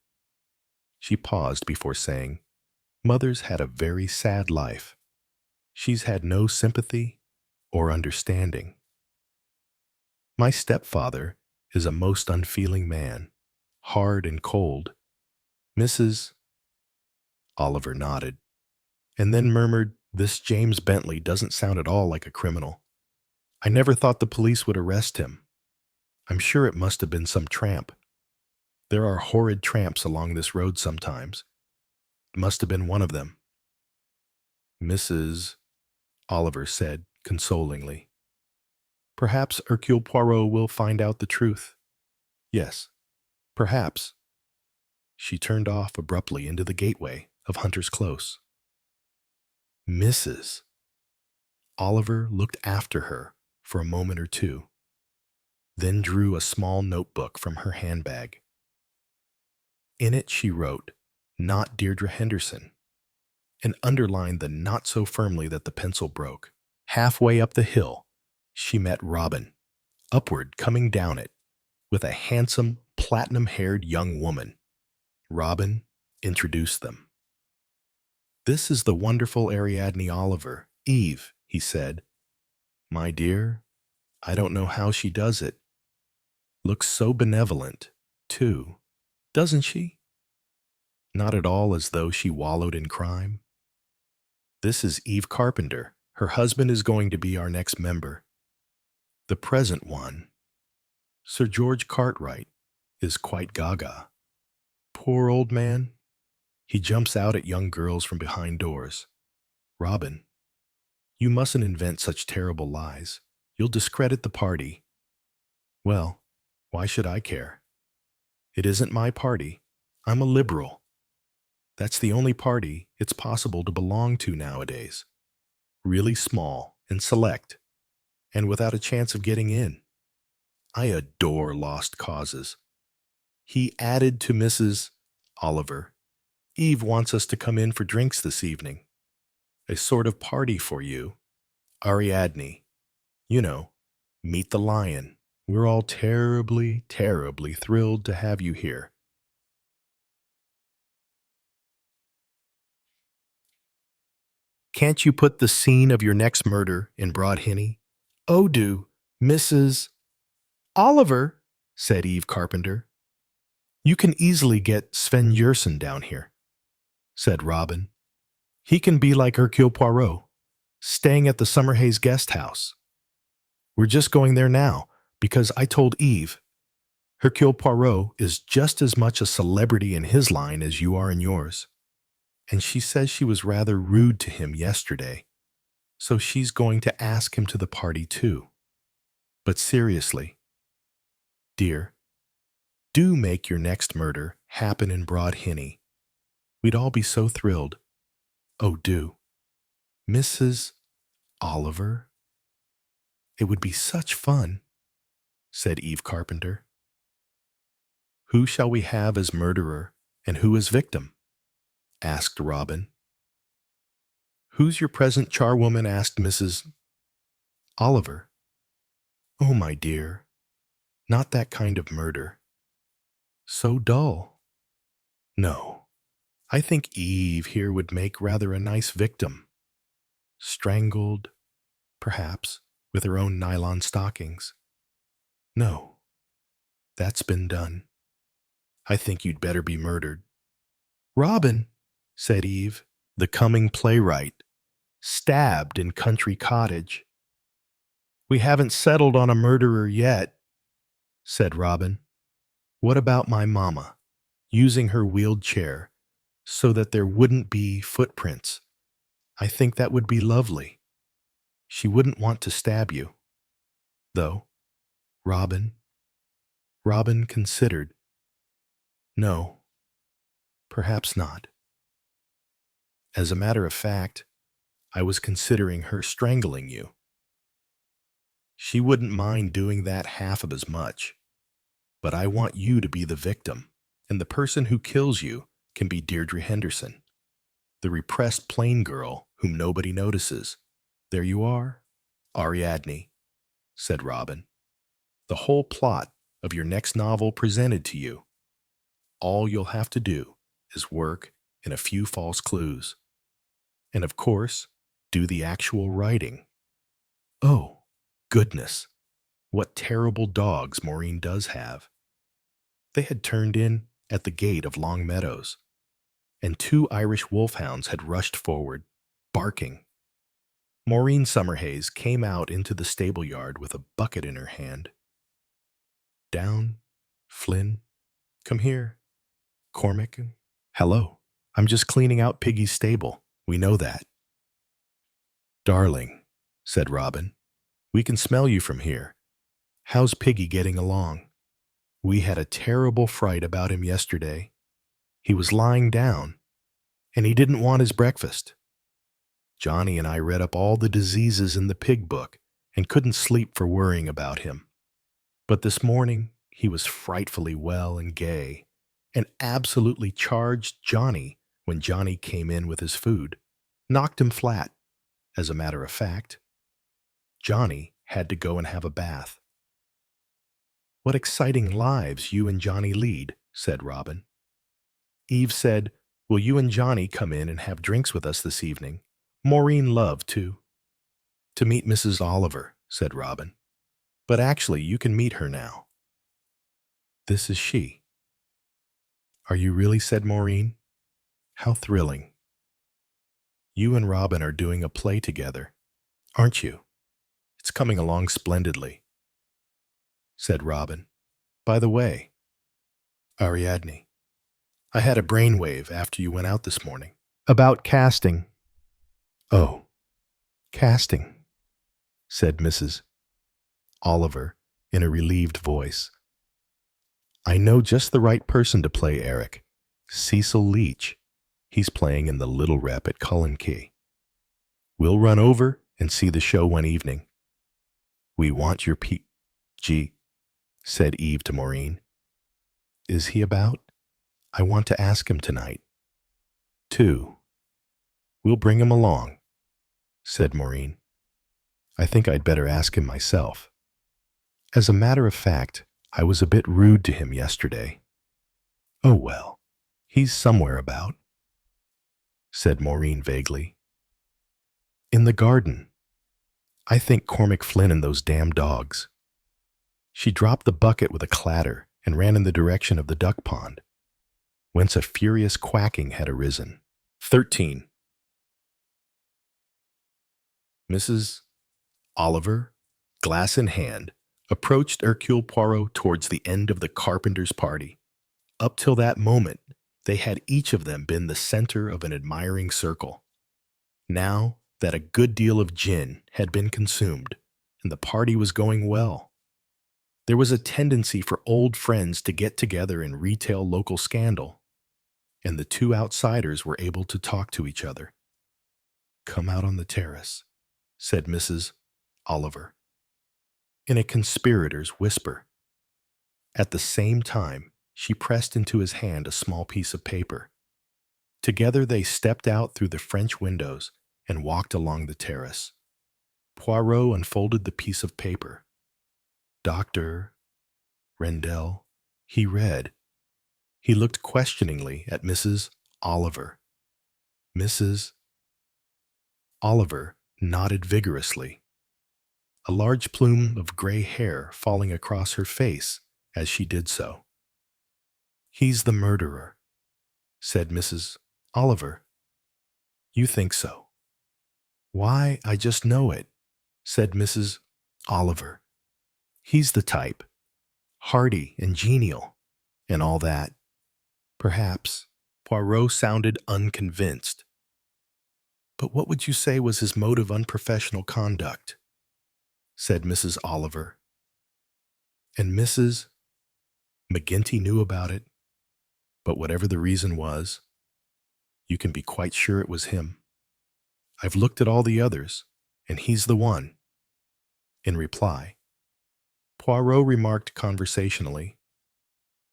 she paused before saying, "Mother's had a very sad life. She's had no sympathy or understanding. My stepfather is a most unfeeling man, hard and cold." Mrs. Oliver nodded, and then murmured, "This James Bentley doesn't sound at all like a criminal. I never thought the police would arrest him. I'm sure it must have been some tramp. There are horrid tramps along this road sometimes. It must have been one of them." Mrs. Oliver said consolingly, "Perhaps Hercule Poirot will find out the truth. Yes, perhaps." She turned off abruptly into the gateway of Hunter's Close. Mrs. Oliver looked after her for a moment or two, then drew a small notebook from her handbag. In it she wrote, "Not Deirdre Henderson," and underlined the "not" so firmly that the pencil broke. Halfway up the hill, she met Robin, upward coming down it, with a handsome, platinum-haired young woman. Robin introduced them. "This is the wonderful Ariadne Oliver, Eve," he said. "My dear, I don't know how she does it. Looks so benevolent, too, doesn't she? Not at all as though she wallowed in crime. This is Eve Carpenter. Her husband is going to be our next member. The present one, Sir George Cartwright, is quite gaga. Poor old man. He jumps out at young girls from behind doors. Robin, you mustn't invent such terrible lies. You'll discredit the party." "Well, why should I care? It isn't my party. I'm a liberal. That's the only party it's possible to belong to nowadays." really small and select, and without a chance of getting in. I adore lost causes. He added to Mrs. Oliver. Eve wants us to come in for drinks this evening. A sort of party for you. Ariadne. You know, meet the lion. We're all terribly, terribly thrilled to have you here. Can't you put the scene of your next murder in Broad Hinny? Oh, do, Mrs. Oliver, said Eve Carpenter. You can easily get Sven Yersin down here, said Robin. He can be like Hercule Poirot, staying at the Summerhays guest house. We're just going there now, because I told Eve. Hercule Poirot is just as much a celebrity in his line as you are in yours. And she says she was rather rude to him yesterday, so she's going to ask him to the party too. But seriously, dear, do make your next murder happen in Broad Hinny. We'd all be so thrilled. Oh, do. Mrs. Oliver? It would be such fun, said Eve Carpenter. Who shall we have as murderer and who as victim? Asked Robin. Who's your present charwoman? Asked Mrs. Oliver. Oh, my dear, not that kind of murder. So dull. No, I think Eve here would make rather a nice victim. Strangled, perhaps, with her own nylon stockings. No, that's been done. I think you'd better be murdered. Robin, said Eve, the coming playwright, stabbed in Country Cottage. We haven't settled on a murderer yet, said Robin. What about my mamma, using her wheeled chair so that there wouldn't be footprints? I think that would be lovely. She wouldn't want to stab you. Though, Robin considered. No, perhaps not. As a matter of fact, I was considering her strangling you. She wouldn't mind doing that half of as much. But I want you to be the victim, and the person who kills you can be Deirdre Henderson, the repressed plain girl whom nobody notices. There you are, Ariadne, said Robin. The whole plot of your next novel presented to you. All you'll have to do is work in a few false clues. And of course, do the actual writing. Oh, goodness, what terrible dogs Maureen does have. They had turned in at the gate of Long Meadows, and 2 Irish wolfhounds had rushed forward, barking. Maureen Summerhays came out into the stable yard with a bucket in her hand. Down, Flynn, come here. Cormac, hello. I'm just cleaning out Piggy's stable. We know that. Darling, said Robin, we can smell you from here. How's Piggy getting along? We had a terrible fright about him yesterday. He was lying down, and he didn't want his breakfast. Johnny and I read up all the diseases in the pig book and couldn't sleep for worrying about him. But this morning, he was frightfully well and gay, and absolutely charged Johnny when Johnny came in with his food. Knocked him flat, as a matter of fact. Johnny had to go and have a bath. What exciting lives you and Johnny lead, said Robin. Eve said, will you and Johnny come in and have drinks with us this evening? Maureen loved to meet Mrs. Oliver, said Robin. But actually, you can meet her now. This is she. Are you really? Said Maureen. How thrilling. You and Robin are doing a play together, aren't you? It's coming along splendidly, said Robin. By the way, Ariadne, I had a brainwave after you went out this morning. About casting. Oh, casting, said Mrs. Oliver in a relieved voice. I know just the right person to play Eric. Cecil Leach. He's playing in the Little Rep at Cullen Key. We'll run over and see the show one evening. We want your G, said Eve to Maureen. Is he about? I want to ask him tonight. 2. We'll bring him along, said Maureen. I think I'd better ask him myself. As a matter of fact, I was a bit rude to him yesterday. Oh well, he's somewhere about, said Maureen vaguely. In the garden. I think Cormac Flynn and those damn dogs. She dropped the bucket with a clatter and ran in the direction of the duck pond, whence a furious quacking had arisen. 13. Mrs. Oliver, glass in hand, approached Hercule Poirot towards the end of the carpenter's party. Up till that moment, they had each of them been the center of an admiring circle. Now that a good deal of gin had been consumed, and the party was going well, there was a tendency for old friends to get together and retail local scandal, and the two outsiders were able to talk to each other. Come out on the terrace, said Mrs. Oliver, in a conspirator's whisper. At the same time, she pressed into his hand a small piece of paper. Together they stepped out through the French windows and walked along the terrace. Poirot unfolded the piece of paper. Dr. Rendell, he read. He looked questioningly at Mrs. Oliver. Mrs. Oliver nodded vigorously, a large plume of gray hair falling across her face as she did so. He's the murderer, said Mrs. Oliver. You think so? Why, I just know it, said Mrs. Oliver. He's the type, hearty and genial, and all that. Perhaps. Poirot sounded unconvinced. But what would you say was his mode of unprofessional conduct? Said Mrs. Oliver. And Mrs. McGinty knew about it, but whatever the reason was, you can be quite sure it was him. I've looked at all the others, and he's the one. In reply, Poirot remarked conversationally,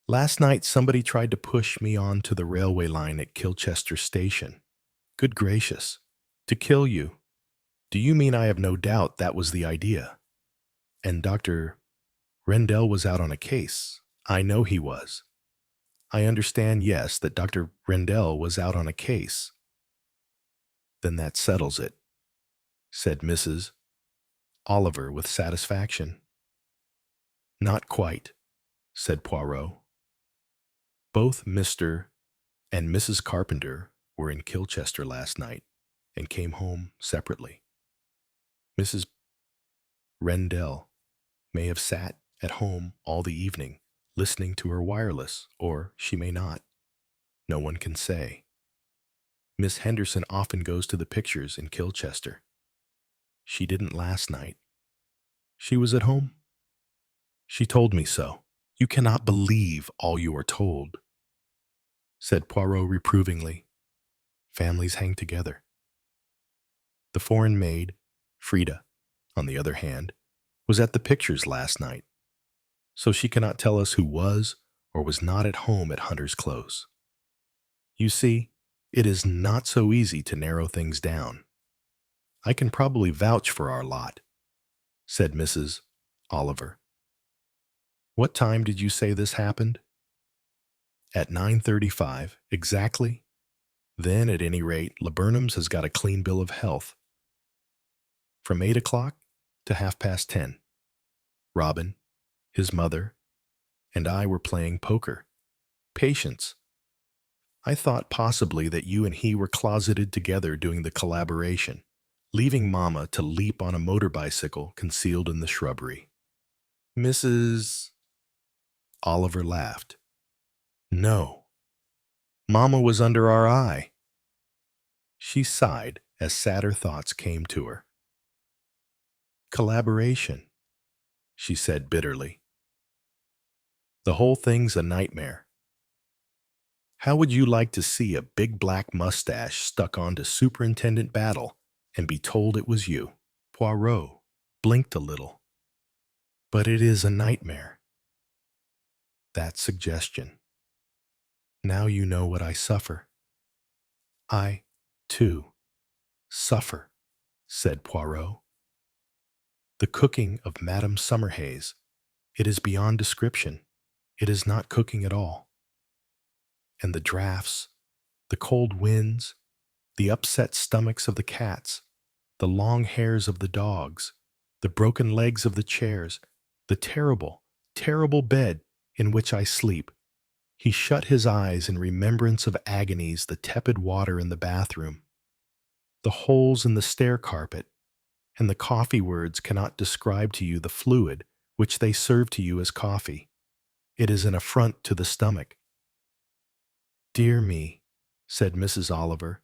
Last night somebody tried to push me on to the railway line at Kilchester Station. Good gracious, to kill you. Do you mean I have no doubt that was the idea? And Dr. Rendell was out on a case. I know he was. I understand, yes, that Dr. Rendell was out on a case. Then that settles it, said Mrs. Oliver with satisfaction. Not quite, said Poirot. Both Mr. and Mrs. Carpenter were in Kilchester last night and came home separately. Mrs. Rendell may have sat at home all the evening listening to her wireless, or she may not. No one can say. Miss Henderson often goes to the pictures in Kilchester. She didn't last night. She was at home. She told me so. You cannot believe all you are told, said Poirot reprovingly. Families hang together. The foreign maid, Frida, on the other hand, was at the pictures last night, so she cannot tell us who was or was not at home at Hunter's Close. You see, it is not so easy to narrow things down. I can probably vouch for our lot, said Mrs. Oliver. What time did you say this happened? At 9:35, exactly. Then, at any rate, Laburnum's has got a clean bill of health. From 8 o'clock to 10:30. Robin, his mother, and I were playing poker. Patience. I thought possibly that you and he were closeted together doing the collaboration, leaving Mama to leap on a motor bicycle concealed in the shrubbery. Mrs. Oliver laughed. No. Mama was under our eye. She sighed as sadder thoughts came to her. Collaboration, she said bitterly. The whole thing's a nightmare. How would you like to see a big black mustache stuck onto Superintendent Battle and be told it was you. Poirot blinked a little. But it is a nightmare. That suggestion. Now you know what I suffer. I, too, suffer, said Poirot. The cooking of Madame Summerhays, it is beyond description. It is not cooking at all. And the draughts, the cold winds, the upset stomachs of the cats, the long hairs of the dogs, the broken legs of the chairs, the terrible, terrible bed in which I sleep. He shut his eyes in remembrance of agonies, the tepid water in the bathroom, the holes in the stair carpet, and the coffee words cannot describe to you the fluid which they serve to you as coffee. It is an affront to the stomach. Dear me, said Mrs. Oliver.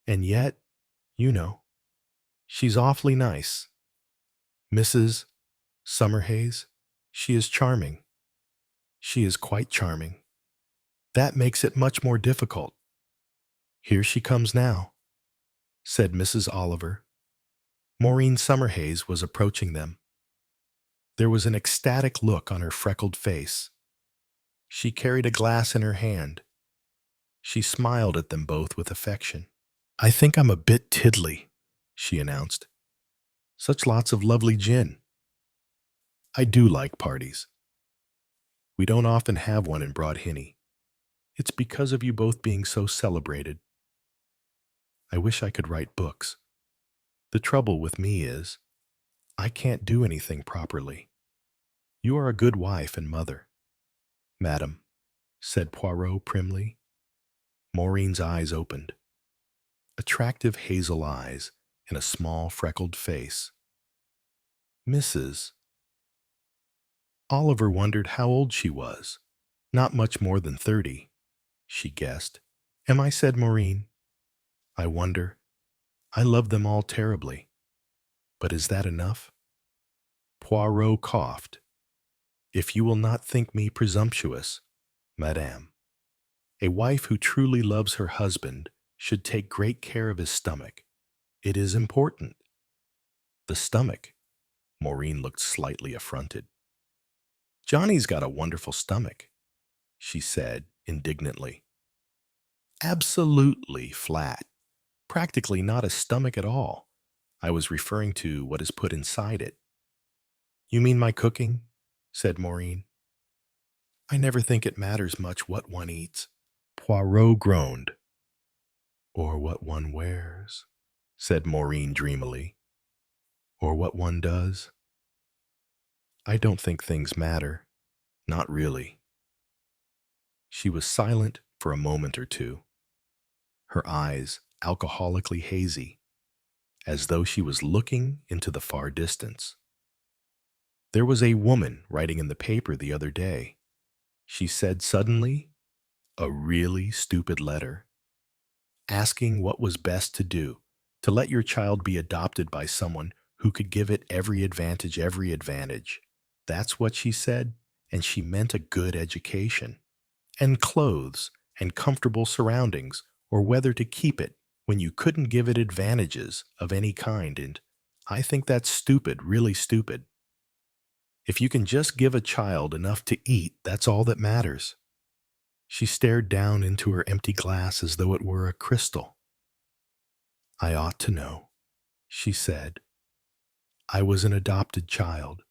And yet, you know, she's awfully nice. Mrs. Summerhays, she is charming. She is quite charming. That makes it much more difficult. Here she comes now, said Mrs. Oliver. Maureen Summerhays was approaching them. There was an ecstatic look on her freckled face. She carried a glass in her hand. She smiled at them both with affection. I think I'm a bit tiddly, she announced. Such lots of lovely gin. I do like parties. We don't often have one in Broadhinny. It's because of you both being so celebrated. I wish I could write books. The trouble with me is, I can't do anything properly. You are a good wife and mother. Madam, said Poirot primly. Maureen's eyes opened. Attractive hazel eyes and a small freckled face. Mrs. Oliver wondered how old she was. Not much more than 30, she guessed. Am I, said Maureen. I wonder. I love them all terribly. But is that enough? Poirot coughed. If you will not think me presumptuous, madame, a wife who truly loves her husband should take great care of his stomach. It is important. The stomach. Maureen looked slightly affronted. Johnny's got a wonderful stomach, she said indignantly. Absolutely flat. Practically not a stomach at all. I was referring to what is put inside it. You mean my cooking? Said Maureen. I never think it matters much what one eats. Poirot groaned. Or what one wears, said Maureen dreamily. Or what one does. I don't think things matter. Not really. She was silent for a moment or two, her eyes alcoholically hazy, as though she was looking into the far distance. There was a woman writing in the paper the other day. She said suddenly, a really stupid letter, asking what was best to do, to let your child be adopted by someone who could give it every advantage, every advantage. That's what she said, and she meant a good education, and clothes, and comfortable surroundings, or whether to keep it when you couldn't give it advantages of any kind, and I think that's stupid, really stupid. If you can just give a child enough to eat, that's all that matters. She stared down into her empty glass as though it were a crystal. I ought to know, she said. I was an adopted child.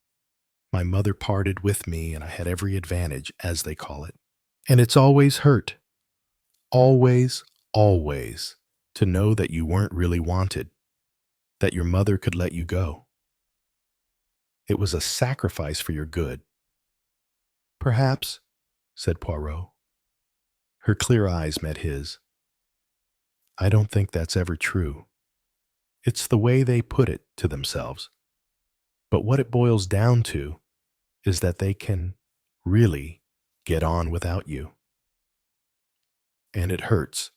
My mother parted with me and I had every advantage, as they call it. And it's always hurt. Always, always, to know that you weren't really wanted, that your mother could let you go. It was a sacrifice for your good. Perhaps, said Poirot. Her clear eyes met his. I don't think that's ever true. It's the way they put it to themselves. But what it boils down to is that they can really get on without you. And it hurts.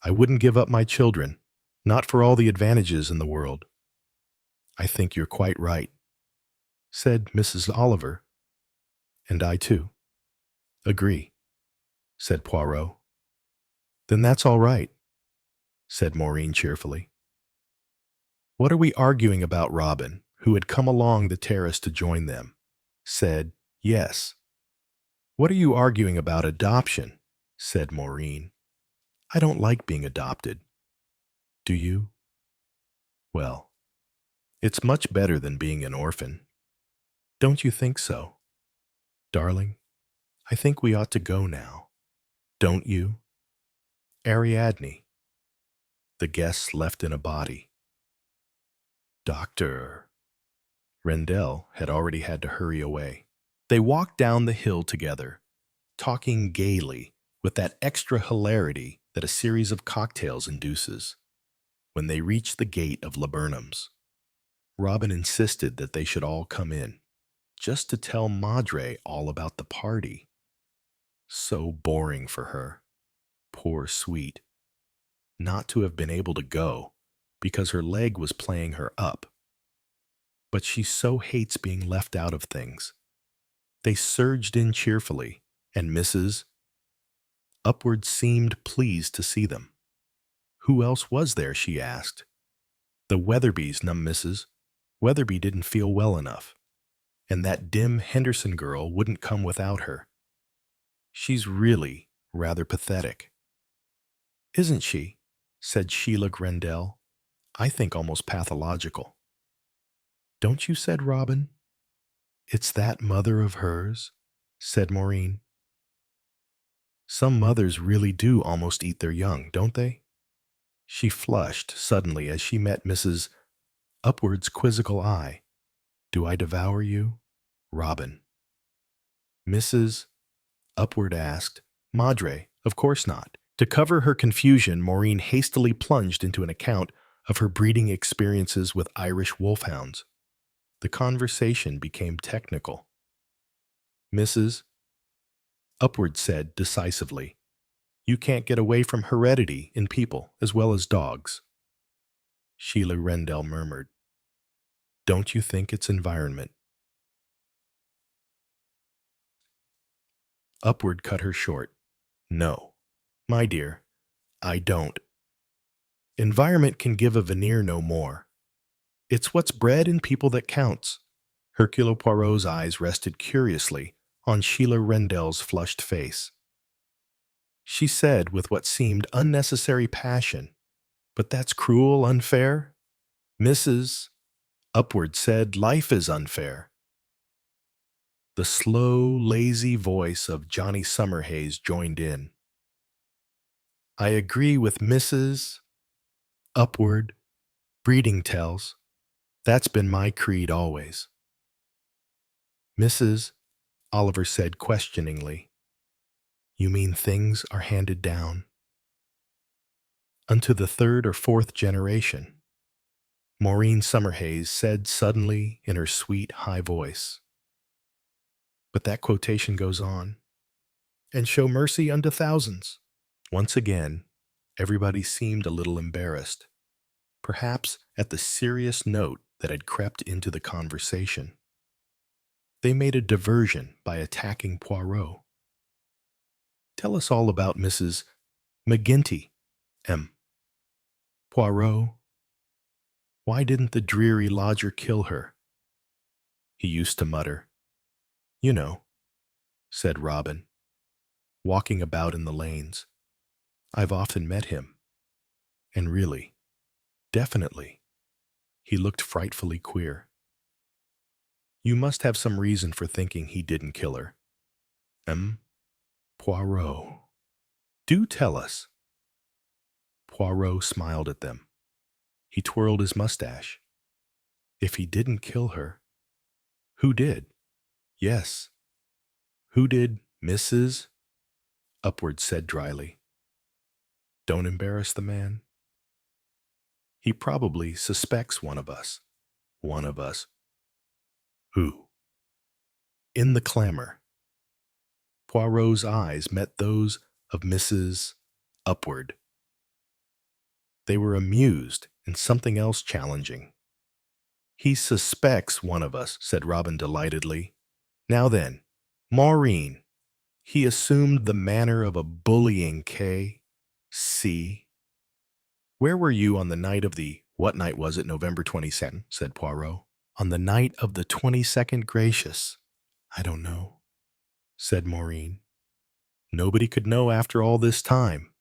I wouldn't give up my children, not for all the advantages in the world. I think you're quite right, said Mrs. Oliver. And I too. Agree, said Poirot. Then that's all right, said Maureen cheerfully. "What are we arguing about?" Robin, who had come along the terrace to join them, said, "Yes." "What are you arguing about adoption?" said Maureen. "I don't like being adopted." "Do you? Well, it's much better than being an orphan. Don't you think so? Darling, I think we ought to go now. Don't you?" "Ariadne." The guests left in a body. "Doctor." Rendell had already had to hurry away. They walked down the hill together, talking gaily with that extra hilarity that a series of cocktails induces. When they reached the gate of Laburnum's, Robin insisted that they should all come in, just to tell Madre all about the party. So boring for her, poor sweet, not to have been able to go because her leg was playing her up. But she so hates being left out of things. They surged in cheerfully, and Mrs. Upward seemed pleased to see them. Who else was there, she asked. The Weatherbys, Mrs. Weatherby didn't feel well enough, and that dim Henderson girl wouldn't come without her. She's really rather pathetic. "Isn't she?" said Sheila Grendel. "I think almost pathological." "Don't you?" said Robin. "It's that mother of hers," said Maureen. "Some mothers really do almost eat their young, don't they?" She flushed suddenly as she met Mrs. Upward's quizzical eye. "Do I devour you, Robin?" Mrs. Upward asked. "Madre, of course not." To cover her confusion, Maureen hastily plunged into an account of her breeding experiences with Irish wolfhounds. The conversation became technical. Mrs. Upward said decisively, "You can't get away from heredity in people as well as dogs." Sheila Rendell murmured, "Don't you think it's environment?" Upward cut her short. "No, my dear, I don't. Environment can give a veneer no more. It's what's bred in people that counts." Hercule Poirot's eyes rested curiously on Sheila Rendell's flushed face. She said with what seemed unnecessary passion, "But that's cruel, unfair." Mrs. Upward said, "Life is unfair." The slow, lazy voice of Johnny Summerhays joined in. "I agree with Mrs. Upward. Breeding tells. That's been my creed always." "Mrs. Oliver said questioningly, "You mean things are handed down?" "Unto the third or fourth generation," Maureen Summerhays said suddenly in her sweet, high voice. But that quotation goes on, "and show mercy unto thousands." Once again, everybody seemed a little embarrassed, perhaps at the serious note that had crept into the conversation. They made a diversion by attacking Poirot. "Tell us all about Mrs. McGinty, M. Poirot. Why didn't the dreary lodger kill her?" He used to mutter. "You know," said Robin, walking about in the lanes. "I've often met him. And really, definitely, he looked frightfully queer." "You must have some reason for thinking he didn't kill her." Poirot. Do tell us." Poirot smiled at them. He twirled his mustache. "If he didn't kill her, who did?" "Yes. Who did?" Mrs. Upward said dryly. "Don't embarrass the man. He probably suspects one of us." "One of us? Who?" In the clamor, Poirot's eyes met those of Mrs. Upward. They were amused and something else challenging. "He suspects one of us," said Robin delightedly. "Now then, Maureen, he assumed the manner of a bullying K. C. Where were you on the night of the What night was it, November 22nd? Said Poirot. On the night of the 22nd, gracious. I don't know, said Maureen. Nobody could know after all this time,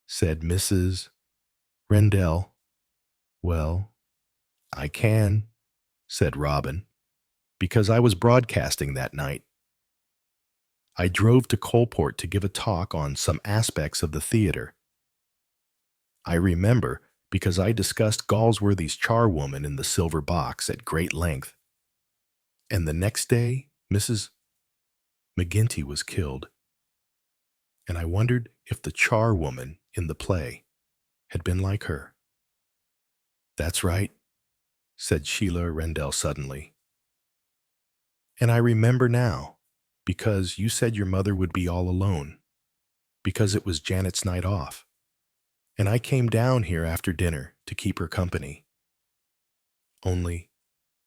said Mrs. Rendell. Well, I can, said Robin, because I was broadcasting that night. I drove to Coalport to give a talk on some aspects of the theater. I remember because I discussed Galsworthy's charwoman in the silver box at great length. And the next day, Mrs. McGinty was killed. And I wondered if the charwoman in the play had been like her. That's right, said Sheila Rendell suddenly. And I remember now, because you said your mother would be all alone, because it was Janet's night off. And I came down here after dinner to keep her company. Only,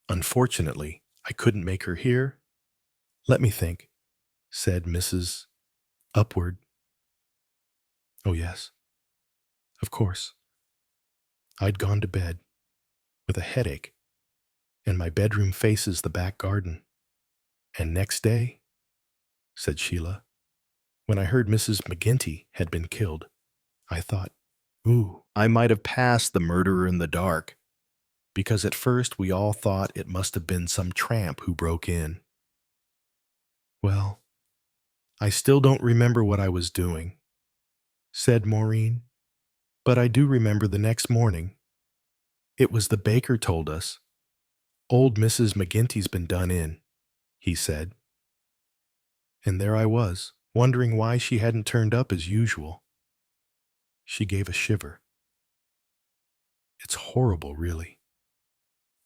unfortunately, I couldn't make her hear. Let me think, said Mrs. Upward. Oh, yes, of course. I'd gone to bed with a headache, and my bedroom faces the back garden. And next day, said Sheila, when I heard Mrs. McGinty had been killed, I thought, ooh, I might have passed the murderer in the dark, because at first we all thought it must have been some tramp who broke in. Well, I still don't remember what I was doing, said Maureen, but I do remember the next morning. It was the baker told us. Old Mrs. McGinty's been done in, he said. And there I was, wondering why she hadn't turned up as usual. She gave a shiver. It's horrible, really.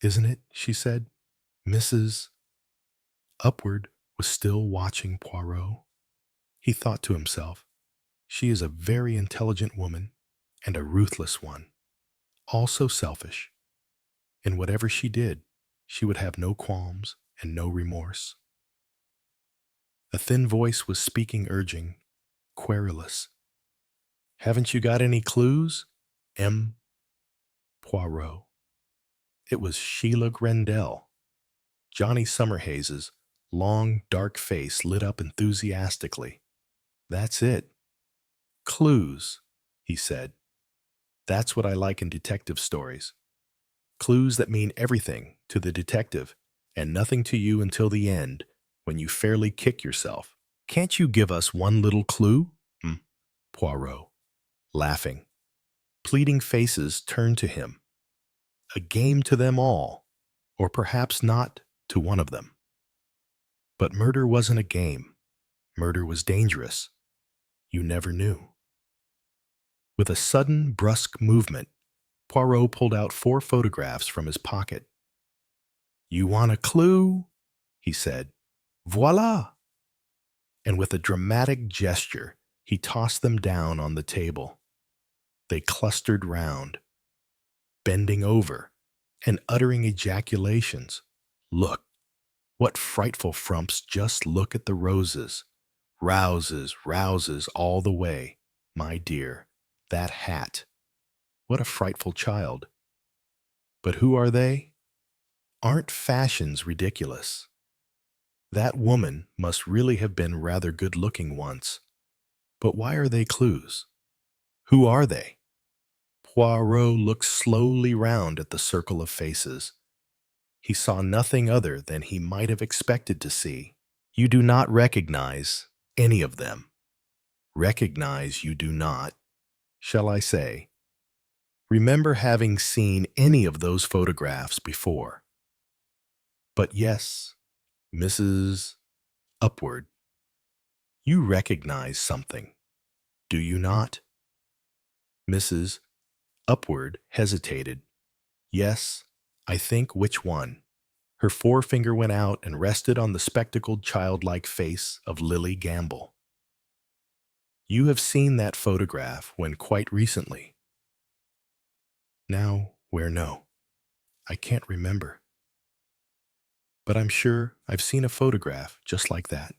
Isn't it? She said. Mrs. Upward was still watching Poirot. He thought to himself, she is a very intelligent woman and a ruthless one, also selfish. In whatever she did, she would have no qualms and no remorse. A thin voice was speaking, urging, querulous. Haven't you got any clues? M. Poirot. It was Sheila Rendell. Johnny Summerhaze's long, dark face lit up enthusiastically. That's it. Clues, he said. That's what I like in detective stories. Clues that mean everything to the detective and nothing to you until the end, when you fairly kick yourself. Can't you give us one little clue? Poirot, laughing. Pleading faces turned to him. A game to them all, or perhaps not to one of them. But murder wasn't a game. Murder was dangerous. You never knew. With a sudden, brusque movement, Poirot pulled out 4 photographs from his pocket. You want a clue? He said. Voila! And with a dramatic gesture, he tossed them down on the table. They clustered round, bending over and uttering ejaculations. Look, what frightful frumps, just look at the roses. Rouses all the way. My dear, that hat. What a frightful child. But who are they? Aren't fashions ridiculous? That woman must really have been rather good-looking once. But why are they clues? Who are they? Poirot looked slowly round at the circle of faces. He saw nothing other than he might have expected to see. You do not recognize any of them. Recognize you do not, shall I say. Remember having seen any of those photographs before. But yes, Mrs. Upward, you recognize something, do you not? Mrs. Upward hesitated. Yes, I think which one. Her forefinger went out and rested on the spectacled childlike face of Lily Gamble. You have seen that photograph when quite recently. Now, where no? I can't remember. But I'm sure I've seen a photograph just like that.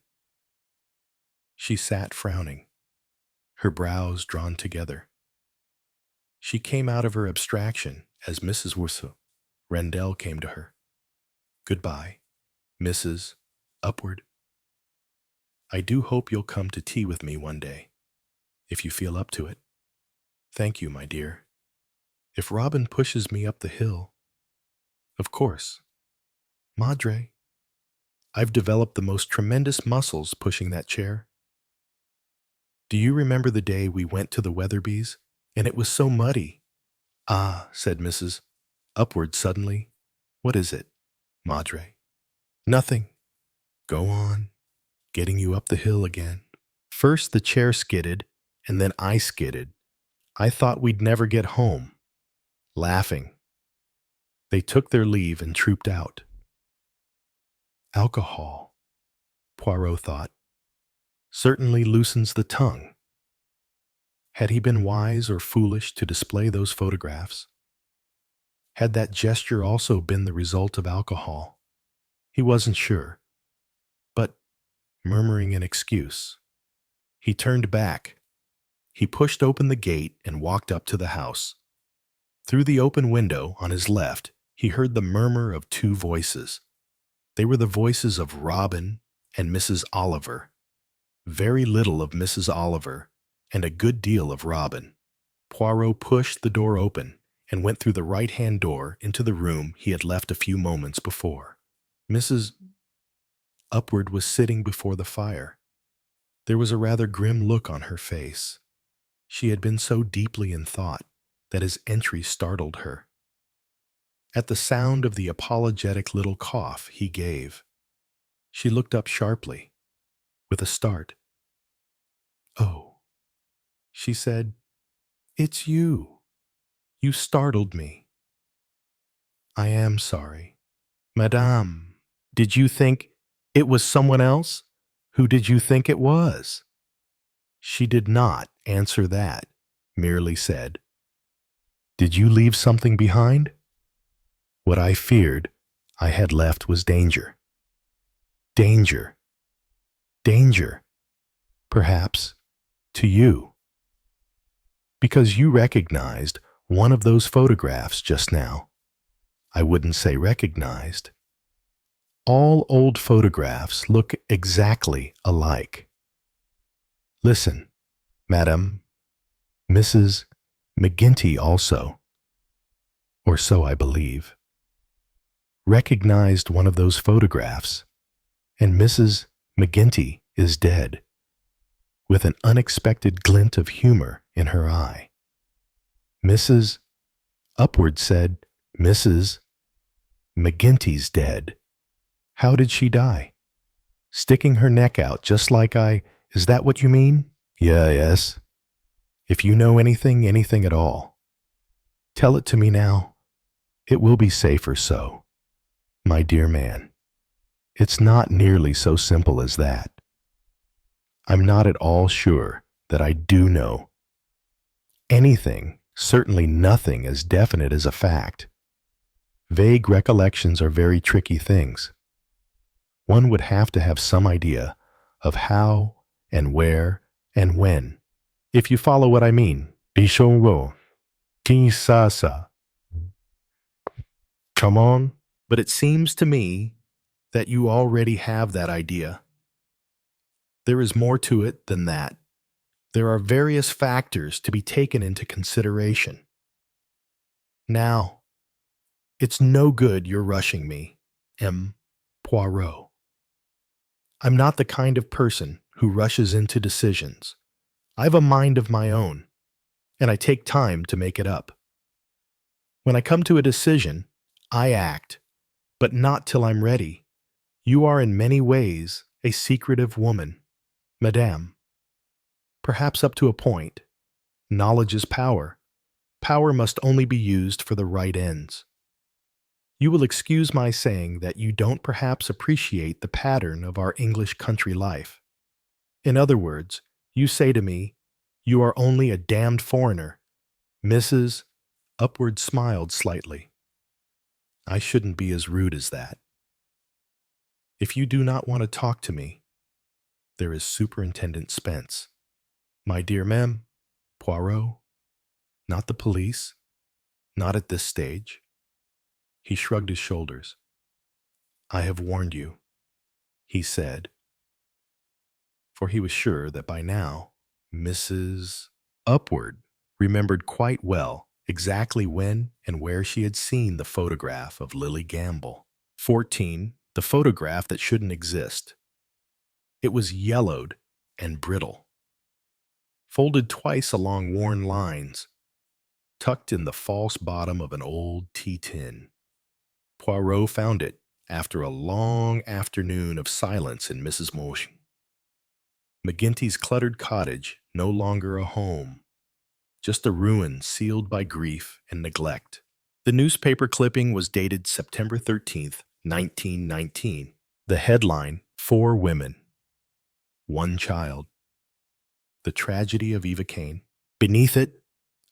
She sat frowning, her brows drawn together. She came out of her abstraction as Mrs. Worcester Rendell came to her. "Goodbye, Mrs. Upward. I do hope you'll come to tea with me one day, if you feel up to it. Thank you, my dear. If Robin pushes me up the hill, of course. Madre, I've developed the most tremendous muscles pushing that chair. Do you remember the day we went to the Weatherbys, and it was so muddy?" "Ah," said Mrs. Upward suddenly. "What is it, Madre?" "Nothing. Go on, getting you up the hill again. First the chair skidded, and then I skidded. I thought we'd never get home." Laughing, they took their leave and trooped out. Alcohol, Poirot thought, certainly loosens the tongue. Had he been wise or foolish to display those photographs? Had that gesture also been the result of alcohol? He wasn't sure. But, murmuring an excuse, he turned back. He pushed open the gate and walked up to the house. Through the open window on his left, he heard the murmur of two voices. They were the voices of Robin and Mrs. Oliver. Very little of Mrs. Oliver, and a good deal of Robin. Poirot pushed the door open and went through the right-hand door into the room he had left a few moments before. Mrs. Upward was sitting before the fire. There was a rather grim look on her face. She had been so deeply in thought that his entry startled her. At the sound of the apologetic little cough he gave, she looked up sharply, with a start. "Oh," she said, "it's you. You startled me." "I am sorry. Madame, did you think it was someone else? Who did you think it was?" She did not answer that, merely said, "Did you leave something behind?" What I feared I had left was danger. Danger. Danger. Perhaps to you. Because you recognized one of those photographs just now. I wouldn't say recognized. All old photographs look exactly alike. Listen, Madame, Mrs. McGinty also, or so I believe, recognized one of those photographs, and Mrs. McGinty is dead, with an unexpected glint of humor in her eye. Mrs. Upward said, "Mrs. McGinty's dead. How did she die? Sticking her neck out just like is that what you mean?" Yes. If you know anything at all, tell it to me now. It will be safer so. My dear man, it's not nearly so simple as that. I'm not at all sure that I do know anything, certainly nothing as definite as a fact. Vague recollections are very tricky things. One would have to have some idea of how and where and when, if you follow what I mean. Bishongo, Kinsasa. Come on. But it seems to me that you already have that idea. There is more to it than that. There are various factors to be taken into consideration. Now, it's no good you're rushing me, M. Poirot. I'm not the kind of person who rushes into decisions. I've a mind of my own, and I take time to make it up. When I come to a decision, I act, but not till I'm ready. You are in many ways a secretive woman, Madame. Perhaps up to a point. Knowledge is power. Power must only be used for the right ends. You will excuse my saying that you don't perhaps appreciate the pattern of our English country life. In other words, you say to me, "You are only a damned foreigner." Mrs. Upward smiled slightly. I shouldn't be as rude as that. If you do not want to talk to me, there is Superintendent Spence. My dear Mem, Poirot, not the police, Not at this stage. He shrugged his shoulders. I have warned you, he said, for he was sure that by now Mrs. Upward remembered quite well exactly when and where she had seen the photograph of Lily Gamble. 14. The photograph that shouldn't exist. It was yellowed and brittle, folded twice along worn lines, tucked in the false bottom of an old tea tin. Poirot found it after a long afternoon of silence in Mrs. Motion. McGinty's cluttered cottage, no longer a home, just a ruin sealed by grief and neglect. The newspaper clipping was dated September 13th, 1919. The headline, 4 women, 1 child. The tragedy of Eva Kane. Beneath it,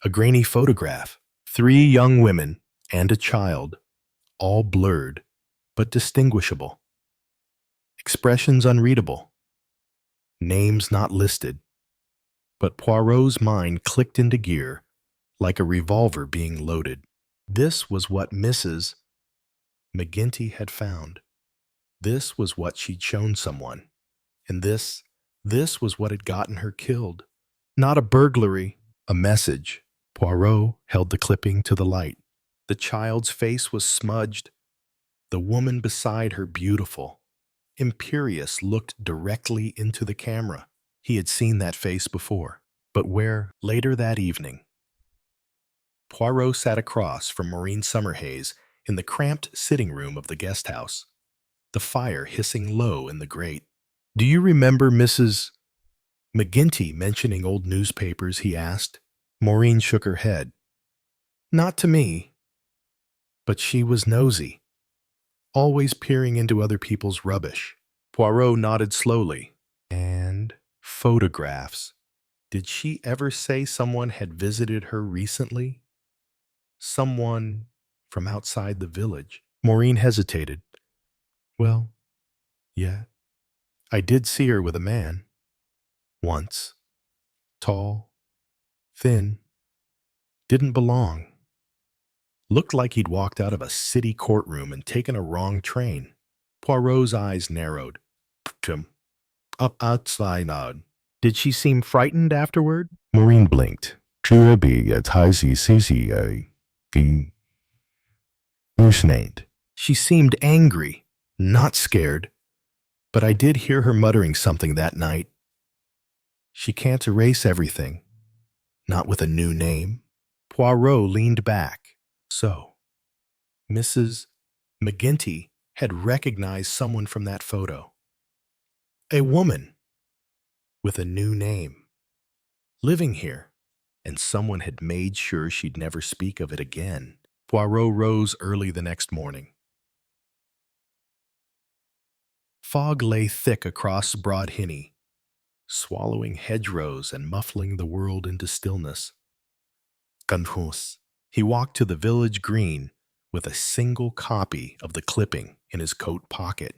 a grainy photograph, 3 young women and a child, all blurred but distinguishable. Expressions unreadable. Names not listed. But Poirot's mind clicked into gear like a revolver being loaded. This was what Mrs. McGinty had found. This was what she'd shown someone. And this was what had gotten her killed. Not a burglary, a message. Poirot held the clipping to the light. The child's face was smudged. The woman beside her beautiful, imperious, looked directly into the camera. He had seen that face before. But where, later that evening, Poirot sat across from Maureen Summerhays in the cramped sitting room of the guest house, the fire hissing low in the grate. Do you remember Mrs. McGinty mentioning old newspapers, he asked. Maureen shook her head. Not to me. But she was nosy, always peering into other people's rubbish. Poirot nodded slowly. And photographs. Did she ever say someone had visited her recently? Someone from outside the village? Maureen hesitated. Well, yeah. I did see her with a man. Once. Tall. Thin. Didn't belong. Looked like he'd walked out of a city courtroom and taken a wrong train. Poirot's eyes narrowed. Up outside. Did she seem frightened afterward? Maureen blinked. She seemed angry, not scared. But I did hear her muttering something that night. She can't erase everything. Not with a new name. Poirot leaned back. So, Mrs. McGinty had recognized someone from that photo. A woman with a new name, living here, and someone had made sure she'd never speak of it again. Poirot rose early the next morning. Fog lay thick across Broad Hinny, swallowing hedgerows and muffling the world into stillness. He walked to the village green with a single copy of the clipping in his coat pocket.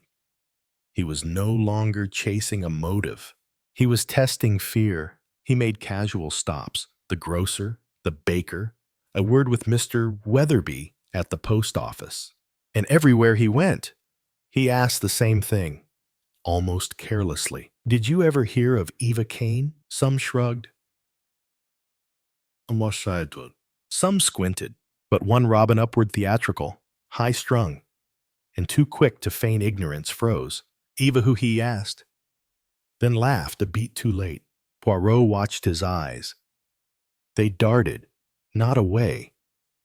He was no longer chasing a motive. He was testing fear. He made casual stops, the grocer, the baker, a word with Mr. Weatherby at the post office. And everywhere he went, he asked the same thing, almost carelessly. Did you ever hear of Eva Kane? Some shrugged. Some squinted, but one Robin Upward theatrical, high-strung, and too quick to feign ignorance froze. Eva who he asked, then laughed a beat too late. Poirot watched his eyes. They darted, not away,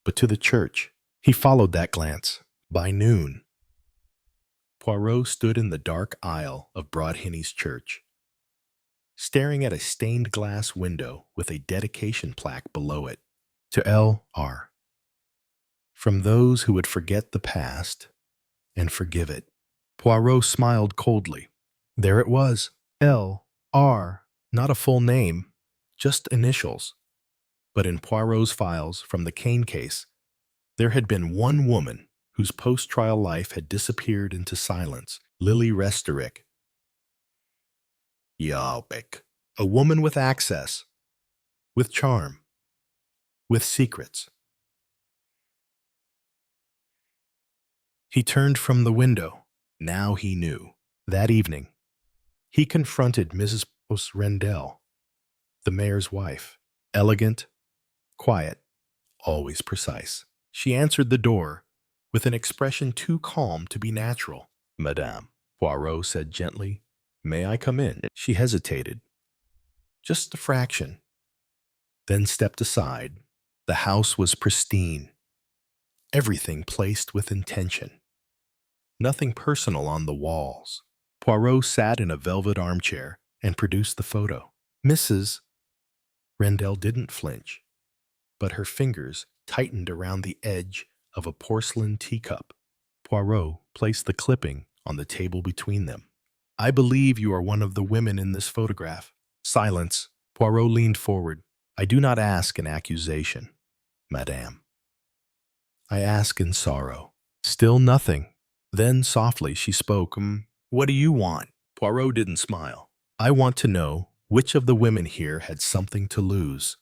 but to the church. He followed that glance. By noon, Poirot stood in the dark aisle of Broad Hinny's church, staring at a stained glass window with a dedication plaque below it. To L.R. From those who would forget the past and forgive it. Poirot smiled coldly. There it was, L.R., not a full name, just initials. But in Poirot's files from the Kane case, there had been one woman whose post-trial life had disappeared into silence, Lily Resterick. Yalbeck. A woman with access, with charm, with secrets. He turned from the window. Now he knew. That evening, he confronted Mrs. Rendell, the mayor's wife. Elegant, quiet, always precise. She answered the door with an expression too calm to be natural. "Madame," Poirot said gently, "may I come in?" She hesitated, just a fraction, then stepped aside. The house was pristine, everything placed with intention. Nothing personal on the walls. Poirot sat in a velvet armchair and produced the photo. Mrs. Rendell didn't flinch, but her fingers tightened around the edge of a porcelain teacup. Poirot placed the clipping on the table between them. "I believe you are one of the women in this photograph." Silence. Poirot leaned forward. "I do not ask in accusation, madame. I ask in sorrow." Still nothing. Then softly she spoke. "What do you want?" Poirot didn't smile. "I want to know which of the women here had something to lose.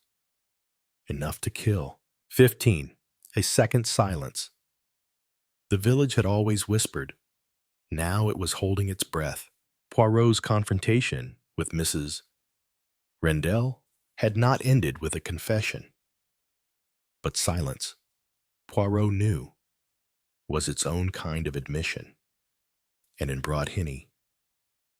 Enough to kill." 15. A second silence. The village had always whispered. Now it was holding its breath. Poirot's confrontation with Mrs. Rendell had not ended with a confession. But silence, Poirot knew, was its own kind of admission. And in Whodunit,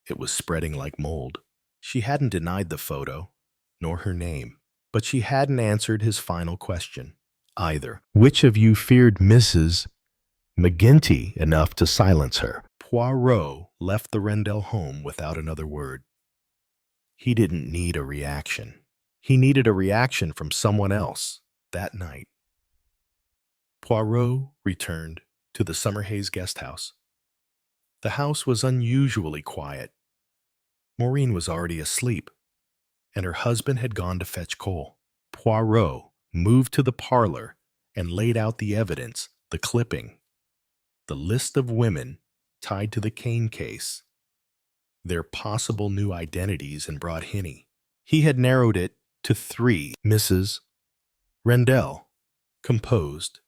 it was spreading like mold. She hadn't denied the photo, nor her name, but she hadn't answered his final question either. "Which of you feared Mrs. McGinty enough to silence her?" Poirot left the Rendell home without another word. He didn't need a reaction. He needed a reaction from someone else. That night, Poirot returned to the Summerhays guest house. The house was unusually quiet. Maureen was already asleep, and her husband had gone to fetch coal. Poirot moved to the parlor and laid out the evidence, the clipping, the list of women tied to the cane case, their possible new identities in Whodunit. He had narrowed it to 3. Mrs. Rendell, composed,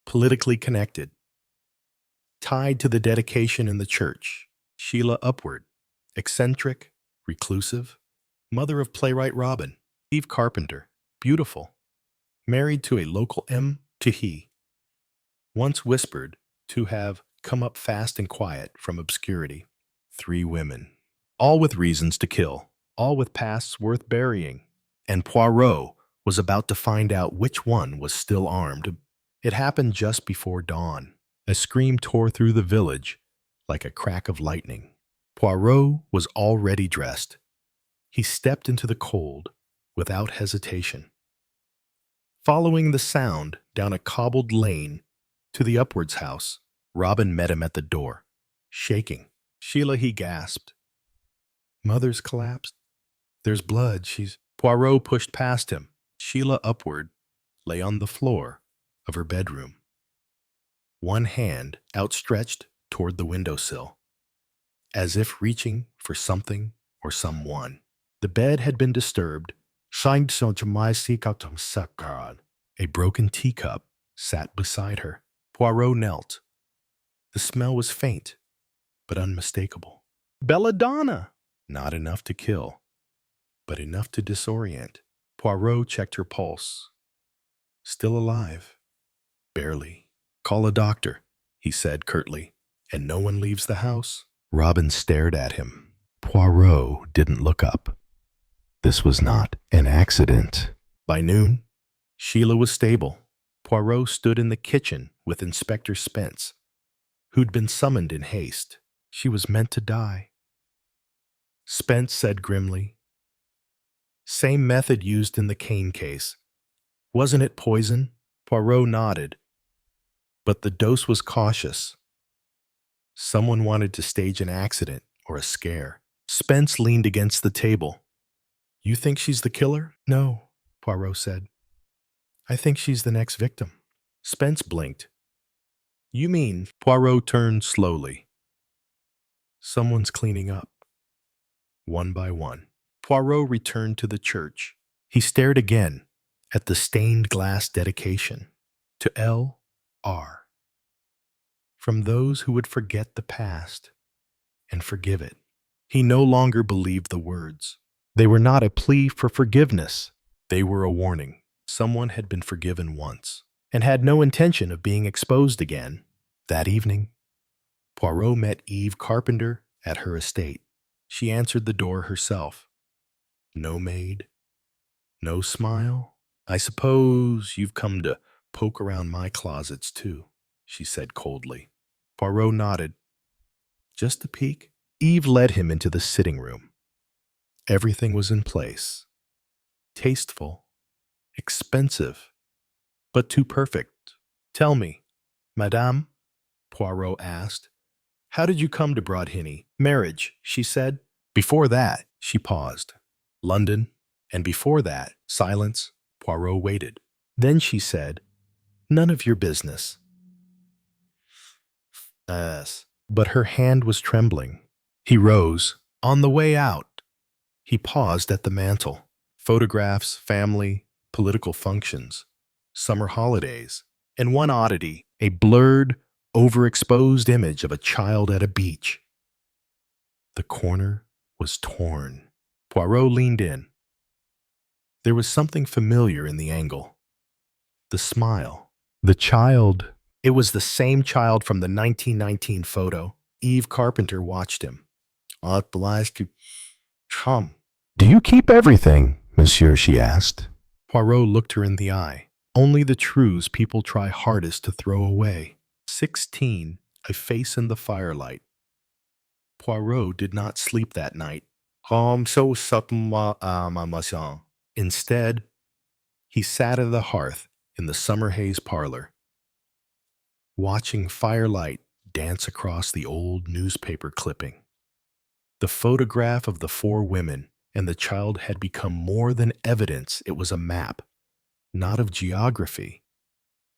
politically connected, tied to the dedication in the church. Sheila Upward, eccentric, reclusive, mother of playwright Robin. Eve Carpenter, beautiful, married to a local M.T., once whispered to have come up fast and quiet from obscurity. 3 women, all with reasons to kill, all with pasts worth burying. And Poirot was about to find out which one was still armed. It happened just before dawn. A scream tore through the village like a crack of lightning. Poirot was already dressed. He stepped into the cold without hesitation. Following the sound down a cobbled lane to the Upwards house, Robin met him at the door, shaking. "Sheila," he gasped. "Mother's collapsed. There's blood. She's—" Poirot pushed past him. Sheila Upward lay on the floor of her bedroom, one hand outstretched toward the windowsill, as if reaching for something or someone. The bed had been disturbed. A broken teacup sat beside her. Poirot knelt. The smell was faint, but unmistakable. Belladonna! Not enough to kill, but enough to disorient. Poirot checked her pulse. Still alive. Barely. "Call a doctor," he said curtly. "And no one leaves the house?" Robin stared at him. Poirot didn't look up. This was not an accident. By noon, Sheila was stable. Poirot stood in the kitchen with Inspector Spence, who'd been summoned in haste. "She was meant to die," Spence said grimly. "Same method used in the cane case. Wasn't it poison?" Poirot nodded. "But the dose was cautious. Someone wanted to stage an accident or a scare." Spence leaned against the table. "You think she's the killer?" "No," Poirot said. "I think she's the next victim." Spence blinked. "You mean—" Poirot turned slowly. "Someone's cleaning up. One by one." Poirot returned to the church. He stared again at the stained glass dedication to L.R. from those who would forget the past and forgive it. He no longer believed the words. They were not a plea for forgiveness. They were a warning. Someone had been forgiven once and had no intention of being exposed again. That evening, Poirot met Eve Carpenter at her estate. She answered the door herself. No maid, no smile. I suppose you've come to poke around my closets too, she said coldly. Poirot nodded. Just a peek. Eve led him into the sitting room. Everything was in place. Tasteful, expensive, but too perfect. Tell me, Madame, Poirot asked, how did you come to Whodunit? Marriage, she said. Before that, she paused. London, and before that, silence. Poirot waited. Then she said, none of your business. Yes. But her hand was trembling. He rose. On the way out, he paused at the mantel. Photographs, family, political functions, summer holidays, and one oddity, a blurred, overexposed image of a child at a beach. The corner was torn. Poirot leaned in. There was something familiar in the angle. The smile. The child. It was the same child from the 1919 photo. Eve Carpenter watched him. Do you keep everything, monsieur, she asked. Poirot looked her in the eye. Only the truths people try hardest to throw away. 16, a face in the firelight. Poirot did not sleep that night. Instead, he sat at the hearth in the summer haze parlor, watching firelight dance across the old newspaper clipping. The photograph of the 4 women and the child had become more than evidence. It was a map, not of geography,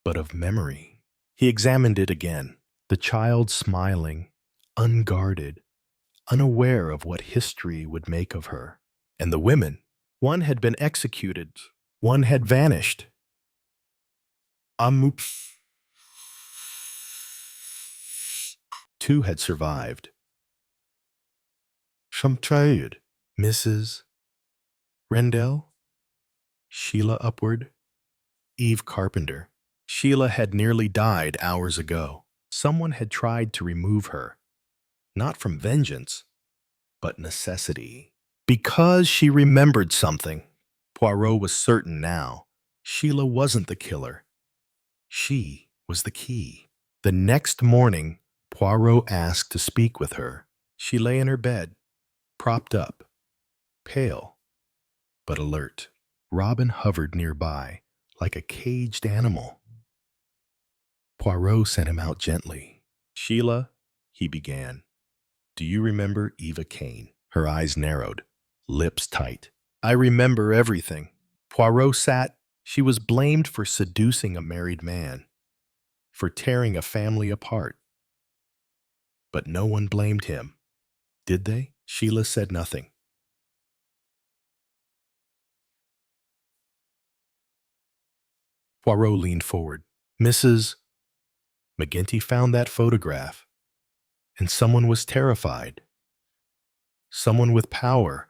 but of memory. He examined it again, the child smiling, unguarded, unaware of what history would make of her. And the women, one had been executed, one had vanished. Two had survived. Mrs. Rendell, Sheila Upward, Eve Carpenter. Sheila had nearly died hours ago. Someone had tried to remove her, not from vengeance, but necessity. Because she remembered something. Poirot was certain now. Sheila wasn't the killer. She was the key. The next morning, Poirot asked to speak with her. She lay in her bed, propped up, pale, but alert. Robin hovered nearby, like a caged animal. Poirot sent him out gently. Sheila, he began, do you remember Eva Kane? Her eyes narrowed, lips tight. I remember everything. Poirot sat. She was blamed for seducing a married man, for tearing a family apart. But no one blamed him. Did they? Sheila said nothing. Poirot leaned forward. Mrs. McGinty found that photograph, and someone was terrified. Someone with power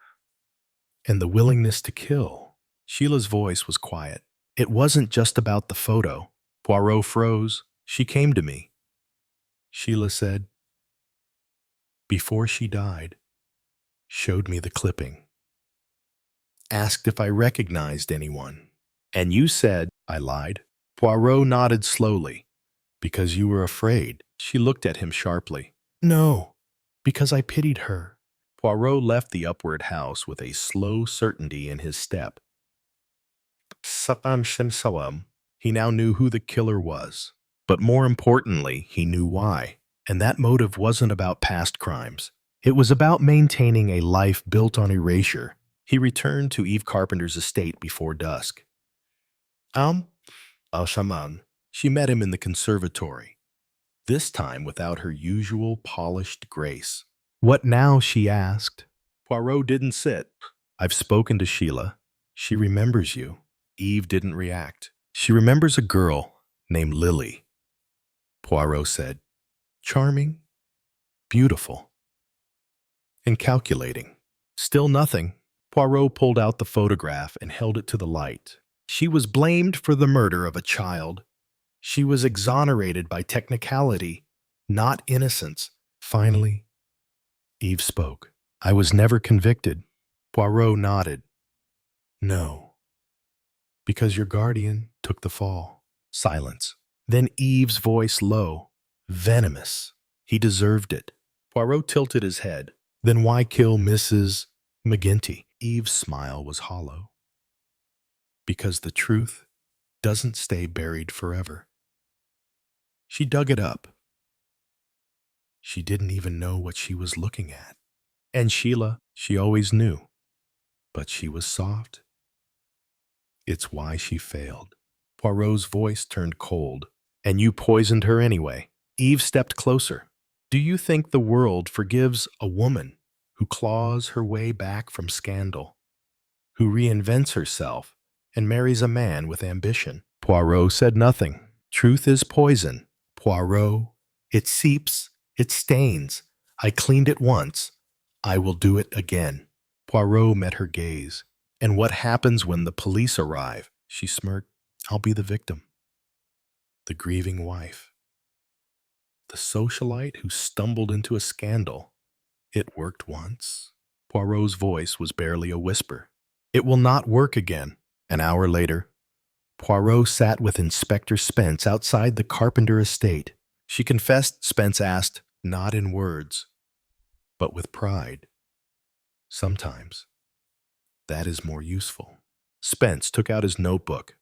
and the willingness to kill. Sheila's voice was quiet. It wasn't just about the photo. Poirot froze. She came to me. Sheila said, before she died, showed me the clipping. Asked if I recognized anyone. And you said, I lied. Poirot nodded slowly. Because you were afraid. She looked at him sharply. No, because I pitied her. Poirot left the Upward house with a slow certainty in his step. He now knew who the killer was. But more importantly, he knew why. And that motive wasn't about past crimes. It was about maintaining a life built on erasure. He returned to Eve Carpenter's estate before dusk. She met him in the conservatory, this time without her usual polished grace. What now? She asked. Poirot didn't sit. I've spoken to Sheila. She remembers you. Eve didn't react. She remembers a girl named Lily. Poirot said, Charming, beautiful, and calculating. Still nothing. Poirot pulled out the photograph and held it to the light. She was blamed for the murder of a child. She was exonerated by technicality, not innocence. Finally, Eve spoke. I was never convicted. Poirot nodded. No, because your guardian took the fall. Silence. Then Eve's voice low, venomous. He deserved it. Poirot tilted his head. Then why kill Mrs. McGinty? Eve's smile was hollow. Because the truth doesn't stay buried forever. She dug it up. She didn't even know what she was looking at. And Sheila, she always knew. But she was soft. It's why she failed. Poirot's voice turned cold. And you poisoned her anyway. Eve stepped closer. Do you think the world forgives a woman who claws her way back from scandal, who reinvents herself and marries a man with ambition? Poirot said nothing. Truth is poison. Poirot, it seeps, it stains. I cleaned it once. I will do it again. Poirot met her gaze. And what happens when the police arrive? She smirked. I'll be the victim. The grieving wife. The socialite who stumbled into a scandal. It worked once. Poirot's voice was barely a whisper. It will not work again. An hour later, Poirot sat with Inspector Spence outside the Carpenter estate. She confessed, Spence asked, not in words, but with pride. Sometimes, that is more useful. Spence took out his notebook.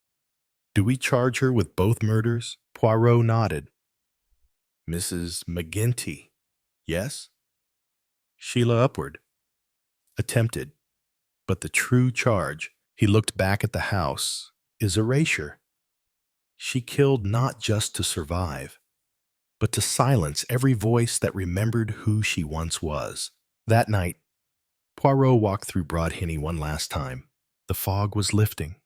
Do we charge her with both murders? Poirot nodded. Mrs. McGinty, yes? Sheila upward. Attempted. But the true charge, he looked back at the house, is erasure. She killed not just to survive, but to silence every voice that remembered who she once was. That night, Poirot walked through Broadhenny one last time. The fog was lifting,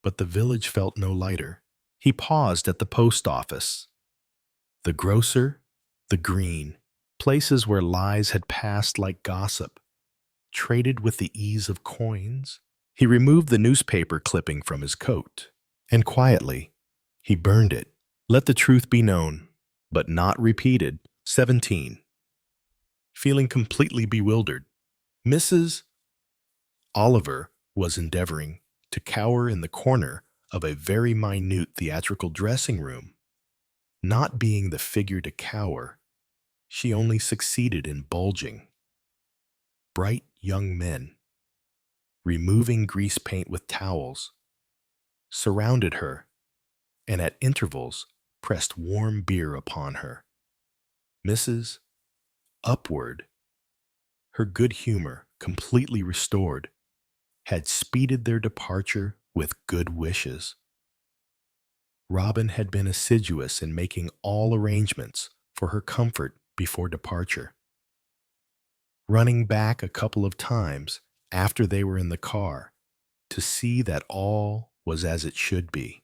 but the village felt no lighter. He paused at the post office. The grocer, the green, places where lies had passed like gossip, traded with the ease of coins. He removed the newspaper clipping from his coat, and quietly, he burned it. Let the truth be known, but not repeated. 17. Feeling completely bewildered, Mrs. Oliver was endeavoring to cower in the corner of a very minute theatrical dressing room. Not being the figure to cower, she only succeeded in bulging. Bright young men, removing grease paint with towels, surrounded her, and at intervals pressed warm beer upon her. Mrs. Upward, her good humor completely restored, had speeded their departure with good wishes. Robin had been assiduous in making all arrangements for her comfort before departure, running back a couple of times after they were in the car to see that all was as it should be.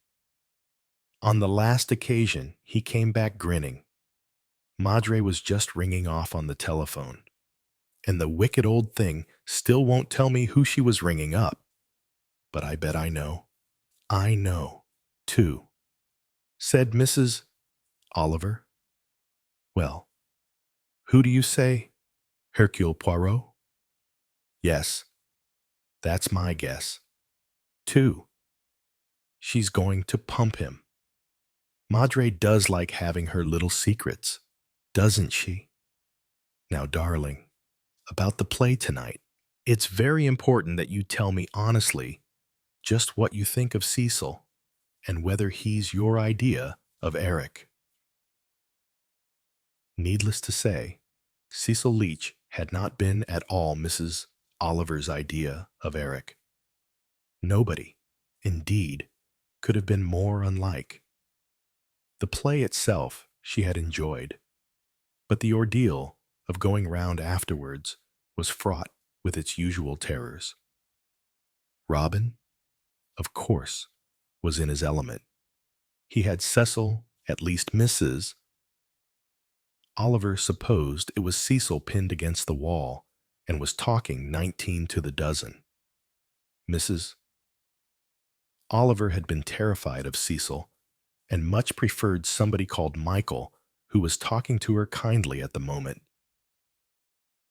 On the last occasion, he came back grinning. Madre was just ringing off on the telephone, and the wicked old thing still won't tell me who she was ringing up. But I bet I know. I know, too. Said Mrs. Oliver. Well, who do you say? Hercule Poirot? Yes, that's my guess. 2. She's going to pump him. Madre does like having her little secrets, doesn't she? Now, darling, about the play tonight. It's very important that you tell me honestly just what you think of Cecil and whether he's your idea of Eric. Needless to say, Cecil Leach had not been at all Mrs. Oliver's idea of Eric. Nobody, indeed, could have been more unlike. The play itself she had enjoyed, but the ordeal of going round afterwards was fraught with its usual terrors. Robin, of course, was in his element. He had Cecil, at least Mrs. Oliver supposed it was Cecil pinned against the wall and was talking 19 to the dozen. Mrs. Oliver had been terrified of Cecil and much preferred somebody called Michael, who was talking to her kindly at the moment.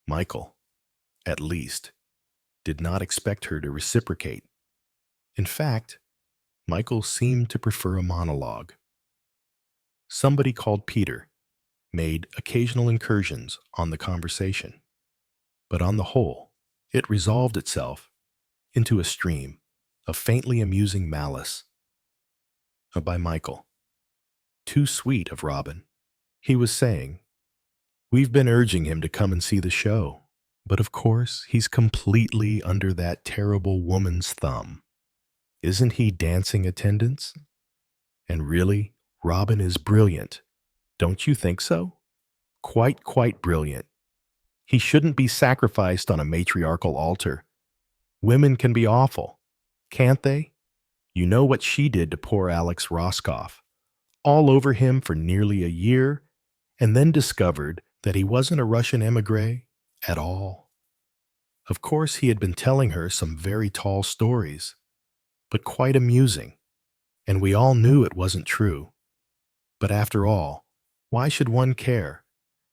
Michael, at least, did not expect her to reciprocate. In fact, Michael seemed to prefer a monologue. Somebody called Peter made occasional incursions on the conversation, but on the whole, it resolved itself into a stream of faintly amusing malice. By Michael, too sweet of Robin, he was saying, "We've been urging him to come and see the show, but of course he's completely under that terrible woman's thumb. Isn't he dancing attendance? And really, Robin is brilliant. Don't you think so? Quite brilliant. He shouldn't be sacrificed on a matriarchal altar. Women can be awful, can't they? You know what she did to poor Alex Roscoff. All over him for nearly a year, and then discovered that he wasn't a Russian émigré at all. Of course, he had been telling her some very tall stories, but quite amusing, and we all knew it wasn't true. But after all, why should one care?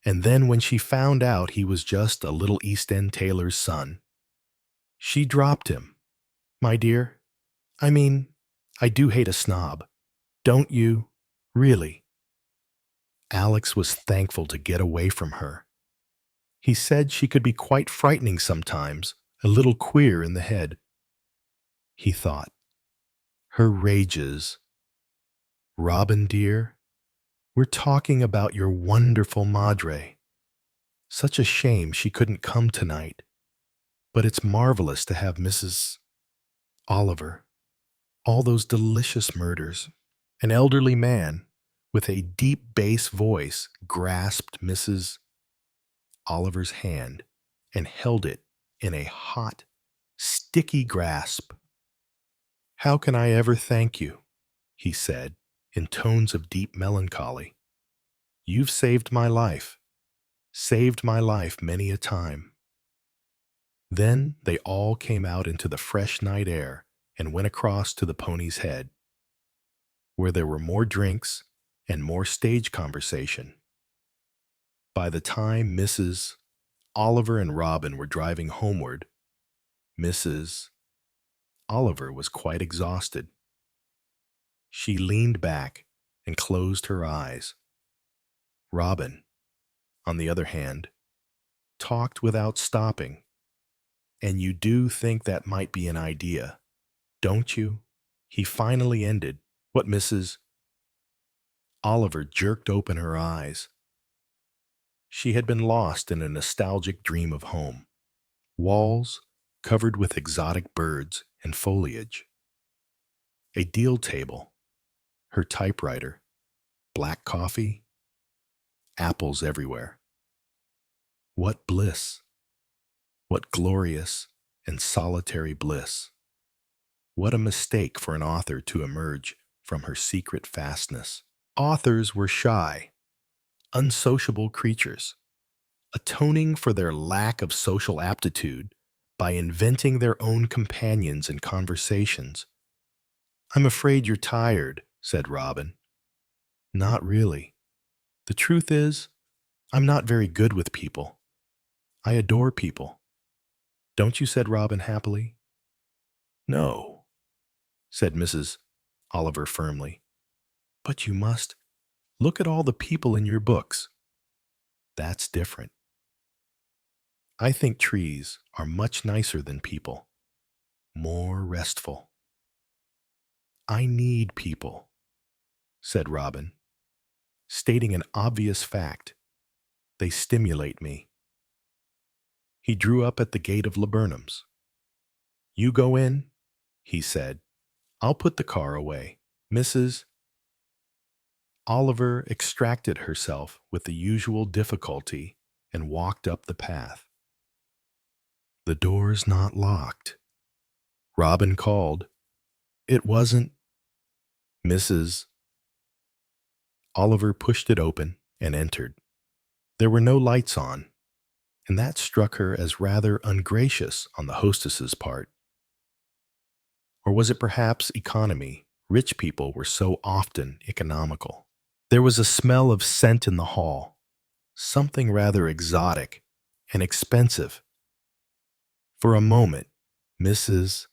And then when she found out he was just a little East End tailor's son, she dropped him. My dear, I mean, I do hate a snob. Don't you? Really? Alex was thankful to get away from her. He said she could be quite frightening sometimes, a little queer in the head. He thought, her rages. Robin, dear, we're talking about your wonderful madre. Such a shame she couldn't come tonight. But it's marvelous to have Mrs. Oliver. All those delicious murders. An elderly man with a deep bass voice grasped Mrs. Oliver's hand and held it in a hot, sticky grasp. How can I ever thank you? He said in tones of deep melancholy. You've saved my life many a time. Then they all came out into the fresh night air and went across to the Pony's Head, where there were more drinks and more stage conversation. By the time Mrs. Oliver and Robin were driving homeward, Mrs. Oliver was quite exhausted. She leaned back and closed her eyes. Robin, on the other hand, talked without stopping. And you do think that might be an idea, don't you? He finally ended what Mrs. Oliver jerked open her eyes. She had been lost in a nostalgic dream of home. Walls covered with exotic birds and foliage. A deal table, her typewriter, black coffee, apples everywhere. What bliss! What glorious and solitary bliss! What a mistake for an author to emerge from her secret fastness. Authors were shy, unsociable creatures, atoning for their lack of social aptitude by inventing their own companions and conversations. I'm afraid you're tired, said Robin. Not really. The truth is, I'm not very good with people. I adore people. Don't you? Said Robin happily. No, said Mrs. Oliver firmly. But you must. Look at all the people in your books. That's different. I think trees are much nicer than people, more restful. I need people, said Robin, stating an obvious fact. They stimulate me. He drew up at the gate of Laburnum's. You go in, he said. I'll put the car away. Mrs. Oliver extracted herself with the usual difficulty and walked up the path. The door's not locked. Robin called. It wasn't. Mrs. Oliver pushed it open and entered. There were no lights on, and that struck her as rather ungracious on the hostess's part. Or was it perhaps economy? Rich people were so often economical. There was a smell of scent in the hall, something rather exotic and expensive. For a moment, Mrs.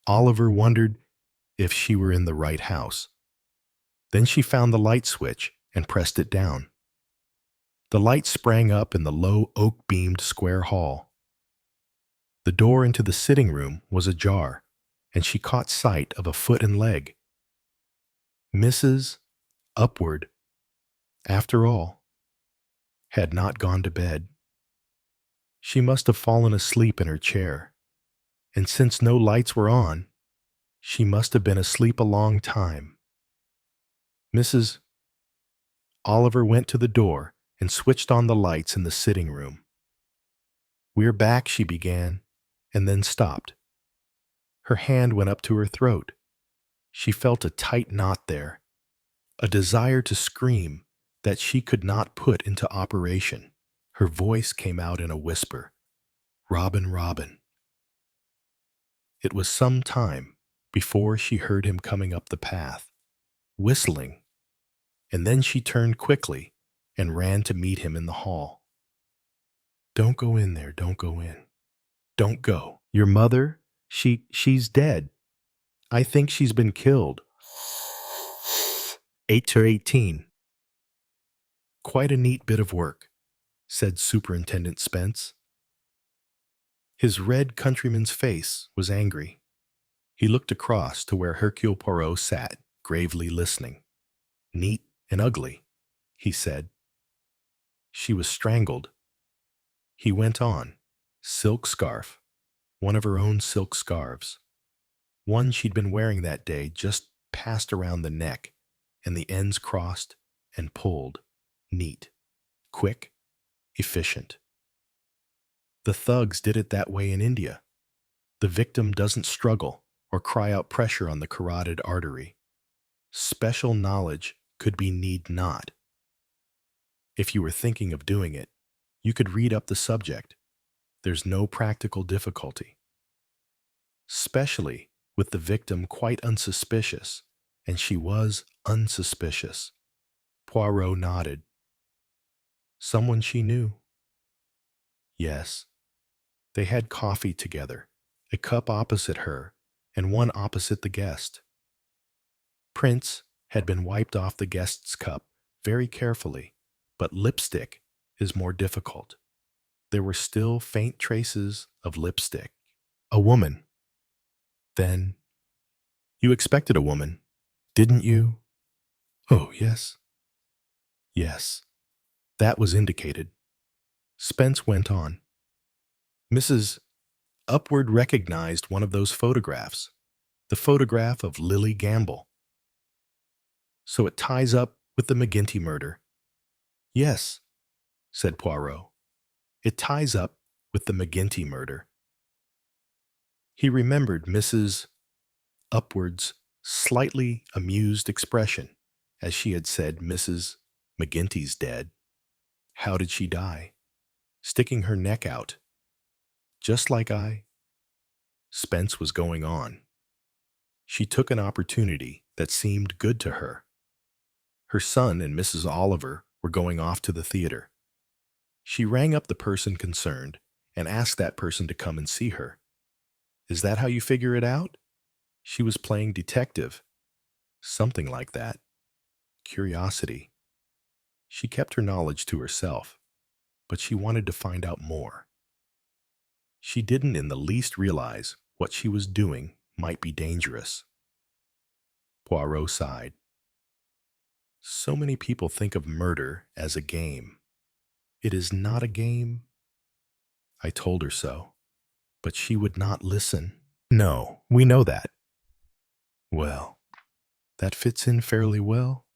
Oliver wondered if she were in the right house. Then she found the light switch and pressed it down. The light sprang up in the low oak-beamed square hall. The door into the sitting room was ajar, and she caught sight of a foot and leg. Mrs. Upward, after all, had not gone to bed. She must have fallen asleep in her chair, and since no lights were on, she must have been asleep a long time. Mrs. Oliver went to the door and switched on the lights in the sitting room. "We're back," she began, and then stopped. Her hand went up to her throat. She felt a tight knot there, a desire to scream that she could not put into operation. Her voice came out in a whisper, "Robin, Robin." It was some time before she heard him coming up the path, whistling, and then she turned quickly and ran to meet him in the hall. "Don't go in there, don't go in. Don't go. Your mother, she's dead. I think she's been killed." 8-18. "Quite a neat bit of work," said Superintendent Spence. His red countryman's face was angry. He looked across to where Hercule Poirot sat, gravely listening. "Neat and ugly," he said. "She was strangled." He went on. "Silk scarf, one of her own silk scarves. One she'd been wearing that day, just passed around the neck, and the ends crossed and pulled. Neat, quick, efficient. The thugs did it that way in India. The victim doesn't struggle or cry out pressure on the carotid artery. Special knowledge could be need not. If you were thinking of doing it, you could read up the subject. There's no practical difficulty. Especially with the victim quite unsuspicious, and she was unsuspicious." Poirot nodded. "Someone she knew?" "Yes. They had coffee together, a cup opposite her and one opposite the guest. Prints had been wiped off the guest's cup very carefully, but lipstick is more difficult. There were still faint traces of lipstick. A woman. Then, you expected a woman, didn't you?" "Oh, yes." "Yes, that was indicated." Spence went on. "Mrs. Upward recognized one of those photographs, the photograph of Lily Gamble. So it ties up with the McGinty murder." "Yes," said Poirot. "It ties up with the McGinty murder." He remembered Mrs. Upward's slightly amused expression as she had said Mrs. McGinty's dead. How did she die? Sticking her neck out. Just like I. Spence was going on. She took an opportunity that seemed good to her. Her son and Mrs. Oliver were going off to the theater. She rang up the person concerned and asked that person to come and see her. "Is that how you figure it out?" She was playing detective. Something like that. Curiosity. She kept her knowledge to herself, but she wanted to find out more. She didn't in the least realize what she was doing might be dangerous. Poirot sighed. So many people think of murder as a game. It is not a game. I told her so, but she would not listen. "No, we know that." "Well, that fits in fairly well."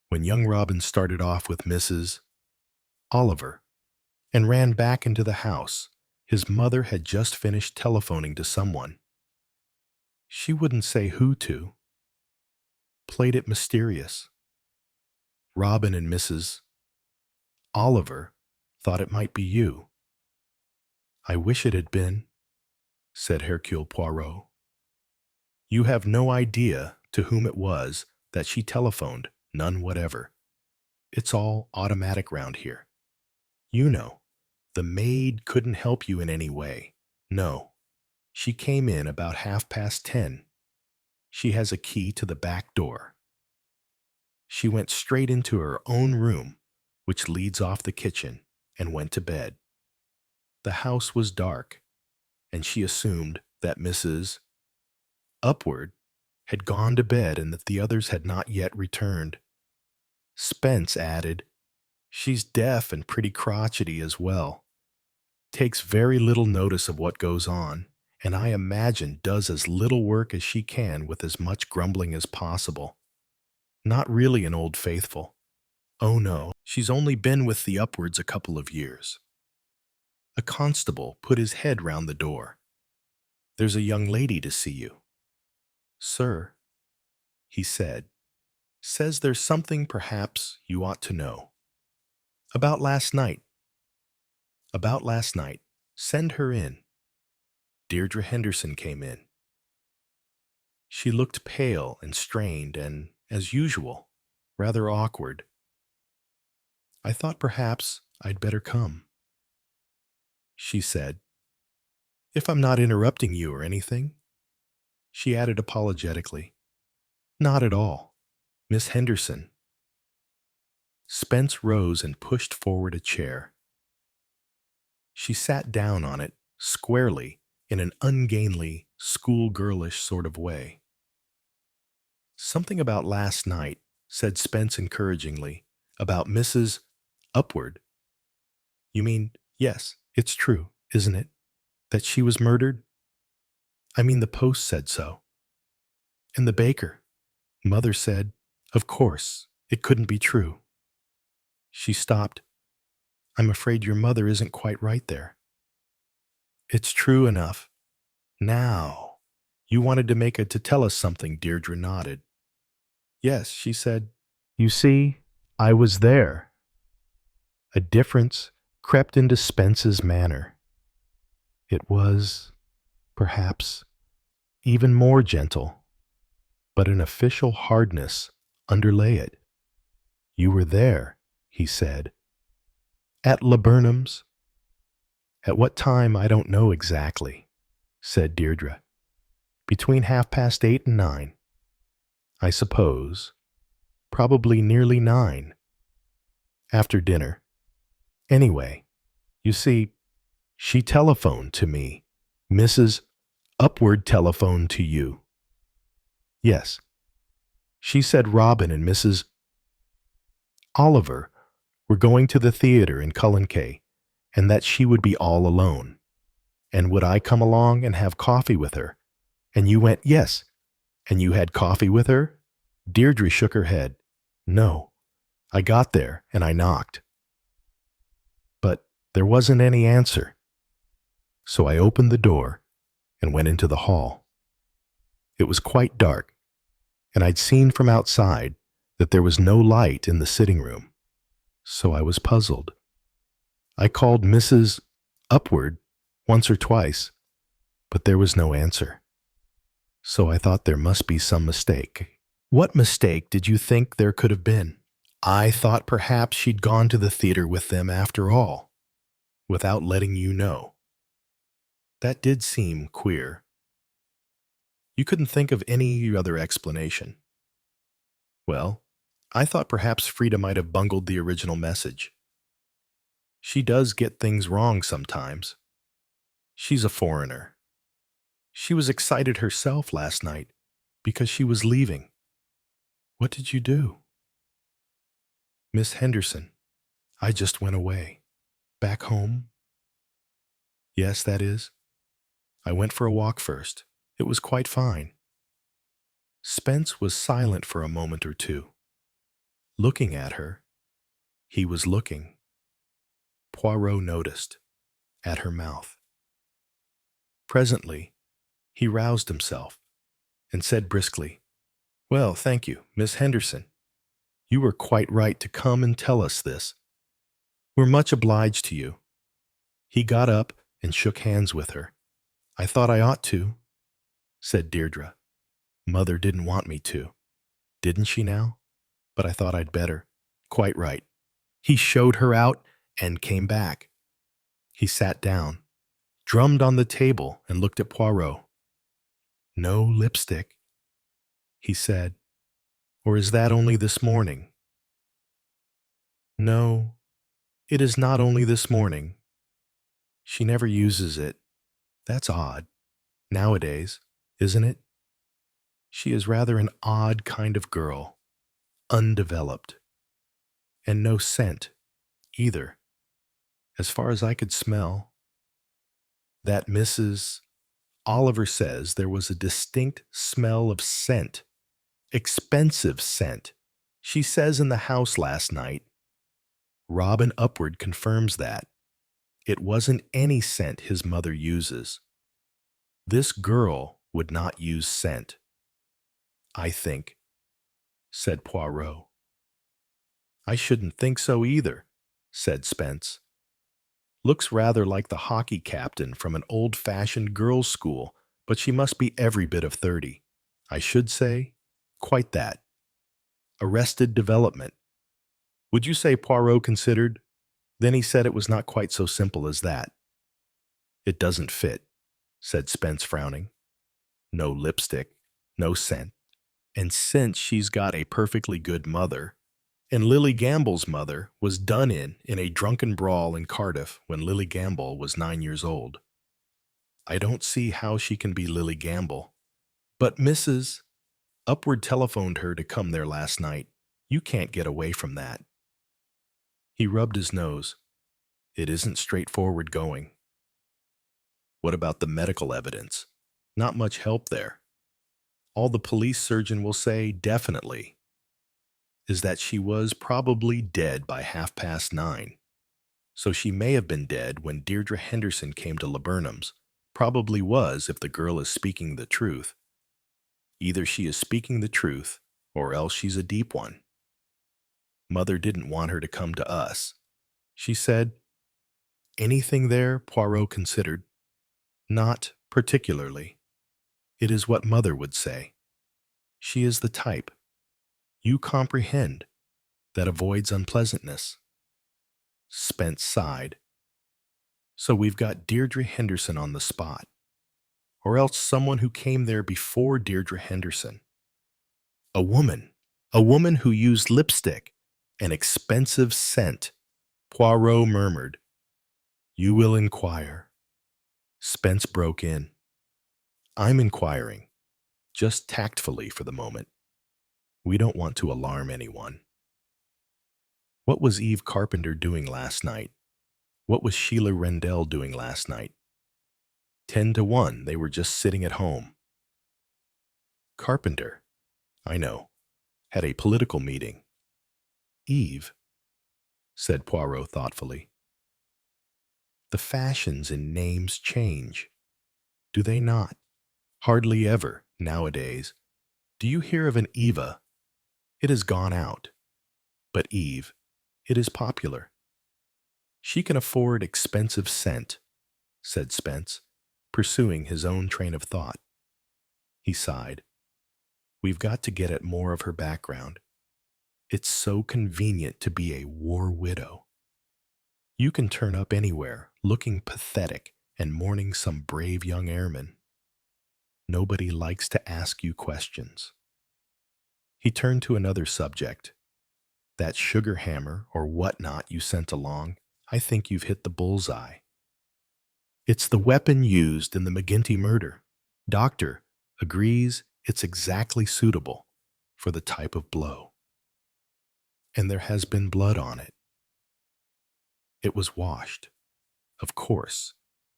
When young Robin started off with Mrs. Oliver and ran back into the house, his mother had just finished telephoning to someone. She wouldn't say who to. Played it mysterious. Robin and Mrs. Oliver thought it might be you." "I wish it had been," said Hercule Poirot. "You have no idea to whom it was that she telephoned, none whatever. It's all automatic round here. You know, the maid couldn't help you in any way. No, she came in about 10:30. She has a key to the back door. She went straight into her own room, which leads off the kitchen, and went to bed. The house was dark, and she assumed that Mrs. Upward had gone to bed and that the others had not yet returned. Spence added, "She's deaf and pretty crotchety as well. Takes very little notice of what goes on, and I imagine does as little work as she can with as much grumbling as possible. Not really an old faithful. Oh no, she's only been with the Upwards a couple of years." A constable put his head round the door. "There's a young lady to see you." "Sir," he said, "says there's something perhaps you ought to know. About last night. About last night. Send her in." Deirdre Henderson came in. She looked pale and strained and, as usual, rather awkward. "I thought perhaps I'd better come," she said. "If I'm not interrupting you or anything," she added apologetically. "Not at all. Miss Henderson." Spence rose and pushed forward a chair. She sat down on it, squarely, in an ungainly, schoolgirlish sort of way. "Something about last night," said Spence encouragingly, "about Mrs. Upward. You mean, yes, it's true, isn't it, that she was murdered? I mean, the post said so. And the baker. Mother said, of course, it couldn't be true." She stopped. "I'm afraid your mother isn't quite right there." "It's true enough. Now, you wanted to tell us something," Deirdre nodded. "Yes," she said. "You see, I was there." A difference crept into Spence's manner. It was, perhaps, even more gentle, but an official hardness underlay it. "You were there," he said. "At Laburnum's?" "At what time I don't know exactly," said Deirdre. "Between 8:30 and 9. I suppose. Probably nearly 9. After dinner. Anyway, you see, she telephoned to me. Mrs. Upward telephoned to you." "Yes. She said Robin and Mrs. Oliver were going to the theater in Cullenkay, and that she would be all alone. And would I come along and have coffee with her? And you went, yes. And you had coffee with her?" Deirdre shook her head. "No. I got there and I knocked. But there wasn't any answer. So I opened the door and went into the hall. It was quite dark, and I'd seen from outside that there was no light in the sitting room. So I was puzzled. I called Mrs. Upward once or twice, but there was no answer. So I thought there must be some mistake." "What mistake did you think there could have been?" "I thought perhaps she'd gone to the theater with them after all, without letting you know. That did seem queer. You couldn't think of any other explanation." "Well, I thought perhaps Frida might have bungled the original message. She does get things wrong sometimes. She's a foreigner. She was excited herself last night because she was leaving." "What did you do?" "Miss Henderson, I just went away. Back home." "Yes, that is. I went for a walk first. It was quite fine." Spence was silent for a moment or two. Looking at her, he was looking. Poirot noticed, at her mouth. Presently, he roused himself and said briskly, "Well, thank you, Miss Henderson. You were quite right to come and tell us this. We're much obliged to you. He got up and shook hands with her. I thought I ought to, said Deirdre. Mother didn't want me to. Didn't she now? But I thought I'd better. Quite right. He showed her out and came back. He sat down, drummed on the table, and looked at Poirot. No lipstick, he said. Or is that only this morning? No, it is not only this morning. She never uses it. That's odd. Nowadays, isn't it? She is rather an odd kind of girl, undeveloped. And no scent, either, as far as I could smell. That Mrs. Oliver says there was a distinct smell of scent, expensive scent. She says in the house last night. Robin Upward confirms that. It wasn't any scent his mother uses. This girl would not use scent, I think, said Poirot. I shouldn't think so either, said Spence. Looks rather like the hockey captain from an old-fashioned girls' school, but she must be every bit of 30. I should say, quite that. Arrested development. Would you say Poirot considered? Then he said it was not quite so simple as that. It doesn't fit, said Spence, frowning. No lipstick, no scent. And since she's got a perfectly good mother, and Lily Gamble's mother was done in a drunken brawl in Cardiff when Lily Gamble was 9 years old, I don't see how she can be Lily Gamble. But Mrs. Upward telephoned her to come there last night. You can't get away from that. He rubbed his nose. It isn't straightforward going. What about the medical evidence? Not much help there. All the police surgeon will say definitely is that she was probably dead by 9:30. So she may have been dead when Deirdre Henderson came to Laburnum's. Probably was if the girl is speaking the truth. Either she is speaking the truth, or else she's a deep one. Mother didn't want her to come to us. She said, anything there, Poirot considered. Not particularly. It is what Mother would say. She is the type. You comprehend. That avoids unpleasantness. Spence sighed. So we've got Deirdre Henderson on the spot. Or else someone who came there before Deirdre Henderson. A woman who used lipstick, an expensive scent. Poirot murmured. You will inquire. Spence broke in. I'm inquiring, just tactfully for the moment. We don't want to alarm anyone. What was Eve Carpenter doing last night? What was Sheila Rendell doing last night? 10-1, they were just sitting at home. Carpenter, I know, had a political meeting. Eve, said Poirot thoughtfully. The fashions in names change, do they not? Hardly ever, nowadays. Do you hear of an Eva? It has gone out. But Eve, it is popular. She can afford expensive scent, said Spence, pursuing his own train of thought. He sighed. We've got to get at more of her background. It's so convenient to be a war widow. You can turn up anywhere, looking pathetic and mourning some brave young airman. Nobody likes to ask you questions. He turned to another subject. That sugar hammer or whatnot you sent along, I think you've hit the bullseye. It's the weapon used in the McGinty murder. Doctor agrees it's exactly suitable for the type of blow. And there has been blood on it. It was washed, of course,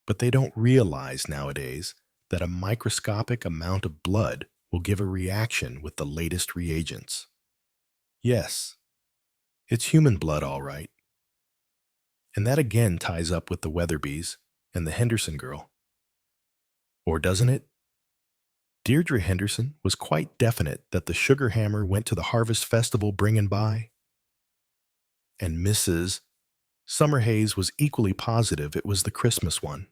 but they don't realize nowadays that a microscopic amount of blood will give a reaction with the latest reagents. Yes, it's human blood, all right. And that again ties up with the Weatherbys and the Henderson girl. Or doesn't it? Deirdre Henderson was quite definite that the sugar hammer went to the harvest festival bringing by. And Mrs. Summerhays was equally positive it was the Christmas one.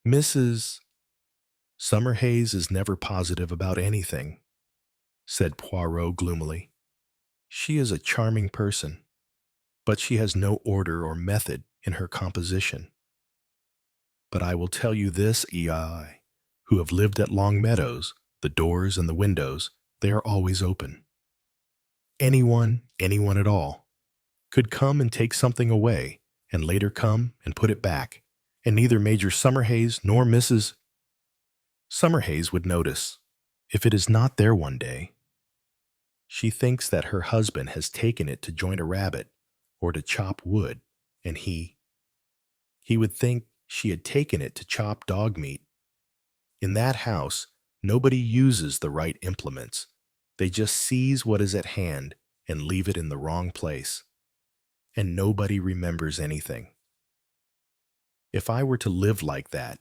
Mrs. Summerhays is never positive about anything, said Poirot gloomily. She is a charming person, but she has no order or method in her composition. But I will tell you this, E.I., who have lived at Long Meadows, the doors and the windows, they are always open. Anyone at all, could come and take something away, and later come and put it back, and neither Major Summerhays nor Mrs. Summerhays would notice, if it is not there one day. She thinks that her husband has taken it to join a rabbit or to chop wood, and he would think she had taken it to chop dog meat. In that house, nobody uses the right implements. They just seize what is at hand and leave it in the wrong place. And nobody remembers anything. If I were to live like that,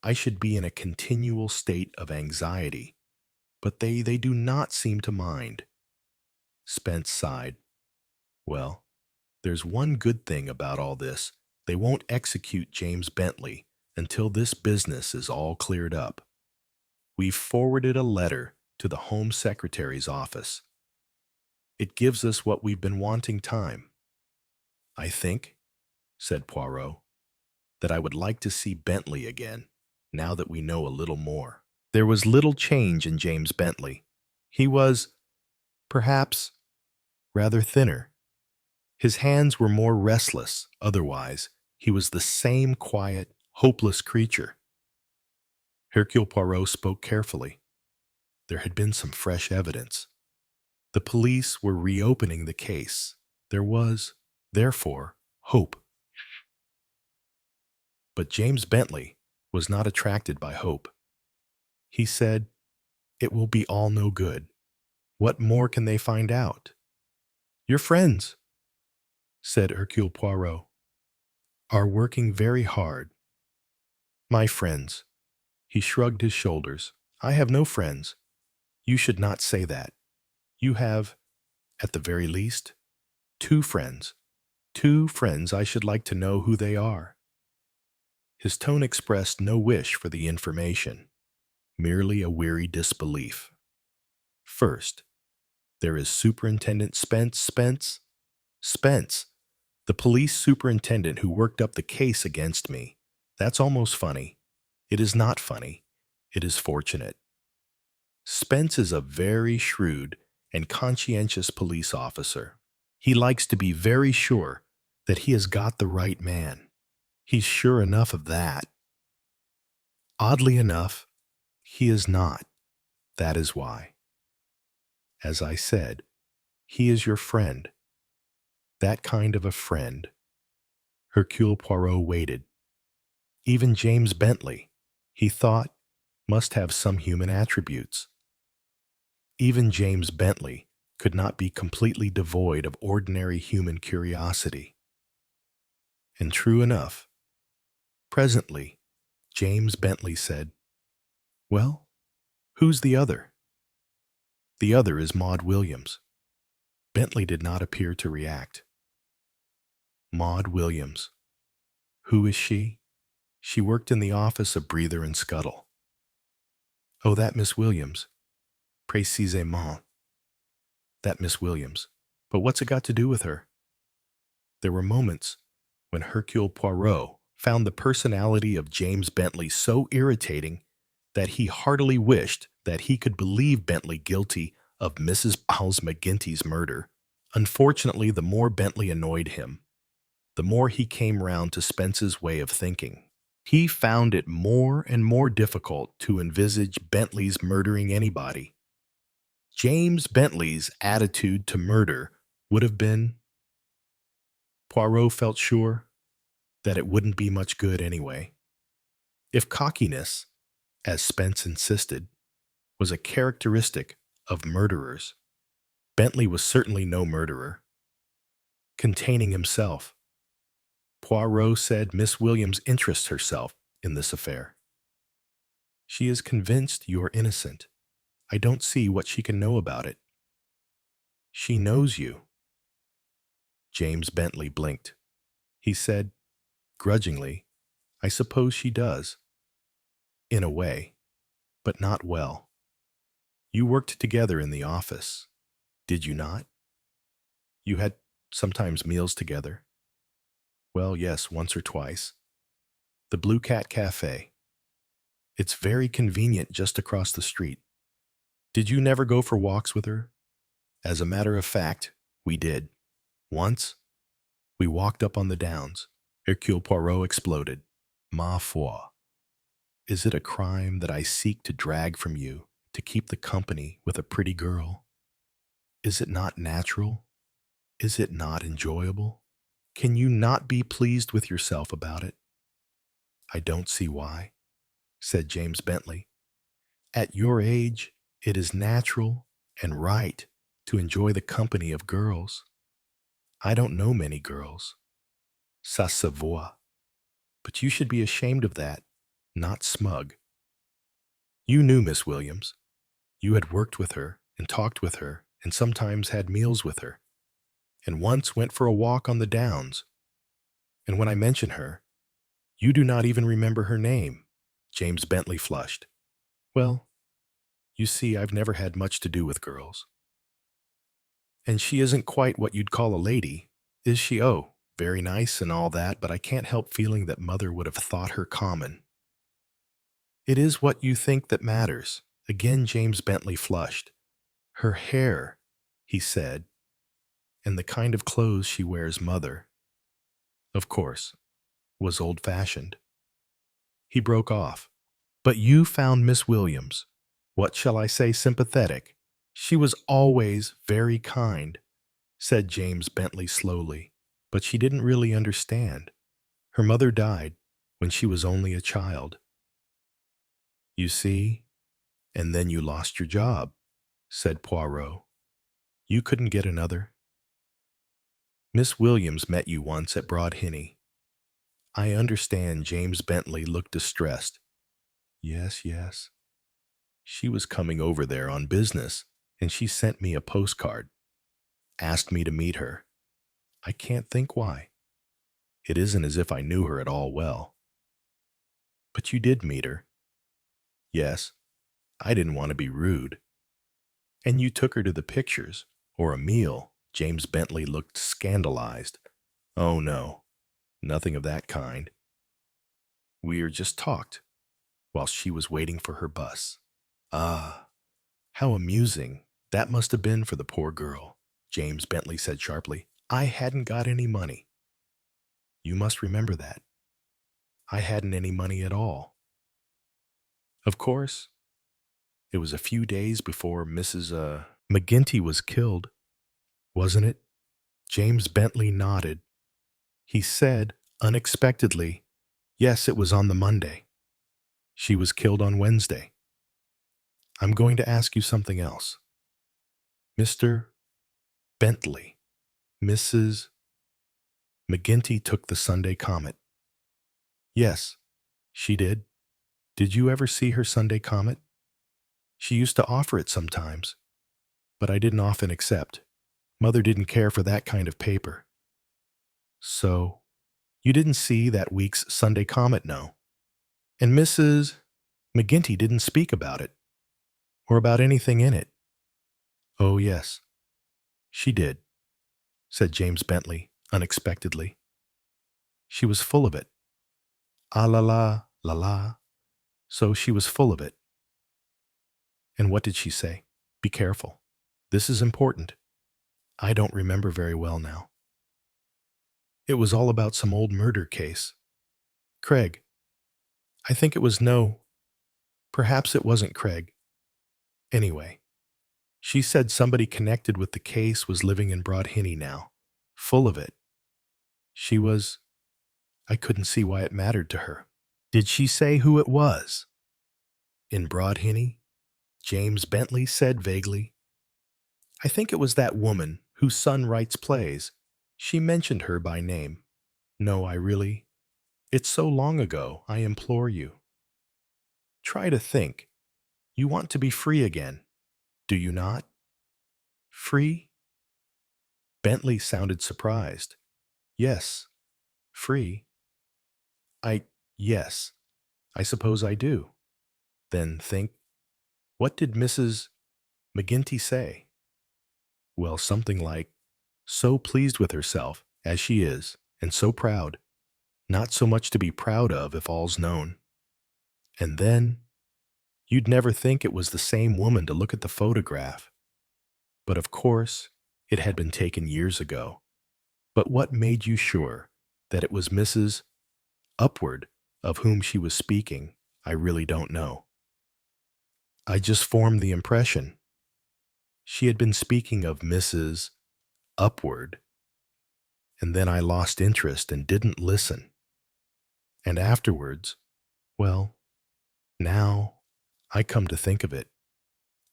I should be in a continual state of anxiety. But they do not seem to mind. Spence sighed. Well, there's one good thing about all this. They won't execute James Bentley until this business is all cleared up. We've forwarded a letter to the Home Secretary's office. It gives us what we've been wanting time. I think, said Poirot, that I would like to see Bentley again, now that we know a little more. There was little change in James Bentley. He was, perhaps, rather thinner. His hands were more restless. Otherwise, he was the same quiet, hopeless creature. Hercule Poirot spoke carefully. There had been some fresh evidence. The police were reopening the case. There was, therefore, hope. But James Bentley was not attracted by hope. He said, "It will be all no good. What more can they find out?" "Your friends," said Hercule Poirot, "are working very hard." "My friends." He shrugged his shoulders. "I have no friends. You should not say that. You have, at the very least, two friends. Two friends. I should like to know who they are." His tone expressed no wish for the information, merely a weary disbelief. "First, there is Superintendent Spence, the police superintendent who worked up the case against me. That's almost funny. It is not funny. It is fortunate. Spence is a very shrewd and conscientious police officer. He likes to be very sure that he has got the right man. He's sure enough of that. Oddly enough, he is not. That is why. As I said, he is your friend. That kind of a friend." Hercule Poirot waited. Even James Bentley, he thought, must have some human attributes. Even James Bentley could not be completely devoid of ordinary human curiosity. And true enough, presently, James Bentley said, "Well, who's the other?" "The other is Maud Williams." Bentley did not appear to react. Maud Williams. Who is she? She worked in the office of Breather and Scuttle. Oh, that Miss Williams. Précisément. That Miss Williams. But what's it got to do with her? There were moments when Hercule Poirot found the personality of James Bentley so irritating that he heartily wished that he could believe Bentley guilty of Mrs. McGinty's murder. Unfortunately, the more Bentley annoyed him, the more he came round to Spence's way of thinking. He found it more and more difficult to envisage Bentley's murdering anybody. James Bentley's attitude to murder would have been, Poirot felt sure, that it wouldn't be much good anyway. If cockiness, as Spence insisted, was a characteristic of murderers, Bentley was certainly no murderer. Containing himself, Poirot said Miss Williams interests herself in this affair. She is convinced you are innocent. I don't see what she can know about it. She knows you. James Bentley blinked. He said, grudgingly, I suppose she does. In a way, but not well. You worked together in the office, did you not? You had sometimes meals together. Well, yes, once or twice. The Blue Cat Cafe. It's very convenient just across the street. Did you never go for walks with her? As a matter of fact, we did. Once, we walked up on the downs. Hercule Poirot exploded. Ma foi. Is it a crime that I seek to drag from you to keep the company with a pretty girl? Is it not natural? Is it not enjoyable? Can you not be pleased with yourself about it? I don't see why, said James Bentley. At your age, it is natural and right to enjoy the company of girls. I don't know many girls. Ça se voit. But you should be ashamed of that, not smug. You knew Miss Williams. You had worked with her and talked with her and sometimes had meals with her, and once went for a walk on the downs. And when I mention her, you do not even remember her name. James Bentley flushed. Well, you see, I've never had much to do with girls. And she isn't quite what you'd call a lady, is she? Oh, very nice and all that, but I can't help feeling that Mother would have thought her common. It is what you think that matters. Again James Bentley flushed. Her hair, he said, and the kind of clothes she wears, Mother, of course, was old-fashioned. He broke off. But you found Miss Williams, what shall I say, sympathetic. She was always very kind, said James Bentley slowly, but she didn't really understand. Her mother died when she was only a child. You see, and then you lost your job, said Poirot. You couldn't get another. Miss Williams met you once at Whodunit. I understand. James Bentley looked distressed. Yes, yes. She was coming over there on business, and she sent me a postcard. Asked me to meet her. I can't think why. It isn't as if I knew her at all well. But you did meet her. Yes, I didn't want to be rude. And you took her to the pictures, or a meal. James Bentley looked scandalized. Oh no, nothing of that kind. We just talked while she was waiting for her bus. Ah, how amusing that must have been for the poor girl, James Bentley said sharply. I hadn't got any money. You must remember that. I hadn't any money at all. Of course, it was a few days before Mrs. McGinty was killed, wasn't it? James Bentley nodded. He said, unexpectedly, yes, it was on the Monday. She was killed on Wednesday. I'm going to ask you something else. Mr. Bentley, Mrs. McGinty took the Sunday Comet. Yes, she did. Did you ever see her Sunday Comet? She used to offer it sometimes, but I didn't often accept. Mother didn't care for that kind of paper. So, you didn't see that week's Sunday Comet, no? And Mrs. McGinty didn't speak about it, or about anything in it. Oh, yes, she did, said James Bentley unexpectedly. She was full of it. Ah la la, la la. So she was full of it. And what did she say? Be careful. This is important. I don't remember very well now. It was all about some old murder case. Craig. I think it was no. Perhaps it wasn't Craig. Anyway, she said somebody connected with the case was living in Whodunit now, full of it. She was. I couldn't see why it mattered to her. Did she say who it was? In Whodunit? James Bentley said vaguely. I think it was that woman whose son writes plays. She mentioned her by name. No, I really. It's so long ago, I implore you. Try to think. You want to be free again, do you not? Free? Bentley sounded surprised. Yes, Free? Yes, I suppose I do. Then think, what did Mrs. McGinty say? Well, something like, so pleased with herself, as she is, and so proud, not so much to be proud of if all's known. And then, you'd never think it was the same woman to look at the photograph. But of course, it had been taken years ago. But what made you sure that it was Mrs. Upward of whom she was speaking, I really don't know. I just formed the impression. She had been speaking of Mrs. Upward, and then I lost interest and didn't listen. And afterwards, well, now I come to think of it,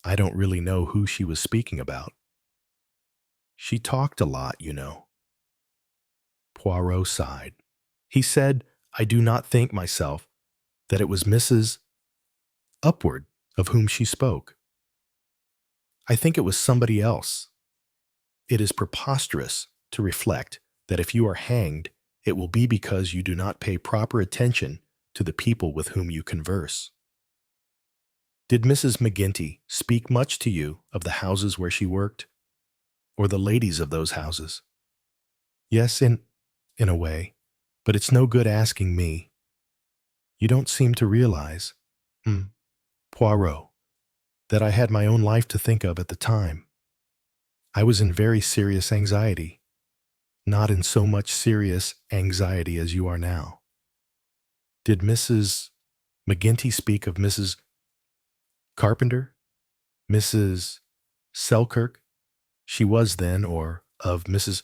I don't really know who she was speaking about. She talked a lot, you know. Poirot sighed. He said, I do not think myself that it was Mrs. Upward of whom she spoke. I think it was somebody else. It is preposterous to reflect that if you are hanged, it will be because you do not pay proper attention to the people with whom you converse. Did Mrs. McGinty speak much to you of the houses where she worked, or the ladies of those houses? Yes, in a way, but it's no good asking me. You don't seem to realize, Poirot, that I had my own life to think of at the time. I was in very serious anxiety, not in so much serious anxiety as you are now. Did Mrs. McGinty speak of Mrs. Carpenter? Mrs. Selkirk? She was then, or of Mrs.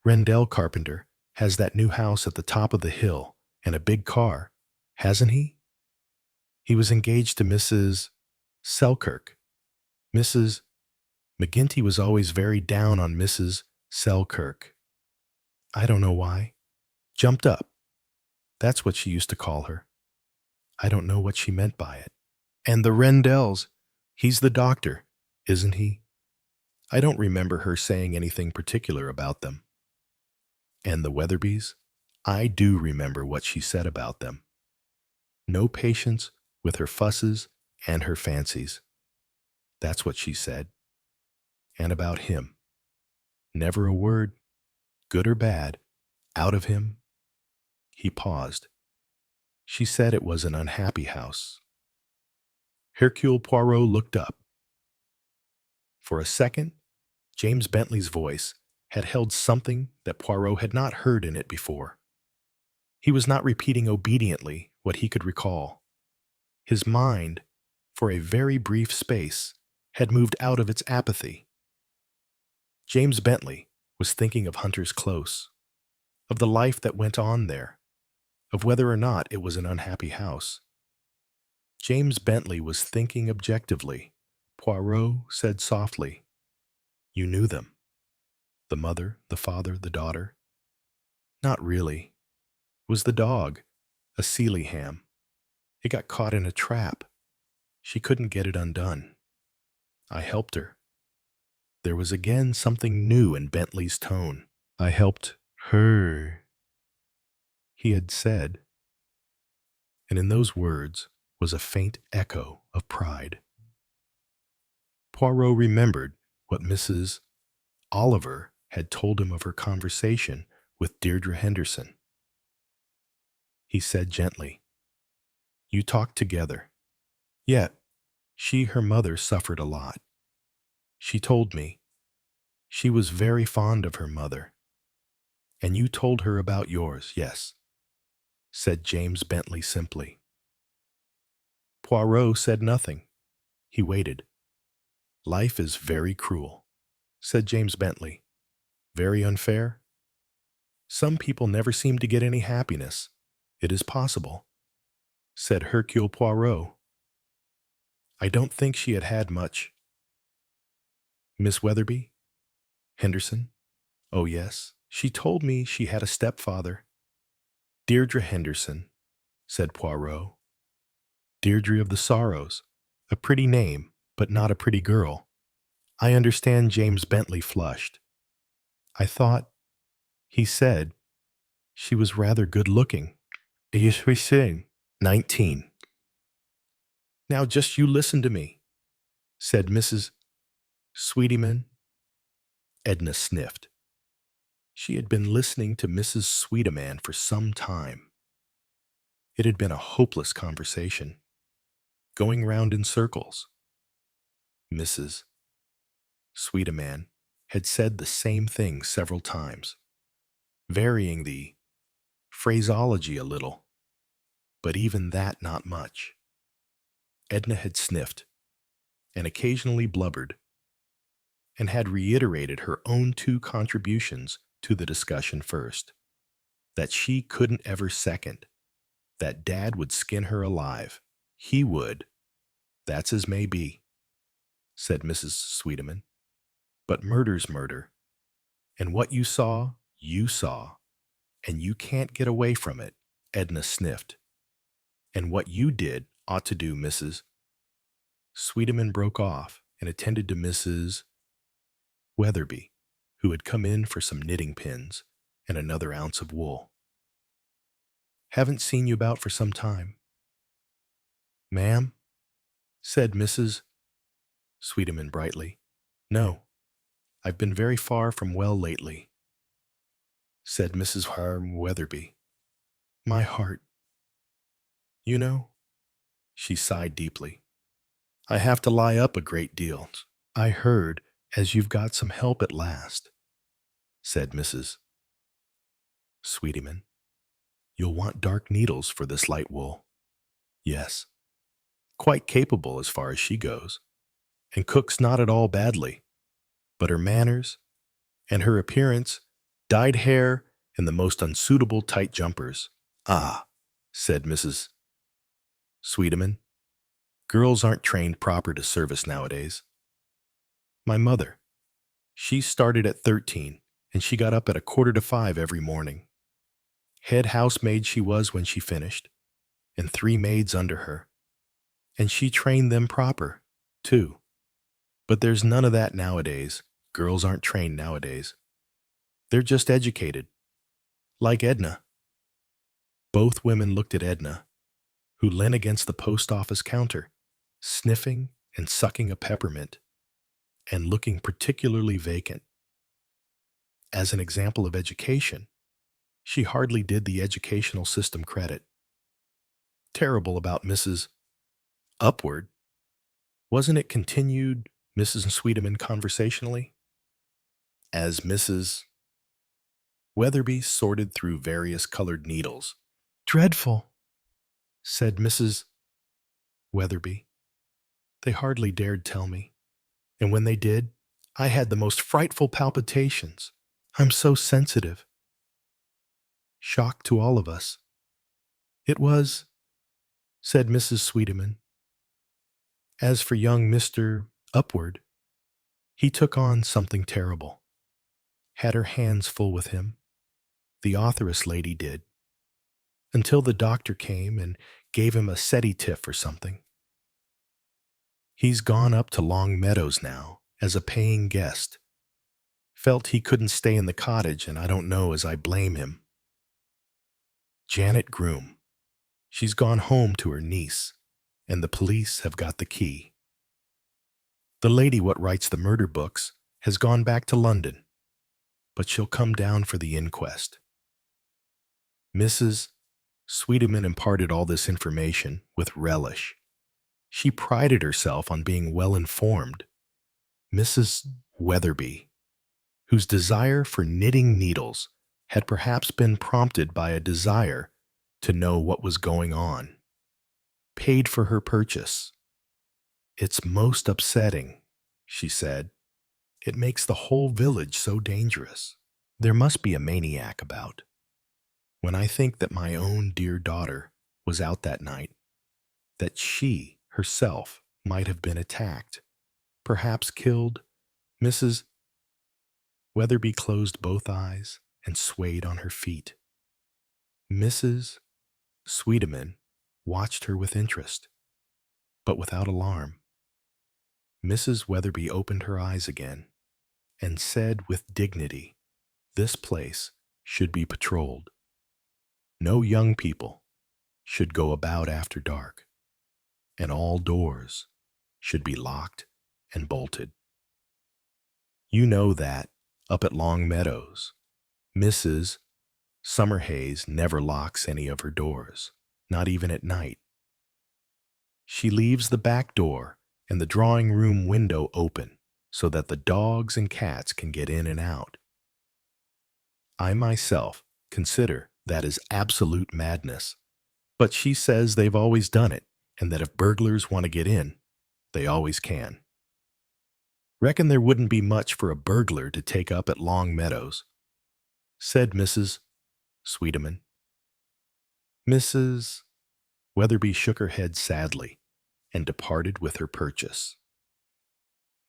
Rendell Carpenter, has that new house at the top of the hill and a big car, hasn't he? He was engaged to Mrs. Selkirk. Mrs. McGinty was always very down on Mrs. Selkirk. I don't know why. Jumped up. That's what she used to call her. I don't know what she meant by it. And the Rendells, he's the doctor, isn't he? I don't remember her saying anything particular about them. And the Weatherbys, I do remember what she said about them. No patience with her fusses and her fancies. That's what she said. And about him. Never a word, good or bad, out of him. He paused. She said it was an unhappy house. Hercule Poirot looked up. For a second, James Bentley's voice had held something that Poirot had not heard in it before. He was not repeating obediently what he could recall. His mind, for a very brief space, had moved out of its apathy. James Bentley was thinking of Hunter's Close, of the life that went on there, of whether or not it was an unhappy house. James Bentley was thinking objectively. Poirot said softly, You knew them. The mother, the father, the daughter. Not really. It was the dog, a Sealyham. It got caught in a trap. She couldn't get it undone. I helped her. There was again something new in Bentley's tone. I helped her, he had said. And in those words was a faint echo of pride. Poirot remembered what Mrs. Oliver had told him of her conversation with Deirdre Henderson. He said gently, You talked together. Yet, her mother suffered a lot. She told me. She was very fond of her mother. And you told her about yours, yes, said James Bentley simply. Poirot said nothing. He waited. Life is very cruel, said James Bentley. Very unfair? Some people never seem to get any happiness. It is possible, said Hercule Poirot. I don't think she had had much. Miss Weatherby? Henderson? Oh, yes. She told me she had a stepfather. Deirdre Henderson, said Poirot. Deirdre of the Sorrows. A pretty name, but not a pretty girl. I understand. James Bentley flushed. I thought, he said, She was rather good-looking. Yes, we sing. 19. Now just you listen to me, said Mrs. Sweetyman. Edna sniffed. She had been listening to Mrs. Sweetyman for some time. It had been a hopeless conversation, going round in circles. Mrs. Sweetyman had said the same thing several times, varying the phraseology a little, but even that not much. Edna had sniffed, and occasionally blubbered, and had reiterated her own 2 contributions to the discussion first, that she couldn't ever second, that Dad would skin her alive. He would. That's as may be, said Mrs. Sweetyman. But murder's murder, and what you saw, and you can't get away from it, Edna sniffed. And what you did ought to do, Mrs. Sweetyman broke off and attended to Mrs. Weatherby, who had come in for some knitting pins and another ounce of wool. Haven't seen you about for some time. Ma'am, said Mrs. Sweetyman brightly. No, I've been very far from well lately, said Mrs. Weatherby. My heart. You know, she sighed deeply, I have to lie up a great deal. I heard as you've got some help at last, said Mrs. Sweetyman. You'll want dark needles for this light wool. Yes, quite capable as far as she goes, and cooks not at all badly, but her manners and her appearance, dyed hair, and the most unsuitable tight jumpers. Ah, said Mrs. Sweetyman, girls aren't trained proper to service nowadays. My mother, she started at 13, and she got up at 4:45 every morning. Head housemaid she was when she finished, and 3 maids under her. And she trained them proper, too. But there's none of that nowadays. Girls aren't trained nowadays. They're just educated. Like Edna. Both women looked at Edna, who leaned against the post office counter, sniffing and sucking a peppermint, and looking particularly vacant. As an example of education, she hardly did the educational system credit. Terrible about Mrs. Upward. Wasn't it, continued Mrs. Sweetyman conversationally, as Mrs. Weatherby sorted through various colored needles. Dreadful, said Mrs. Weatherby. They hardly dared tell me, and when they did, I had the most frightful palpitations. I'm so sensitive. Shock to all of us. It was, said Mrs. Sweetyman. As for young Mr. Upward, he took on something terrible. Had her hands full with him. The authoress lady did. Until the doctor came and gave him a sedative or something. He's gone up to Long Meadows now as a paying guest. Felt he couldn't stay in the cottage, and I don't know as I blame him. Janet Groom. She's gone home to her niece, and the police have got the key. The lady what writes the murder books has gone back to London, but she'll come down for the inquest. Mrs. Sweetyman imparted all this information with relish. She prided herself on being well informed. Mrs. Weatherby, whose desire for knitting needles had perhaps been prompted by a desire to know what was going on, paid for her purchase. It's most upsetting, she said. It makes the whole village so dangerous. There must be a maniac about. When I think that my own dear daughter was out that night, that she herself might have been attacked, perhaps killed, Mrs. Weatherby closed both eyes and swayed on her feet. Mrs. Sweetyman watched her with interest, but without alarm. Mrs. Weatherby opened her eyes again and said with dignity, "This place should be patrolled. No young people should go about after dark, and all doors should be locked and bolted. You know that, up at Long Meadows, Mrs. Summerhays never locks any of her doors, not even at night. She leaves the back door and the drawing room window open so that the dogs and cats can get in and out. I myself consider that as absolute madness, but she says they've always done it and that if burglars want to get in, they always can. Reckon there wouldn't be much for a burglar to take up at Long Meadows, said Mrs. Sweeteman. Mrs. Weatherby shook her head sadly and departed with her purchase.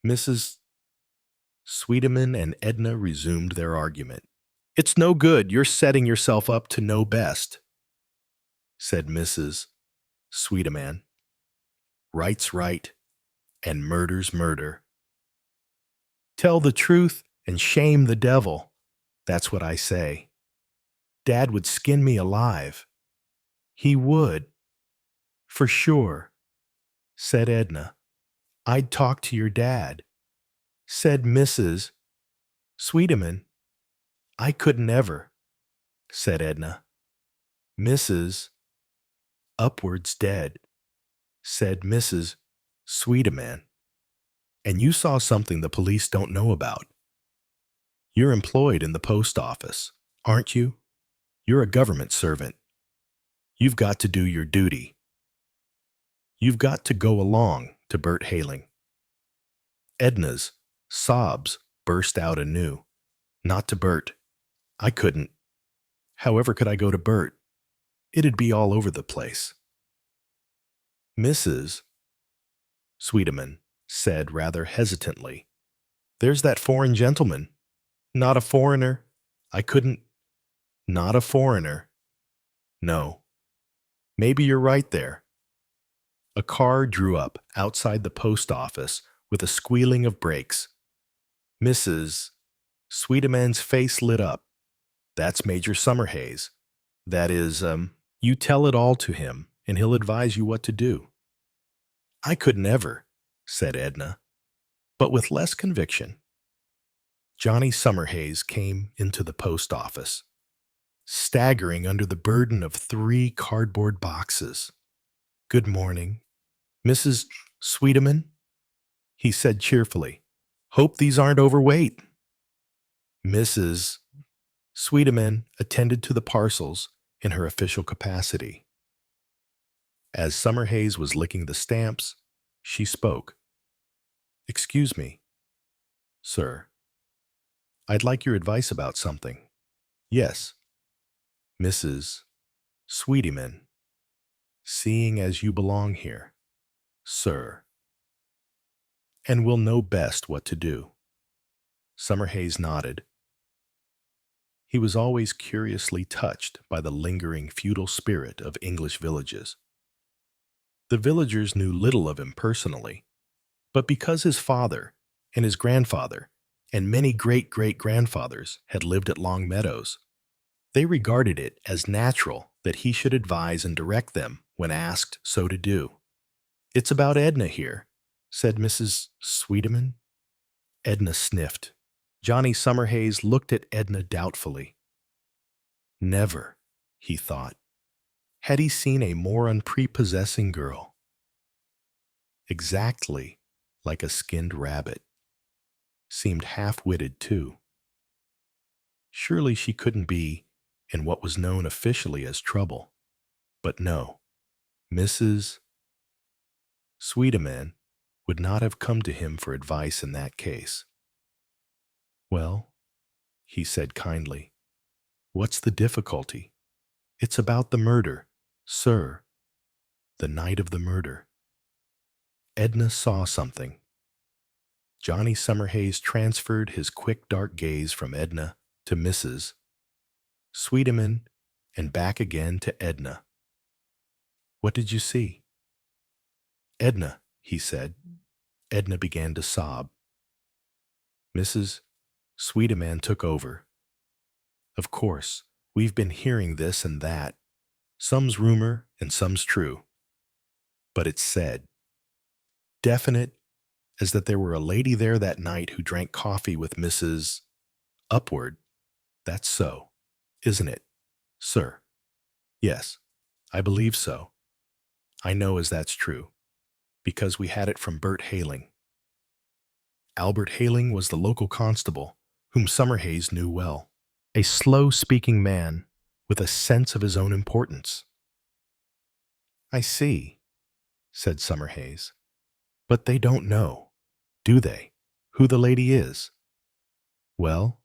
Mrs. Sweeteman and Edna resumed their argument. It's no good, you're setting yourself up to know best, said Mrs. Sweeteman. Right's right, and murder's murder. Tell the truth and shame the devil, that's what I say. Dad would skin me alive. He would, for sure, said Edna. I'd talk to your dad, said Mrs. Sweeteman. I couldn't ever, said Edna. Mrs. Upward's dead, said Mrs. Sweeteman. And you saw something the police don't know about. You're employed in the post office, aren't you? You're a government servant. You've got to do your duty. You've got to go along to Bert Haling. Edna's sobs burst out anew. Not to Bert. I couldn't. However could I go to Bert? It'd be all over the place. Mrs. Sweeteman said rather hesitantly, There's that foreign gentleman. Not a foreigner. I couldn't. Not a foreigner. No. Maybe you're right there. A car drew up outside the post office with a squealing of brakes. Mrs. Sweeteman's face lit up. That's Major Summerhays. That is, you tell it all to him, and he'll advise you what to do. I couldn't ever, said Edna, but with less conviction. Johnny Summerhays came into the post office, staggering under the burden of 3 cardboard boxes. Good morning, Mrs. Sweeteman, he said cheerfully. Hope these aren't overweight. Mrs. Sweeteman attended to the parcels in her official capacity. As Summerhays was licking the stamps, she spoke. Excuse me, sir. I'd like your advice about something. Yes, Mrs. Sweeteman. Seeing as you belong here, sir, and will know best what to do. Summerhays nodded. He was always curiously touched by the lingering feudal spirit of English villages. The villagers knew little of him personally, but because his father and his grandfather and many great-great-grandfathers had lived at Long Meadows, they regarded it as natural that he should advise and direct them when asked so to do. It's about Edna here, said Mrs. Sweeteman. Edna sniffed. Johnny Summerhays looked at Edna doubtfully. Never, he thought, had he seen a more unprepossessing girl. Exactly like a skinned rabbit. Seemed half-witted, too. Surely she couldn't be in what was known officially as trouble. But no, Mrs. Sweeteman would not have come to him for advice in that case. Well, he said kindly, what's the difficulty? It's about the murder, sir. The night of the murder. Edna saw something. Johnny Summerhays transferred his quick dark gaze from Edna to Mrs. Sweeteman and back again to Edna. What did you see? Edna, he said. Edna began to sob. Mrs. Sweeteman took over. Of course, we've been hearing this and that, Some's rumor and some's true. But it's said, definite as that there were a lady there that night who drank coffee with Mrs. Upward. That's so, isn't it, sir? Yes, I believe so. I know as that's true, because we had it from Bert Hayling. Albert Hayling was the local constable, whom Summerhays knew well. A slow-speaking man with a sense of his own importance. I see, said Summerhays. But they don't know, do they, who the lady is? Well,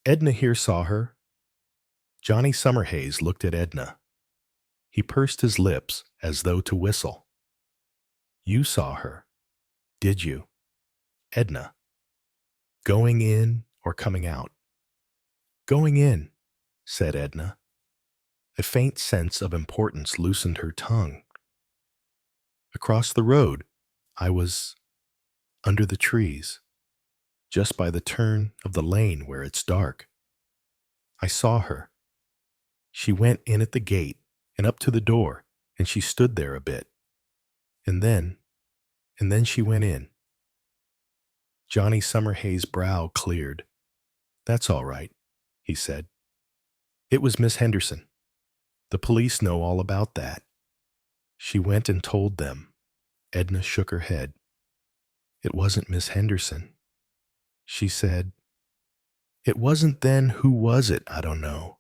Edna here saw her. Johnny Summerhays looked at Edna. He pursed his lips as though to whistle. You saw her, did you, Edna? Going in or coming out? Going in, said Edna. A faint sense of importance loosened her tongue. Across the road, I was under the trees, just by the turn of the lane where it's dark. I saw her. She went in at the gate and up to the door, and she stood there a bit. And then she went in. Johnny Summerhays' brow cleared. That's all right, he said. It was Miss Henderson. The police know all about that. She went and told them. Edna shook her head. It wasn't Miss Henderson. She said, it wasn't then. Who was it? I don't know.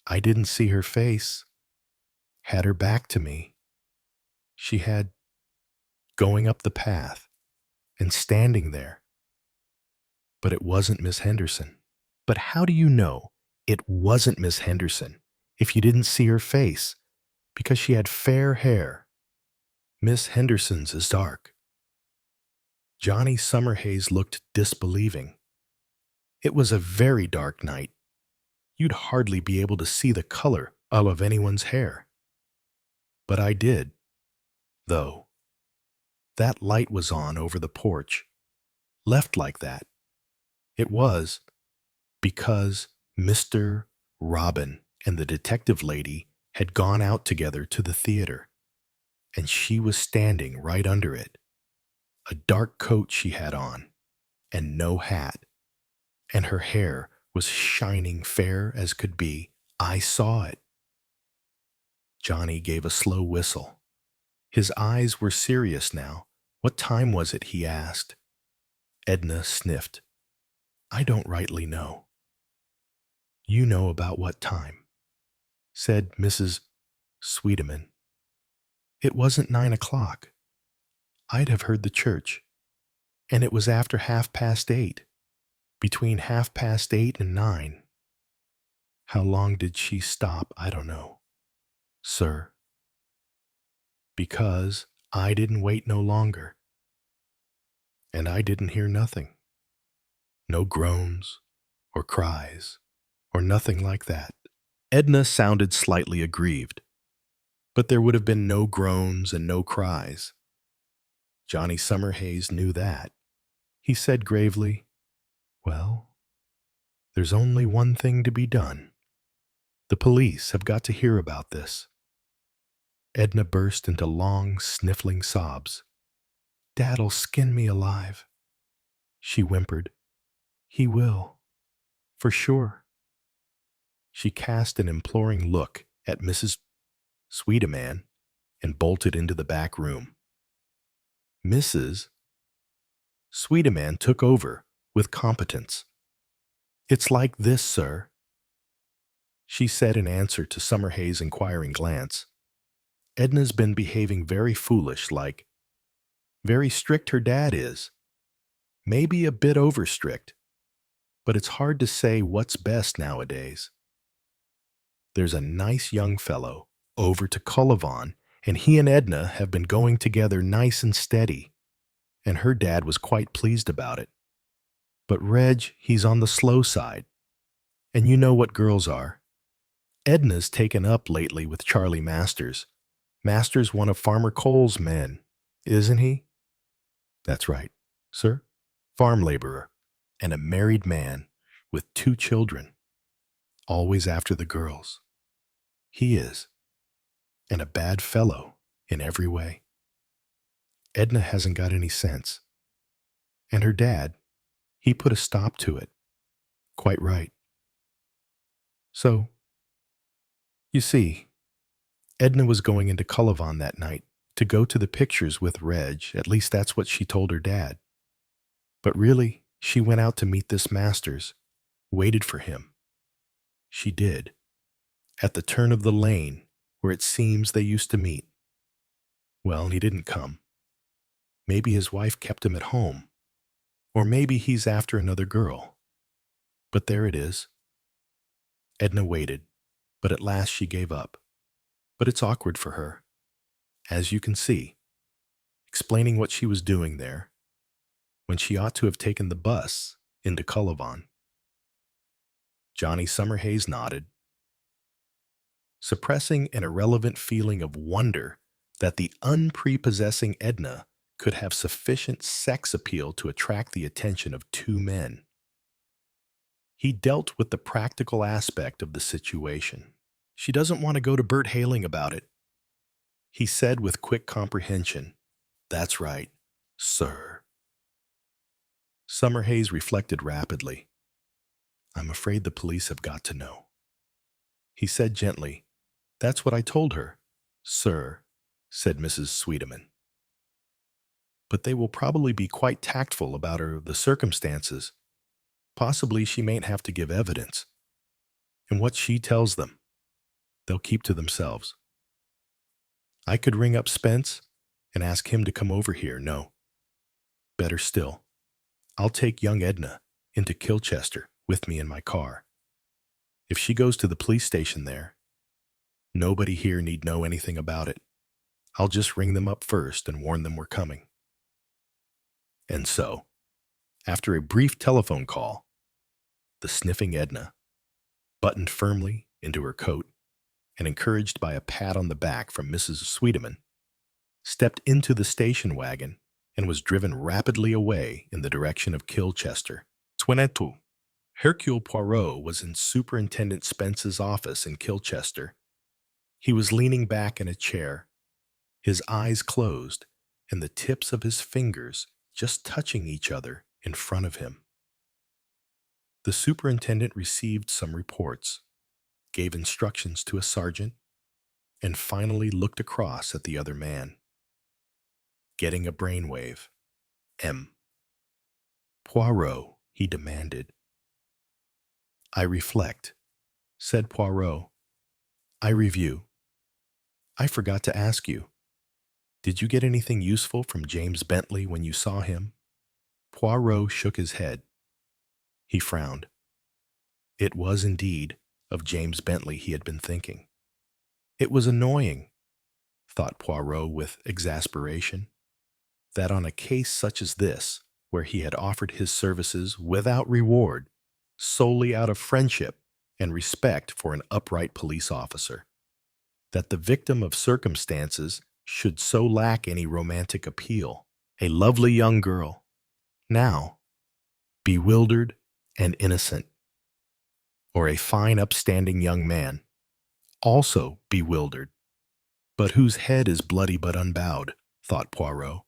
I didn't see her face. Had her back to me. She had going up the path and standing there. But it wasn't Miss Henderson. But how do you know it wasn't Miss Henderson if you didn't see her face? Because she had fair hair. Miss Henderson's is dark. Johnny Summerhays looked disbelieving. It was a very dark night. You'd hardly be able to see the color of anyone's hair. But I did, though. That light was on over the porch, left like that. It was because Mr. Robin and the detective lady had gone out together to the theater, and she was standing right under it. A dark coat she had on, and no hat, and her hair was shining fair as could be. I saw it. Johnny gave a slow whistle. His eyes were serious now. What time was it? He asked. Edna sniffed. I don't rightly know. You know about what time, said Mrs. Whodunit. It wasn't 9 o'clock. I'd have heard the church, and it was after 8:30, between 8:30 and 9. How long did she stop? I don't know, sir. Because I didn't wait no longer, and I didn't hear nothing. No groans or cries or nothing like that. Edna sounded slightly aggrieved, but there would have been no groans and no cries. Johnny Summerhays knew that. He said gravely, well, there's only one thing to be done. The police have got to hear about this. Edna burst into long, sniffling sobs. Dad'll skin me alive, she whimpered. He will, for sure. She cast an imploring look at Mrs. Whodunit and bolted into the back room. Mrs. Whodunit took over with competence. It's like this, sir, she said in answer to Summerhays' inquiring glance. Edna's been behaving very foolish, like. Very strict her dad is. Maybe a bit over strict, but it's hard to say what's best nowadays. There's a nice young fellow over to Cullivon, and he and Edna have been going together nice and steady, and her dad was quite pleased about it. But Reg, he's on the slow side, and you know what girls are. Edna's taken up lately with Charlie Masters. Masters one of Farmer Cole's men, isn't he? That's right, sir. Farm laborer, and a married man with 2 children, always after the girls. He is. and a bad fellow in every way. Edna hasn't got any sense. And her dad, he put a stop to it. Quite right. So, you see, Edna was going into Cullivan that night to go to the pictures with Reg, at least that's what she told her dad. But really, she went out to meet this Masters, waited for him. She did, at the turn of the lane where it seems they used to meet. Well, he didn't come. Maybe his wife kept him at home, or maybe he's after another girl. But there it is. Edna waited, but at last she gave up. But it's awkward for her, as you can see, explaining what she was doing there, when she ought to have taken the bus into Cullivan. Johnny Summerhays nodded, suppressing an irrelevant feeling of wonder that the unprepossessing Edna could have sufficient sex appeal to attract the attention of two men. He dealt with the practical aspect of the situation. She doesn't want to go to Bert Haling about it, he said with quick comprehension. That's right, sir. Summerhays reflected rapidly. I'm afraid the police have got to know. He said gently, That's what I told her, sir, said Mrs. Sweetman. But they will probably be quite tactful about the circumstances. Possibly she mayn't have to give evidence. And what she tells them, they'll keep to themselves. I could ring up Spence and ask him to come over here. No. Better still, I'll take young Edna into Kilchester with me in my car. If she goes to the police station there, nobody here need know anything about it. I'll just ring them up first and warn them we're coming. And so, after a brief telephone call, the sniffing Edna, buttoned firmly into her coat and encouraged by a pat on the back from Mrs. Sweetman, stepped into the station wagon and was driven rapidly away in the direction of Kilchester. 22. Hercule Poirot was in Superintendent Spence's office in Kilchester. He was leaning back in a chair, his eyes closed and the tips of his fingers just touching each other in front of him. The superintendent received some reports, gave instructions to a sergeant, and finally looked across at the other man. Getting a brainwave. M. Poirot, he demanded. I reflect, said Poirot. I review. I forgot to ask you. Did you get anything useful from James Bentley when you saw him? Poirot shook his head. He frowned. It was indeed of James Bentley he had been thinking. It was annoying, thought Poirot with exasperation, that on a case such as this, where he had offered his services without reward, solely out of friendship and respect for an upright police officer, that the victim of circumstances should so lack any romantic appeal. A lovely young girl, now bewildered and innocent, or a fine upstanding young man, also bewildered, but whose head is bloody but unbowed, thought Poirot,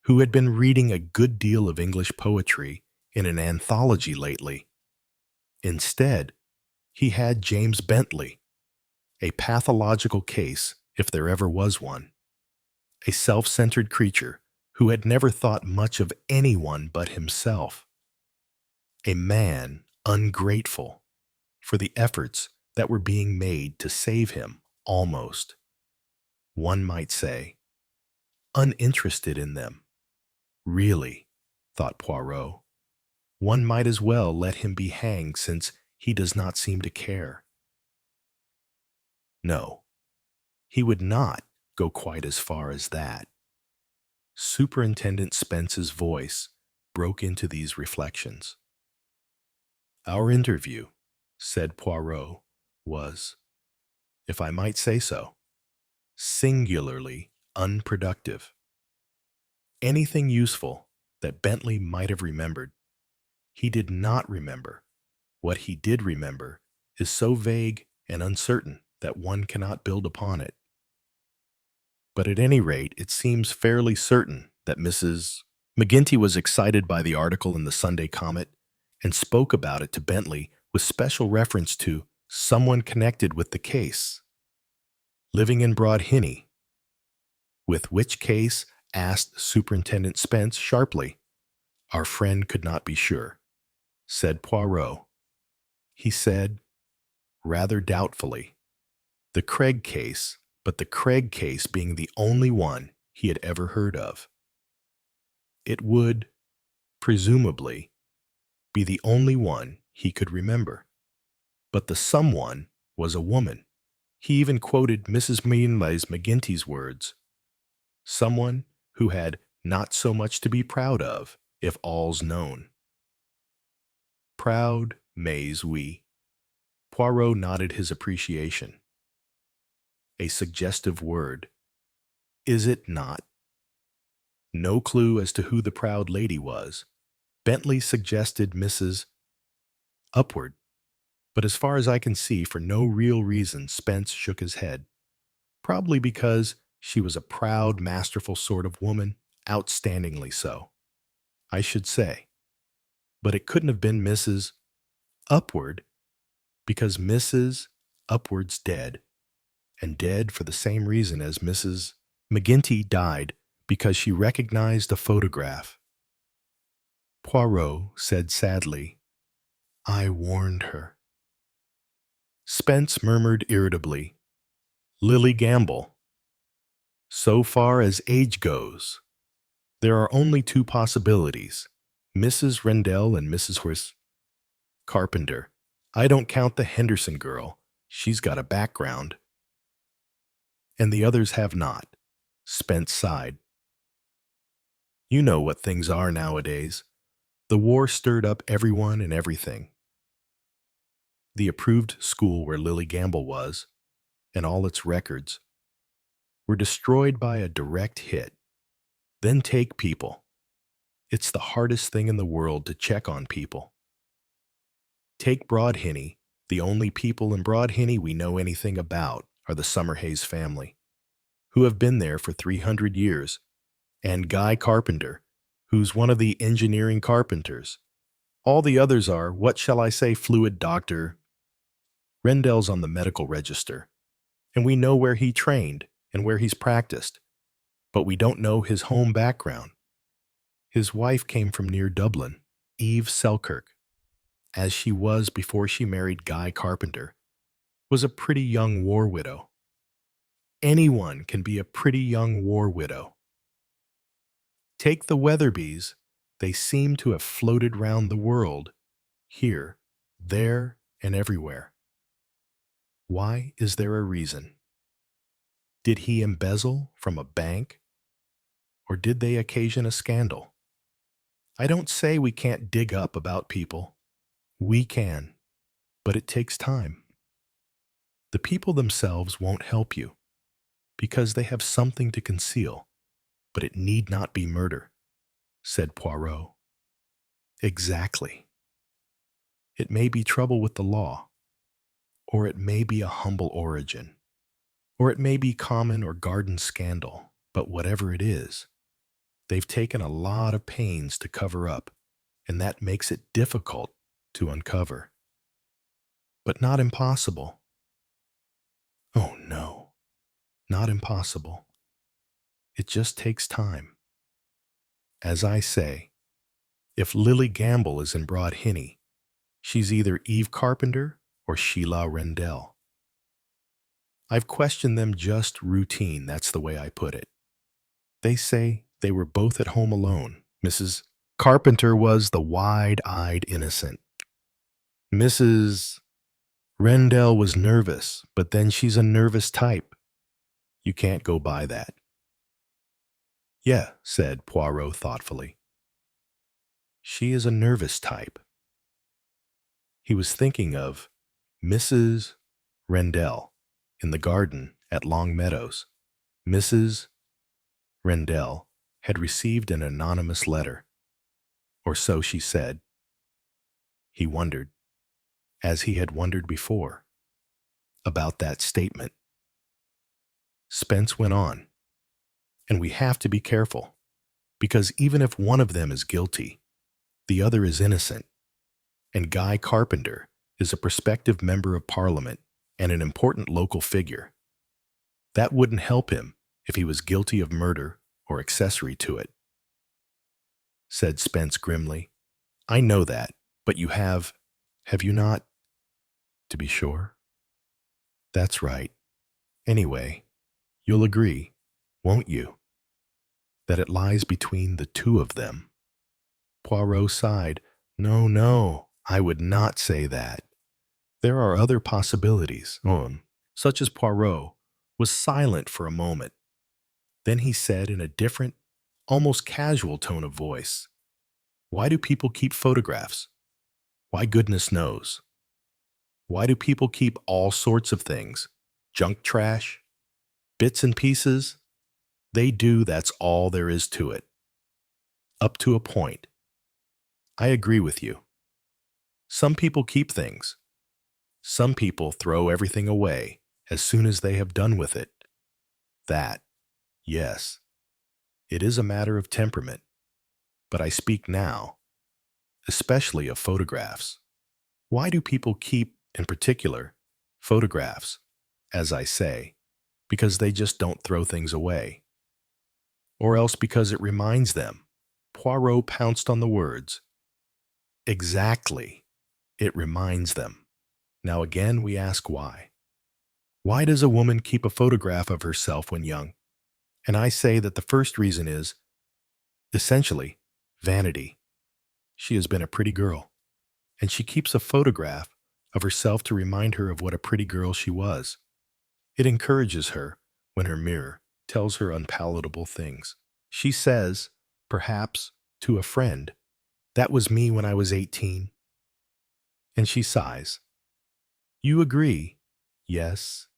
who had been reading a good deal of English poetry in an anthology lately. Instead, he had James Bentley, a pathological case if there ever was one, a self-centered creature who had never thought much of anyone but himself, a man ungrateful for the efforts that were being made to save him, almost, one might say, uninterested in them. Really, thought Poirot, one might as well let him be hanged since he does not seem to care. No, he would not go quite as far as that. Superintendent Spence's voice broke into these reflections. Our interview, said Poirot, was, if I might say so, singularly unproductive. Anything useful that Bentley might have remembered, he did not remember. What he did remember is so vague and uncertain that one cannot build upon it. But at any rate, it seems fairly certain that Mrs. McGinty was excited by the article in the Sunday Comet and spoke about it to Bentley with special reference to someone connected with the case, living in Broadhinny. With which case? Asked Superintendent Spence sharply. Our friend could not be sure, said Poirot. He said, rather doubtfully, the Craig case, but the Craig case being the only one he had ever heard of. It would, presumably, be the only one he could remember. But the someone was a woman. He even quoted Mrs. McGinty's words, someone who had not so much to be proud of, if all's known. Proud, mais oui. Poirot nodded his appreciation. A suggestive word. Is it not? No clue as to who the proud lady was. Bentley suggested Mrs. Upward, but as far as I can see, for no real reason, Spence shook his head. Probably because she was a proud, masterful sort of woman, outstandingly so, I should say. But it couldn't have been Mrs. Upward, because Mrs. Upward's dead, and dead for the same reason as Mrs. McGinty died, because she recognized a photograph. Poirot said sadly, I warned her. Spence murmured irritably, Lily Gamble. So far as age goes, there are only two possibilities, Mrs. Rendell and Mrs. Carpenter. I don't count the Henderson girl. She's got a background. And the others have not. Spence sighed. You know what things are nowadays. The war stirred up everyone and everything. The approved school where Lily Gamble was, and all its records, were destroyed by a direct hit. Then take people. It's the hardest thing in the world to check on people. Take Broadhinny. The only people in Broadhinny we know anything about are the Summerhays family, who have been there for 300 years, and Guy Carpenter, who's one of the engineering carpenters. All the others are, what shall I say, fluid doctor. Rendell's on the medical register, and we know where he trained and where he's practiced, but we don't know his home background. His wife came from near Dublin, Eve Selkirk, as she was before she married Guy Carpenter, was a pretty young war widow. Anyone can be a pretty young war widow. Take the Weatherbys. They seem to have floated round the world, here, there, and everywhere. Why is there a reason? Did he embezzle from a bank? Or did they occasion a scandal? I don't say we can't dig up about people. We can, but it takes time. The people themselves won't help you, because they have something to conceal, but it need not be murder, said Poirot. Exactly. It may be trouble with the law, or it may be a humble origin, or it may be common or garden scandal, but whatever it is, they've taken a lot of pains to cover up, and that makes it difficult to uncover. But not impossible. Oh no, not impossible. It just takes time. As I say, if Lily Gamble is in Broadhinny, she's either Eve Carpenter or Sheila Rendell. I've questioned them just routine, that's the way I put it. They say they were both at home alone. Mrs. Carpenter was the wide-eyed innocent. Mrs. Rendell was nervous, but then she's a nervous type. You can't go by that. Yeah, said Poirot thoughtfully. She is a nervous type. He was thinking of Mrs. Rendell in the garden at Long Meadows. Mrs. Rendell had received an anonymous letter, or so she said. He wondered, as he had wondered before, about that statement. Spence went on. And we have to be careful, because even if one of them is guilty, the other is innocent. And Guy Carpenter is a prospective member of Parliament and an important local figure. That wouldn't help him if he was guilty of murder or accessory to it, said Spence grimly. I know that, but you have you not? To be sure. That's right. Anyway, you'll agree, won't you, that it lies between the two of them? Poirot sighed. No, no, I would not say that. There are other possibilities, such as Poirot was silent for a moment. Then he said in a different, almost casual tone of voice, why do people keep photographs? Why, goodness knows. Why do people keep all sorts of things? Junk trash? Bits and pieces? They do, that's all there is to it. Up to a point. I agree with you. Some people keep things. Some people throw everything away as soon as they have done with it. That, yes, it is a matter of temperament. But I speak now, especially of photographs. Why do people keep, in particular, photographs? As I say, because they just don't throw things away. Or else because it reminds them. Poirot pounced on the words. Exactly. It reminds them. Now again we ask why. Why does a woman keep a photograph of herself when young? And I say that the first reason is, essentially, vanity. She has been a pretty girl, and she keeps a photograph of herself to remind her of what a pretty girl she was. It encourages her when her mirror tells her unpalatable things. She says, perhaps, to a friend, that was me when I was 18. And she sighs. You agree? Yes,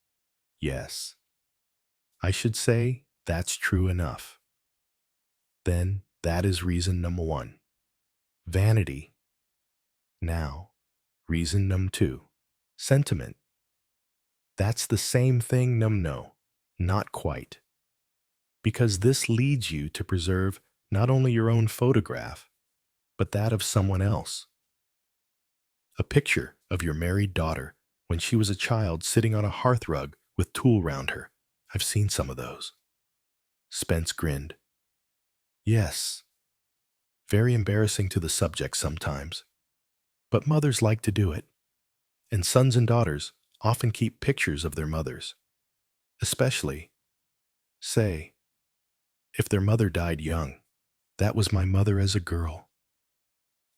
yes. I should say that's true enough. Then that is reason number one. Vanity. Now, reason number two. Sentiment. That's the same thing, no, not quite. Because this leads you to preserve not only your own photograph, but that of someone else. A picture of your married daughter when she was a child sitting on a hearthrug with tulle round her. I've seen some of those. Spence grinned. Yes. Very embarrassing to the subject sometimes. But mothers like to do it. And sons and daughters often keep pictures of their mothers. Especially, say, if their mother died young. That was my mother as a girl.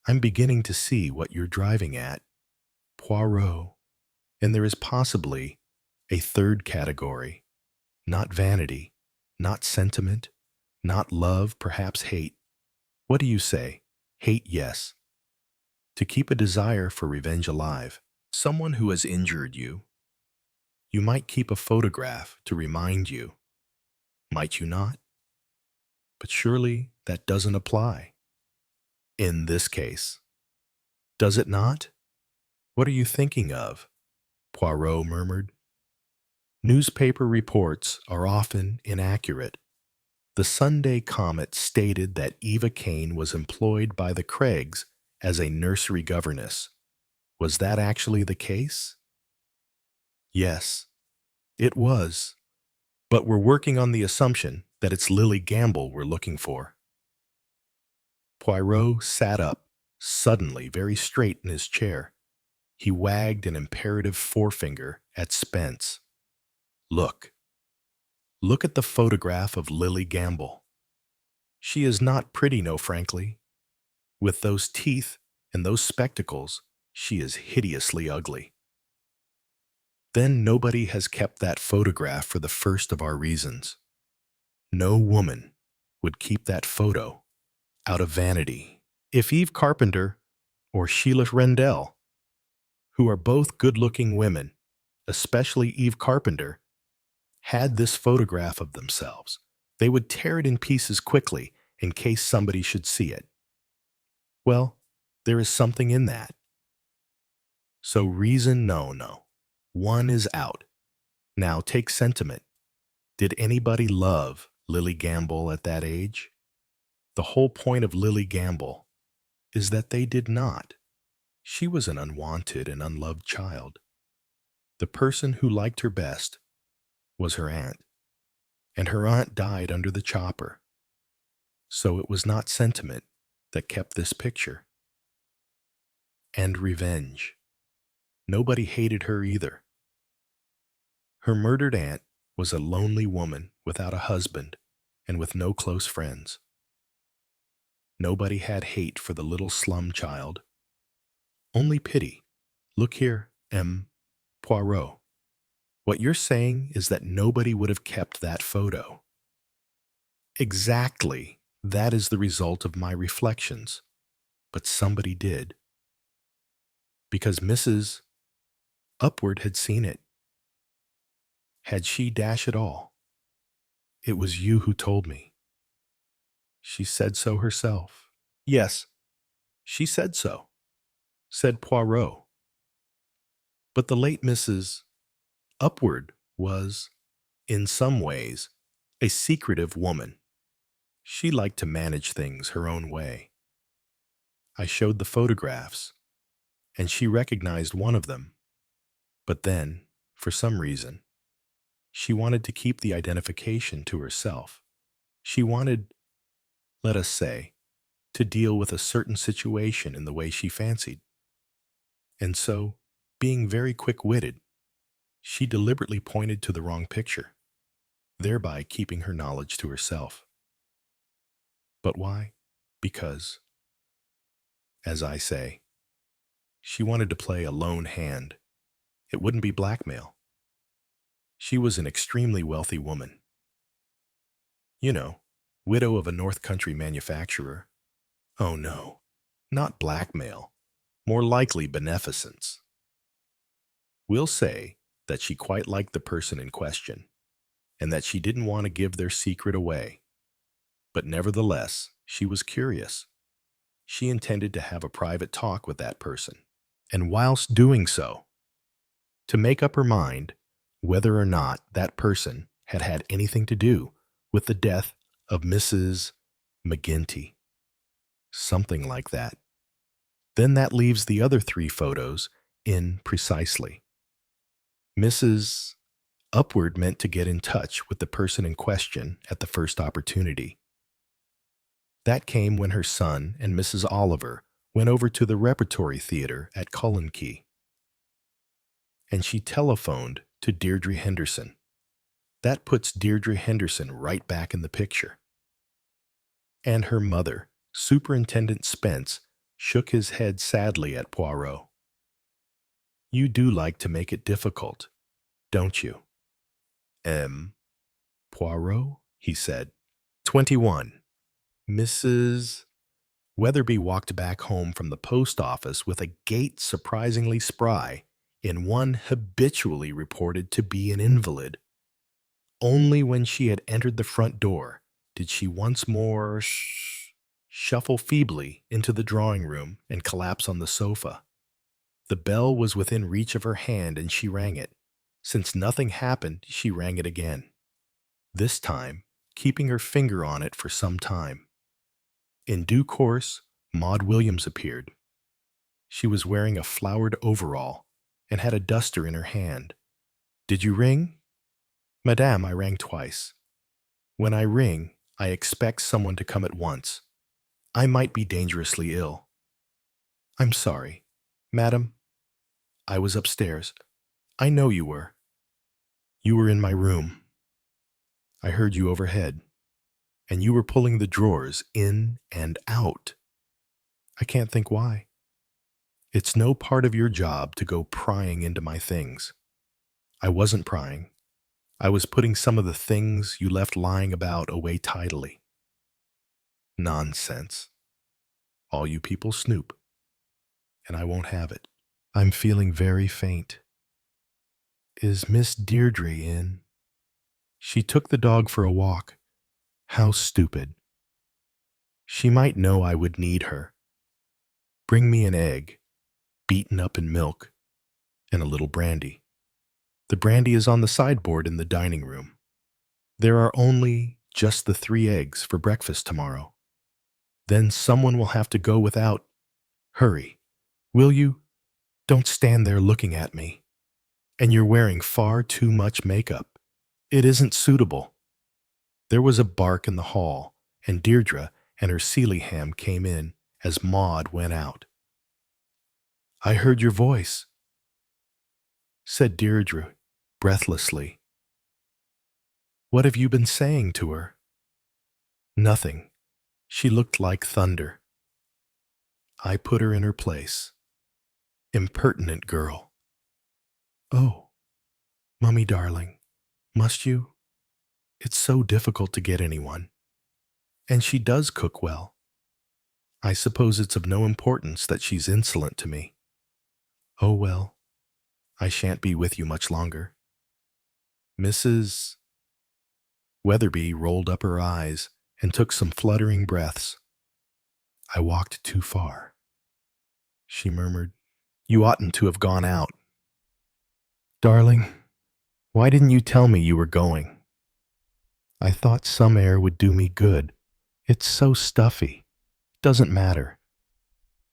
I'm beginning to see what you're driving at, Poirot. And there is possibly a third category. Not vanity, not sentiment, not love, perhaps hate. What do you say? Hate, yes. To keep a desire for revenge alive. Someone who has injured you. You might keep a photograph to remind you. Might you not? But surely that doesn't apply. In this case. Does it not? What are you thinking of? Poirot murmured. Newspaper reports are often inaccurate. The Sunday Comet stated that Eva Kane was employed by the Craigs as a nursery governess. Was that actually the case? Yes, it was. But we're working on the assumption that it's Lily Gamble we're looking for. Poirot sat up, suddenly very straight in his chair. He wagged an imperative forefinger at Spence. Look. Look at the photograph of Lily Gamble. She is not pretty, no, frankly. With those teeth and those spectacles, she is hideously ugly. Then nobody has kept that photograph for the first of our reasons. No woman would keep that photo out of vanity. If Eve Carpenter or Sheila Rendell, who are both good-looking women, especially Eve Carpenter, had this photograph of themselves, they would tear it in pieces quickly in case somebody should see it. Well, there is something in that. So reason, no. One is out. Now take sentiment. Did anybody love Lily Gamble at that age? The whole point of Lily Gamble is that they did not. She was an unwanted and unloved child. The person who liked her best was her aunt, and her aunt died under the chopper. So it was not sentiment that kept this picture. And revenge. Nobody hated her either. Her murdered aunt was a lonely woman without a husband and with no close friends. Nobody had hate for the little slum child. Only pity. Look here, M. Poirot. What you're saying is that nobody would have kept that photo. Exactly. That is the result of my reflections. But somebody did. Because Mrs. Upward had seen it. Had she dash it all? It was you who told me. She said so herself. Yes, she said so, said Poirot. But the late Mrs. Upward was, in some ways, a secretive woman. She liked to manage things her own way. I showed the photographs, and she recognized one of them. But then, for some reason, she wanted to keep the identification to herself. She wanted, let us say, to deal with a certain situation in the way she fancied. And so, being very quick-witted, she deliberately pointed to the wrong picture, thereby keeping her knowledge to herself. But why? Because, as I say, she wanted to play a lone hand. It wouldn't be blackmail. She was an extremely wealthy woman. You know, widow of a North Country manufacturer. Oh no, not blackmail, more likely beneficence. We'll say that she quite liked the person in question, and that she didn't want to give their secret away. But nevertheless, she was curious. She intended to have a private talk with that person, and whilst doing so, to make up her mind whether or not that person had had anything to do with the death of Mrs. McGinty. Something like that. Then that leaves the other 3 photos in precisely. Mrs. Upward meant to get in touch with the person in question at the first opportunity. That came when her son and Mrs. Oliver went over to the Repertory Theater at Collinkey. And she telephoned to Deirdre Henderson. That puts Deirdre Henderson right back in the picture. And her mother, Superintendent Spence, shook his head sadly at Poirot. You do like to make it difficult, don't you? Poirot, he said. 21. Mrs. Weatherby walked back home from the post office with a gait surprisingly spry in one habitually reported to be an invalid. Only when she had entered the front door did she once more shuffle feebly into the drawing room and collapse on the sofa. The bell was within reach of her hand and she rang it. Since nothing happened, she rang it again. This time, keeping her finger on it for some time. In due course, Maud Williams appeared. She was wearing a flowered overall and had a duster in her hand. Did you ring? Madame, I rang twice. When I ring, I expect someone to come at once. I might be dangerously ill. I'm sorry. Madam, I was upstairs. I know you were. You were in my room. I heard you overhead, and you were pulling the drawers in and out. I can't think why. It's no part of your job to go prying into my things. I wasn't prying. I was putting some of the things you left lying about away tidily. Nonsense. All you people snoop, and I won't have it. I'm feeling very faint. Is Miss Deirdre in? She took the dog for a walk. How stupid. She might know I would need her. Bring me an egg, beaten up in milk, and a little brandy. The brandy is on the sideboard in the dining room. There are only Just the 3 eggs for breakfast tomorrow. Then someone will have to go without. Hurry, will you? Don't stand there looking at me. And you're wearing far too much makeup. It isn't suitable. There was a bark in the hall, and Deirdre and her Sealy ham came in as Maud went out. I heard your voice, said Deirdre breathlessly. What have you been saying to her? Nothing. She looked like thunder. I put her in her place. Impertinent girl. Oh, Mummy darling, must you? It's so difficult to get anyone. And she does cook well. I suppose it's of no importance that she's insolent to me. Oh well, I shan't be with you much longer. Mrs. Weatherby rolled up her eyes and took some fluttering breaths. I walked too far, she murmured. You oughtn't to have gone out. Darling, why didn't you tell me you were going? I thought some air would do me good. It's so stuffy. Doesn't matter.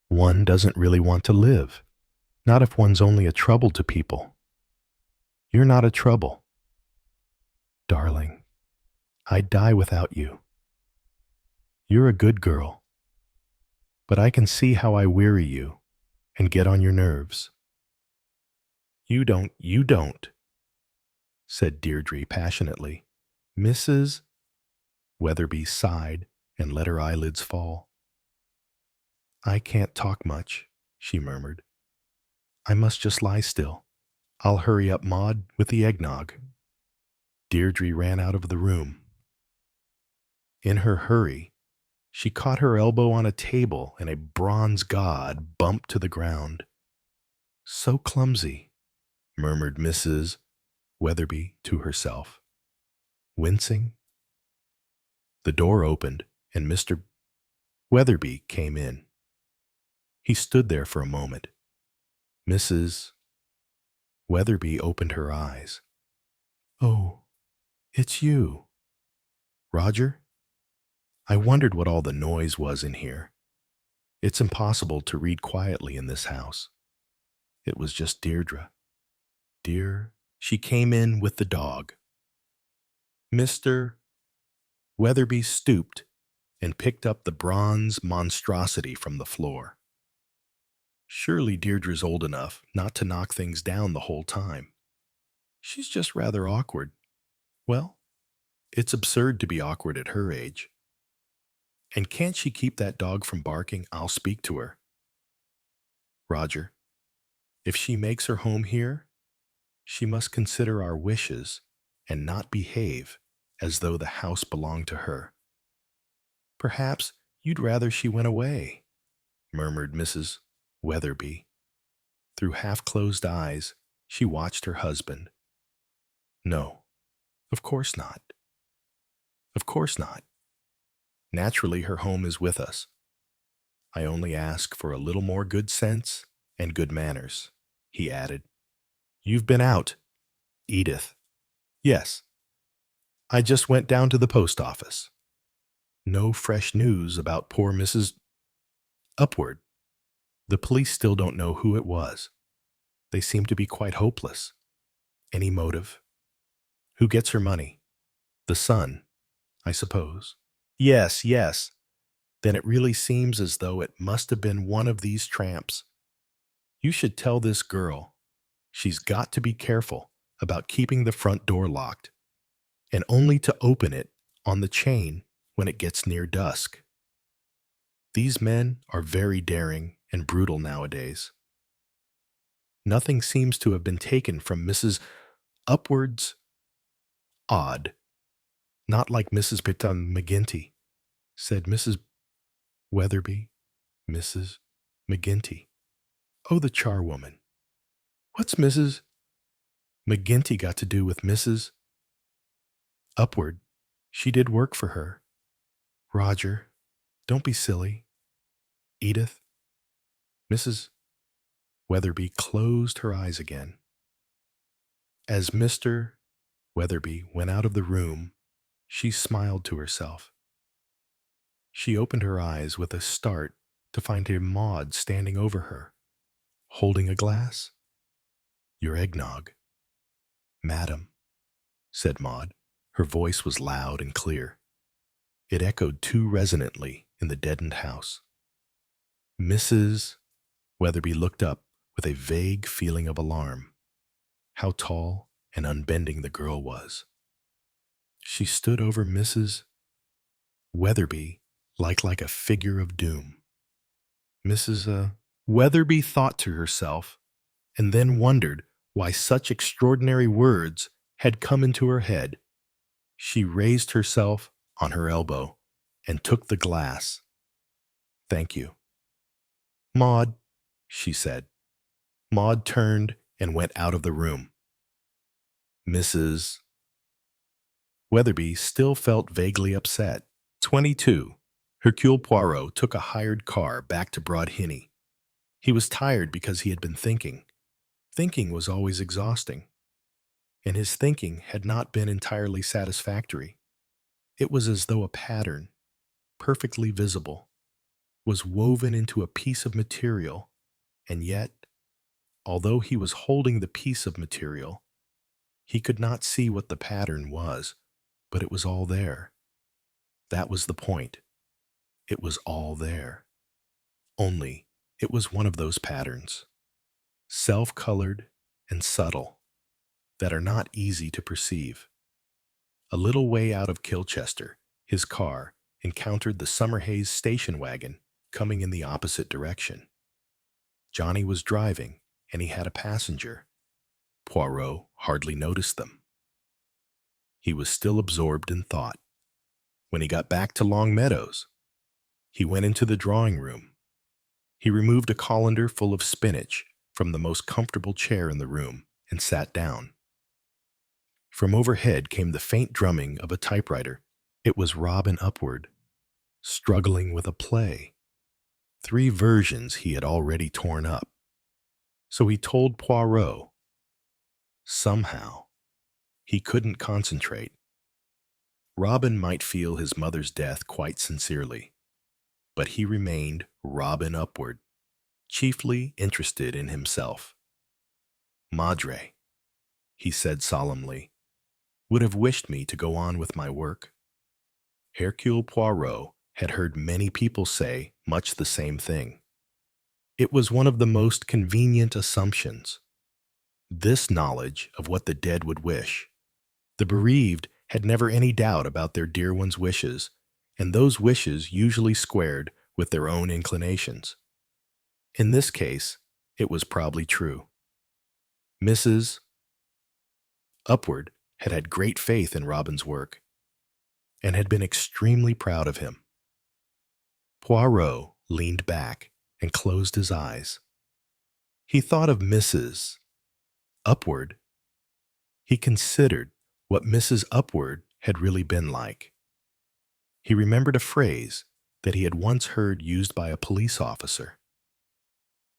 One doesn't really want to live, not if one's only a trouble to people. You're not a trouble. Darling, I'd die without you. You're a good girl, but I can see how I weary you and get on your nerves. You don't, said Deirdre passionately. Mrs. Weatherby sighed and let her eyelids fall. I can't talk much, she murmured. I must just lie still. I'll hurry up Maud with the eggnog. Deirdre ran out of the room. In her hurry, she caught her elbow on a table and a bronze god bumped to the ground. So clumsy, murmured Mrs. Weatherby to herself. Wincing. The door opened and Mr. Weatherby came in. He stood there for a moment. Mrs. Weatherby opened her eyes. Oh, it's you. Roger? I wondered what all the noise was in here. It's impossible to read quietly in this house. It was just Deirdre. She came in with the dog. Mr. Weatherby stooped and picked up the bronze monstrosity from the floor. Surely Deirdre's old enough not to knock things down the whole time. She's just rather awkward. Well, it's absurd to be awkward at her age. And can't she keep that dog from barking? I'll speak to her. Roger, if she makes her home here, she must consider our wishes and not behave as though the house belonged to her. Perhaps you'd rather she went away, murmured Mrs. Weatherby. Through half-closed eyes, she watched her husband. No, of course not. Of course not. Naturally, her home is with us. I only ask for a little more good sense and good manners, he added. You've been out, Edith. Yes. I just went down to the post office. No fresh news about poor Mrs. Upward. The police still don't know who it was. They seem to be quite hopeless. Any motive? Who gets her money? The son, I suppose. Yes. Then it really seems as though it must have been one of these tramps. You should tell this girl. She's got to be careful about keeping the front door locked, and only to open it on the chain when it gets near dusk. These men are very daring and brutal nowadays. Nothing seems to have been taken from Mrs. Upward's. Odd. Not like Mrs. McGinty, said Mrs. Weatherby. Mrs. McGinty. Oh, the charwoman. What's Mrs. McGinty got to do with Mrs. Upward? She did work for her. Roger, don't be silly. Edith. Mrs. Weatherby closed her eyes again. As Mr. Weatherby went out of the room, She smiled to herself. She opened her eyes with a start to find Maud standing over her, holding a glass. "Your eggnog." "Madam," said Maud. Her voice was loud and clear. It echoed too resonantly in the deadened house. Mrs. Weatherby looked up with a vague feeling of alarm. How tall and unbending the girl was. She stood over Mrs. Weatherby like a figure of doom. Mrs. Weatherby thought to herself, and then wondered why such extraordinary words had come into her head. She raised herself on her elbow and took the glass. "Thank you." "Maud," she said. Maud turned and went out of the room. Mrs. Weatherby still felt vaguely upset. 22. Hercule Poirot took a hired car back to Whodunit. He was tired because he had been thinking. Thinking was always exhausting. And his thinking had not been entirely satisfactory. It was as though a pattern, perfectly visible, was woven into a piece of material, and yet, although he was holding the piece of material, he could not see what the pattern was, but it was all there. That was the point. It was all there. Only, it was one of those patterns, self-colored and subtle, that are not easy to perceive. A little way out of Kilchester, his car encountered the Summerhays station wagon coming in the opposite direction. Johnny was driving, and he had a passenger. Poirot hardly noticed them. He was still absorbed in thought. When he got back to Long Meadows, he went into the drawing room. He removed a colander full of spinach from the most comfortable chair in the room and sat down. From overhead came the faint drumming of a typewriter. It was Robin Upward, struggling with a play. 3 versions he had already torn up. So he told Poirot. Somehow, he couldn't concentrate. Robin might feel his mother's death quite sincerely, but he remained Robin Upward, chiefly interested in himself. "Madre," he said solemnly, "would have wished me to go on with my work." Hercule Poirot had heard many people say much the same thing. It was one of the most convenient assumptions. This knowledge of what the dead would wish. The bereaved had never any doubt about their dear one's wishes, and those wishes usually squared with their own inclinations. In this case, it was probably true. Mrs. Upward had had great faith in Robin's work, and had been extremely proud of him. Poirot leaned back and closed his eyes. He thought of Mrs. Upward. He considered what Mrs. Upward had really been like. He remembered a phrase that he had once heard used by a police officer.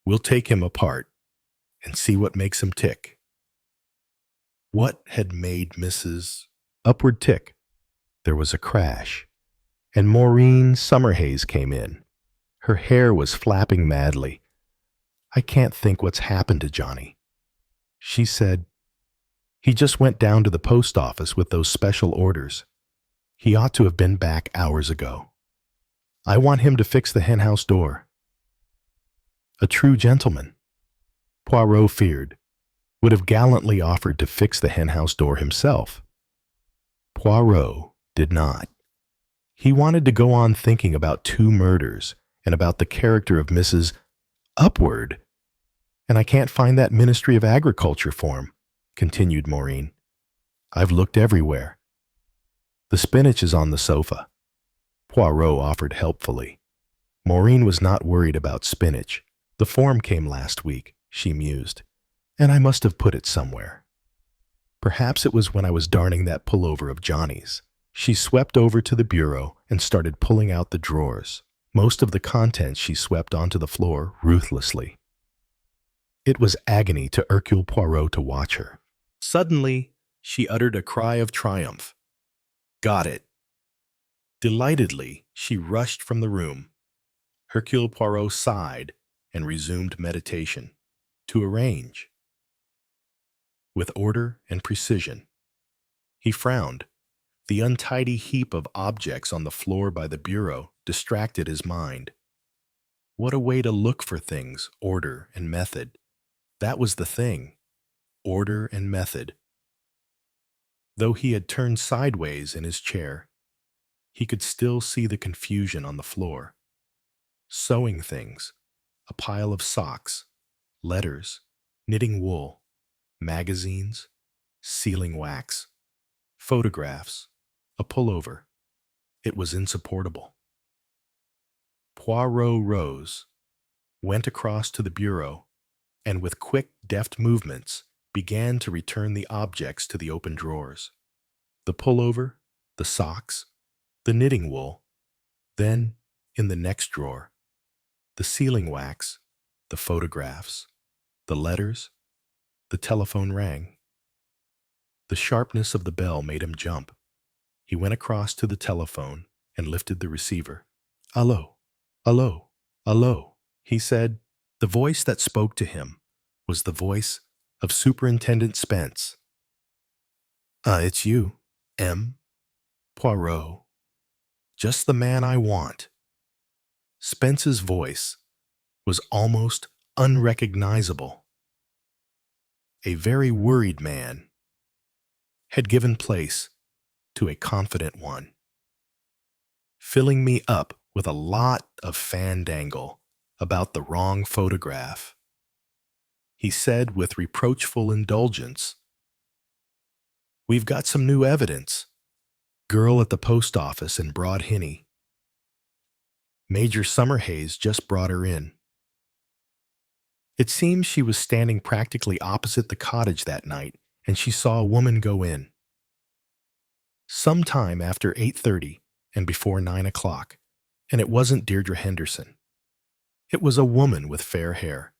"We'll take him apart and see what makes him tick." What had made Mrs. Upward tick? There was a crash, and Maureen Summerhays came in. Her hair was flapping madly. "I can't think what's happened to Johnny," she said. "He just went down to the post office with those special orders. He ought to have been back hours ago. I want him to fix the henhouse door." A true gentleman, Poirot feared, would have gallantly offered to fix the henhouse door himself. Poirot did not. He wanted to go on thinking about 2 murders and about the character of Mrs. Upward. "And I can't find that Ministry of Agriculture form," continued Maureen. "I've looked everywhere." "The spinach is on the sofa," Poirot offered helpfully. Maureen was not worried about spinach. "The form came last week," she mused, "and I must have put it somewhere. Perhaps it was when I was darning that pullover of Johnny's." She swept over to the bureau and started pulling out the drawers. Most of the contents she swept onto the floor ruthlessly. It was agony to Hercule Poirot to watch her. Suddenly, she uttered a cry of triumph. Got it. Delightedly, she rushed from the room. Hercule Poirot sighed and resumed meditation. To arrange. With order and precision. He frowned. The untidy heap of objects on the floor by the bureau distracted his mind. What a way to look for things, order and method. That was the thing, order and method. Though he had turned sideways in his chair, he could still see the confusion on the floor. Sewing things, a pile of socks, letters, knitting wool, magazines, sealing wax, photographs, a pullover. It was insupportable. Poirot rose, went across to the bureau, and with quick, deft movements, began to return the objects to the open drawers. The pullover, the socks, the knitting wool, then, in the next drawer, the sealing wax, the photographs, the letters. The telephone rang. The sharpness of the bell made him jump. He went across to the telephone and lifted the receiver. "Allo, allo, allo," he said. The voice that spoke to him was the voice of Superintendent Spence. It's you, M. Poirot. Just the man I want." Spence's voice was almost unrecognizable. A very worried man had given place to a confident one. "Filling me up with a lot of fandangle about the wrong photograph," he said with reproachful indulgence. "We've got some new evidence. Girl at the post office in Broad Hinney. Major Summerhays just brought her in. It seems she was standing practically opposite the cottage that night, and she saw a woman go in. Sometime after 8:30 and before 9 o'clock, and it wasn't Deirdre Henderson. It was a woman with fair hair.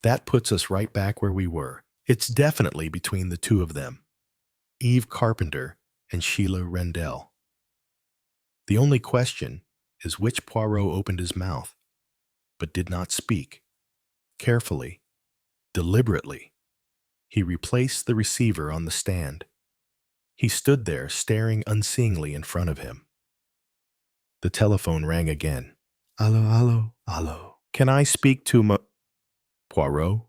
That puts us right back where we were. It's definitely between the two of them, Eve Carpenter and Sheila Rendell. The only question is which Poirot opened his mouth, but did not speak. Carefully, deliberately, he replaced the receiver on the stand. He stood there staring unseeingly in front of him. The telephone rang again. "Allo, allo, allo. Can I speak to Poirot?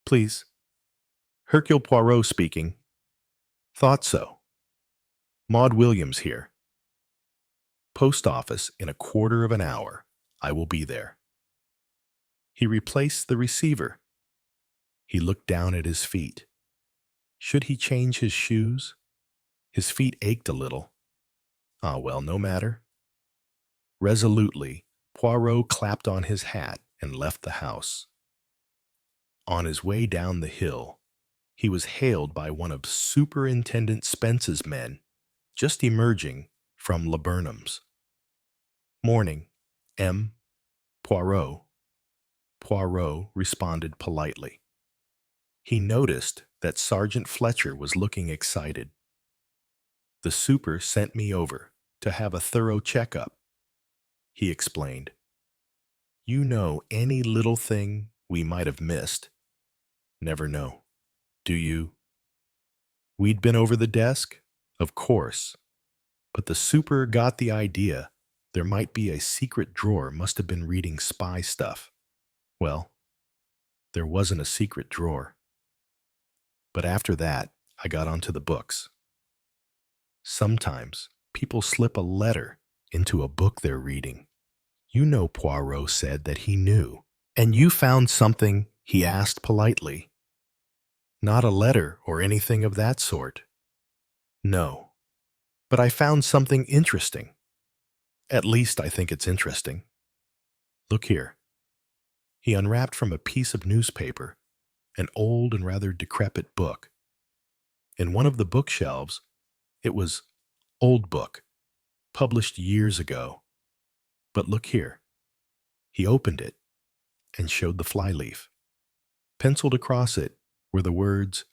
Please." "Hercule Poirot speaking." "Thought so. Maud Williams here. Post office in a quarter of an hour. I will be there." He replaced the receiver. He looked down at his feet. Should he change his shoes? His feet ached a little. Ah, well, no matter. Resolutely, Poirot clapped on his hat and left the house. On his way down the hill, he was hailed by one of Superintendent Spence's men, just emerging from Laburnum's. "Morning, M. Poirot." Poirot responded politely. He noticed that Sergeant Fletcher was looking excited. "The super sent me over to have a thorough checkup," he explained. "You know, any little thing we might have missed. Never know, do you?" We'd been over the desk, of course, but the super got the idea there might be a secret drawer must have been reading spy stuff. Well, there wasn't a secret drawer. But after that, I got onto the books. Sometimes people slip a letter into a book they're reading. You know, Poirot said that he knew. "And you found something?" he asked politely. "Not a letter or anything of that sort." "No, but I found something interesting. At least I think it's interesting. Look here." He unwrapped from a piece of newspaper an old and rather decrepit book. In one of the bookshelves, it was old book, published years ago. But look here. He opened it and showed the flyleaf. Penciled across it were the words,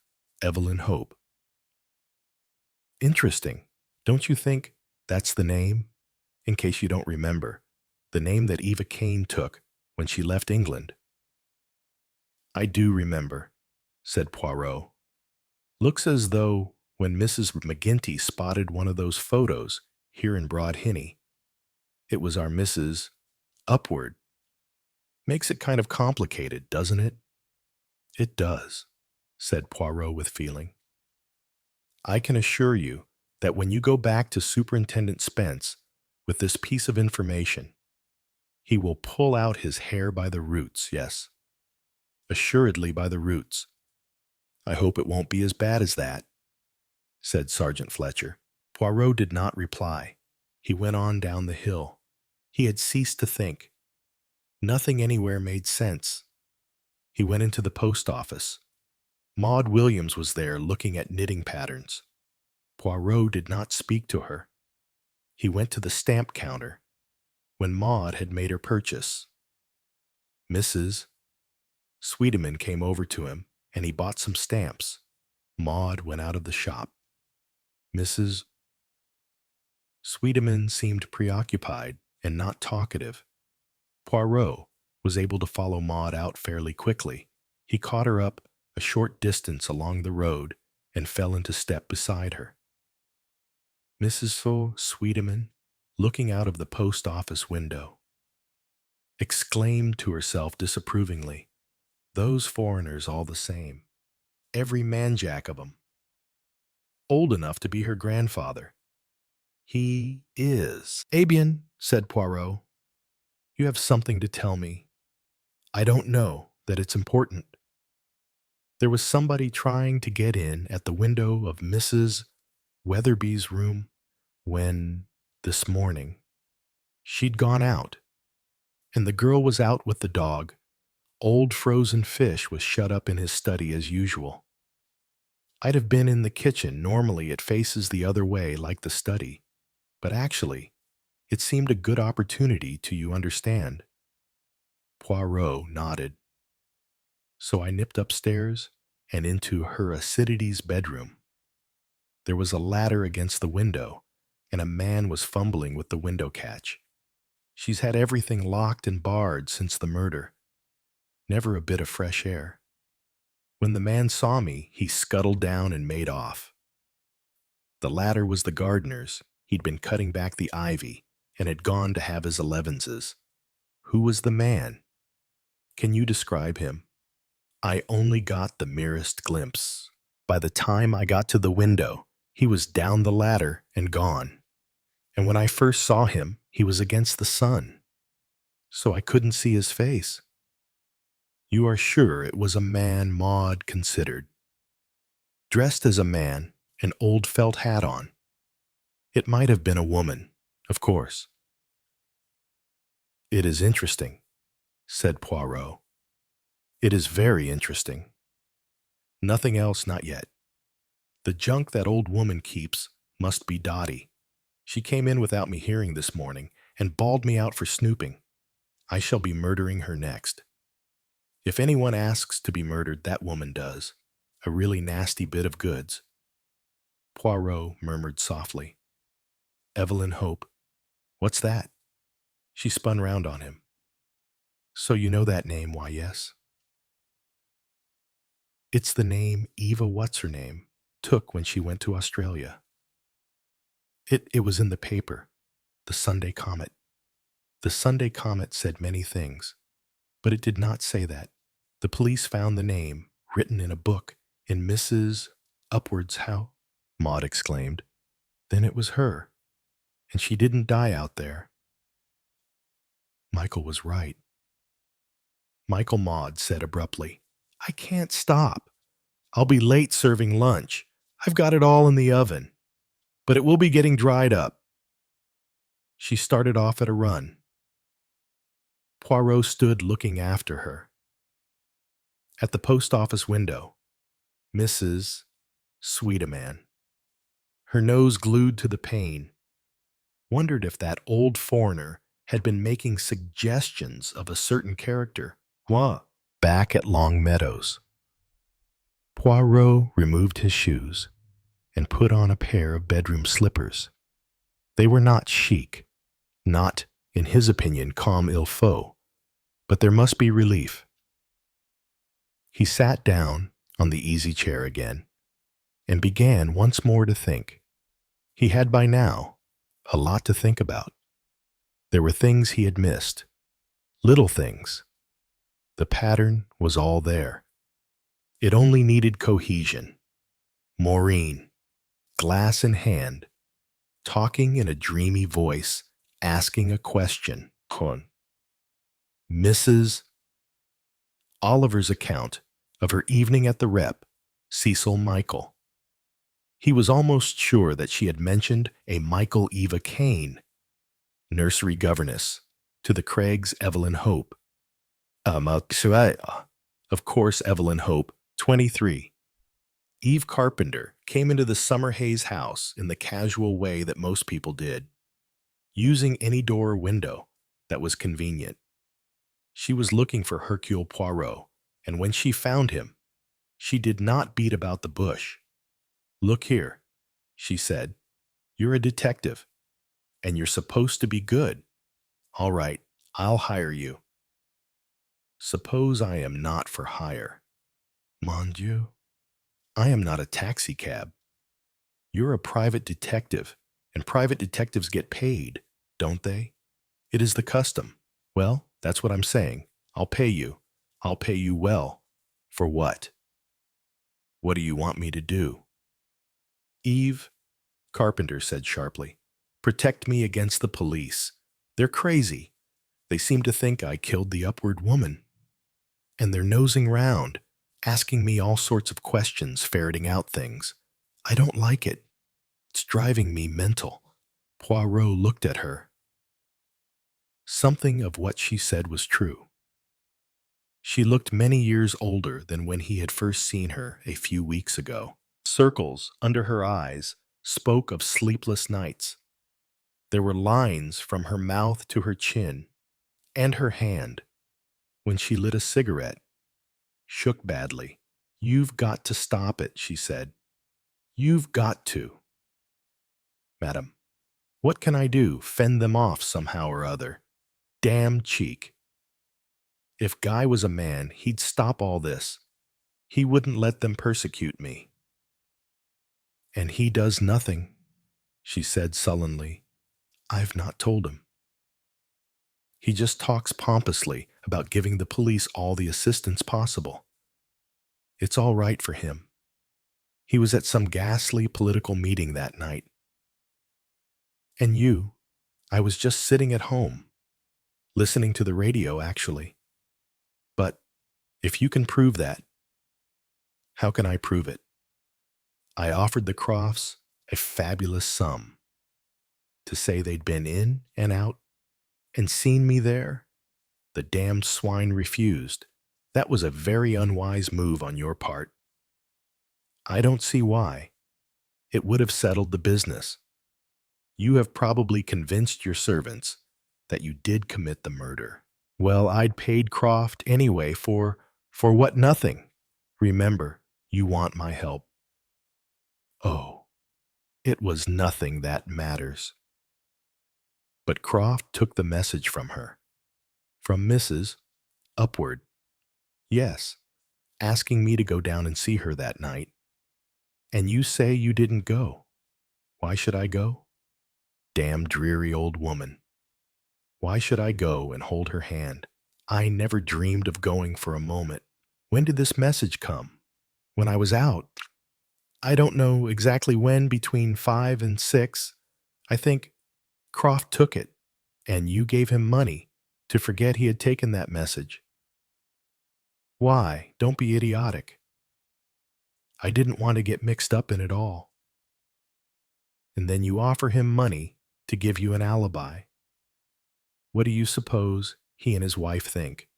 "Evelyn Hope." "Interesting," Don't you think that's the name? In case you don't remember, the name that Eva Kane took when she left England. I do remember, said Poirot. Looks as though when Mrs. McGinty spotted one of those photos here in Broad Hinny, it was our Mrs. Upward. Makes it kind of complicated, doesn't it? It does, said Poirot with feeling. I can assure you that when you go back to Superintendent Spence with this piece of information, he will pull out his hair by the roots, yes. Assuredly by the roots. I hope it won't be as bad as that, said Sergeant Fletcher. Poirot did not reply. He went on down the hill. He had ceased to think. Nothing anywhere made sense. He went into the post office. Maud Williams was there looking at knitting patterns. Poirot did not speak to her. He went to the stamp counter when Maud had made her purchase. Mrs. Swedeman came over to him, and he bought some stamps. Maud went out of the shop. Mrs. Swedeman seemed preoccupied and not talkative. Poirot was able to follow Maud out fairly quickly. He caught her up a short distance along the road and fell into step beside her. Mrs. Swedeman, looking out of the post office window, exclaimed to herself disapprovingly, "Those foreigners all the same. Every man-jack of 'em. Old enough to be her grandfather. He is." "Eh bien," said Poirot. "You have something to tell me. I don't know that it's important. There was somebody trying to get in at the window of Mrs. Weatherby's room when, this morning, she'd gone out, and the girl was out with the dog. Old frozen fish was shut up in his study as usual. I'd have been in the kitchen. Normally it faces the other way like the study, but actually it seemed a good opportunity to, you understand." Poirot nodded. "So I nipped upstairs and into her Acidity's bedroom. There was a ladder against the window, and a man was fumbling with the window catch. She's had everything locked and barred since the murder. Never a bit of fresh air. When the man saw me, he scuttled down and made off. The ladder was the gardener's. He'd been cutting back the ivy and had gone to have his elevenses. Who was the man? Can you describe him?" "I only got the merest glimpse. By the time I got to the window, he was down the ladder and gone. And when I first saw him, he was against the sun, so I couldn't see his face." "You are sure it was a man?" Maud considered. "Dressed as a man, an old felt hat on. It might have been a woman, of course." "It is interesting," said Poirot. "It is very interesting. Nothing else, not yet. The junk that old woman keeps must be dotty. She came in without me hearing this morning and bawled me out for snooping. I shall be murdering her next. If anyone asks to be murdered, that woman does. A really nasty bit of goods." Poirot murmured softly, "Evelyn Hope. What's that?" She spun round on him. "So you know that name, why yes. It's the name Eva What's-Her-Name took when she went to Australia. It was in the paper, the Sunday Comet. The Sunday Comet said many things, but it did not say that. The police found the name written in a book in Mrs. Upward's house." Maud exclaimed. "Then it was her, and she didn't die out there." Michael was right. "Michael," Maud said abruptly, "I can't stop. I'll be late serving lunch. I've got it all in the oven, but it will be getting dried up." She started off at a run. Poirot stood looking after her. At the post office window, Mrs. Swedeman, her nose glued to the pane, wondered if that old foreigner had been making suggestions of a certain character. Back at Long Meadows, Poirot removed his shoes and put on a pair of bedroom slippers. They were not chic, not, in his opinion, comme il faut, but there must be relief. He sat down on the easy chair again and began once more to think. He had by now a lot to think about. There were things he had missed, little things. The pattern was all there. It only needed cohesion. Maureen, glass in hand, talking in a dreamy voice, asking a question. Mrs. Oliver's account of her evening at the Rep, Cecil Michael. He was almost sure that she had mentioned a Michael Eva Kane, nursery governess, to the Craigs Evelyn Hope. Of course, Evelyn Hope, 23. Eve Carpenter came into the Summer Hayes house in the casual way that most people did, using any door or window that was convenient. She was looking for Hercule Poirot, and when she found him, she did not beat about the bush. "Look here," she said. "You're a detective, and you're supposed to be good. All right, I'll hire you." "Suppose I am not for hire." "Mon Dieu, I am not a taxi cab. You're a private detective, and private detectives get paid, don't they? It is the custom. Well, that's what I'm saying. I'll pay you. I'll pay you well. For what? What do you want me to do?" "Eve," Carpenter said sharply, "protect me against the police. They're crazy. They seem to think I killed the Upward woman. And they're nosing round, asking me all sorts of questions, ferreting out things. I don't like it. It's driving me mental." Poirot looked at her. Something of what she said was true. She looked many years older than when he had first seen her a few weeks ago. Circles under her eyes spoke of sleepless nights. There were lines from her mouth to her chin, and her hand, when she lit a cigarette, shook badly. "You've got to stop it," she said. "You've got to." "Madam, what can I do? Fend them off somehow or other. Damn cheek. If Guy was a man, he'd stop all this. He wouldn't let them persecute me." "And he does nothing," she said sullenly. "I've not told him. He just talks pompously about giving the police all the assistance possible. It's all right for him. He was at some ghastly political meeting that night. And you, I was just sitting at home, listening to the radio, actually. But if you can prove that, how can I prove it? I offered the Crofts a fabulous sum to say they'd been in and out and seen me there. The damned swine refused. That was a very unwise move on your part. I don't see why. It would have settled the business. You have probably convinced your servants that you did commit the murder. Well, I'd paid Croft anyway for what? Nothing. Remember, you want my help." "Oh, it was nothing that matters." But Croft took the message from her. From Mrs. Upward. Yes, asking me to go down and see her that night. And you say you didn't go. Why should I go? Damn dreary old woman. Why should I go and hold her hand? I never dreamed of going for a moment. When did this message come? When I was out. I don't know exactly when, between 5 and 6. I think Croft took it, and you gave him money to forget he had taken that message. Why? Don't be idiotic. I didn't want to get mixed up in it all. And then you offer him money to give you an alibi. What do you suppose he and his wife think?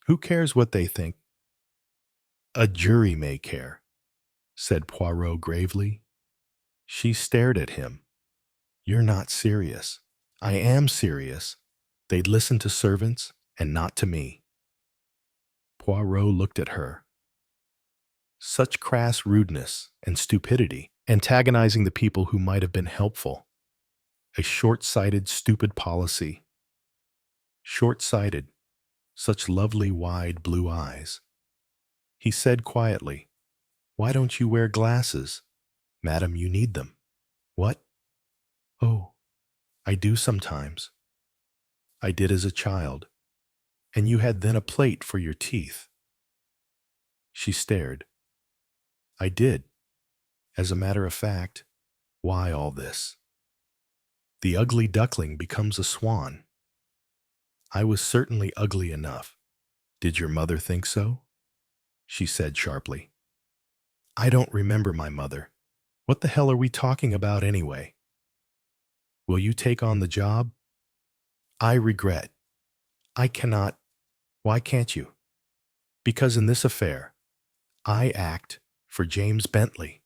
Who cares what they think? A jury may care, said Poirot gravely. She stared at him. You're not serious. I am serious. They'd listen to servants and not to me. Poirot looked at her. Such crass rudeness and stupidity, antagonizing the people who might have been helpful. A short-sighted, stupid policy. Short-sighted, such lovely wide blue eyes. He said quietly, "Why don't you wear glasses? Madam, you need them." "What?" "Oh, I do sometimes. I did as a child. And you had then a plate for your teeth." She stared. "I did. As a matter of fact, why all this? The ugly duckling becomes a swan. I was certainly ugly enough. Did your mother think so?" She said sharply. "I don't remember my mother. What the hell are we talking about anyway? Will you take on the job?" "I regret. I cannot." "Why can't you?" "Because in this affair, I act for James Bentley."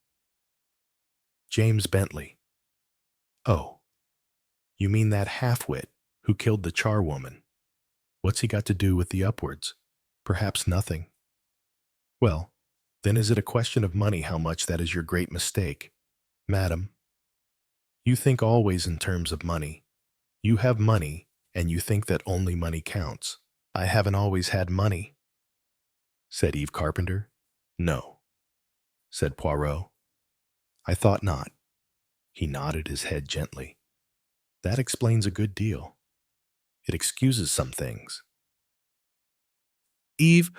"James Bentley. Oh, you mean that half-wit who killed the charwoman. What's he got to do with the upwards? Perhaps nothing. Well, then is it a question of money how much that is your great mistake? Madam, you think always in terms of money. You have money, and you think that only money counts." "I haven't always had money," said Eve Carpenter. "No," said Poirot. "I thought not." He nodded his head gently. "That explains a good deal. It excuses some things." Eve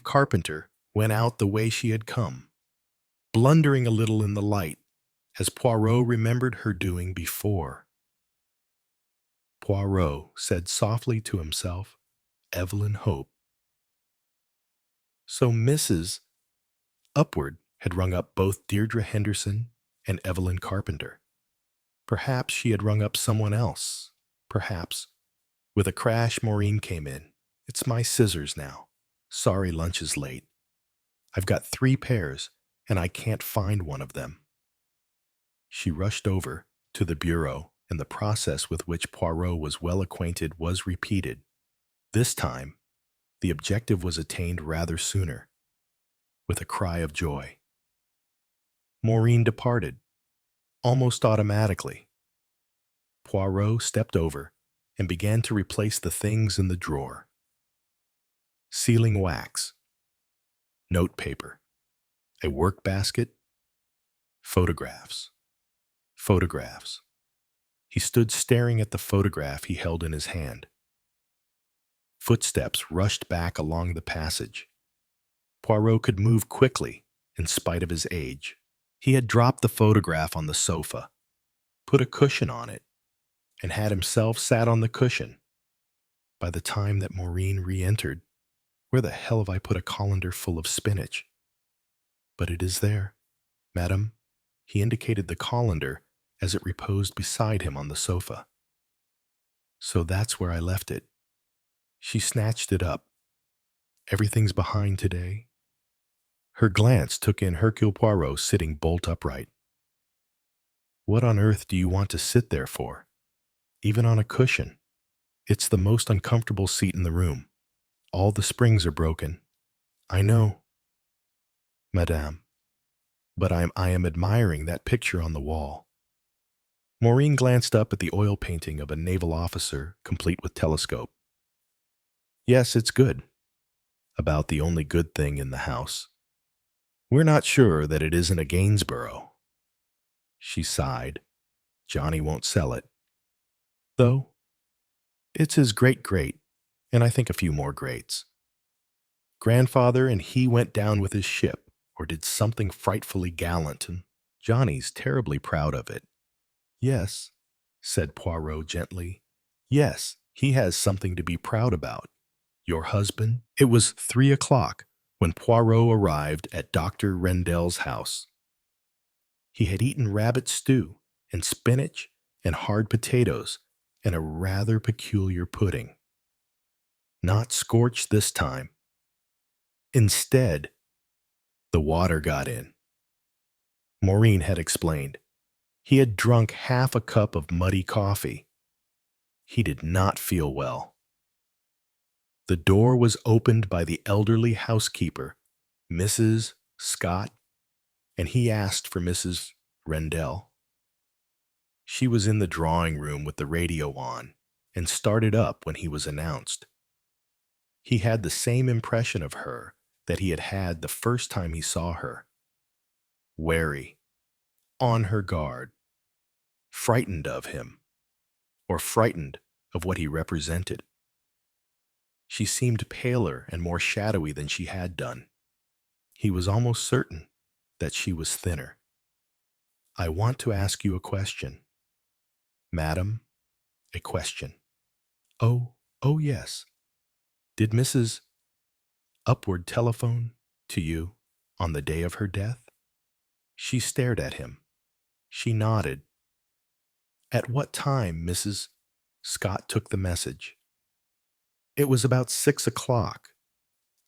Carpenter went out the way she had come, blundering a little in the light, as Poirot remembered her doing before. Poirot said softly to himself, "Evelyn Hope." So Mrs. Upward had rung up both Deirdre Henderson and Evelyn Carpenter. Perhaps she had rung up someone else. Perhaps. With a crash, Maureen came in. "It's my scissors now. Sorry lunch is late. I've got 3 pairs, and I can't find one of them." She rushed over to the bureau, and the process with which Poirot was well acquainted was repeated. This time, the objective was attained rather sooner. With a cry of joy, Maureen departed, almost automatically. Poirot stepped over and began to replace the things in the drawer. Sealing wax, note paper, a work basket, photographs. He stood staring at the photograph he held in his hand. Footsteps rushed back along the passage. Poirot could move quickly in spite of his age. He had dropped the photograph on the sofa, put a cushion on it, and had himself sat on the cushion. By the time that Maureen re-entered, "Where the hell have I put a colander full of spinach?" "But it is there, madam." He indicated the colander as it reposed beside him on the sofa. "So that's where I left it." She snatched it up. "Everything's behind today." Her glance took in Hercule Poirot sitting bolt upright. "What on earth do you want to sit there for? Even on a cushion? It's the most uncomfortable seat in the room. All the springs are broken." "I know, madame, but I am admiring that picture on the wall." Maureen glanced up at the oil painting of a naval officer, complete with telescope. "Yes, it's good. About the only good thing in the house. We're not sure that it isn't a Gainsborough." She sighed. "Johnny won't sell it. Though, it's his great-great, and I think a few more greats. Grandfather and he went down with his ship, or did something frightfully gallant, and Johnny's terribly proud of it." "Yes," said Poirot gently. "Yes, he has something to be proud about. Your husband." It was 3 o'clock when Poirot arrived at Dr. Rendell's house. He had eaten rabbit stew and spinach and hard potatoes and a rather peculiar pudding. Not scorched this time. Instead, the water got in. Maureen had explained. He had drunk half a cup of muddy coffee. He did not feel well. The door was opened by the elderly housekeeper, Mrs. Scott, and he asked for Mrs. Rendell. She was in the drawing room with the radio on and started up when he was announced. He had the same impression of her that he had had the first time he saw her. Wary, on her guard, frightened of him, or frightened of what he represented. She seemed paler and more shadowy than she had done. He was almost certain that she was thinner. "I want to ask you a question." "Madam, a question." Oh, yes. Did Mrs. Upward telephone to you on the day of her death?" She stared at him. She nodded. "At what time Mrs. Scott took the message?" "It was about 6 o'clock,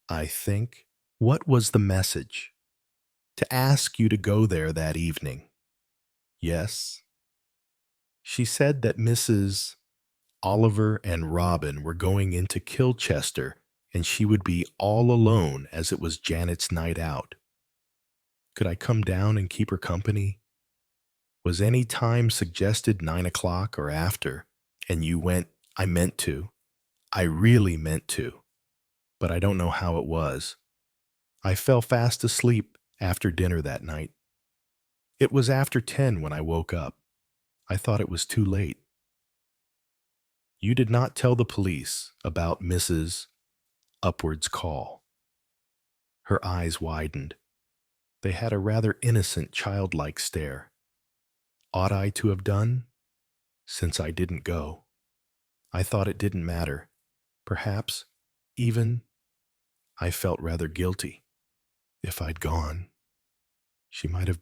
I think." "What was the message?" "To ask you to go there that evening." "Yes." "She said that Mrs. Oliver and Robin were going into Kilchester and she would be all alone as it was Janet's night out. Could I come down and keep her company? Was any time suggested 9 o'clock or after?" And you went, "I meant to. I really meant to. But I don't know how it was. I fell fast asleep after dinner that night. It was after 10 when I woke up. I thought it was too late." "You did not tell the police about Mrs. Upward's call?" Her eyes widened. They had a rather innocent, childlike stare. "Ought I to have done? Since I didn't go. I thought it didn't matter. Perhaps, even, I felt rather guilty. If I'd gone, she might have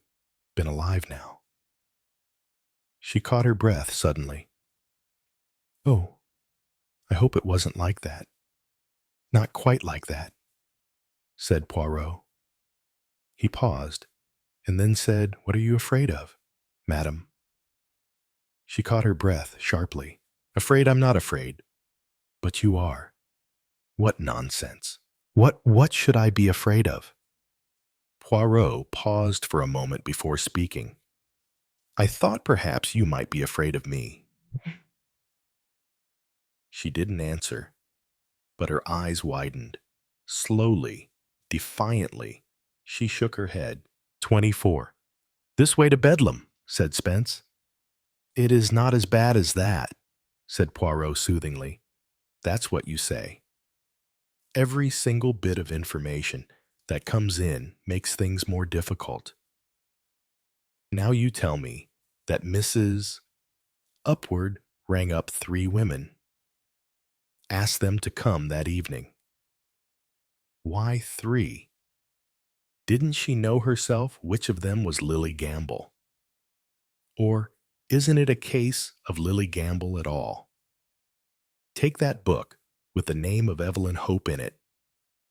been alive now." She caught her breath suddenly. "Oh, I hope it wasn't like that. Not quite like that," said Poirot. He paused, and then said, "What are you afraid of, madam?" She caught her breath sharply. "Afraid I'm not afraid." "But you are." "What nonsense! What should I be afraid of?" Poirot paused for a moment before speaking. "I thought perhaps you might be afraid of me." She didn't answer, but her eyes widened. Slowly, defiantly, she shook her head. 24. "This way to Bedlam," said Spence. "It is not as bad as that," said Poirot soothingly. "That's what you say. Every single bit of information that comes in makes things more difficult. Now you tell me that Mrs. Upward rang up 3 women, asked them to come that evening. Why 3? Didn't she know herself which of them was Lily Gamble? Or isn't it a case of Lily Gamble at all? Take that book with the name of Evelyn Hope in it.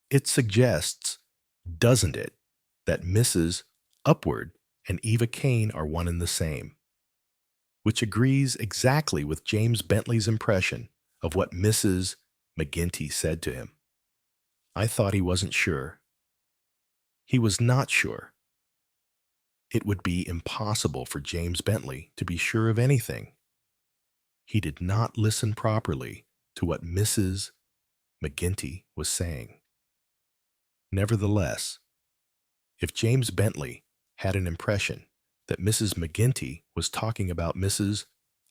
It suggests, doesn't it, that Mrs. Upward and Eva Kane are one and the same, which agrees exactly with James Bentley's impression of what Mrs. McGinty said to him. I thought he wasn't sure. He was not sure. It would be impossible for James Bentley to be sure of anything. He did not listen properly to what Mrs. McGinty was saying. Nevertheless, if James Bentley had an impression that Mrs. McGinty was talking about Mrs.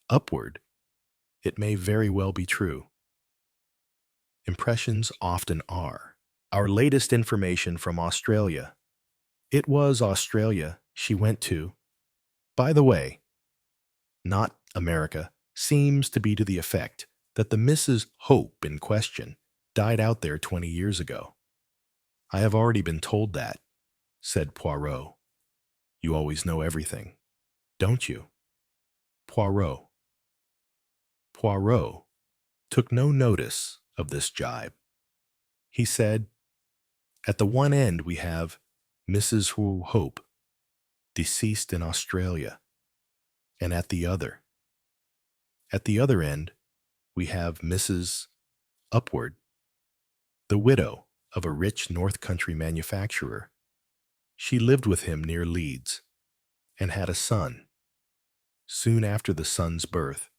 Upward, it may very well be true. Impressions often are. Our latest information from Australia. It was Australia she went to. By the way, not America, seems to be to the effect that the Mrs. Hope in question died out there 20 years ago. I have already been told that, said Poirot. You always know everything, don't you? Poirot took no notice of this jibe. He said, at the one end we have Mrs. Hope, deceased in Australia, and at the other end, we have Mrs. Upward, the widow of a rich North Country manufacturer. She lived with him near Leeds and had a son. Soon after the son's birth,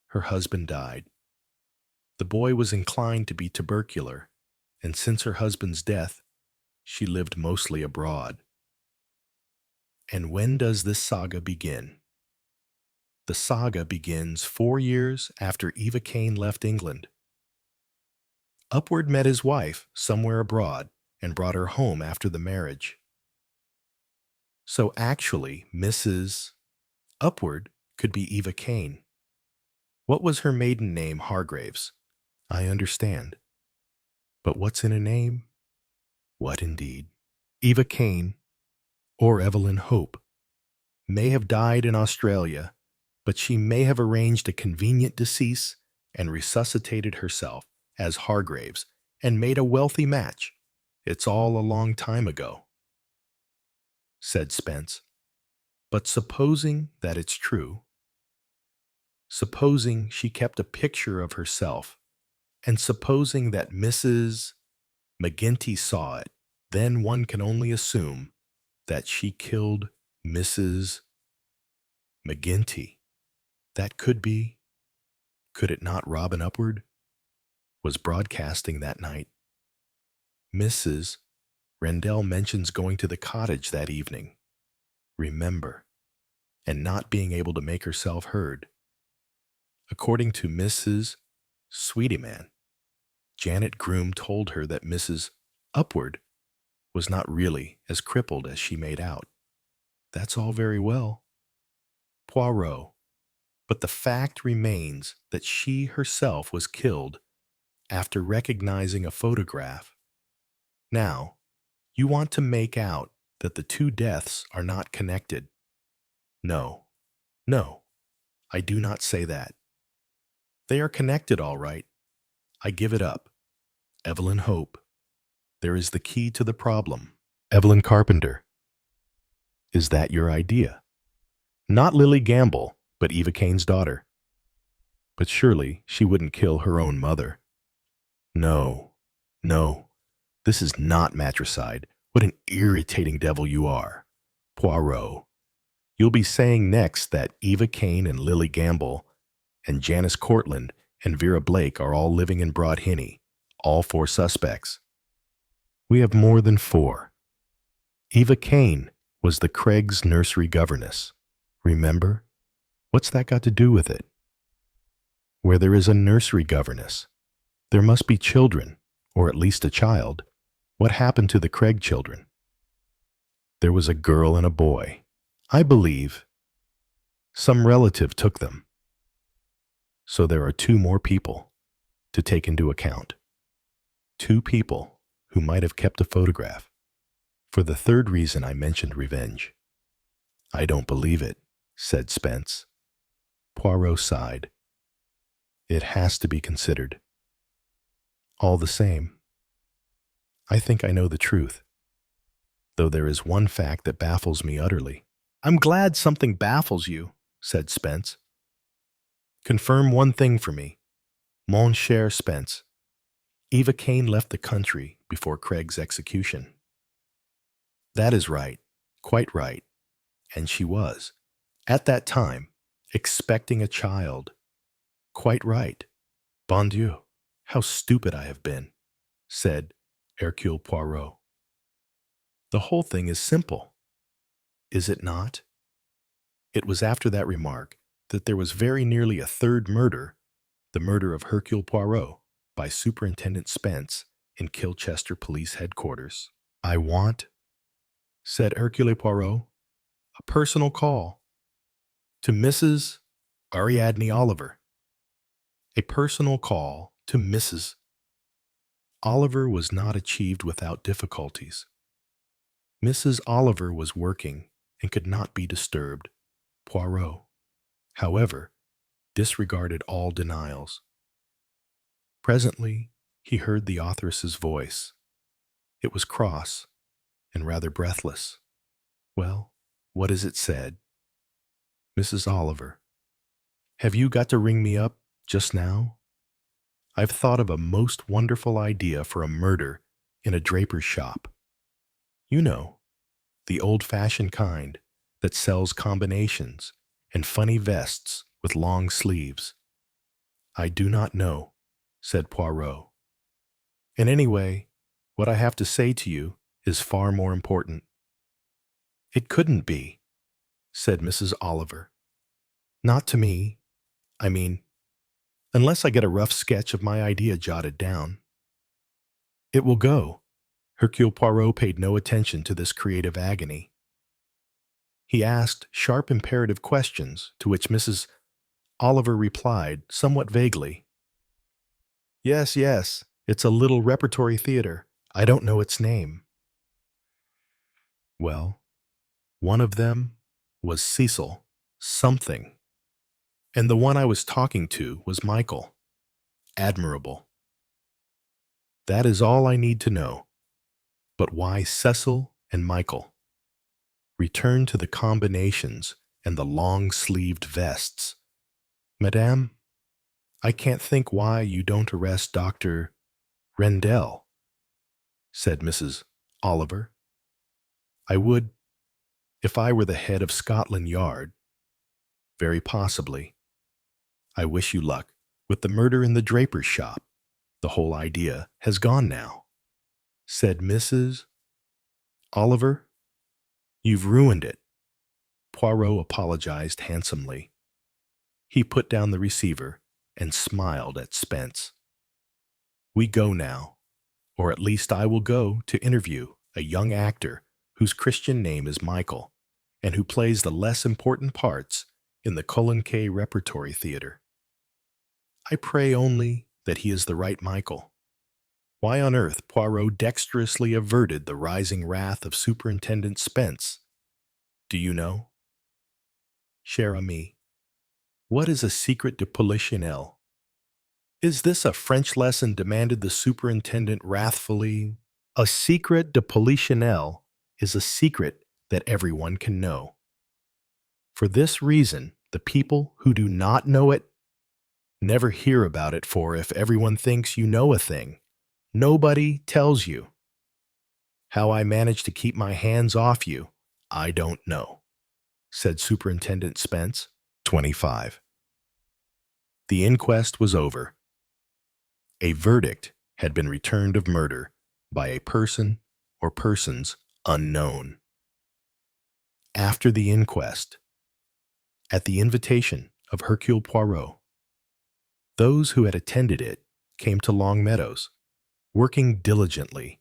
her husband died. The boy was inclined to be tubercular, and since her husband's death, she lived mostly abroad. And when does this saga begin? The saga begins 4 years after Eva Kane left England. Upward met his wife somewhere abroad and brought her home after the marriage. So actually, Mrs. Upward could be Eva Kane. What was her maiden name? Hargraves. I understand. But what's in a name? What indeed? Eva Kane, or Evelyn Hope, may have died in Australia, but she may have arranged a convenient decease and resuscitated herself as Hargraves and made a wealthy match. It's all a long time ago, said Spence. But supposing that it's true, supposing she kept a picture of herself, and supposing that Mrs. McGinty saw it, then one can only assume that she killed Mrs. McGinty. That could it not Robin Upward, was broadcasting that night. Mrs. Rendell mentions going to the cottage that evening, remember, and not being able to make herself heard. According to Mrs. Sweetyman, Janet Groom told her that Mrs. Upward was not really as crippled as she made out. That's all very well, Poirot, but the fact remains that she herself was killed after recognizing a photograph. Now, you want to make out that the two deaths are not connected. No, I do not say that. They are connected, all right. I give it up. Evelyn Hope. There is the key to the problem. Evelyn Carpenter. Is that your idea? Not Lily Gamble, but Eva Kane's daughter. But surely she wouldn't kill her own mother. No. This is not matricide. What an irritating devil you are. Poirot. You'll be saying next that Eva Kane and Lily Gamble and Janice Cortland and Vera Blake are all living in Broadhinny, all 4 suspects. We have more than 4. Eva Kane was the Craig's nursery governess. Remember? What's that got to do with it? Where there is a nursery governess, there must be children, or at least a child. What happened to the Craig children? There was a girl and a boy. I believe some relative took them. So there are 2 more people to take into account. 2 people who might have kept a photograph. For the third reason I mentioned revenge. I don't believe it, said Spence. Poirot sighed. It has to be considered. All the same, I think I know the truth, though there is one fact that baffles me utterly. I'm glad something baffles you, said Spence. Confirm one thing for me. Mon cher Spence, Eva Kane left the country before Craig's execution. That is right, quite right, and she was, at that time, expecting a child. Quite right. Bon Dieu, how stupid I have been, said Hercule Poirot. The whole thing is simple, is it not? It was after that remark that there was very nearly a third murder, the murder of Hercule Poirot by Superintendent Spence in Kilchester Police Headquarters. I want, said Hercule Poirot, a personal call to Mrs. Ariadne Oliver. A personal call to Mrs. Oliver was not achieved without difficulties. Mrs. Oliver was working and could not be disturbed. Poirot, however, disregarded all denials. Presently, he heard the authoress's voice. It was cross and rather breathless. Well, what is it said? Mrs. Oliver, have you got to ring me up just now? I've thought of a most wonderful idea for a murder in a draper's shop. You know, the old-fashioned kind that sells combinations and funny vests with long sleeves. I do not know, said Poirot. And anyway, what I have to say to you is far more important. It couldn't be, said Mrs. Oliver. Not to me. I mean, unless I get a rough sketch of my idea jotted down. It will go. Hercule Poirot paid no attention to this creative agony. He asked sharp imperative questions to which Mrs. Oliver replied somewhat vaguely. Yes, yes, it's a little repertory theater. I don't know its name. Well, one of them was Cecil something, and the one I was talking to was Michael. Admirable. That is all I need to know. But why Cecil and Michael? Return to the combinations and the long-sleeved vests. Madame, I can't think why you don't arrest Dr. Rendell, said Mrs. Oliver. I would, if I were the head of Scotland Yard. Very possibly. I wish you luck with the murder in the draper's shop. The whole idea has gone now, said Mrs. Oliver. You've ruined it. Poirot apologized handsomely. He put down the receiver and smiled at Spence. We go now, or at least I will go to interview a young actor whose Christian name is Michael and who plays the less important parts in the Colonquet Repertory Theater. I pray only that he is the right Michael. Why on earth Poirot dexterously averted the rising wrath of Superintendent Spence? Do you know? Cher ami, what is a secret de polichinelle? Is this a French lesson? Demanded the superintendent wrathfully. A secret de polichinelle is a secret that everyone can know. For this reason, the people who do not know it never hear about it, for if everyone thinks you know a thing, nobody tells you. How I managed to keep my hands off you, I don't know, said Superintendent Spence, 25. The inquest was over. A verdict had been returned of murder by a person or persons unknown. After the inquest, at the invitation of Hercule Poirot, those who had attended it came to Long Meadows, working diligently.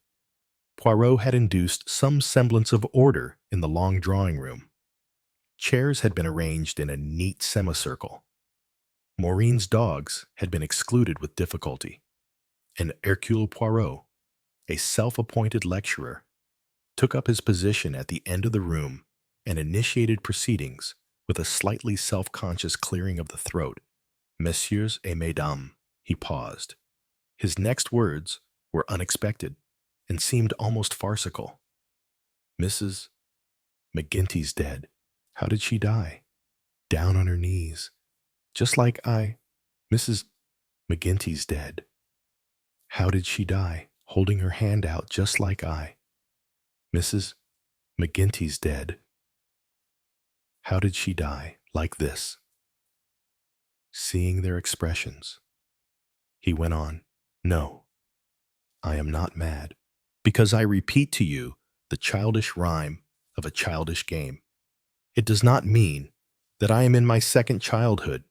Poirot had induced some semblance of order in the long drawing room. Chairs had been arranged in a neat semicircle. Maureen's dogs had been excluded with difficulty, and Hercule Poirot, a self-appointed lecturer, took up his position at the end of the room and initiated proceedings with a slightly self-conscious clearing of the throat. Messieurs et mesdames, he paused. His next words were unexpected and seemed almost farcical. Mrs. McGinty's dead. How did she die? Down on her knees. Just like I. Mrs. McGinty's dead. How did she die? Holding her hand out just like I. Mrs. McGinty's dead. How did she die? Like this. Seeing their expressions, he went on, No, I am not mad, because I repeat to you the childish rhyme of a childish game. It does not mean that I am in my second childhood.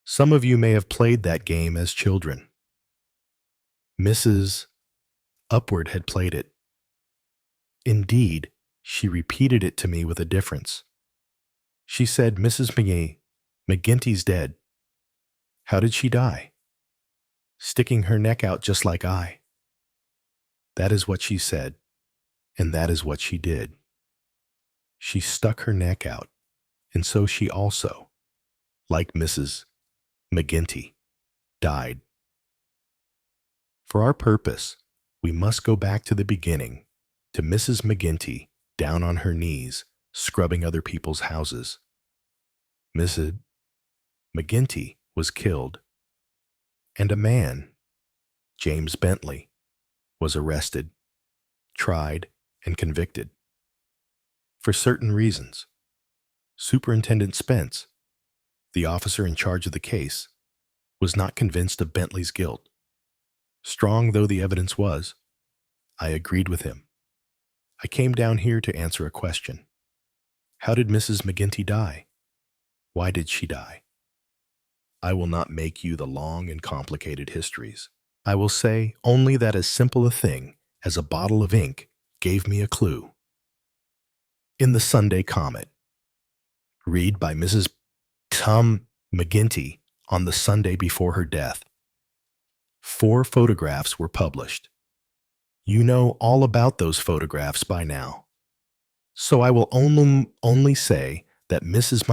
Some of you may have played that game as children. Mrs. Upward had played it. Indeed, she repeated it to me with a difference. She said, Mrs. McGinty's dead. How did she die? Sticking her neck out just like I. That is what she said, and that is what she did. She stuck her neck out, and so she also, like Mrs. McGinty, died. For our purpose, we must go back to the beginning, to Mrs. McGinty down on her knees, scrubbing other people's houses. Mrs. McGinty was killed, and a man, James Bentley, was arrested, tried, and convicted. For certain reasons. Superintendent Spence, the officer in charge of the case, was not convinced of Bentley's guilt. Strong though the evidence was, I agreed with him. I came down here to answer a question. How did Mrs. McGinty die? Why did she die? I will not make you the long and complicated histories. I will say only that as simple a thing as a bottle of ink gave me a clue. In the Sunday Comet, read by Mrs. McGinty on the Sunday before her death, 4 photographs were published. You know all about those photographs by now. So I will only say that Mrs.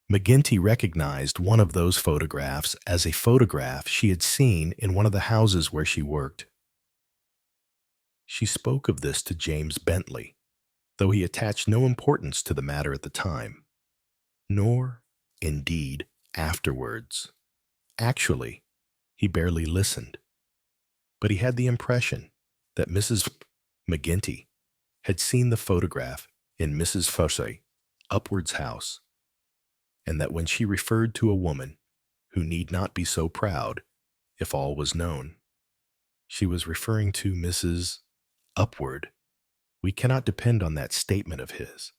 McGinty recognized one of those photographs as a photograph she had seen in one of the houses where she worked. She spoke of this to James Bentley, though he attached no importance to the matter at the time, nor, indeed, afterwards. Actually, he barely listened. But he had the impression that Mrs. McGinty had seen the photograph in Mrs. Upward's house, and that when she referred to a woman who need not be so proud if all was known, she was referring to Mrs. Upward. We cannot depend on that statement of his.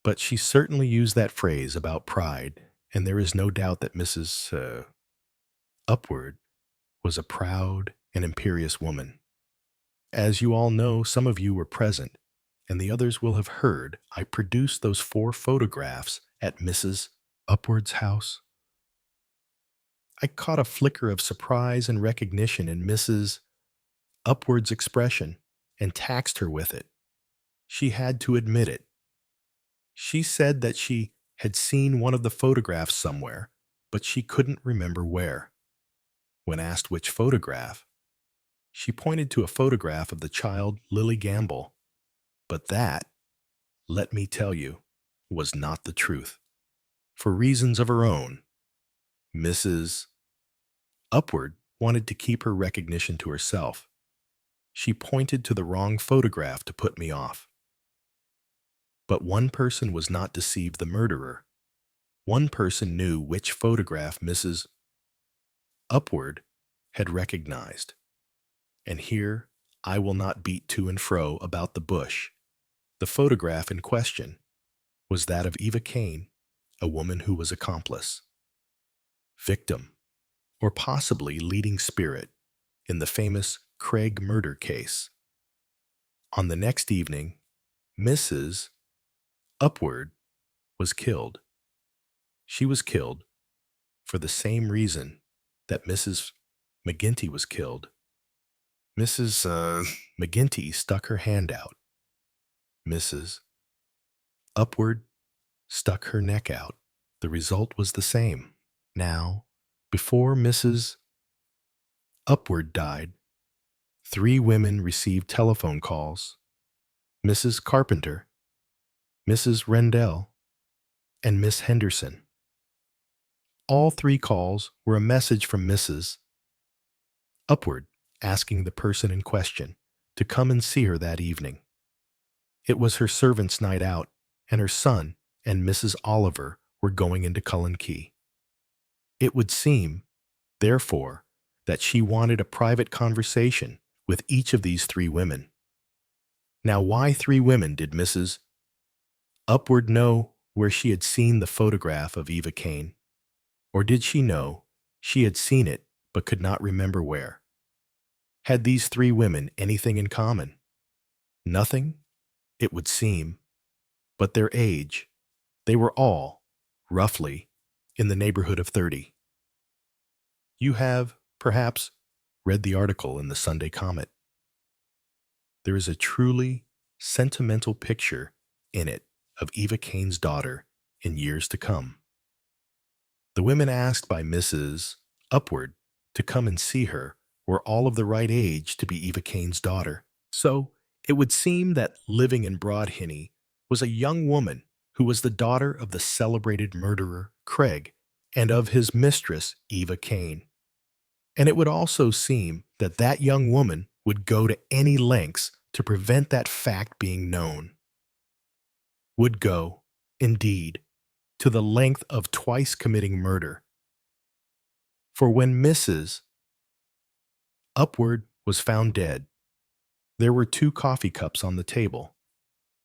But she certainly used that phrase about pride, and there is no doubt that Mrs. Upward was a proud and imperious woman. As you all know, some of you were present, and the others will have heard, I produced those 4 photographs at Mrs. Upward's house. I caught a flicker of surprise and recognition in Mrs. Upward's expression and taxed her with it. She had to admit it. She said that she had seen one of the photographs somewhere, but she couldn't remember where. When asked which photograph, she pointed to a photograph of the child Lily Gamble. But that, let me tell you, was not the truth. For reasons of her own, Mrs. Upward wanted to keep her recognition to herself. She pointed to the wrong photograph to put me off. But one person was not deceived the murderer. One person knew which photograph Mrs. Upward had recognized. And here I will not beat to and fro about the bush. The photograph in question was that of Eva Kane, a woman who was accomplice, victim, or possibly leading spirit in the famous Craig murder case. On the next evening, Mrs. Upward was killed. She was killed for the same reason that Mrs. McGinty was killed. Mrs. McGinty stuck her hand out. Mrs. Upward stuck her neck out. The result was the same. Now, before Mrs. Upward died, 3 women received telephone calls: Mrs. Carpenter, Mrs. Rendell, and Miss Henderson. All 3 calls were a message from Mrs. Upward asking the person in question to come and see her that evening. It was her servant's night out, and her son and Mrs. Oliver were going into Cullen Key. It would seem, therefore, that she wanted a private conversation with each of these 3 women. Now, why 3 women did Mrs. Upward know where she had seen the photograph of Eva Kane? Or did she know she had seen it but could not remember where? Had these 3 women anything in common? Nothing, it would seem, but their age. They were all, roughly, in the neighborhood of 30. You have, perhaps, read the article in the Sunday Comet. There is a truly sentimental picture in it of Eva Kane's daughter in years to come. The women asked by Mrs. Upward to come and see her were all of the right age to be Eva Kane's daughter. So it would seem that living in Whodunit was a young woman who was the daughter of the celebrated murderer Craig and of his mistress Eva Kane. And it would also seem that that young woman would go to any lengths to prevent that fact being known. Would go, indeed, to the length of twice committing murder. For when Mrs. Upward was found dead, there were 2 coffee cups on the table,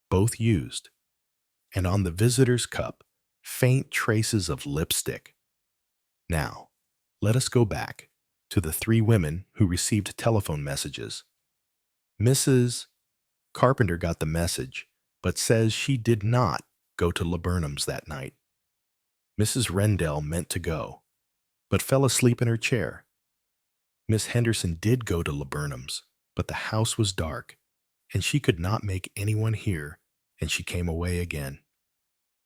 both used, and on the visitor's cup, faint traces of lipstick. Now, let us go back to the 3 women who received telephone messages. Mrs. Carpenter got the message, but says she did not go to Laburnum's that night. Mrs. Rendell meant to go, but fell asleep in her chair. Miss Henderson did go to Laburnum's, but the house was dark, and she could not make anyone hear, and she came away again.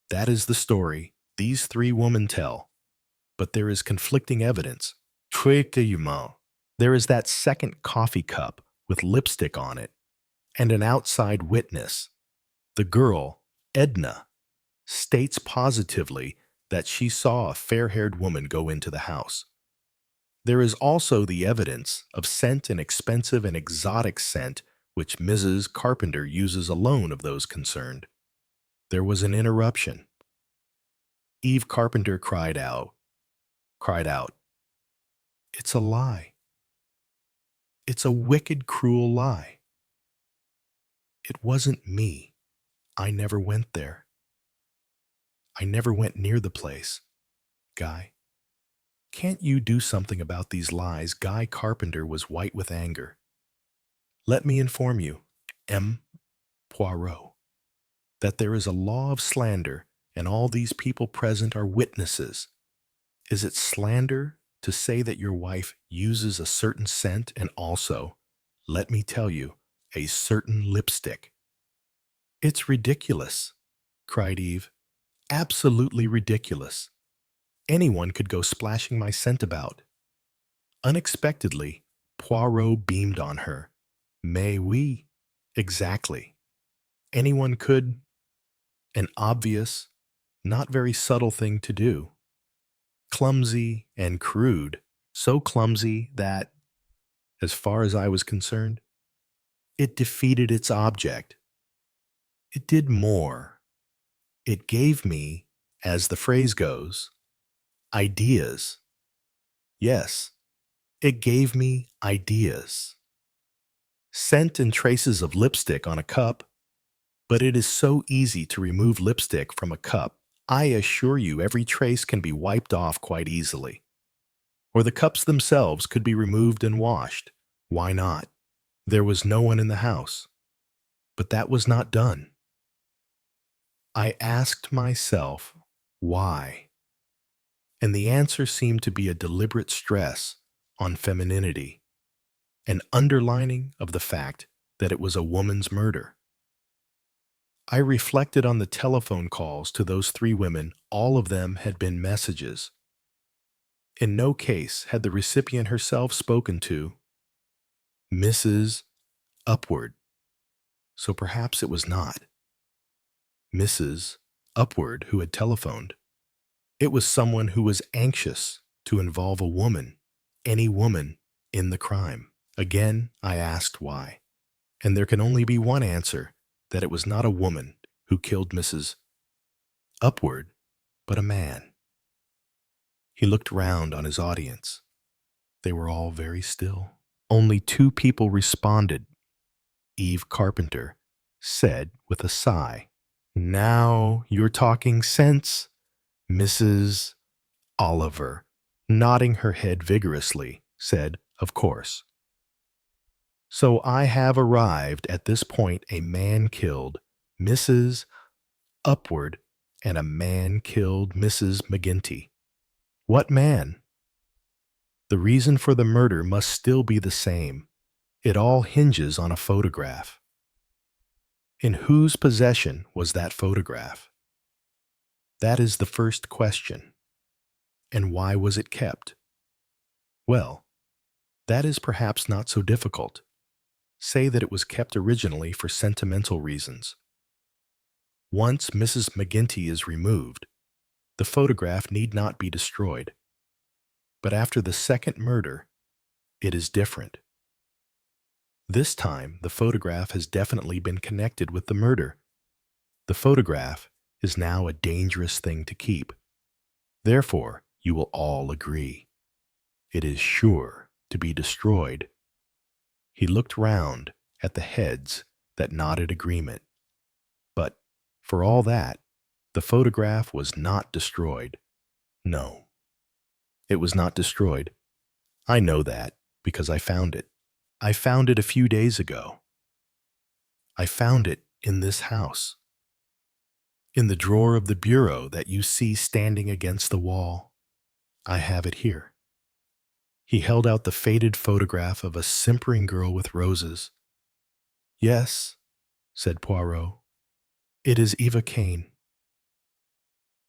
That is the story these 3 women tell, but there is conflicting evidence. There is that second coffee cup with lipstick on it, and an outside witness. The girl, Edna, states positively that she saw a fair-haired woman go into the house. There is also the evidence of scent and expensive and exotic scent which Mrs. Carpenter uses alone of those concerned. There was an interruption. Eve Carpenter cried out, "It's a lie. It's a wicked, cruel lie. It wasn't me. I never went there. I never went near the place. Guy, can't you do something about these lies?" Guy Carpenter was white with anger. "Let me inform you, M. Poirot, that there is a law of slander, and all these people present are witnesses. Is it slander to say that your wife uses a certain scent and also, let me tell you, a certain lipstick?" "It's ridiculous," cried Eve. "Absolutely ridiculous. Anyone could go splashing my scent about." Unexpectedly, Poirot beamed on her. "Mais oui, exactly. Anyone could. An obvious, not very subtle thing to do. Clumsy and crude, so clumsy that, as far as I was concerned, it defeated its object. It did more. It gave me, as the phrase goes, ideas. Yes, it gave me ideas. Scent and traces of lipstick on a cup, but it is so easy to remove lipstick from a cup. I assure you every trace can be wiped off quite easily. Or the cups themselves could be removed and washed. Why not? There was no one in the house. But that was not done. I asked myself, why? And the answer seemed to be a deliberate stress on femininity, an underlining of the fact that it was a woman's murder. I reflected on the telephone calls to those 3 women. All of them had been messages. In no case had the recipient herself spoken to Mrs. Upward. So perhaps it was not Mrs. Upward who had telephoned. It was someone who was anxious to involve a woman, any woman, in the crime. Again, I asked why. And there can only be one answer, that it was not a woman who killed Mrs. Upward, but a man. He looked round on his audience. They were all very still. Only 2 people responded. Eve Carpenter said with a sigh, "Now you're talking sense." Mrs. Oliver, nodding her head vigorously, said, "Of course." So I have arrived at this point. A man killed Mrs. Upward, and a man killed Mrs. McGinty. What man? The reason for the murder must still be the same. It all hinges on a photograph. In whose possession was that photograph? That is the first question. And why was it kept? Well, that is perhaps not so difficult. Say that it was kept originally for sentimental reasons. Once Mrs. McGinty is removed, the photograph need not be destroyed. But after the second murder, it is different. This time, the photograph has definitely been connected with the murder. The photograph is now a dangerous thing to keep. Therefore, you will all agree. It is sure to be destroyed." He looked round at the heads that nodded agreement. But, for all that, the photograph was not destroyed. No, it was not destroyed. I know that because I found it. I found it a few days ago. I found it in this house, in the drawer of the bureau that you see standing against the wall. I have it here." He held out the faded photograph of a simpering girl with roses. "Yes," said Poirot, "it is Eva Kane.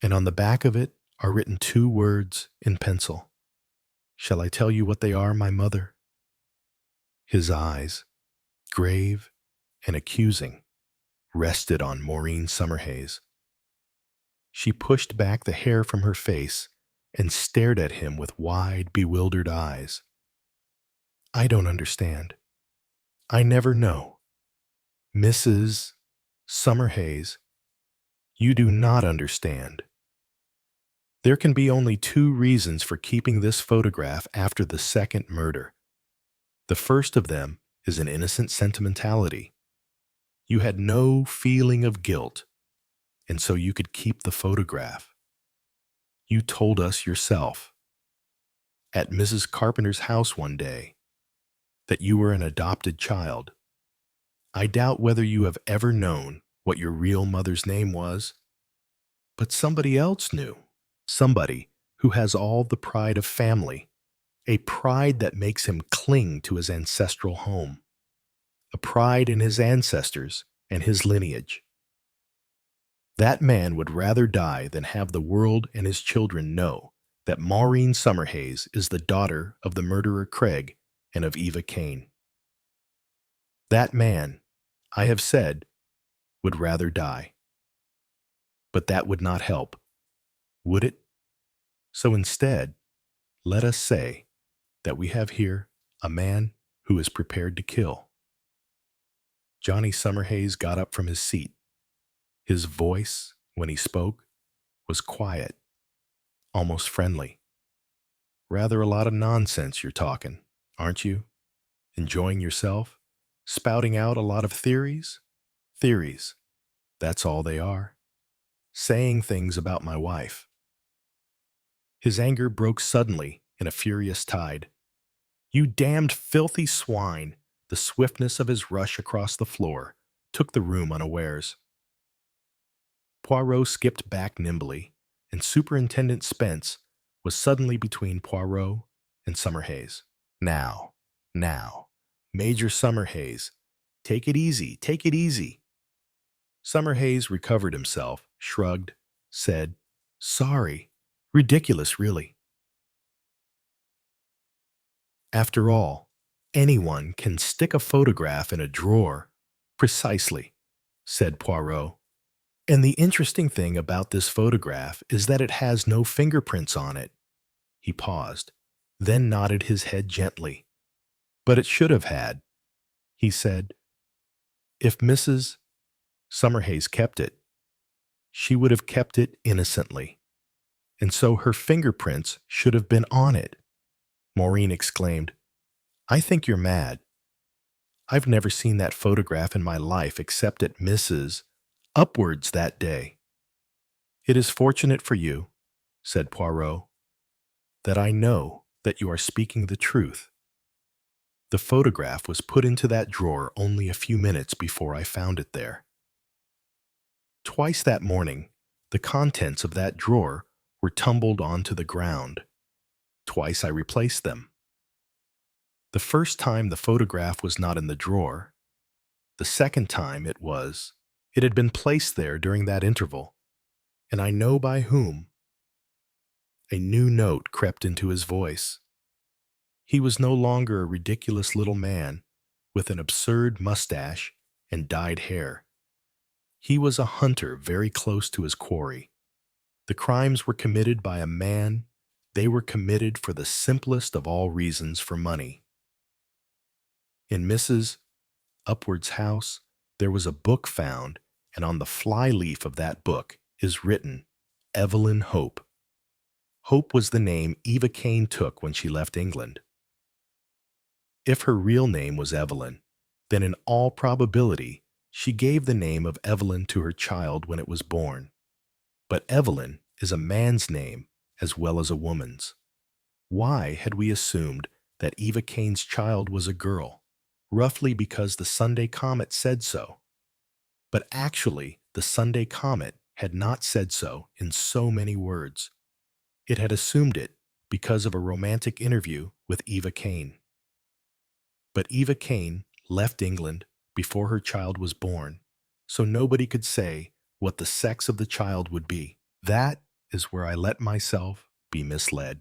And on the back of it are written 2 words in pencil. Shall I tell you what they are, my mother?" His eyes, grave and accusing, rested on Maureen Summerhays. She pushed back the hair from her face and stared at him with wide, bewildered eyes. "I don't understand. I never know. Mrs. Summerhays, you do not understand. There can be only 2 reasons for keeping this photograph after the second murder. The first of them is an innocent sentimentality. You had no feeling of guilt, and so you could keep the photograph. You told us yourself, at Mrs. Carpenter's house one day, that you were an adopted child. I doubt whether you have ever known what your real mother's name was, but somebody else knew. Somebody who has all the pride of family, a pride that makes him cling to his ancestral home, a pride in his ancestors and his lineage. That man would rather die than have the world and his children know that Maureen Summerhays is the daughter of the murderer Craig and of Eva Kane. That man, I have said, would rather die. But that would not help, would it? So instead, let us say that we have here a man who is prepared to kill." Johnny Summerhays got up from his seat. His voice, when he spoke, was quiet, almost friendly. "Rather a lot of nonsense you're talking, aren't you? Enjoying yourself? Spouting out a lot of theories? Theories. That's all they are. Saying things about my wife." His anger broke suddenly in a furious tide. "You damned filthy swine!" The swiftness of his rush across the floor took the room unawares. Poirot skipped back nimbly, and Superintendent Spence was suddenly between Poirot and Summerhays. Now, Major Summerhays, take it easy, take it easy." Summerhays recovered himself, shrugged, said, "Sorry. Ridiculous, really." "After all, anyone can stick a photograph in a drawer." "Precisely," said Poirot. "And the interesting thing about this photograph is that it has no fingerprints on it." He paused, then nodded his head gently. "But it should have had," he said. "If Mrs. Summerhays kept it, she would have kept it innocently, and so her fingerprints should have been on it." Maureen exclaimed, "I think you're mad. I've never seen that photograph in my life except at Mrs. Upward's that day." "It is fortunate for you," said Poirot, "that I know that you are speaking the truth. The photograph was put into that drawer only a few minutes before I found it there. Twice that morning, the contents of that drawer were tumbled onto the ground. Twice I replaced them. The first time the photograph was not in the drawer. The second time it was. It had been placed there during that interval, and I know by whom." A new note crept into his voice. He was no longer a ridiculous little man with an absurd mustache and dyed hair. He was a hunter very close to his quarry. The crimes were committed by a man. They were committed for the simplest of all reasons, for money. In Mrs. Upward's house, there was a book found, and on the fly leaf of that book, is written Evelyn Hope. Hope was the name Eva Kane took when she left England. If her real name was Evelyn, then in all probability she gave the name of Evelyn to her child when it was born. But Evelyn is a man's name as well as a woman's. Why had we assumed that Eva Kane's child was a girl, roughly because the Sunday Comet said so? But actually, the Sunday Comet had not said so in so many words. It had assumed it because of a romantic interview with Eva Kane. But Eva Kane left England before her child was born, so nobody could say what the sex of the child would be. That is where I let myself be misled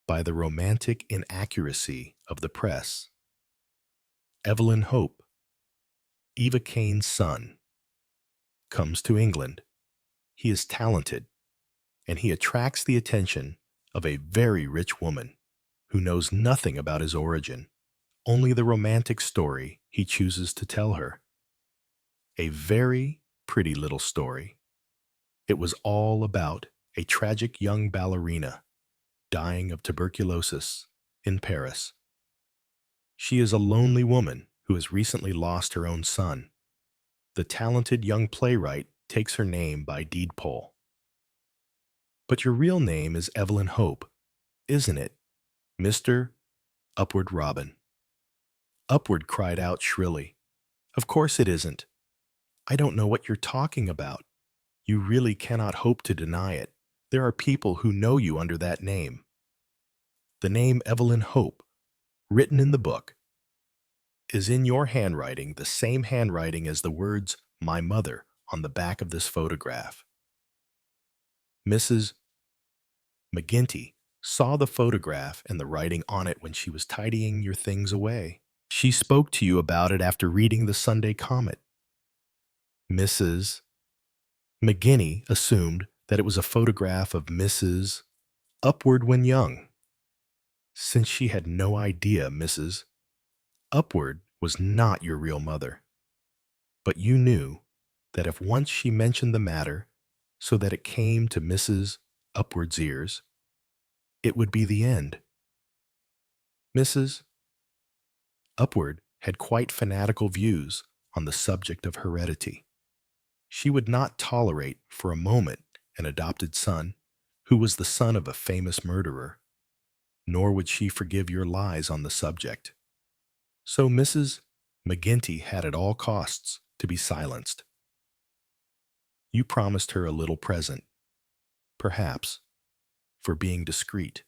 by the romantic inaccuracy of the press. Evelyn Hope, Eva Kane's son, comes to England. He is talented, and he attracts the attention of a very rich woman who knows nothing about his origin, only the romantic story he chooses to tell her. A very pretty little story. It was all about a tragic young ballerina dying of tuberculosis in Paris. She is a lonely woman who has recently lost her own son. The talented young playwright takes her name by deed poll. But your real name is Evelyn Hope, isn't it, Mr. Upward Robin? Upward cried out shrilly. Of course it isn't. I don't know what you're talking about. You really cannot hope to deny it. There are people who know you under that name. The name Evelyn Hope, written in the book, is in your handwriting, the same handwriting as the words "my mother" on the back of this photograph. Mrs. McGinty saw the photograph and the writing on it when she was tidying your things away. She spoke to you about it after reading the Sunday Comet. Mrs. McGinty assumed that it was a photograph of Mrs. Upward when young. Since she had no idea Mrs. Upward was not your real mother. But you knew that if once she mentioned the matter so that it came to Mrs. Upward's ears, it would be the end. Mrs. Upward had quite fanatical views on the subject of heredity. She would not tolerate for a moment an adopted son who was the son of a famous murderer, nor would she forgive your lies on the subject. So Mrs. McGinty had at all costs to be silenced. You promised her a little present, perhaps, for being discreet.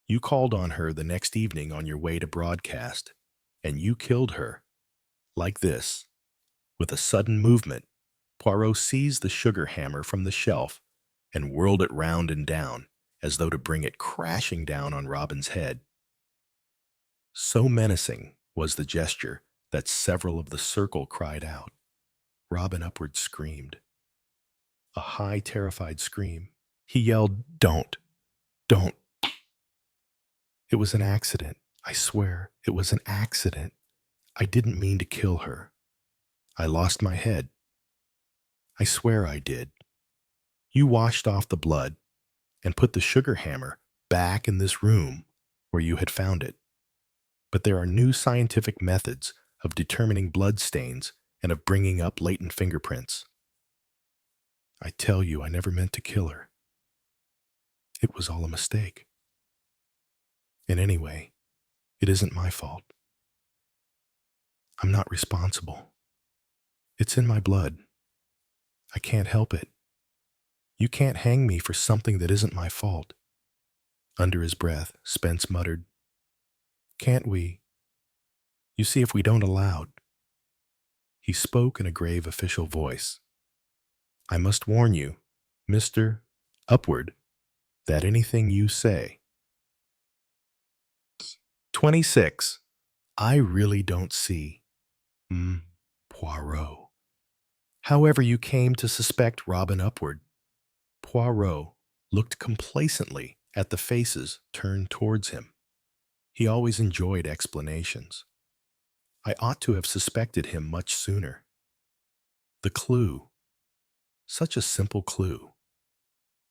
You called on her the next evening on your way to broadcast, and you killed her, like this. With a sudden movement, Poirot seized the sugar hammer from the shelf and whirled it round and down, as though to bring it crashing down on Robin's head. So menacing was the gesture that several of the circle cried out. Robin Upward screamed. A high, terrified scream. He yelled, "Don't! Don't!" It was an accident. I swear, it was an accident. I didn't mean to kill her. I lost my head. I swear I did. You washed off the blood and put the sugar hammer back in this room where you had found it. But there are new scientific methods of determining blood stains and of bringing up latent fingerprints. I tell you, I never meant to kill her. It was all a mistake. And anyway, it isn't my fault. I'm not responsible. It's in my blood. I can't help it. You can't hang me for something that isn't my fault. Under his breath, Spence muttered, "Can't we? You see, if we don't allow." He spoke in a grave official voice. "I must warn you, Mr. Upward, that anything you say." 26. I really don't see. Poirot. However you came to suspect Robin Upward. Poirot looked complacently at the faces turned towards him. He always enjoyed explanations. I ought to have suspected him much sooner. The clue. Such a simple clue,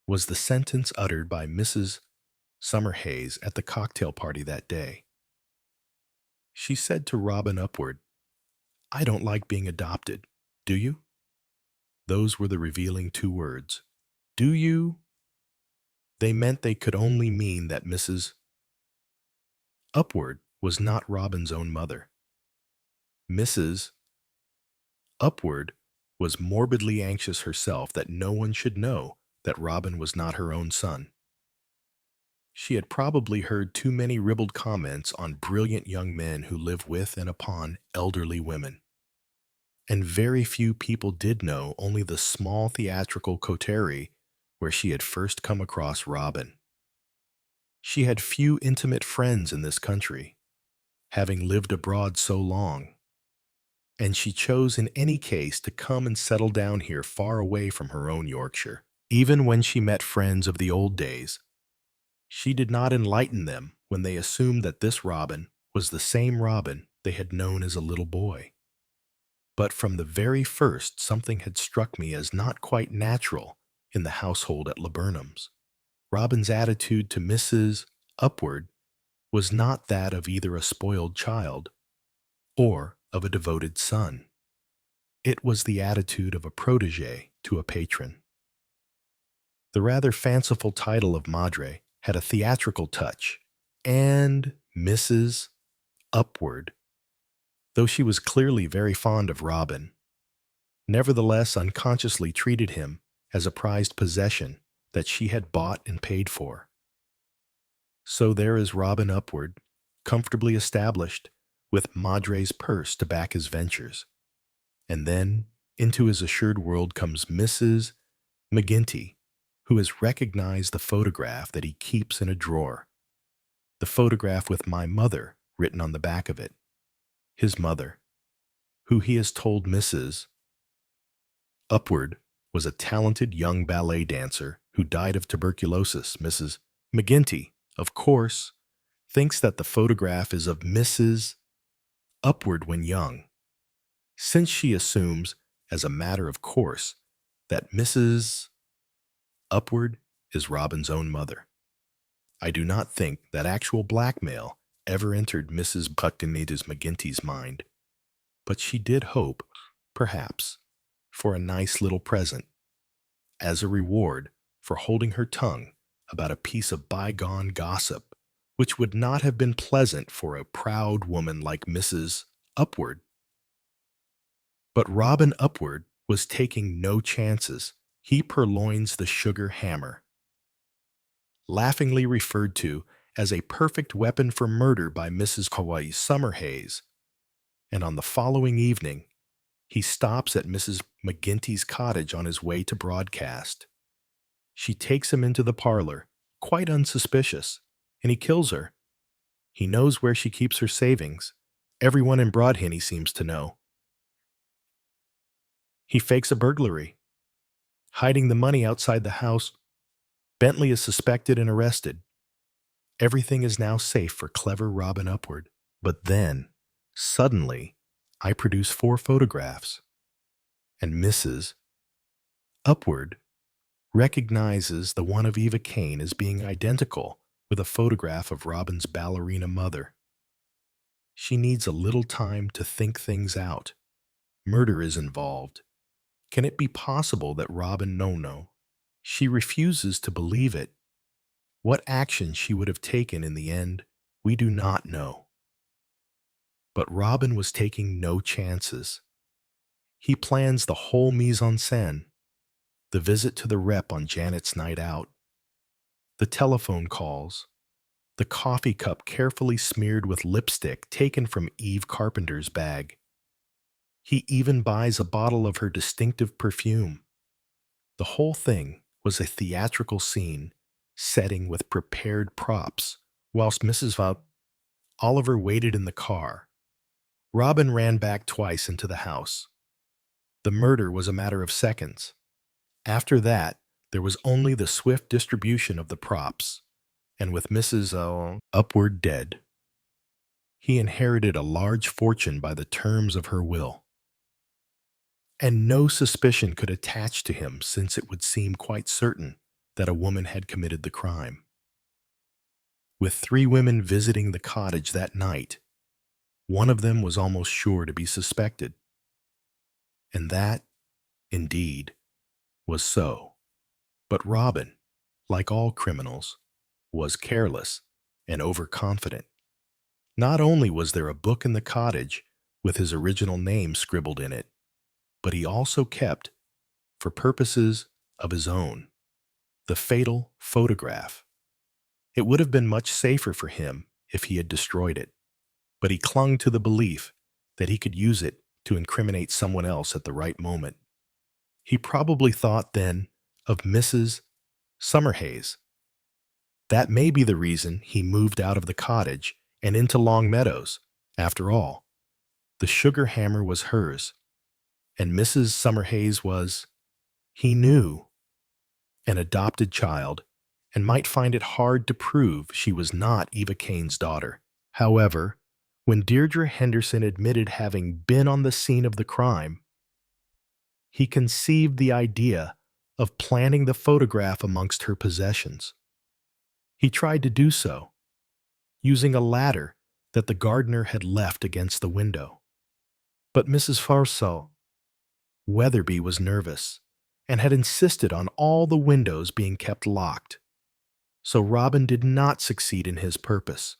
was the sentence uttered by Mrs. Summerhays at the cocktail party that day. She said to Robin upward, "I don't like being adopted. Do you?" Those were the revealing two words. Do you? They meant they could only mean that Mrs. Upward was not Robin's own mother. Mrs. Upward was morbidly anxious herself that no one should know that Robin was not her own son. She had probably heard too many ribald comments on brilliant young men who live with and upon elderly women. And very few people did know only the small theatrical coterie where she had first come across Robin. She had few intimate friends in this country, having lived abroad so long, and she chose in any case to come and settle down here far away from her own Yorkshire. Even when she met friends of the old days, she did not enlighten them when they assumed that this Robin was the same Robin they had known as a little boy. But from the very first something had struck me as not quite natural in the household at Laburnum's. Robin's attitude to Mrs. Upward was not that of either a spoiled child or of a devoted son. It was the attitude of a protégé to a patron. The rather fanciful title of Madre had a theatrical touch, and Mrs. Upward, though she was clearly very fond of Robin, nevertheless unconsciously treated him as a prized possession that she had bought and paid for. So there is Robin Upward, comfortably established, with Madre's purse to back his ventures. And then into his assured world comes Mrs. McGinty, who has recognized the photograph that he keeps in a drawer. The photograph with my mother written on the back of it. His mother, who he has told Mrs. Upward was a talented young ballet dancer who died of tuberculosis. Mrs. McGinty, of course, thinks that the photograph is of Mrs. Upward when young, since she assumes, as a matter of course, that Mrs. Upward is Robin's own mother. I do not think that actual blackmail ever entered Mrs. McGinty's mind, but she did hope, perhaps, for a nice little present, as a reward for holding her tongue about a piece of bygone gossip, which would not have been pleasant for a proud woman like Mrs. Upward. But Robin Upward was taking no chances. He purloins the sugar hammer, laughingly referred to as a perfect weapon for murder by Mrs. Summerhays, and on the following evening, he stops at Mrs. McGinty's cottage on his way to broadcast. She takes him into the parlor, quite unsuspicious, and he kills her. He knows where she keeps her savings. Everyone in Whodunit seems to know. He fakes a burglary, hiding the money outside the house. Bentley is suspected and arrested. Everything is now safe for clever Robin Upward. But then, suddenly, I produce 4 photographs, and Mrs. Upward recognizes the one of Eva Kane as being identical with a photograph of Robin's ballerina mother. She needs a little time to think things out. Murder is involved. Can it be possible that Robin no? She refuses to believe it. What action she would have taken in the end, we do not know. But Robin was taking no chances. He plans the whole mise-en-scène, the visit to the rep on Janet's night out, the telephone calls, the coffee cup carefully smeared with lipstick taken from Eve Carpenter's bag. He even buys a bottle of her distinctive perfume. The whole thing was a theatrical scene, setting with prepared props, whilst Mrs. Oliver waited in the car. Robin ran back twice into the house. The murder was a matter of seconds. After that, there was only the swift distribution of the props, and with Mrs. Upward dead, he inherited a large fortune by the terms of her will. and no suspicion could attach to him since it would seem quite certain that a woman had committed the crime. With 3 women visiting the cottage that night, one of them was almost sure to be suspected. And that, indeed, was so. But Robin, like all criminals, was careless and overconfident. Not only was there a book in the cottage with his original name scribbled in it, but he also kept, for purposes of his own, the fatal photograph. It would have been much safer for him if he had destroyed it, but he clung to the belief that he could use it to incriminate someone else at the right moment. He probably thought then of Mrs. Summerhays. That may be the reason he moved out of the cottage and into Long Meadows. After all, the sugar hammer was hers, and Mrs. Summerhays was, he knew, an adopted child, and might find it hard to prove she was not Eva Kane's daughter. However, when Deirdre Henderson admitted having been on the scene of the crime, he conceived the idea of planting the photograph amongst her possessions. He tried to do so, using a ladder that the gardener had left against the window. But Mrs. Farsall Weatherby was nervous and had insisted on all the windows being kept locked, so Robin did not succeed in his purpose.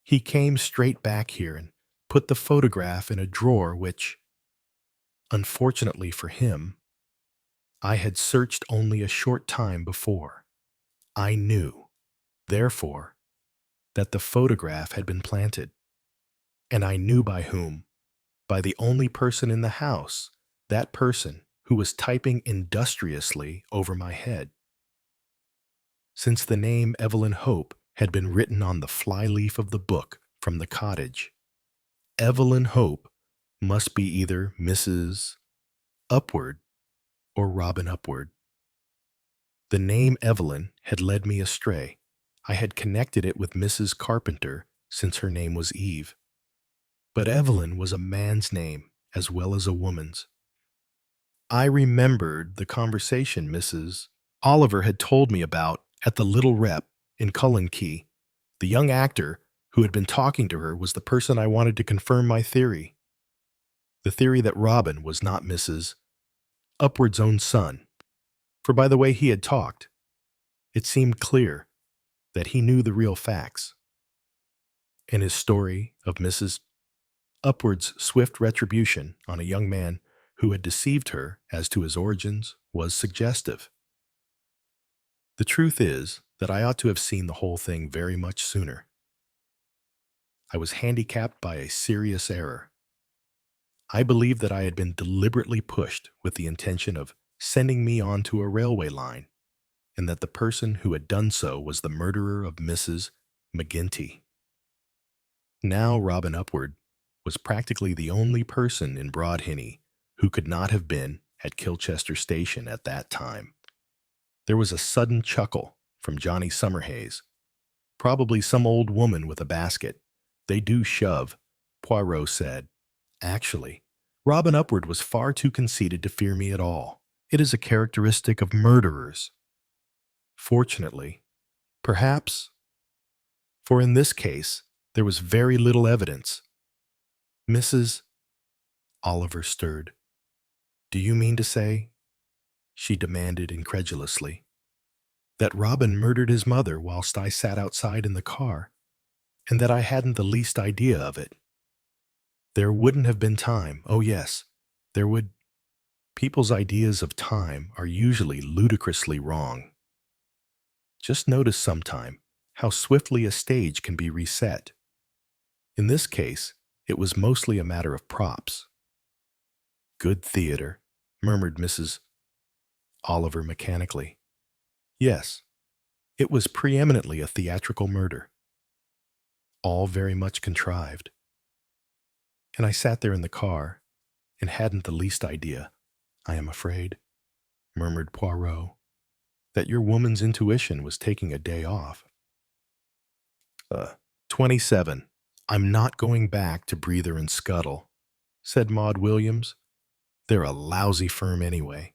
He came straight back here and put the photograph in a drawer which, unfortunately for him, I had searched only a short time before. I knew, therefore, that the photograph had been planted, and I knew by whom. By the only person in the house, that person who was typing industriously over my head. Since the name Evelyn Hope had been written on the flyleaf of the book from the cottage, Evelyn Hope must be either Mrs. Upward or Robin Upward. The name Evelyn had led me astray. I had connected it with Mrs. Carpenter since her name was Eve. But Evelyn was a man's name as well as a woman's. I remembered the conversation Mrs. Oliver had told me about at the Little Rep in Cullen Key. The young actor who had been talking to her was the person I wanted to confirm my theory. The theory that Robin was not Mrs. Upward's own son. For by the way he had talked, it seemed clear that he knew the real facts. And his story of Mrs. Upward's swift retribution on a young man who had deceived her as to his origins was suggestive. The truth is that I ought to have seen the whole thing very much sooner. I was handicapped by a serious error. I believed that I had been deliberately pushed with the intention of sending me onto a railway line, and that the person who had done so was the murderer of Mrs. McGinty. Now Robin Upward was practically the only person in Broadhinny who could not have been at Kilchester Station at that time. There was a sudden chuckle from Johnny Summerhays. Probably some old woman with a basket. They do shove, Poirot said. Actually, Robin Upward was far too conceited to fear me at all. It is a characteristic of murderers. Fortunately, perhaps, for in this case, there was very little evidence. Mrs. Oliver stirred. Do you mean to say, she demanded incredulously, that Robin murdered his mother whilst I sat outside in the car, and that I hadn't the least idea of it? There wouldn't have been time. Oh yes, there would. People's ideas of time are usually ludicrously wrong. Just notice sometime how swiftly a stage can be reset. In this case, it was mostly a matter of props. Good theater, murmured Mrs. Oliver mechanically. Yes, it was preeminently a theatrical murder. All very much contrived. And I sat there in the car and hadn't the least idea, I am afraid, murmured Poirot, that your woman's intuition was taking a day off. 27. I'm not going back to Breather and Scuttle, said Maud Williams, They're a lousy firm anyway,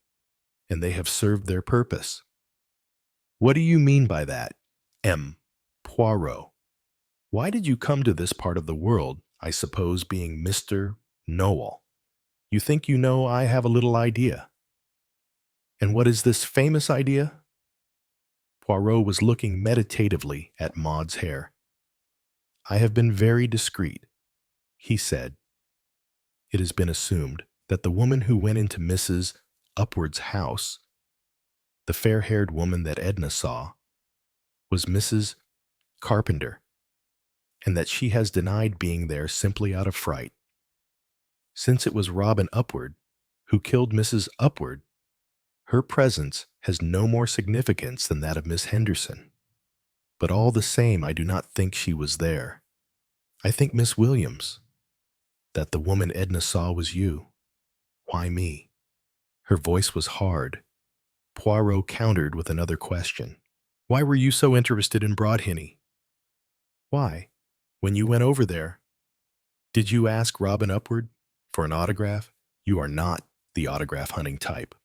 and they have served their purpose. What do you mean by that, M. Poirot? Why did you come to this part of the world, I suppose being Mr. Know-all? You think you know I have a little idea. And what is this famous idea? Poirot was looking meditatively at Maud's hair. I have been very discreet, he said. It has been assumed that the woman who went into Mrs. Upward's house, the fair-haired woman that Edna saw, was Mrs. Carpenter, and that she has denied being there simply out of fright. Since it was Robin Upward who killed Mrs. Upward, her presence has no more significance than that of Miss Henderson. But all the same, I do not think she was there. I think Miss Williams, that the woman Edna saw was you. Why me? Her voice was hard. Poirot countered with another question. Why were you so interested in Whodunit? Why, when you went over there, did you ask Robin Upward for an autograph? You are not the autograph hunting type.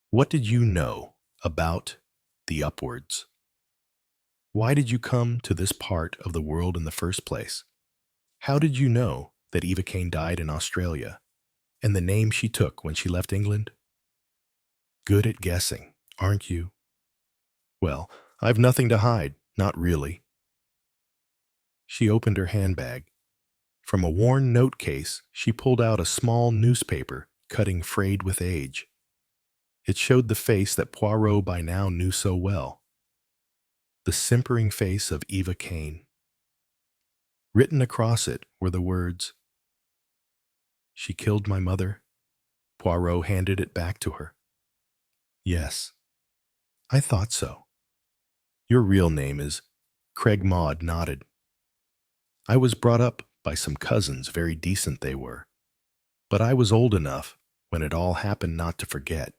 What did you know about the Upwards? Why did you come to this part of the world in the first place? How did you know that Eva Kane died in Australia, and the name she took when she left England? Good at guessing, aren't you? Well, I've nothing to hide, not really. She opened her handbag. From a worn note case, she pulled out a small newspaper, cutting frayed with age. It showed the face that Poirot by now knew so well. The simpering face of Eva Kane. Written across it were the words, She killed my mother. Poirot handed it back to her. Yes, I thought so. Your real name is Craig. Maud nodded. I was brought up by some cousins, very decent they were. But I was old enough when it all happened not to forget.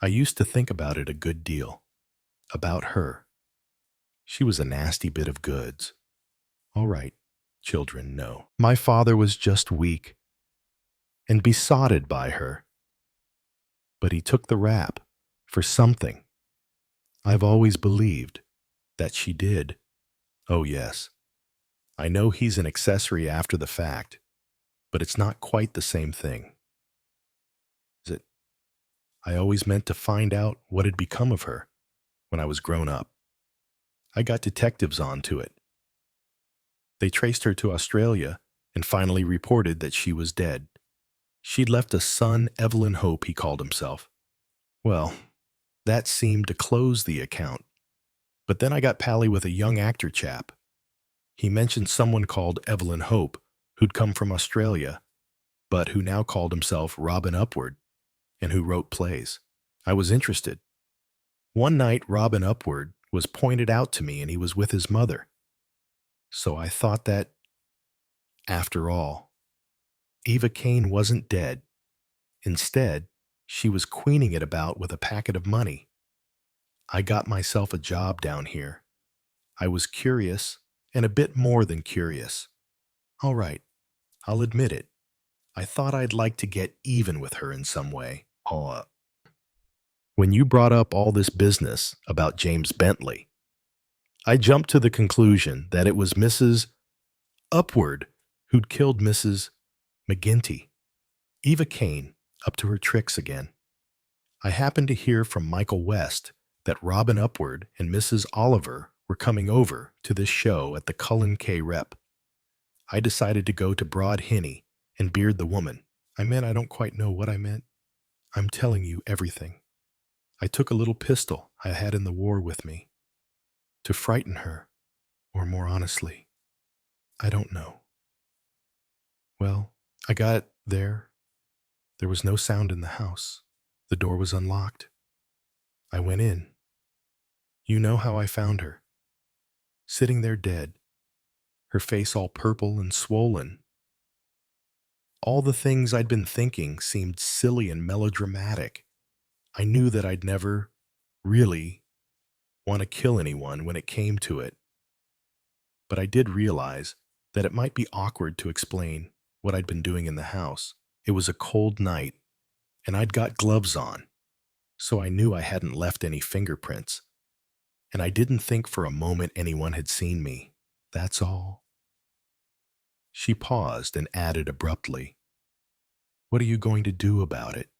I used to think about it a good deal. About her. She was a nasty bit of goods. All right, children know. My father was just weak and besotted by her. But he took the rap for something. I've always believed that she did. Oh, yes. I know he's an accessory after the fact, but it's not quite the same thing. Is it? I always meant to find out what had become of her when I was grown up. I got detectives on to it. They traced her to Australia and finally reported that she was dead. She'd left a son, Evelyn Hope, he called himself. Well, that seemed to close the account. But then I got pally with a young actor chap. He mentioned someone called Evelyn Hope, who'd come from Australia, but who now called himself Robin Upward, and who wrote plays. I was interested. One night, Robin Upward was pointed out to me, and he was with his mother. So I thought that, after all, Eva Kane wasn't dead. Instead, she was queening it about with a packet of money. I got myself a job down here. I was curious, and a bit more than curious. All right, I'll admit it. I thought I'd like to get even with her in some way. When you brought up all this business about James Bentley, I jumped to the conclusion that it was Mrs. Upward who'd killed Mrs. McGinty. Eva Kane, up to her tricks again. I happened to hear from Michael West that Robin Upward and Mrs. Oliver were coming over to this show at the Cullen K Rep. I decided to go to Whodunit and beard the woman. I don't quite know what I meant. I'm telling you everything. I took a little pistol I had in the war with me. To frighten her, or more honestly, I don't know. Well, I got there. There was no sound in the house. The door was unlocked. I went in. You know how I found her. Sitting there dead, her face all purple and swollen. All the things I'd been thinking seemed silly and melodramatic. I knew that I'd never really want to kill anyone when it came to it. But I did realize that it might be awkward to explain what I'd been doing in the house. It was a cold night, and I'd got gloves on, so I knew I hadn't left any fingerprints. And I didn't think for a moment anyone had seen me. That's all. She paused and added abruptly, "What are you going to do about it?"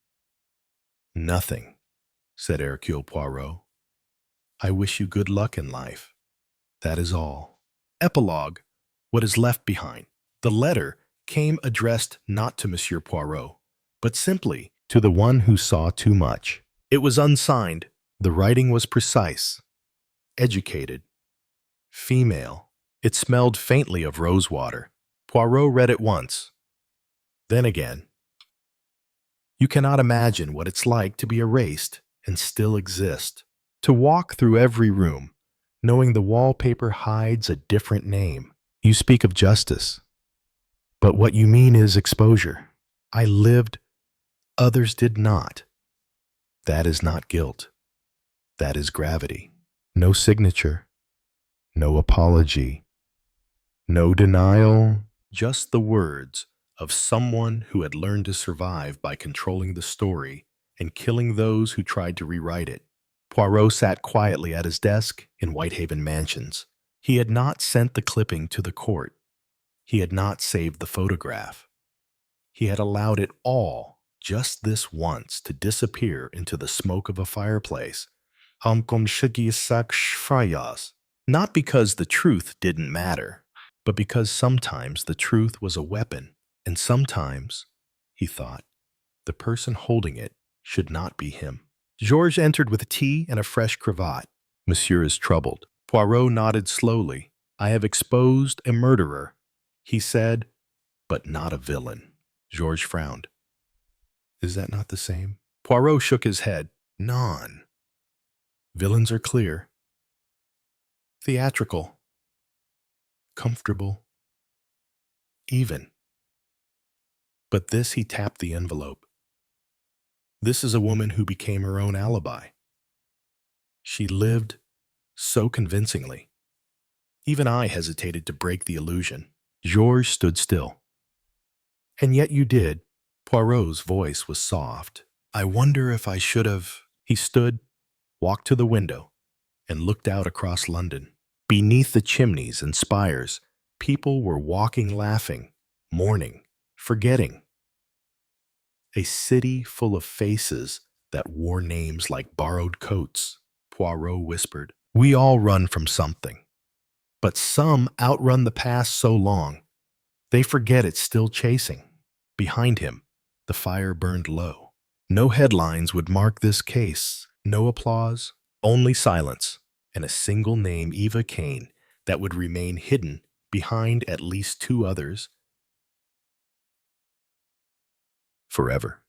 "Nothing," said Hercule Poirot. "I wish you good luck in life. That is all." Epilogue: What is left behind. The letter came addressed not to Monsieur Poirot, but simply to the one who saw too much. It was unsigned. The writing was precise. Educated. Female. It smelled faintly of rosewater. Poirot read it once. Then again. You cannot imagine what it's like to be erased and still exist. To walk through every room, knowing the wallpaper hides a different name. You speak of justice, but what you mean is exposure. I lived, others did not. That is not guilt. That is gravity. No signature, no apology, no denial, just the words of someone who had learned to survive by controlling the story and killing those who tried to rewrite it. Poirot sat quietly at his desk in Whitehaven Mansions. He had not sent the clipping to the court. He had not saved the photograph. He had allowed it all, just this once, to disappear into the smoke of a fireplace. Not because the truth didn't matter, but because sometimes the truth was a weapon, and sometimes, he thought, the person holding it should not be him. Georges entered with tea and a fresh cravat. "Monsieur is troubled." Poirot nodded slowly. "I have exposed a murderer," he said, "but not a villain." Georges frowned. "Is that not the same?" Poirot shook his head. "Non. Villains are clear, theatrical, comfortable, even. But this," he tapped the envelope. "This is a woman who became her own alibi. She lived so convincingly. Even I hesitated to break the illusion." Georges stood still. "And yet you did." Poirot's voice was soft. "I wonder if I should have." He stood, walked to the window, and looked out across London. Beneath the chimneys and spires, people were walking, laughing, mourning, forgetting. A city full of faces that wore names like borrowed coats. Poirot whispered, "We all run from something. But some outrun the past so long, they forget it's still chasing." Behind him, the fire burned low. No headlines would mark this case. No applause, only silence, and a single name, Eva Kane, that would remain hidden behind at least two others forever.